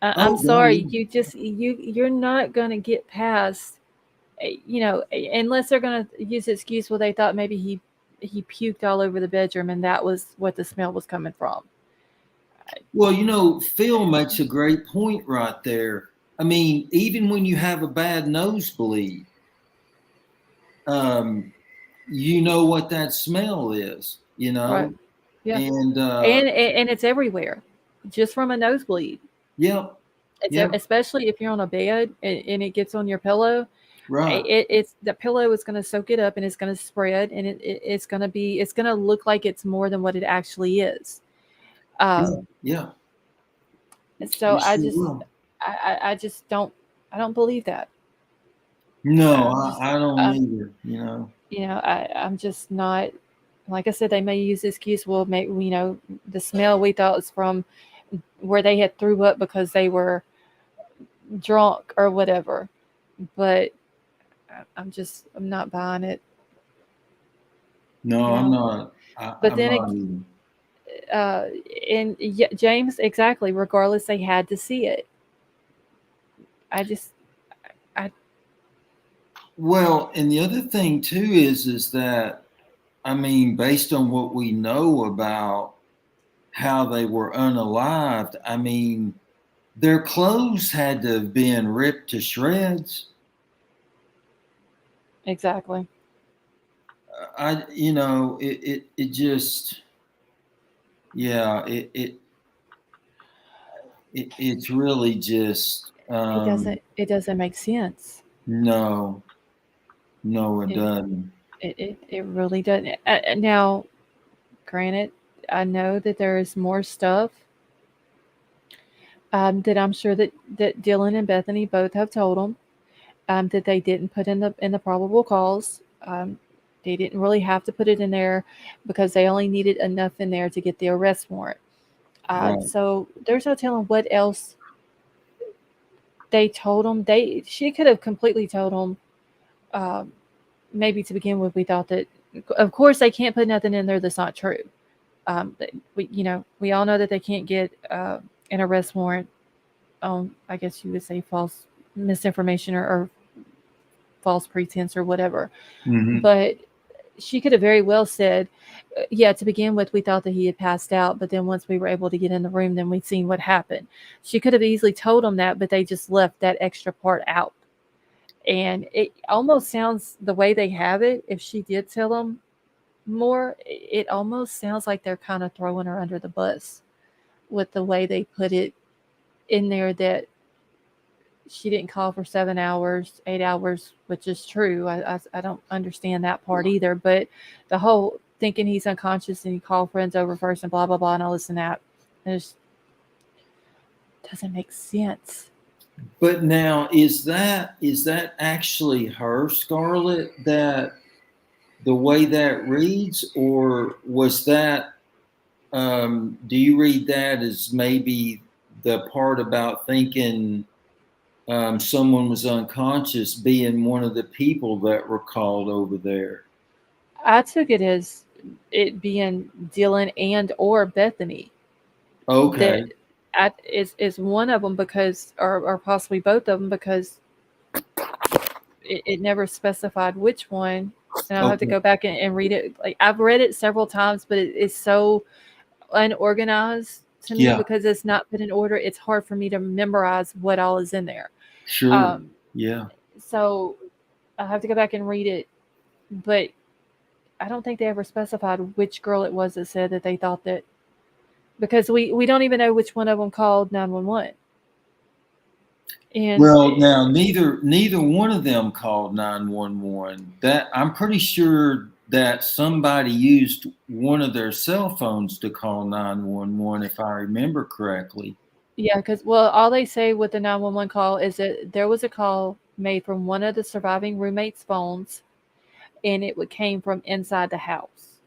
Speaker 1: I'm
Speaker 4: Oh God,
Speaker 1: sorry, you're not gonna get past, unless they're gonna use the excuse. Well, they thought maybe he puked all over the bedroom, and that was what the smell was coming from.
Speaker 4: well, Phil makes a great point right there. I mean, even when you have a bad nosebleed, um, you know what that smell is,
Speaker 1: Right? Yeah,
Speaker 4: and
Speaker 1: and it's everywhere, just from a nosebleed.
Speaker 4: yeah, yeah,
Speaker 1: Especially if you're on a bed and it gets on your pillow.
Speaker 4: right,
Speaker 1: It's the pillow is going to soak it up and it's going to spread and it's going to look like it's more than what it actually is.
Speaker 4: yeah,
Speaker 1: Um,
Speaker 4: yeah.
Speaker 1: so
Speaker 4: You sure will.
Speaker 1: I just don't believe that.
Speaker 4: No,
Speaker 1: I'm just
Speaker 4: I don't
Speaker 1: um,
Speaker 4: either.
Speaker 1: I'm just not. Like I said, they may use this excuse. Well, maybe the smell we thought was from where they had threw up because they were drunk or whatever. But I'm not buying it.
Speaker 4: No,
Speaker 1: You
Speaker 4: I'm
Speaker 1: know.
Speaker 4: not.
Speaker 1: But
Speaker 4: I'm
Speaker 1: then
Speaker 4: not either.
Speaker 1: uh, and yeah, James, exactly. Regardless, they had to see it. I just, I
Speaker 4: Well, and the other thing too is that, I mean, based on what we know about how they were unalived, I mean, their clothes had to have been ripped to shreds.
Speaker 1: exactly.
Speaker 4: It just, yeah, it's really just,
Speaker 1: It doesn't make sense.
Speaker 4: no, no, it
Speaker 1: It
Speaker 4: doesn't.
Speaker 1: it really doesn't. Now, granted, I know that there is more stuff, That I'm sure that Dylan and Bethany both have told them, that they didn't put in the probable cause. They didn't really have to put it in there because they only needed enough in there to get the arrest warrant.
Speaker 4: Right.
Speaker 1: So there's no telling what else they told them. She could have completely told them. Maybe to begin with, we thought that, of course, they can't put nothing in there that's not true. We all know that they can't get an arrest warrant on, I guess you would say, false misinformation or false pretense or whatever.
Speaker 4: Mm-hmm.
Speaker 1: But she could have very well said, yeah, to begin with, we thought that he had passed out, but then once we were able to get in the room, then we'd seen what happened. She could have easily told them that, but they just left that extra part out. And it almost sounds, the way they have it, if she did tell them more, it almost sounds like they're kind of throwing her under the bus with the way they put it in there, that she didn't call for 7 hours, 8 hours, which is true. I don't understand that part either. But the whole thinking he's unconscious and he called friends over first and blah, blah, blah, and all this and that, it just doesn't make sense.
Speaker 4: But now, is that actually her, Scarlett, that the way that reads, or was that, do you read that as maybe the part about thinking someone was unconscious being one of the people that were called over there?
Speaker 1: I took it as it being Dylan and or Bethany.
Speaker 4: Okay.
Speaker 1: That is one of them, because, or possibly both of them, because it never specified which one. And I'll have to
Speaker 4: Okay.
Speaker 1: go back and read it. Like, I've read it several times, but it's so unorganized to me
Speaker 4: Yeah.
Speaker 1: because it's not put in order. It's hard for me to memorize what all is in there.
Speaker 4: Sure. Yeah.
Speaker 1: So I'll have to go back and read it. But I don't think they ever specified which girl it was that said that they thought that, because we don't even know which one of them called 911. And
Speaker 4: Well, now neither one of them called 911. That I'm pretty sure that somebody used one of their cell phones to call 911, if I remember correctly.
Speaker 1: yeah, because, well, all they say with the 911 call is that there was a call made from one of the surviving roommates' phones, and it came from inside the house.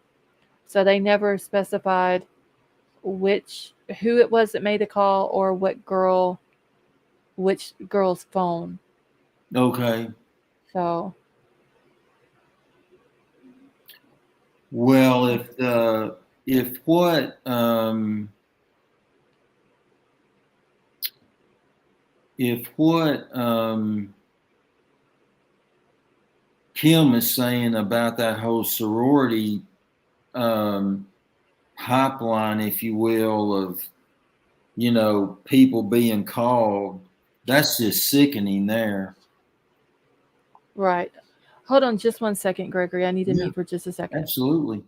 Speaker 1: So they never specified who it was that made the call, or which girl's phone.
Speaker 4: Okay.
Speaker 1: So
Speaker 4: Well, if what Kim is saying about that whole sorority pipeline, if you will, of people being called, that's just sickening there.
Speaker 1: right. Hold on just one second, Gregory. I need to mute for just a second.
Speaker 4: Absolutely.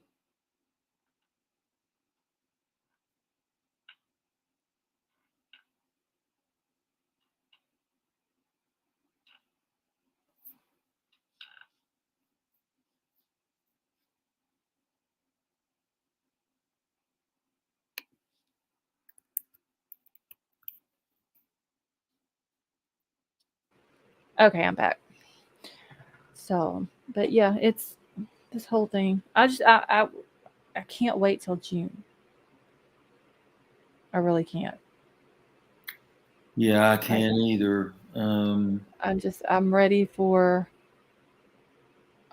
Speaker 1: Okay, I'm back. So, but yeah, it's this whole thing. I can't wait till June. I really can't.
Speaker 4: Yeah, I can't either.
Speaker 1: I'm ready for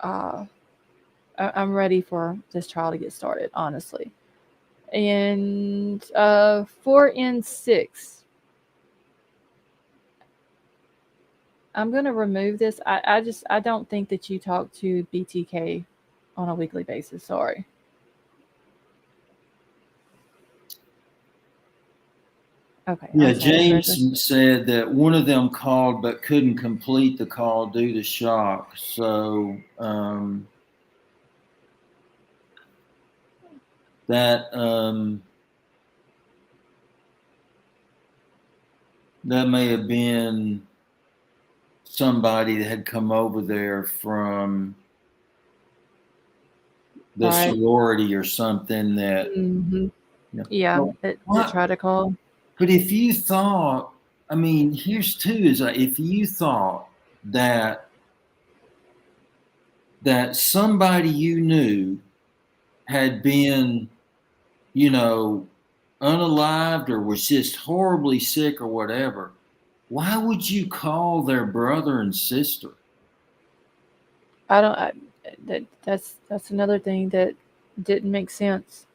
Speaker 1: uh I'm ready for this trial to get started, honestly. And 4 and 6. I'm gonna remove this. I don't think that you talk to BTK on a weekly basis. Sorry. Okay.
Speaker 4: Yeah,
Speaker 1: I'm sorry, Gregory.
Speaker 4: James said that one of them called but couldn't complete the call due to shock. So that that may have been somebody that had come over there from the
Speaker 1: Right.
Speaker 4: sorority or something that.
Speaker 1: Mm-hmm. Yeah,
Speaker 4: Well,
Speaker 1: that tried to call.
Speaker 4: But if you thought, I mean, here's two is like, if you thought that somebody you knew had been, you know, unalived or was just horribly sick or whatever, why would you call their brother and sister?
Speaker 1: I don't. That's another thing that didn't make sense.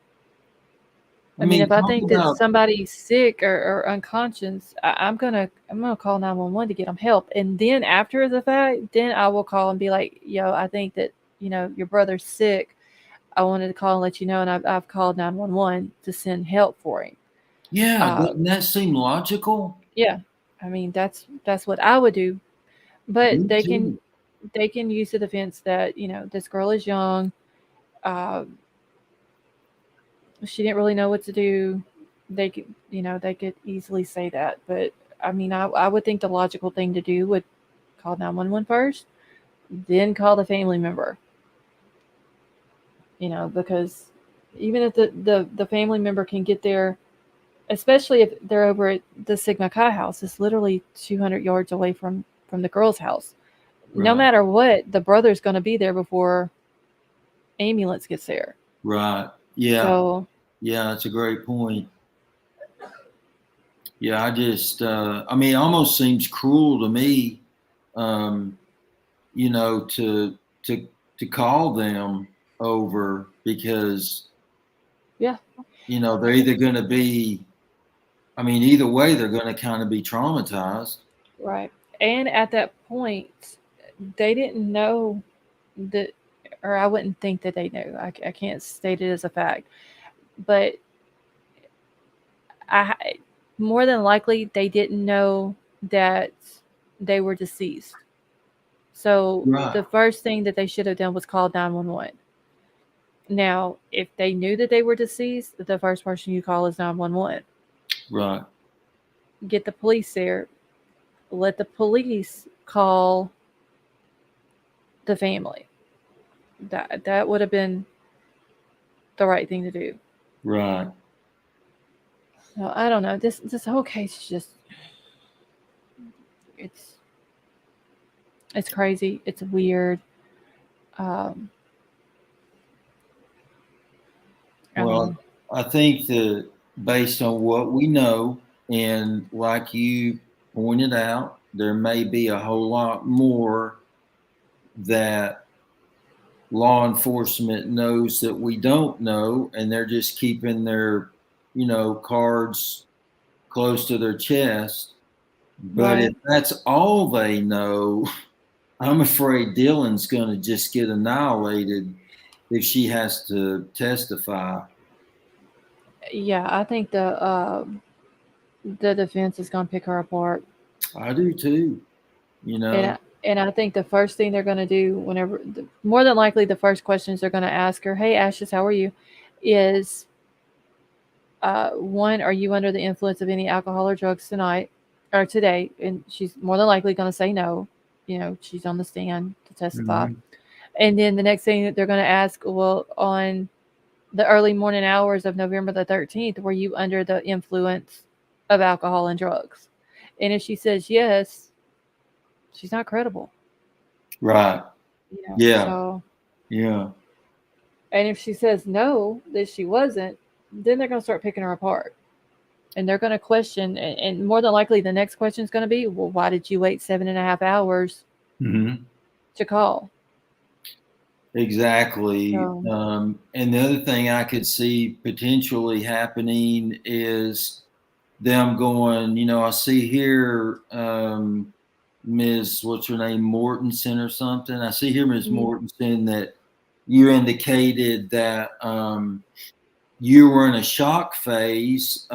Speaker 1: I mean, if I
Speaker 4: talk
Speaker 1: think that
Speaker 4: about,
Speaker 1: somebody's sick or unconscious, I'm gonna call 911 to get them help, and then after the fact, then I will call and be like, "Yo, I think that your brother's sick. I wanted to call and let you know, and I've called 911 to send help for him."
Speaker 4: yeah,
Speaker 1: Uh,
Speaker 4: doesn't that seem logical?
Speaker 1: yeah, I mean that's what I would do, but
Speaker 4: Me too.
Speaker 1: they can use the defense that this girl is young. Uh, she didn't really know what to do. They could easily say that, but I mean, I would think the logical thing to do would call 911 first, then call the family member. Because even if the family member can get there, especially if they're over at the Sigma Chi house, it's literally 200 yards away from the girl's house. No
Speaker 4: Right,
Speaker 1: matter what, the brother's going to be there before ambulance gets there.
Speaker 4: right. Yeah,
Speaker 1: So
Speaker 4: yeah, that's a great point. Yeah, I just, I mean, it almost seems cruel to me, um, to call them over because
Speaker 1: yeah,
Speaker 4: they're either going to be, I mean, either way, they're going to kind of be traumatized.
Speaker 1: right. And at that point, they didn't know that, or I wouldn't think that they knew. I can't state it as a fact, but I more than likely they didn't know that they were deceased. So
Speaker 4: Right,
Speaker 1: the first thing that they should have done was call 911. Now, if they knew that they were deceased, the first person you call is 911.
Speaker 4: right,
Speaker 1: Get the police there. Let the police call the family. That would have been the right thing to do.
Speaker 4: right.
Speaker 1: So I don't know. This whole case is just it's it's crazy. It's weird. Um, I
Speaker 4: Well,
Speaker 1: mean,
Speaker 4: I think that based on what we know, and like you pointed out, there may be a whole lot more that law enforcement knows that we don't know, and they're just keeping their, cards close to their chest. But if
Speaker 1: right.
Speaker 4: that's all they know, I'm afraid Dylan's going to just get annihilated if she has to testify.
Speaker 1: Yeah, I think the defense is going to pick her apart,
Speaker 4: I do too, you know.
Speaker 1: and I think the first thing they're going to do whenever, more than likely, the first questions they're going to ask her, "Hey, Ashes, how are you?" is one, are you under the influence of any alcohol or drugs tonight or today? And she's more than likely going to say no. She's on the stand to testify.
Speaker 4: Mhm.
Speaker 1: And then the next thing that they're going to ask, well, on the early morning hours of November the 13th, were you under the influence of alcohol and drugs? And if she says yes, she's not credible.
Speaker 4: Right. Yeah.
Speaker 1: So,
Speaker 4: Yeah.
Speaker 1: and if she says no, that she wasn't, then they're going to start picking her apart. And they're going to question, and more than likely, the next question is going to be, well, why did you wait 7.5 hours
Speaker 4: Hmm.
Speaker 1: to call?
Speaker 4: Exactly.
Speaker 1: So,
Speaker 4: And the other thing I could see potentially happening is them going, I see here, Ms. What's her name, Mortensen or something. I see here, Ms.
Speaker 1: mhm,
Speaker 4: Mortensen, that you indicated that you were in a shock phase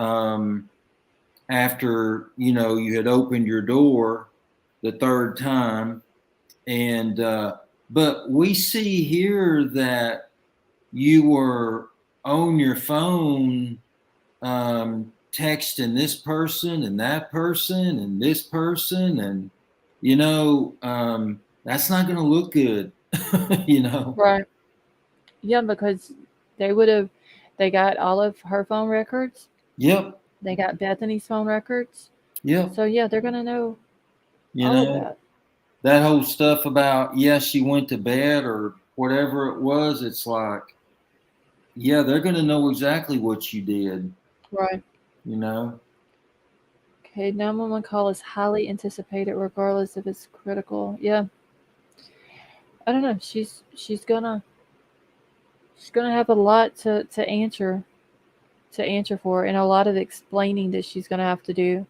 Speaker 4: after, you had opened your door the third time. And, but we see here that you were on your phone texting this person and that person and this person. And, that's not going to look good,
Speaker 1: right. Yeah, because they would have, they got all of her phone records.
Speaker 4: Yep.
Speaker 1: They got Bethany's phone records.
Speaker 4: Yep.
Speaker 1: So yeah, they're gonna know
Speaker 4: You
Speaker 1: all of
Speaker 4: know,
Speaker 1: that.
Speaker 4: that whole stuff about, yes, she went to bed or whatever it was, it's like, yeah, they're going to know exactly what you did,
Speaker 1: Right.
Speaker 4: you know?
Speaker 1: Okay, 911 call is highly anticipated regardless if it's critical. Yeah. I don't know. She's gonna have a lot to answer for, and a lot of explaining that she's gonna have to do.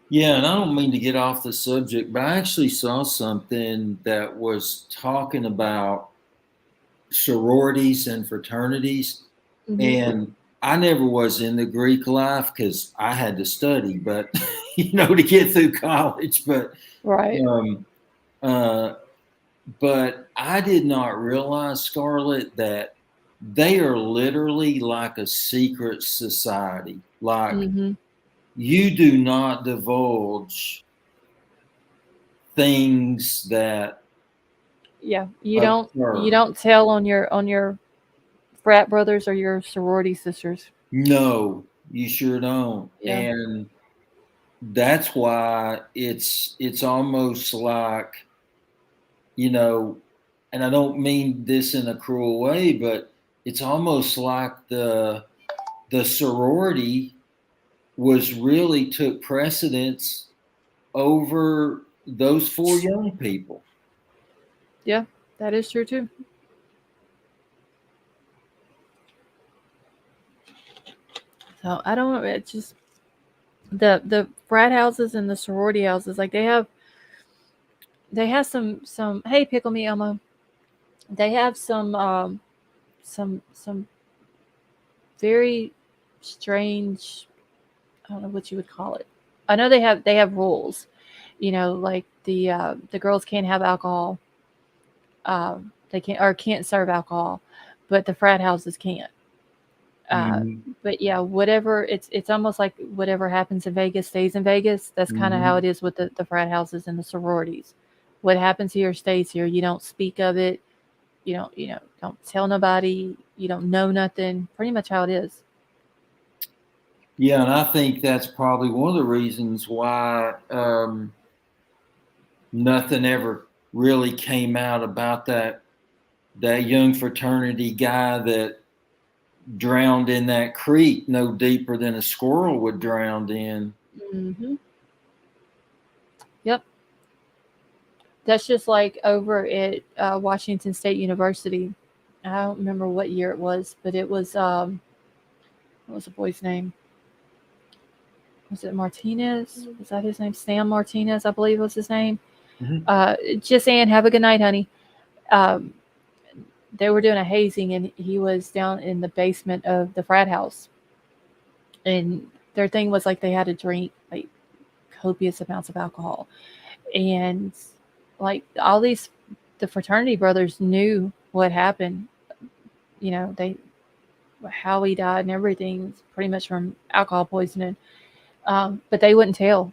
Speaker 4: Yeah, and I don't mean to get off the subject, but I actually saw something that was talking about sororities and fraternities.
Speaker 1: Hmm.
Speaker 4: And I never was in the Greek life because I had to study, but, to get through college.
Speaker 1: Right.
Speaker 4: Um, uh, but I did not realize, Scarlett, that they are literally like a secret society. Like,
Speaker 1: Hmm.
Speaker 4: you do not divulge things that
Speaker 1: Yeah. You
Speaker 4: occur.
Speaker 1: don't tell on your frat brothers or your sorority sisters.
Speaker 4: No, you sure don't.
Speaker 1: Yeah.
Speaker 4: And that's why it's almost like, you know, and I don't mean this in a cruel way, but it's almost like the sorority was really took precedence over those four young people.
Speaker 1: Yeah. That is true too. So I don't know. It's just the frat houses and the sorority houses. Like they have some. Hey, pickle me Elmo. They have some very strange. I don't know what you would call it. I know they have rules. Like the girls can't have alcohol. They can't serve alcohol, but the frat houses can't. Uh,
Speaker 4: Mm-hmm.
Speaker 1: but yeah, whatever it's almost like whatever happens in Vegas stays in Vegas. That's kind of how
Speaker 4: Mm-hmm.
Speaker 1: it is with the frat houses and the sororities. What happens here stays here. You don't speak of it. Don't tell nobody. You don't know nothing. Pretty much how it is.
Speaker 4: Yeah, and I think that's probably one of the reasons why nothing ever really came out about that young fraternity guy that drowned in that creek no deeper than a squirrel would drown in.
Speaker 1: Hmm. Yep. That's just like over at Washington State University. I don't remember what year it was, but it was what was the boy's name? Was it Martinez? Was that his name? Sam Martinez, I believe was his name.
Speaker 4: Mhm.
Speaker 1: Just saying, have a good night, honey. Um, they were doing a hazing, and he was down in the basement of the frat house. And their thing was like they had to drink like copious amounts of alcohol. And like the fraternity brothers knew what happened. They how he died and everything pretty much from alcohol poisoning. But they wouldn't tell.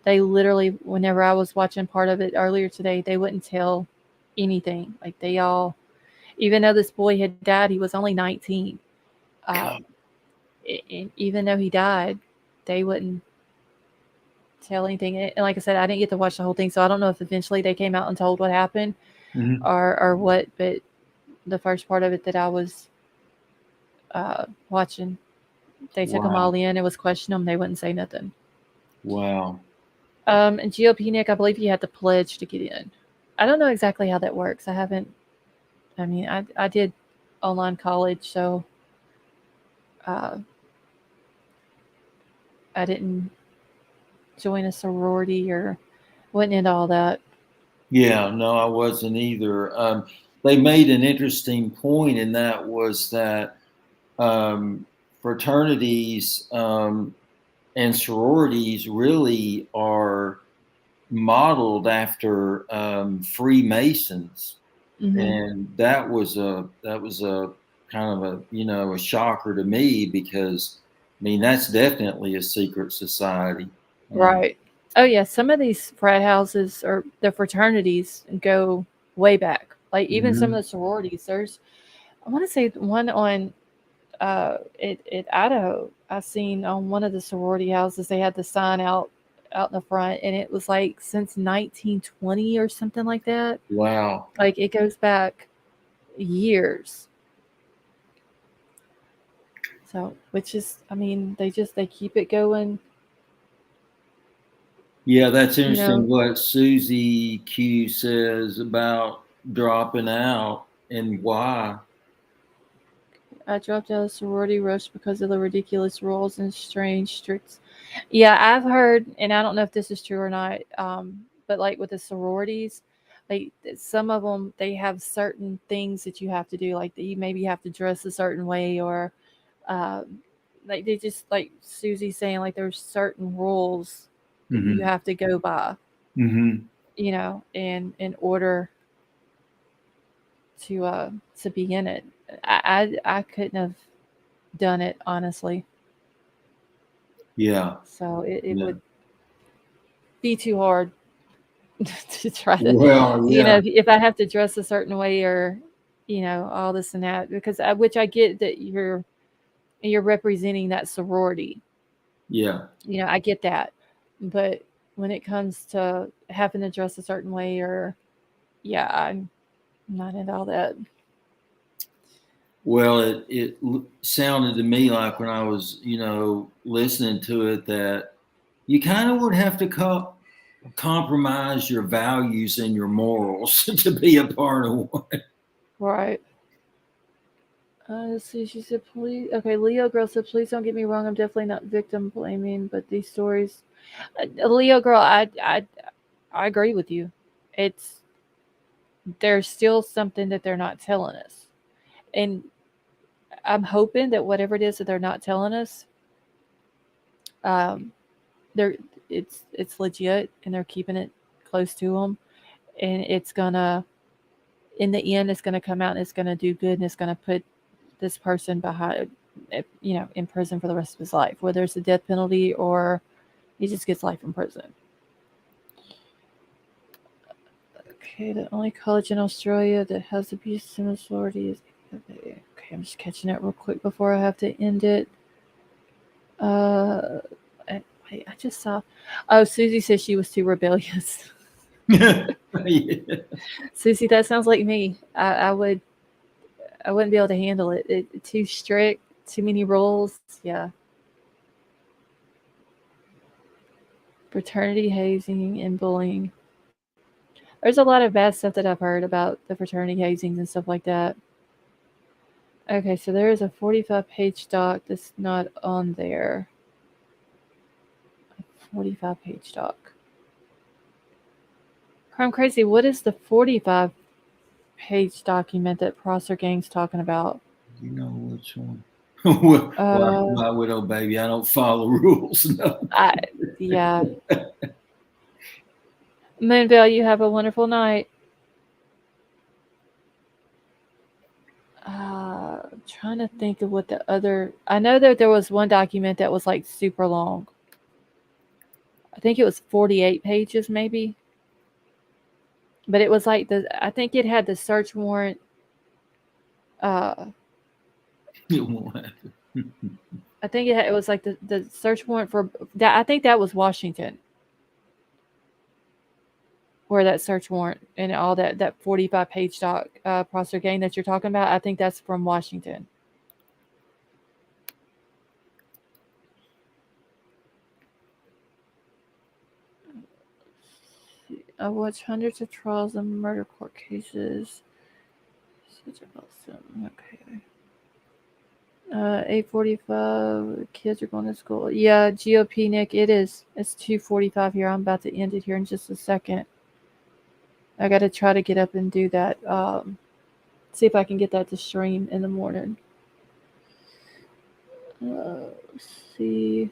Speaker 1: They literally, whenever I was watching part of it earlier today, they wouldn't tell anything. Like they all, even though this boy had died, he was only 19.
Speaker 4: God.
Speaker 1: Um, and even though he died, they wouldn't tell anything. And like I said, I didn't get to watch the whole thing, so I don't know if eventually they came out and told what happened
Speaker 4: Mhm.
Speaker 1: or what. But the first part of it that I was watching, they took them
Speaker 4: Wow.
Speaker 1: all in. It was questioning them. They wouldn't say nothing.
Speaker 4: Wow.
Speaker 1: And GOP Nick, I believe you had to pledge to get in. I don't know exactly how that works. I haven't. I mean, I did online college, so uh, I didn't join a sorority or went into all that.
Speaker 4: Yeah, no, I wasn't either. They made an interesting point, and that was that um, fraternities and sororities really are modeled after Freemasons,
Speaker 1: Hmm.
Speaker 4: and that was a kind of a shocker to me because I mean that's definitely a secret society. And
Speaker 1: Right. Oh yeah, some of these frat houses or the fraternities go way back. Like even some of
Speaker 4: Mhm.
Speaker 1: the sororities. I want to say one on at Idaho, I seen on one of the sorority houses they had the sign out in the front, and it was like since 1920 or something like that.
Speaker 4: Wow.
Speaker 1: Like it goes back years. So, which is, I mean, they keep it going.
Speaker 4: Yeah, that's
Speaker 1: You
Speaker 4: interesting
Speaker 1: know,
Speaker 4: what Susie Q says about dropping out and why.
Speaker 1: I dropped out of sorority rush because of the ridiculous rules and strange strict. Yeah, I've heard, and I don't know if this is true or not, but like with the sororities, like some of them, they have certain things that you have to do, like that you maybe have to dress a certain way, or like they just like Susie saying, like there's certain rules that you
Speaker 4: Mm-hmm.
Speaker 1: have to go by,
Speaker 4: Mm-hmm.
Speaker 1: you know, in order to be in it. I couldn't have done it honestly.
Speaker 4: Yeah.
Speaker 1: So it
Speaker 4: Yeah.
Speaker 1: would be too hard to try to,
Speaker 4: Well,
Speaker 1: you
Speaker 4: yeah.
Speaker 1: know, if I have to dress a certain way or, you know, all this and that, because which I get that you're representing that sorority.
Speaker 4: Yeah.
Speaker 1: You know, I get that. But when it comes to having to dress a certain way or, yeah, I'm not into all that.
Speaker 4: Well, it sounded to me like when I was, listening to it that you kind of would have to compromise your values and your morals to be a part of one.
Speaker 1: Right. Let's see. She said, "Please." Okay, Leo girl said, "Please don't get me wrong. I'm definitely not victim blaming, but these stories." Leo girl, I agree with you. It's there's still something that they're not telling us, and I'm hoping that whatever it is that they're not telling us, um, they're it's legit and they're keeping it close to them, and it's gonna in the end it's gonna come out and it's gonna do good and it's gonna put this person behind, you know, in prison for the rest of his life, whether it's a death penalty or he just gets life in prison. Okay, the only college in Australia that has abuse similar sorority is. Okay, I'm just catching up real quick before I have to end it. Uh, wait, I just saw. Oh, Susie says she was too rebellious.
Speaker 4: Yeah.
Speaker 1: Susie, that sounds like me. I wouldn't be able to handle it. Too strict, too many rules. Yeah. Fraternity hazing and bullying. There's a lot of bad stuff that I've heard about the fraternity hazings and stuff like that. Okay, so there is a 45-page doc that's not on there. A 45-page doc. Crime Crazy, what is the 45-page document that Prosser Gang's talking about?
Speaker 4: You know which one? Well,
Speaker 1: Uh,
Speaker 4: my widow baby, I don't follow rules. No.
Speaker 1: yeah. Moonville, you have a wonderful night. I'm trying to think of what the other. I know that there was one document that was like super long. I think it was 48 pages, maybe. But it was like I think it had the search warrant. Uh,
Speaker 4: It won't happen.
Speaker 1: I think it was like the search warrant for that. I think that was Washington, where that search warrant and all that 45-page doc, Prosser Gang that you're talking about. I think that's from Washington. I watched hundreds of trials and murder court cases. Such awesome. Okay. 8:45. Kids are going to school. Yeah, GOP Nick. It is. It's 2:45 here. I'm about to end it here in just a second. I got to try to get up and do that. See if I can get that to stream in the morning. Let's see.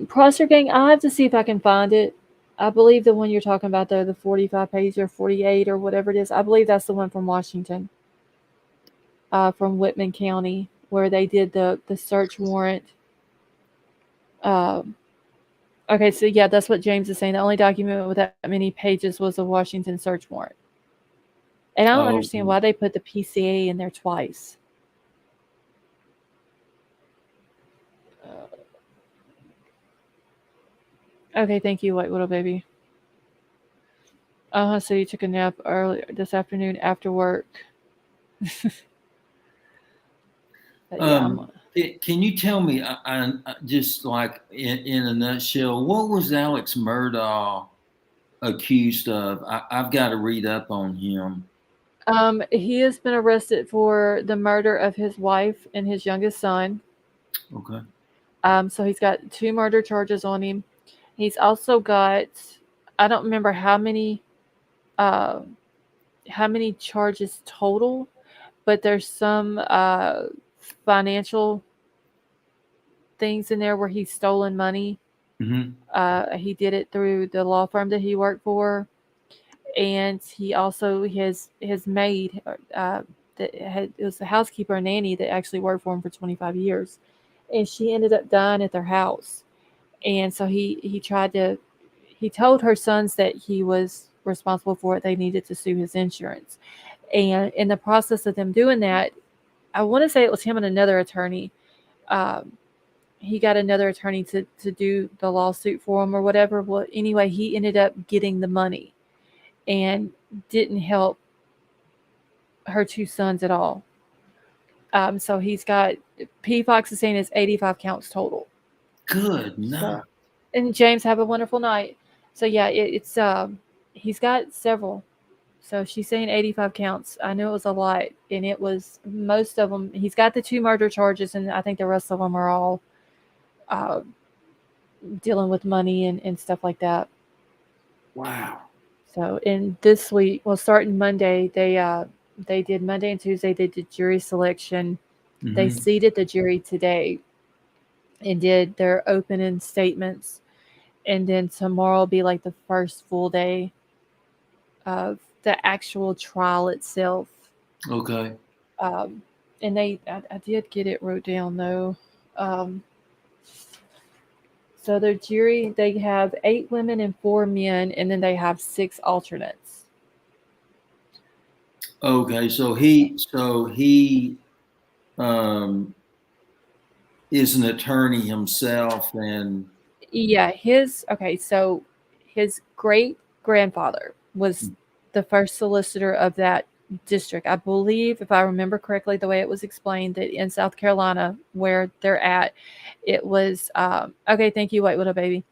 Speaker 1: Prosser Gang. I have to see if I can find it. I believe the one you're talking about, though, the 45 page or 48 or whatever it is. I believe that's the one from Washington. From Whitman County, where they did the search warrant. Okay, so yeah, that's what James is saying. The only document with that many pages was a Washington search warrant. And I don't
Speaker 4: Oh,
Speaker 1: understand why they put the PCA in there twice. Okay, thank you, White Widow Baby. So you took a nap earlier this afternoon after work. But yeah,
Speaker 4: can you tell me, just like in a nutshell, what was Alex Murdaugh accused of? I've got to read up on him.
Speaker 1: He has been arrested for the murder of his wife and his youngest son.
Speaker 4: Okay.
Speaker 1: So he's got 2 murder charges on him. He's also got, I don't remember how many charges total, but there's some financial things in there where he's stolen money.
Speaker 4: Mm-hmm.
Speaker 1: He did it through the law firm that he worked for, and he also his maid it was the housekeeper and nanny that actually worked for him for 25 years, and she ended up dying at their house. And so he told her sons that he was responsible for it. They needed to sue his insurance, and in the process of them doing that, I want to say it was him and another attorney. He got another attorney to do the lawsuit for him or whatever. Well, anyway, he ended up getting the money and didn't help her 2 sons at all. So he's got, P. Fox is saying it's 85 counts total.
Speaker 4: Good night.
Speaker 1: So, and James, have a wonderful night. So yeah, it's he's got several. So she's saying 85 counts. I know it was a lot, and it was most of them. He's got the 2 murder charges, and I think the rest of them are all dealing with money and stuff like that.
Speaker 4: Wow.
Speaker 1: So in this week, well, starting Monday, they did Monday and Tuesday. They did jury selection.
Speaker 4: Mm-hmm.
Speaker 1: They seated the jury today and did their opening statements, and then tomorrow will be like the first full day of the actual trial itself.
Speaker 4: Okay.
Speaker 1: And I did get it wrote down though. So their jury, they have 8 women and 4 men, and then they have 6 alternates.
Speaker 4: Okay, so he is an attorney himself, and
Speaker 1: Yeah, so his great grandfather was the first solicitor of that district. I believe, if I remember correctly, the way it was explained, that in South Carolina, where they're at, it was okay. Thank you, White Widow Baby.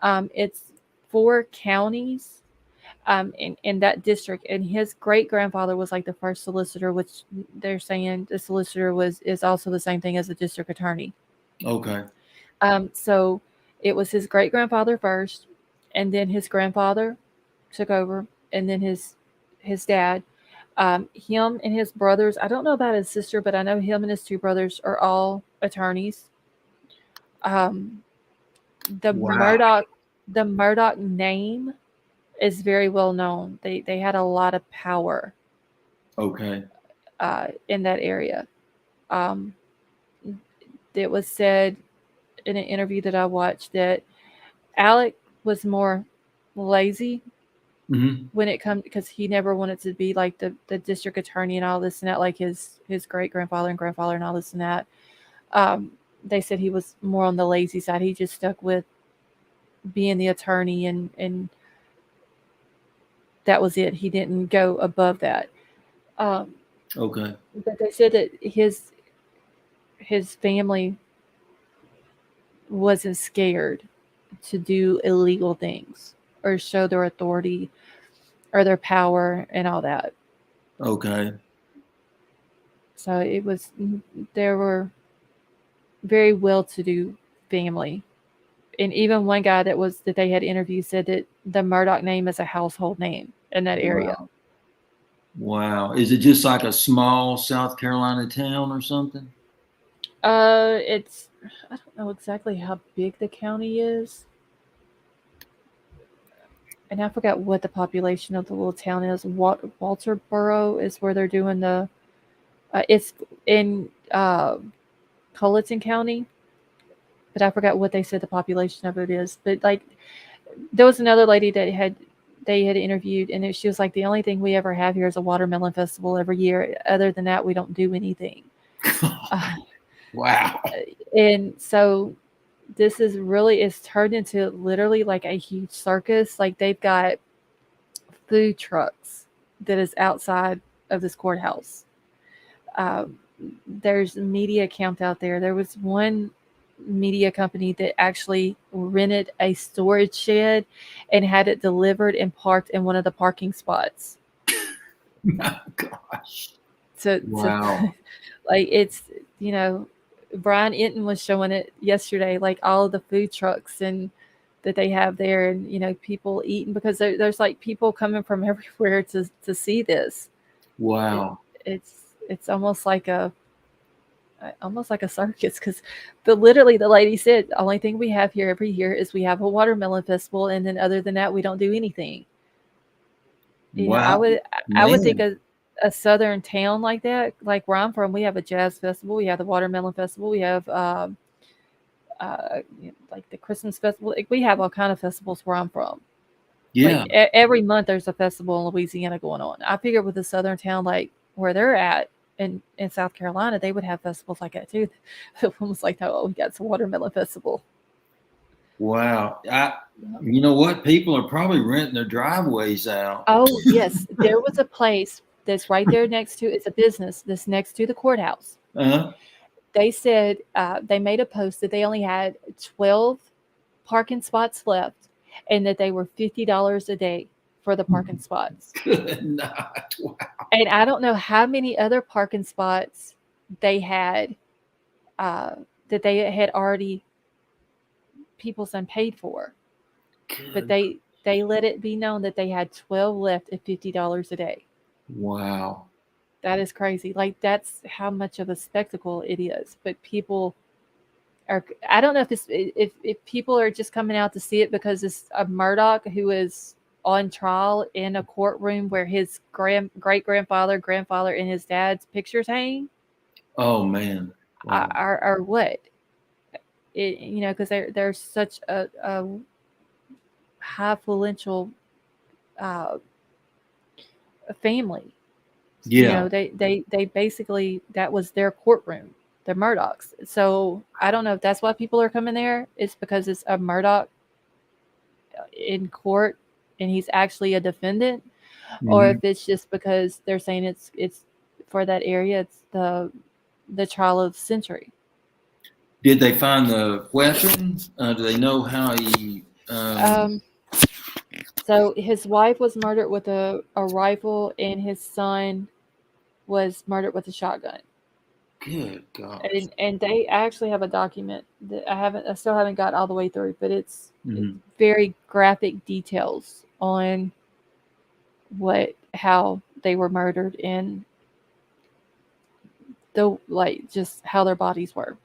Speaker 1: It's 4 counties in that district, and his great grandfather was like the first solicitor, which they're saying the solicitor is also the same thing as the district attorney.
Speaker 4: okay.
Speaker 1: So it was his great grandfather first, and then his grandfather took over, and then his dad. Him and his brothers, I don't know about his sister, but I know him and his 2 brothers are all attorneys. The
Speaker 4: Wow.
Speaker 1: Murdaugh name is very well known. They had a lot of power.
Speaker 4: Okay.
Speaker 1: In that area. It was said in an interview that I watched that Alec was more lazy when it comes, because he never wanted to be like the district attorney and all this and that, like his great grandfather and grandfather and all this and that. They said he was more on the lazy side. He just stuck with being the attorney, and that was it. He didn't go above that.
Speaker 4: Okay.
Speaker 1: But they said that his family wasn't scared to do illegal things or show their authority or their power and all that.
Speaker 4: Okay.
Speaker 1: So there were very well-to-do family. And even one guy that they had interviewed said that the Murdaugh name is a household name in that area.
Speaker 4: Wow. Is it just like a small South Carolina town or something?
Speaker 1: I don't know exactly how big the county is. And I forgot what the population of the little town is. Walterboro is where they're doing it's in Colleton County, but I forgot what they said the population of it is. But like, there was another lady that they had interviewed, and she was like, the only thing we ever have here is a watermelon festival every year. Other than that, we don't do anything.
Speaker 4: Wow.
Speaker 1: And so this is really, it's turned into literally like a huge circus. Like they've got food trucks that is outside of this courthouse. There's a media account out there. There was one media company that actually rented a storage shed and had it delivered and parked in one of the parking spots.
Speaker 4: My gosh.
Speaker 1: So,
Speaker 4: Wow.
Speaker 1: like it's, you know, Bryan Inton was showing it yesterday, like all of the food trucks and that they have there, and you know, people eating because there's like people coming from everywhere to see this.
Speaker 4: Wow.
Speaker 1: It's almost like a circus, because literally the lady said the only thing we have here every year is we have a watermelon festival, and then other than that we don't do anything. You know,
Speaker 4: Wow.
Speaker 1: I would think
Speaker 4: Man.
Speaker 1: a southern town like that, like where I'm from, we have a jazz festival, we have the watermelon festival, we have like the Christmas festival. Like, we have all kind of festivals where I'm from.
Speaker 4: Yeah.
Speaker 1: Like every month there's a festival in Louisiana going on. I figure with a southern town like where they're at in South Carolina, they would have festivals like that too. One was like, no, we got some watermelon festival.
Speaker 4: Wow. You know what? People are probably renting their driveways out.
Speaker 1: Oh yes, there was a place that's right there next to, it's a business that's next to the courthouse.
Speaker 4: Uh-huh.
Speaker 1: They said they made a post that they only had 12 parking spots left, and that they were $50 a day for the parking spots.
Speaker 4: Good night. Wow.
Speaker 1: And I don't know how many other parking spots they had that they had already people's unpaid for, but they let it be known that they had 12 left at $50 a day.
Speaker 4: Wow.
Speaker 1: That is crazy. Like that's how much of a spectacle it is. But people are, I don't know if it's if people are just coming out to see it because it's a Murdaugh who is on trial in a courtroom where his great grandfather, and his dad's pictures hang.
Speaker 4: Oh man. Wow.
Speaker 1: Or what? You know, because they're such a high influential family.
Speaker 4: Yeah.
Speaker 1: You know, they basically, that was their courtroom, the Murdaughs. So I don't know if that's why people are coming there. It's because it's a Murdaugh in court and he's actually a defendant, or if it's just because they're saying it's for that area, it's the trial of the century.
Speaker 4: Did they find the weapon? Do they know how he?
Speaker 1: So his wife was murdered with a rifle, and his son was murdered with a shotgun.
Speaker 4: Good God.
Speaker 1: And they actually have a document that I still haven't got all the way through, but it's very graphic details on how they were murdered and just how their bodies were.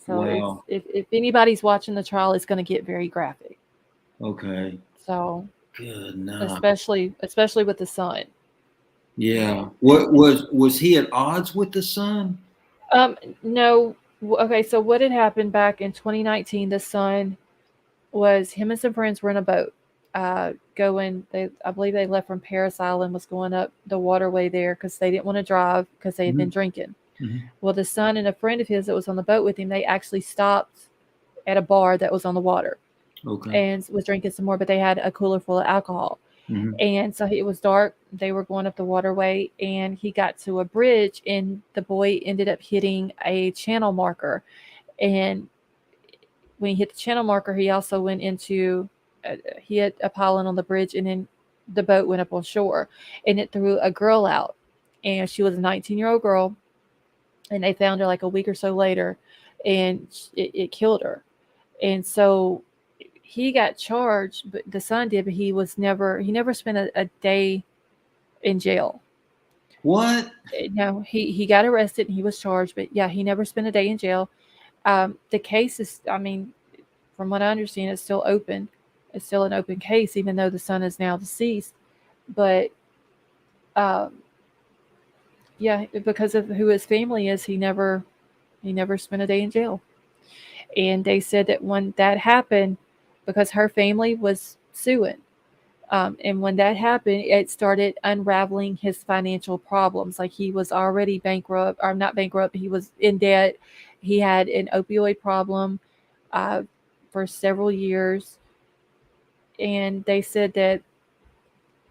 Speaker 1: So
Speaker 4: wow.
Speaker 1: if anybody's watching the trial, it's going to get very graphic.
Speaker 4: Okay.
Speaker 1: So
Speaker 4: good night.
Speaker 1: Especially with the son.
Speaker 4: Yeah. What was he at odds with the son?
Speaker 1: No. Okay. So what had happened back in 2019? The son was, him and some friends were in a boat, going. I believe they left from Paris Island, was going up the waterway there because they didn't want to drive because they had been drinking. Well, the son and a friend of his that was on the boat with him, they actually stopped at a bar that was on the water.
Speaker 4: Okay.
Speaker 1: And was drinking some more, but they had a cooler full of alcohol. And so it was dark. They were going up the waterway, and he got to a bridge, and the boy ended up hitting a channel marker. And when he hit the channel marker, he also went into, he hit a pylon on the bridge, and then the boat went up on shore, and it threw a girl out. And she was a 19-year-old girl, and they found her like a week or so later, and it killed her. And so he got charged, but the son did, but he never spent a day in jail.
Speaker 4: What?
Speaker 1: No, he got arrested and he was charged, but yeah, he never spent a day in jail. The case is, I mean, from what I understand, it's still open. It's still an open case, even though the son is now deceased. But yeah, because of who his family is, he never spent a day in jail. And they said that when that happened, because her family was suing, And when that happened, it started unraveling his financial problems. Like he was already bankrupt, or not bankrupt, he was in debt. He had an opioid problem uh, for several years. And they said that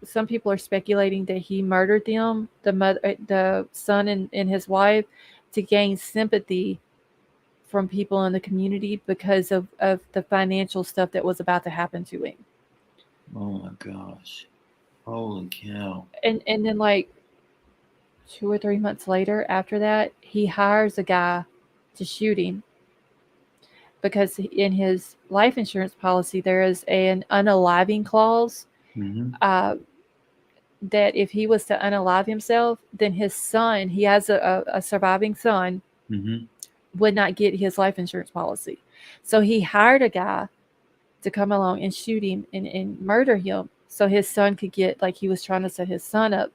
Speaker 1: some people are speculating that he murdered them, the son and his wife, to gain sympathy from people in the community because of the financial stuff that was about to happen to him.
Speaker 4: Oh my gosh. Holy cow.
Speaker 1: And then like 2 or 3 months later after that, he hires a guy to shoot him because in his life insurance policy there is an unaliving clause
Speaker 4: Mm-hmm.
Speaker 1: that if he was to unalive himself, then his son, he has a surviving son,
Speaker 4: Mm-hmm.
Speaker 1: would not get his life insurance policy. So he hired a guy to come along and shoot him and murder him so his son could get, like he was trying to set his son up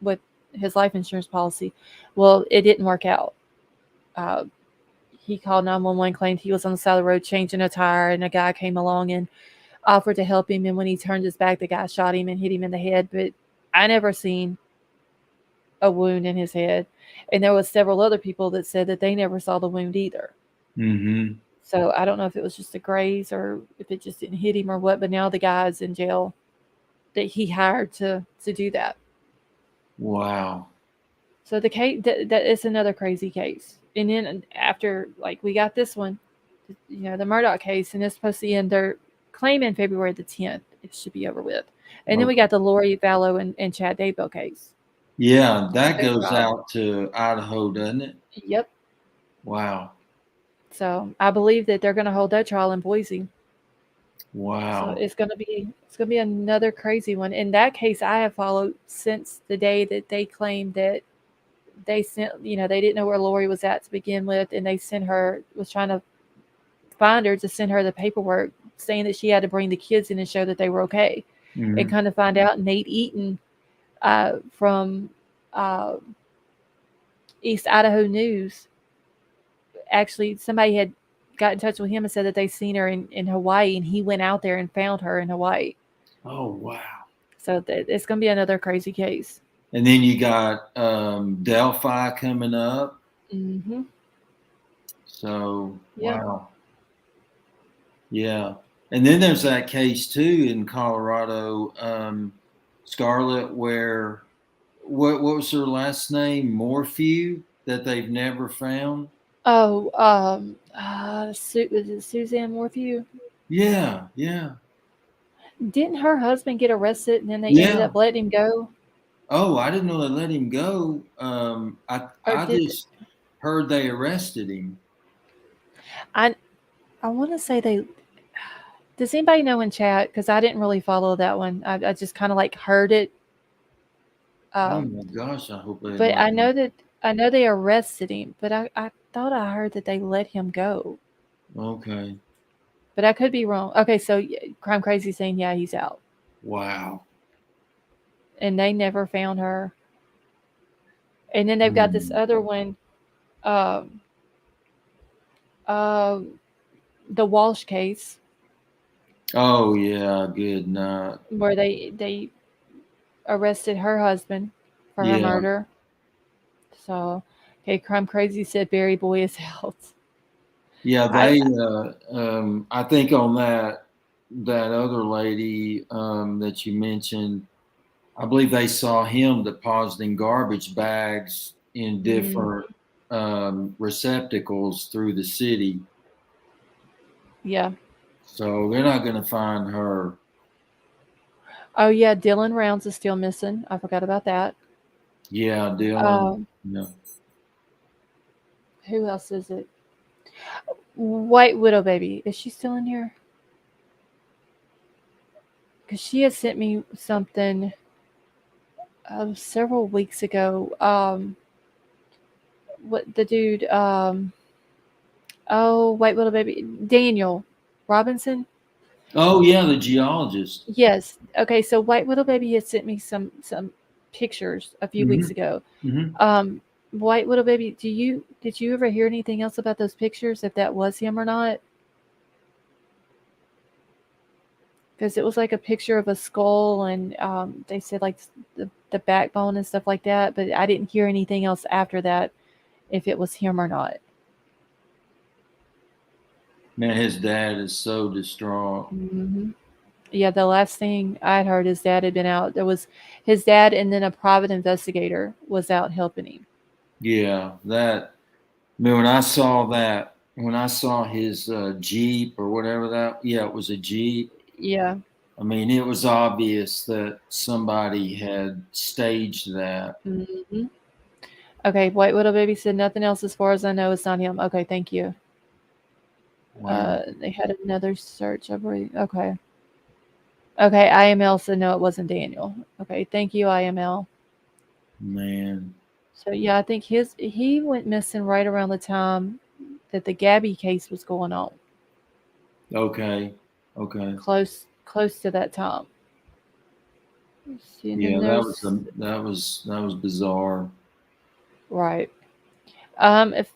Speaker 1: with his life insurance policy. Well, it didn't work out. Uh, he called 911, claimed he was on the side of the road changing a tire, and a guy came along and offered to help him. And when he turned his back, the guy shot him and hit him in the head. But I never seen a wound in his head. And there was several other people that said that they never saw the wound either.
Speaker 4: Mm-hmm.
Speaker 1: So I don't know if it was just a graze or if it just didn't hit him or what. But now the guy is in jail that he hired to do that.
Speaker 4: Wow.
Speaker 1: So the case that is another crazy case. And then after, like, we got this one, the Murdaugh case, and it's supposed to end. They're claiming February the 10th. It should be over with. And then we got the Lori Vallow and Chad Daybell case.
Speaker 4: Yeah, that
Speaker 1: Their
Speaker 4: goes
Speaker 1: trial.
Speaker 4: out to Idaho, doesn't it?
Speaker 1: Yep.
Speaker 4: Wow.
Speaker 1: So I believe that they're going to hold that trial in Boise.
Speaker 4: Wow.
Speaker 1: So it's going to be another crazy one. In that case, I have followed since the day that they claimed that they sent, they didn't know where Lori was at to begin with, and they was trying to find her to send her the paperwork saying that she had to bring the kids in and show that they were okay.
Speaker 4: Mm-hmm.
Speaker 1: And kind of find out Nate Eaton from East Idaho News, actually somebody had got in touch with him and said that they seen her in Hawaii, and he went out there and found her in Hawaii.
Speaker 4: Oh, wow.
Speaker 1: So it's going to be another crazy case.
Speaker 4: And then you got Delphi coming up.
Speaker 1: Mm-hmm.
Speaker 4: So,
Speaker 1: Yeah.
Speaker 4: wow. Yeah. And then there's that case too in Colorado, Scarlett, where what was her last name? Morphew, that they've never found.
Speaker 1: Oh, was it Suzanne Morphew?
Speaker 4: Yeah, yeah.
Speaker 1: Didn't her husband get arrested and then they ended
Speaker 4: Yeah.
Speaker 1: up letting him go?
Speaker 4: Oh, I didn't know they let him go. I
Speaker 1: Did
Speaker 4: just heard they arrested him.
Speaker 1: I want to say they. Does anybody know in chat? Because I didn't really follow that one. I just kind of like heard it.
Speaker 4: Oh my gosh! I hope they.
Speaker 1: But I know they arrested him. But I thought I heard that they let him go.
Speaker 4: Okay.
Speaker 1: But I could be wrong. Okay, so Crime Crazy saying he's out,
Speaker 4: Wow.
Speaker 1: and they never found her. And then they've got this other one, the Walsh case.
Speaker 4: Oh yeah, good night.
Speaker 1: Where they arrested her husband for her
Speaker 4: Yeah.
Speaker 1: murder. So, okay, Crime Crazy said Barry Boy is out.
Speaker 4: Yeah, they. I think on that other lady that you mentioned, I believe they saw him depositing garbage bags in different receptacles through the city.
Speaker 1: Yeah.
Speaker 4: So they're not going to find her.
Speaker 1: Oh yeah, Dylan Rounds is still missing. I forgot about that.
Speaker 4: Yeah, Dylan. Yeah.
Speaker 1: Who else is it? White Widow Baby. Is she still in here? Because she had sent me something several weeks ago. What the dude? White Widow Baby. Daniel Robinson.
Speaker 4: Oh yeah, the geologist.
Speaker 1: Yes. Okay. So White Widow Baby had sent me some pictures a few weeks ago.
Speaker 4: Mm-hmm.
Speaker 1: White Widow Baby, did you ever hear anything else about those pictures? If that was him or not? because it was like a picture of a skull, and they said like the backbone and stuff like that. But I didn't hear anything else after that, if it was him or not.
Speaker 4: Man, his dad is so distraught.
Speaker 1: Hmm. Yeah, the last thing I'd heard, his dad had been out. There was his dad, and then a private investigator was out helping him.
Speaker 4: Yeah, man, when I saw his Jeep or whatever it was a Jeep.
Speaker 1: Yeah.
Speaker 4: I mean, it was obvious that somebody had staged that.
Speaker 1: Hmm. Okay, White Widow Baby said nothing else as far as I know. It's not him. Okay, thank you.
Speaker 4: Wow.
Speaker 1: They had another search. Okay. Okay, IML said no, it wasn't Daniel. Okay, thank you, IML.
Speaker 4: Man.
Speaker 1: So yeah, I think he went missing right around the time that the Gabby case was going on.
Speaker 4: Okay.
Speaker 1: Close to that time. See, and
Speaker 4: Yeah,
Speaker 1: then there's
Speaker 4: that was bizarre.
Speaker 1: right.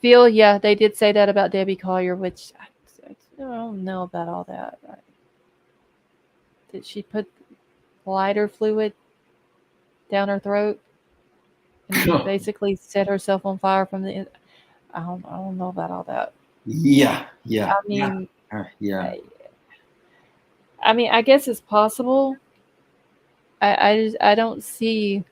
Speaker 1: Phil, yeah, they did say that about Debbie Collier, which I don't know about all that. Did she put lighter fluid down her throat and basically set herself on fire from the? I don't know about all that.
Speaker 4: Yeah.
Speaker 1: I mean,
Speaker 4: Yeah.
Speaker 1: I mean, I guess it's possible. I don't see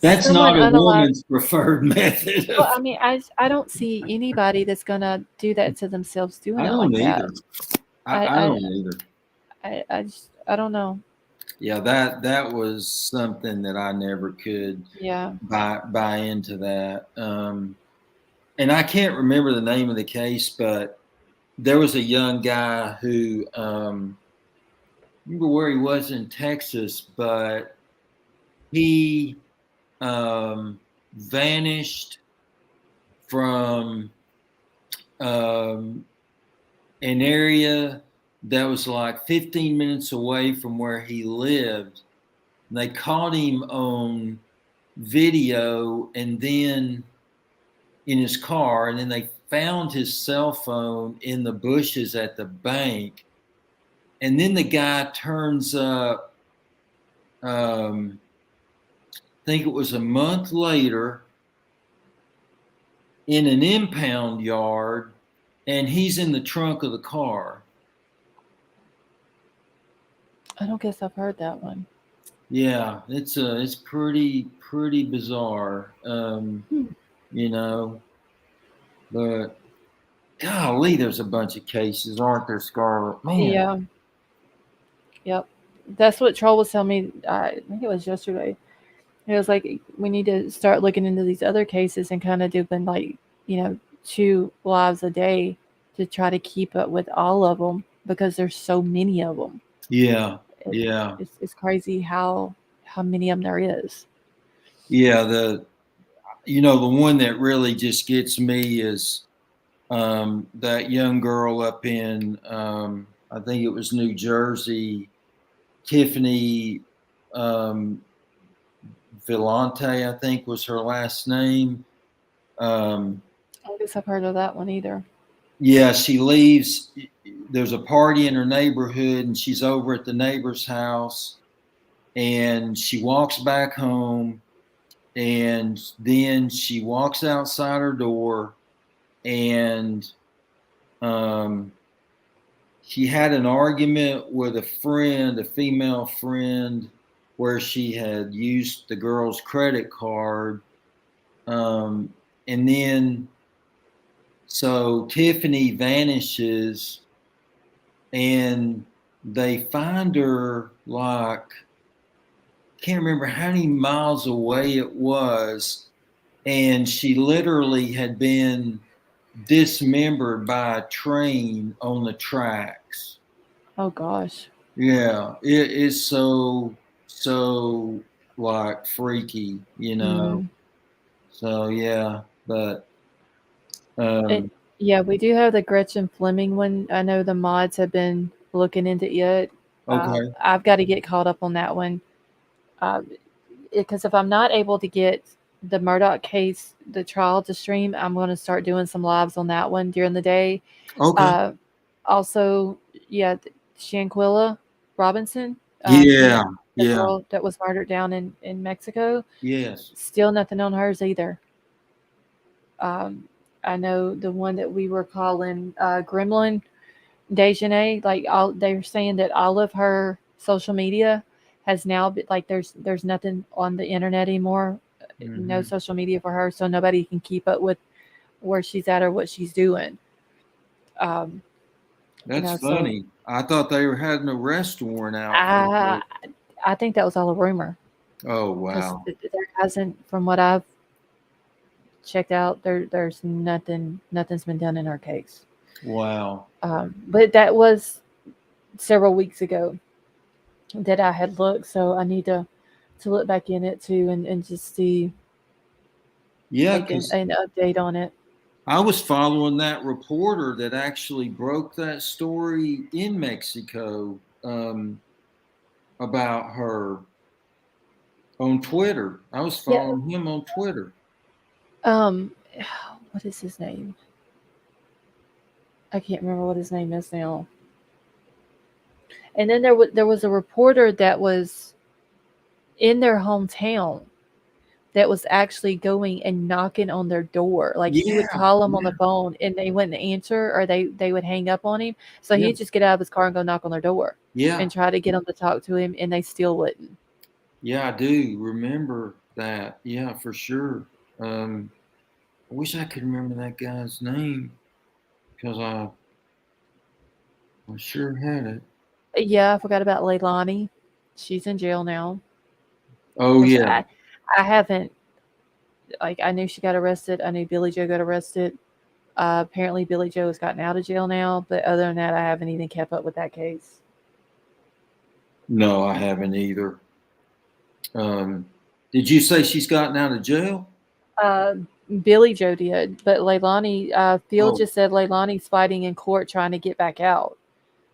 Speaker 4: That's
Speaker 1: someone
Speaker 4: not a
Speaker 1: unalive.
Speaker 4: woman's preferred method.
Speaker 1: Well, I mean, I don't see anybody that's gonna do that to themselves doing
Speaker 4: I
Speaker 1: it like
Speaker 4: don't
Speaker 1: that.
Speaker 4: either. I don't either.
Speaker 1: I don't know.
Speaker 4: Yeah, that was something that I never could
Speaker 1: Yeah.
Speaker 4: buy into that. And I can't remember the name of the case, but there was a young guy who remember where he was in Texas, but he vanished from an area that was like 15 minutes away from where he lived. They caught him on video and then in his car, and then they found his cell phone in the bushes at the bank. And then the guy turns up, I think it was a month later, in an impound yard, and he's in the trunk of the car.
Speaker 1: I don't guess I've heard that one.
Speaker 4: Yeah, it's pretty bizarre, you know. But golly, there's a bunch of cases, aren't there, Scarlett? Man.
Speaker 1: Yeah. Yep. That's what Troll was telling me. I think it was yesterday. It was like we need to start looking into these other cases and kind of doing like 2 lives a day to try to keep up with all of them because there's so many of them.
Speaker 4: Yeah.
Speaker 1: It's crazy how many of them there is.
Speaker 4: Yeah, the one that really just gets me is that young girl up in I think it was New Jersey, Tiffany Villante, I think was her last name.
Speaker 1: I don't guess I've heard of that one either.
Speaker 4: Yeah, she leaves. There's a party in her neighborhood, and she's over at the neighbor's house, and she walks back home, and then she walks outside her door, and she had an argument with a friend, a female friend, where she had used the girl's credit card, and then so Tiffany vanishes, and they find her like, can't remember how many miles away it was, and she literally had been dismembered by a train on the tracks.
Speaker 1: Oh gosh.
Speaker 4: Yeah, it is so like freaky,
Speaker 1: Mm.
Speaker 4: So yeah, but
Speaker 1: Yeah, we do have the Gretchen Fleming one. I know the mods have been looking into it.
Speaker 4: okay.
Speaker 1: I've got to get caught up on that one. Because if I'm not able to get the Murdaugh case, the trial to stream, I'm going to start doing some lives on that one during the day.
Speaker 4: Okay.
Speaker 1: Also, yeah, Shanquilla Robinson.
Speaker 4: Yeah,
Speaker 1: The
Speaker 4: yeah,
Speaker 1: girl that was murdered down in Mexico.
Speaker 4: yes.
Speaker 1: Still nothing on hers either. I know the one that we were calling Gremlin Dejanay, like all they were saying that all of her social media has now been like there's nothing on the internet anymore, no
Speaker 4: Mhm.
Speaker 1: social media for her, so nobody can keep up with where she's at or what she's doing. Um,
Speaker 4: That's
Speaker 1: so
Speaker 4: funny. I thought they had an arrest warrant out for
Speaker 1: I
Speaker 4: her.
Speaker 1: I think that was all a rumor
Speaker 4: Oh,
Speaker 1: because
Speaker 4: wow.
Speaker 1: there hasn't, from what I've checked out, there's nothing's been done in her case.
Speaker 4: Wow.
Speaker 1: But that was several weeks ago that I had looked, so I need to look back in it too and just see
Speaker 4: Yeah,
Speaker 1: like
Speaker 4: because
Speaker 1: an update on it.
Speaker 4: I was following that reporter that actually broke that story in Mexico about her on Twitter. I was
Speaker 1: Yeah.
Speaker 4: following him on Twitter.
Speaker 1: Um, what is his name? I can't remember what his name is now. And then there was a reporter that was in their hometown that was actually going and knocking on their door. Like he would
Speaker 4: Yeah,
Speaker 1: call them on
Speaker 4: yeah,
Speaker 1: the phone and they wouldn't answer, or they would hang up on him. So
Speaker 4: yeah,
Speaker 1: he'd just get out of his car and go knock on their door
Speaker 4: yeah,
Speaker 1: and try to get them to talk to him, and they still wouldn't.
Speaker 4: yeah. I do remember that. Yeah, for sure. I wish I could remember that guy's name because I sure had it.
Speaker 1: Yeah, I forgot about Leilani. She's in jail now,
Speaker 4: Oh
Speaker 1: which
Speaker 4: yeah,
Speaker 1: I haven't, like, I knew she got arrested. I knew Billy Joe got arrested. Apparently Billy Joe has gotten out of jail now, but other than that, I haven't even kept up with that case.
Speaker 4: no, I haven't either. Um, did you say she's gotten out of jail?
Speaker 1: Uh, Billy Joe did, but Leilani, Phil
Speaker 4: Oh,
Speaker 1: just said Leilani's fighting in court trying to get back out.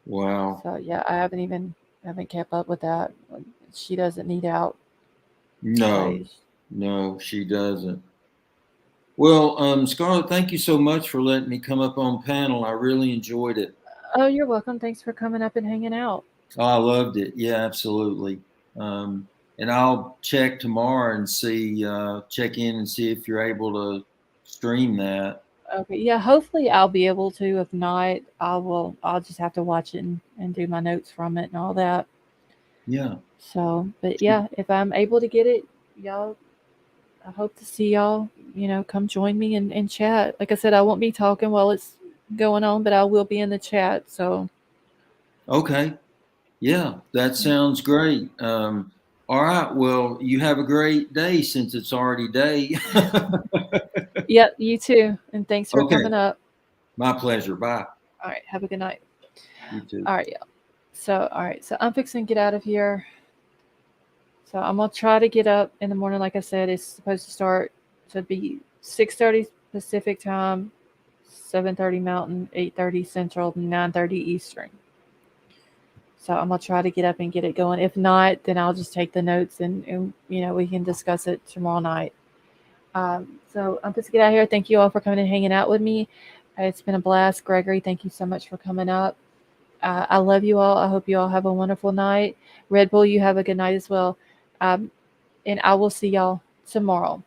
Speaker 4: wow.
Speaker 1: So yeah, I haven't kept up with that. She doesn't need out.
Speaker 4: No,
Speaker 1: Like,
Speaker 4: no, she doesn't. Well, Scarlett, thank you so much for letting me come up on panel. I really enjoyed it.
Speaker 1: oh, you're welcome. Thanks for coming up and hanging out.
Speaker 4: Oh, I loved it. Yeah, absolutely. Um, and I'll check tomorrow and see, check in and see if you're able to stream that.
Speaker 1: Okay, yeah, hopefully I'll be able to. If not, I'll just have to watch it and do my notes from it and all that.
Speaker 4: Yeah.
Speaker 1: So, but yeah, if I'm able to get it, y'all, I hope to see y'all, come join me and chat. Like I said, I won't be talking while it's going on, but I will be in the chat. So,
Speaker 4: Okay. Yeah, that sounds great. All right. Well, you have a great day since it's already day.
Speaker 1: yep, you too. And thanks for
Speaker 4: Okay.
Speaker 1: coming up.
Speaker 4: My pleasure. Bye.
Speaker 1: All right, have a good night.
Speaker 4: You too.
Speaker 1: All right, yeah. So, all right, so I'm fixing to get out of here. So I'm gonna try to get up in the morning. Like I said, it's supposed to start to be 6:30 Pacific time, 7:30 Mountain, 8:30 Central, 9:30 Eastern. So I'm gonna try to get up and get it going. If not, then I'll just take the notes and we can discuss it tomorrow night. So I'm just get out of here. Thank you all for coming and hanging out with me. It's been a blast. Gregory, thank you so much for coming up. I love you all. I hope you all have a wonderful night. Red Bull, you have a good night as well. And I will see y'all tomorrow.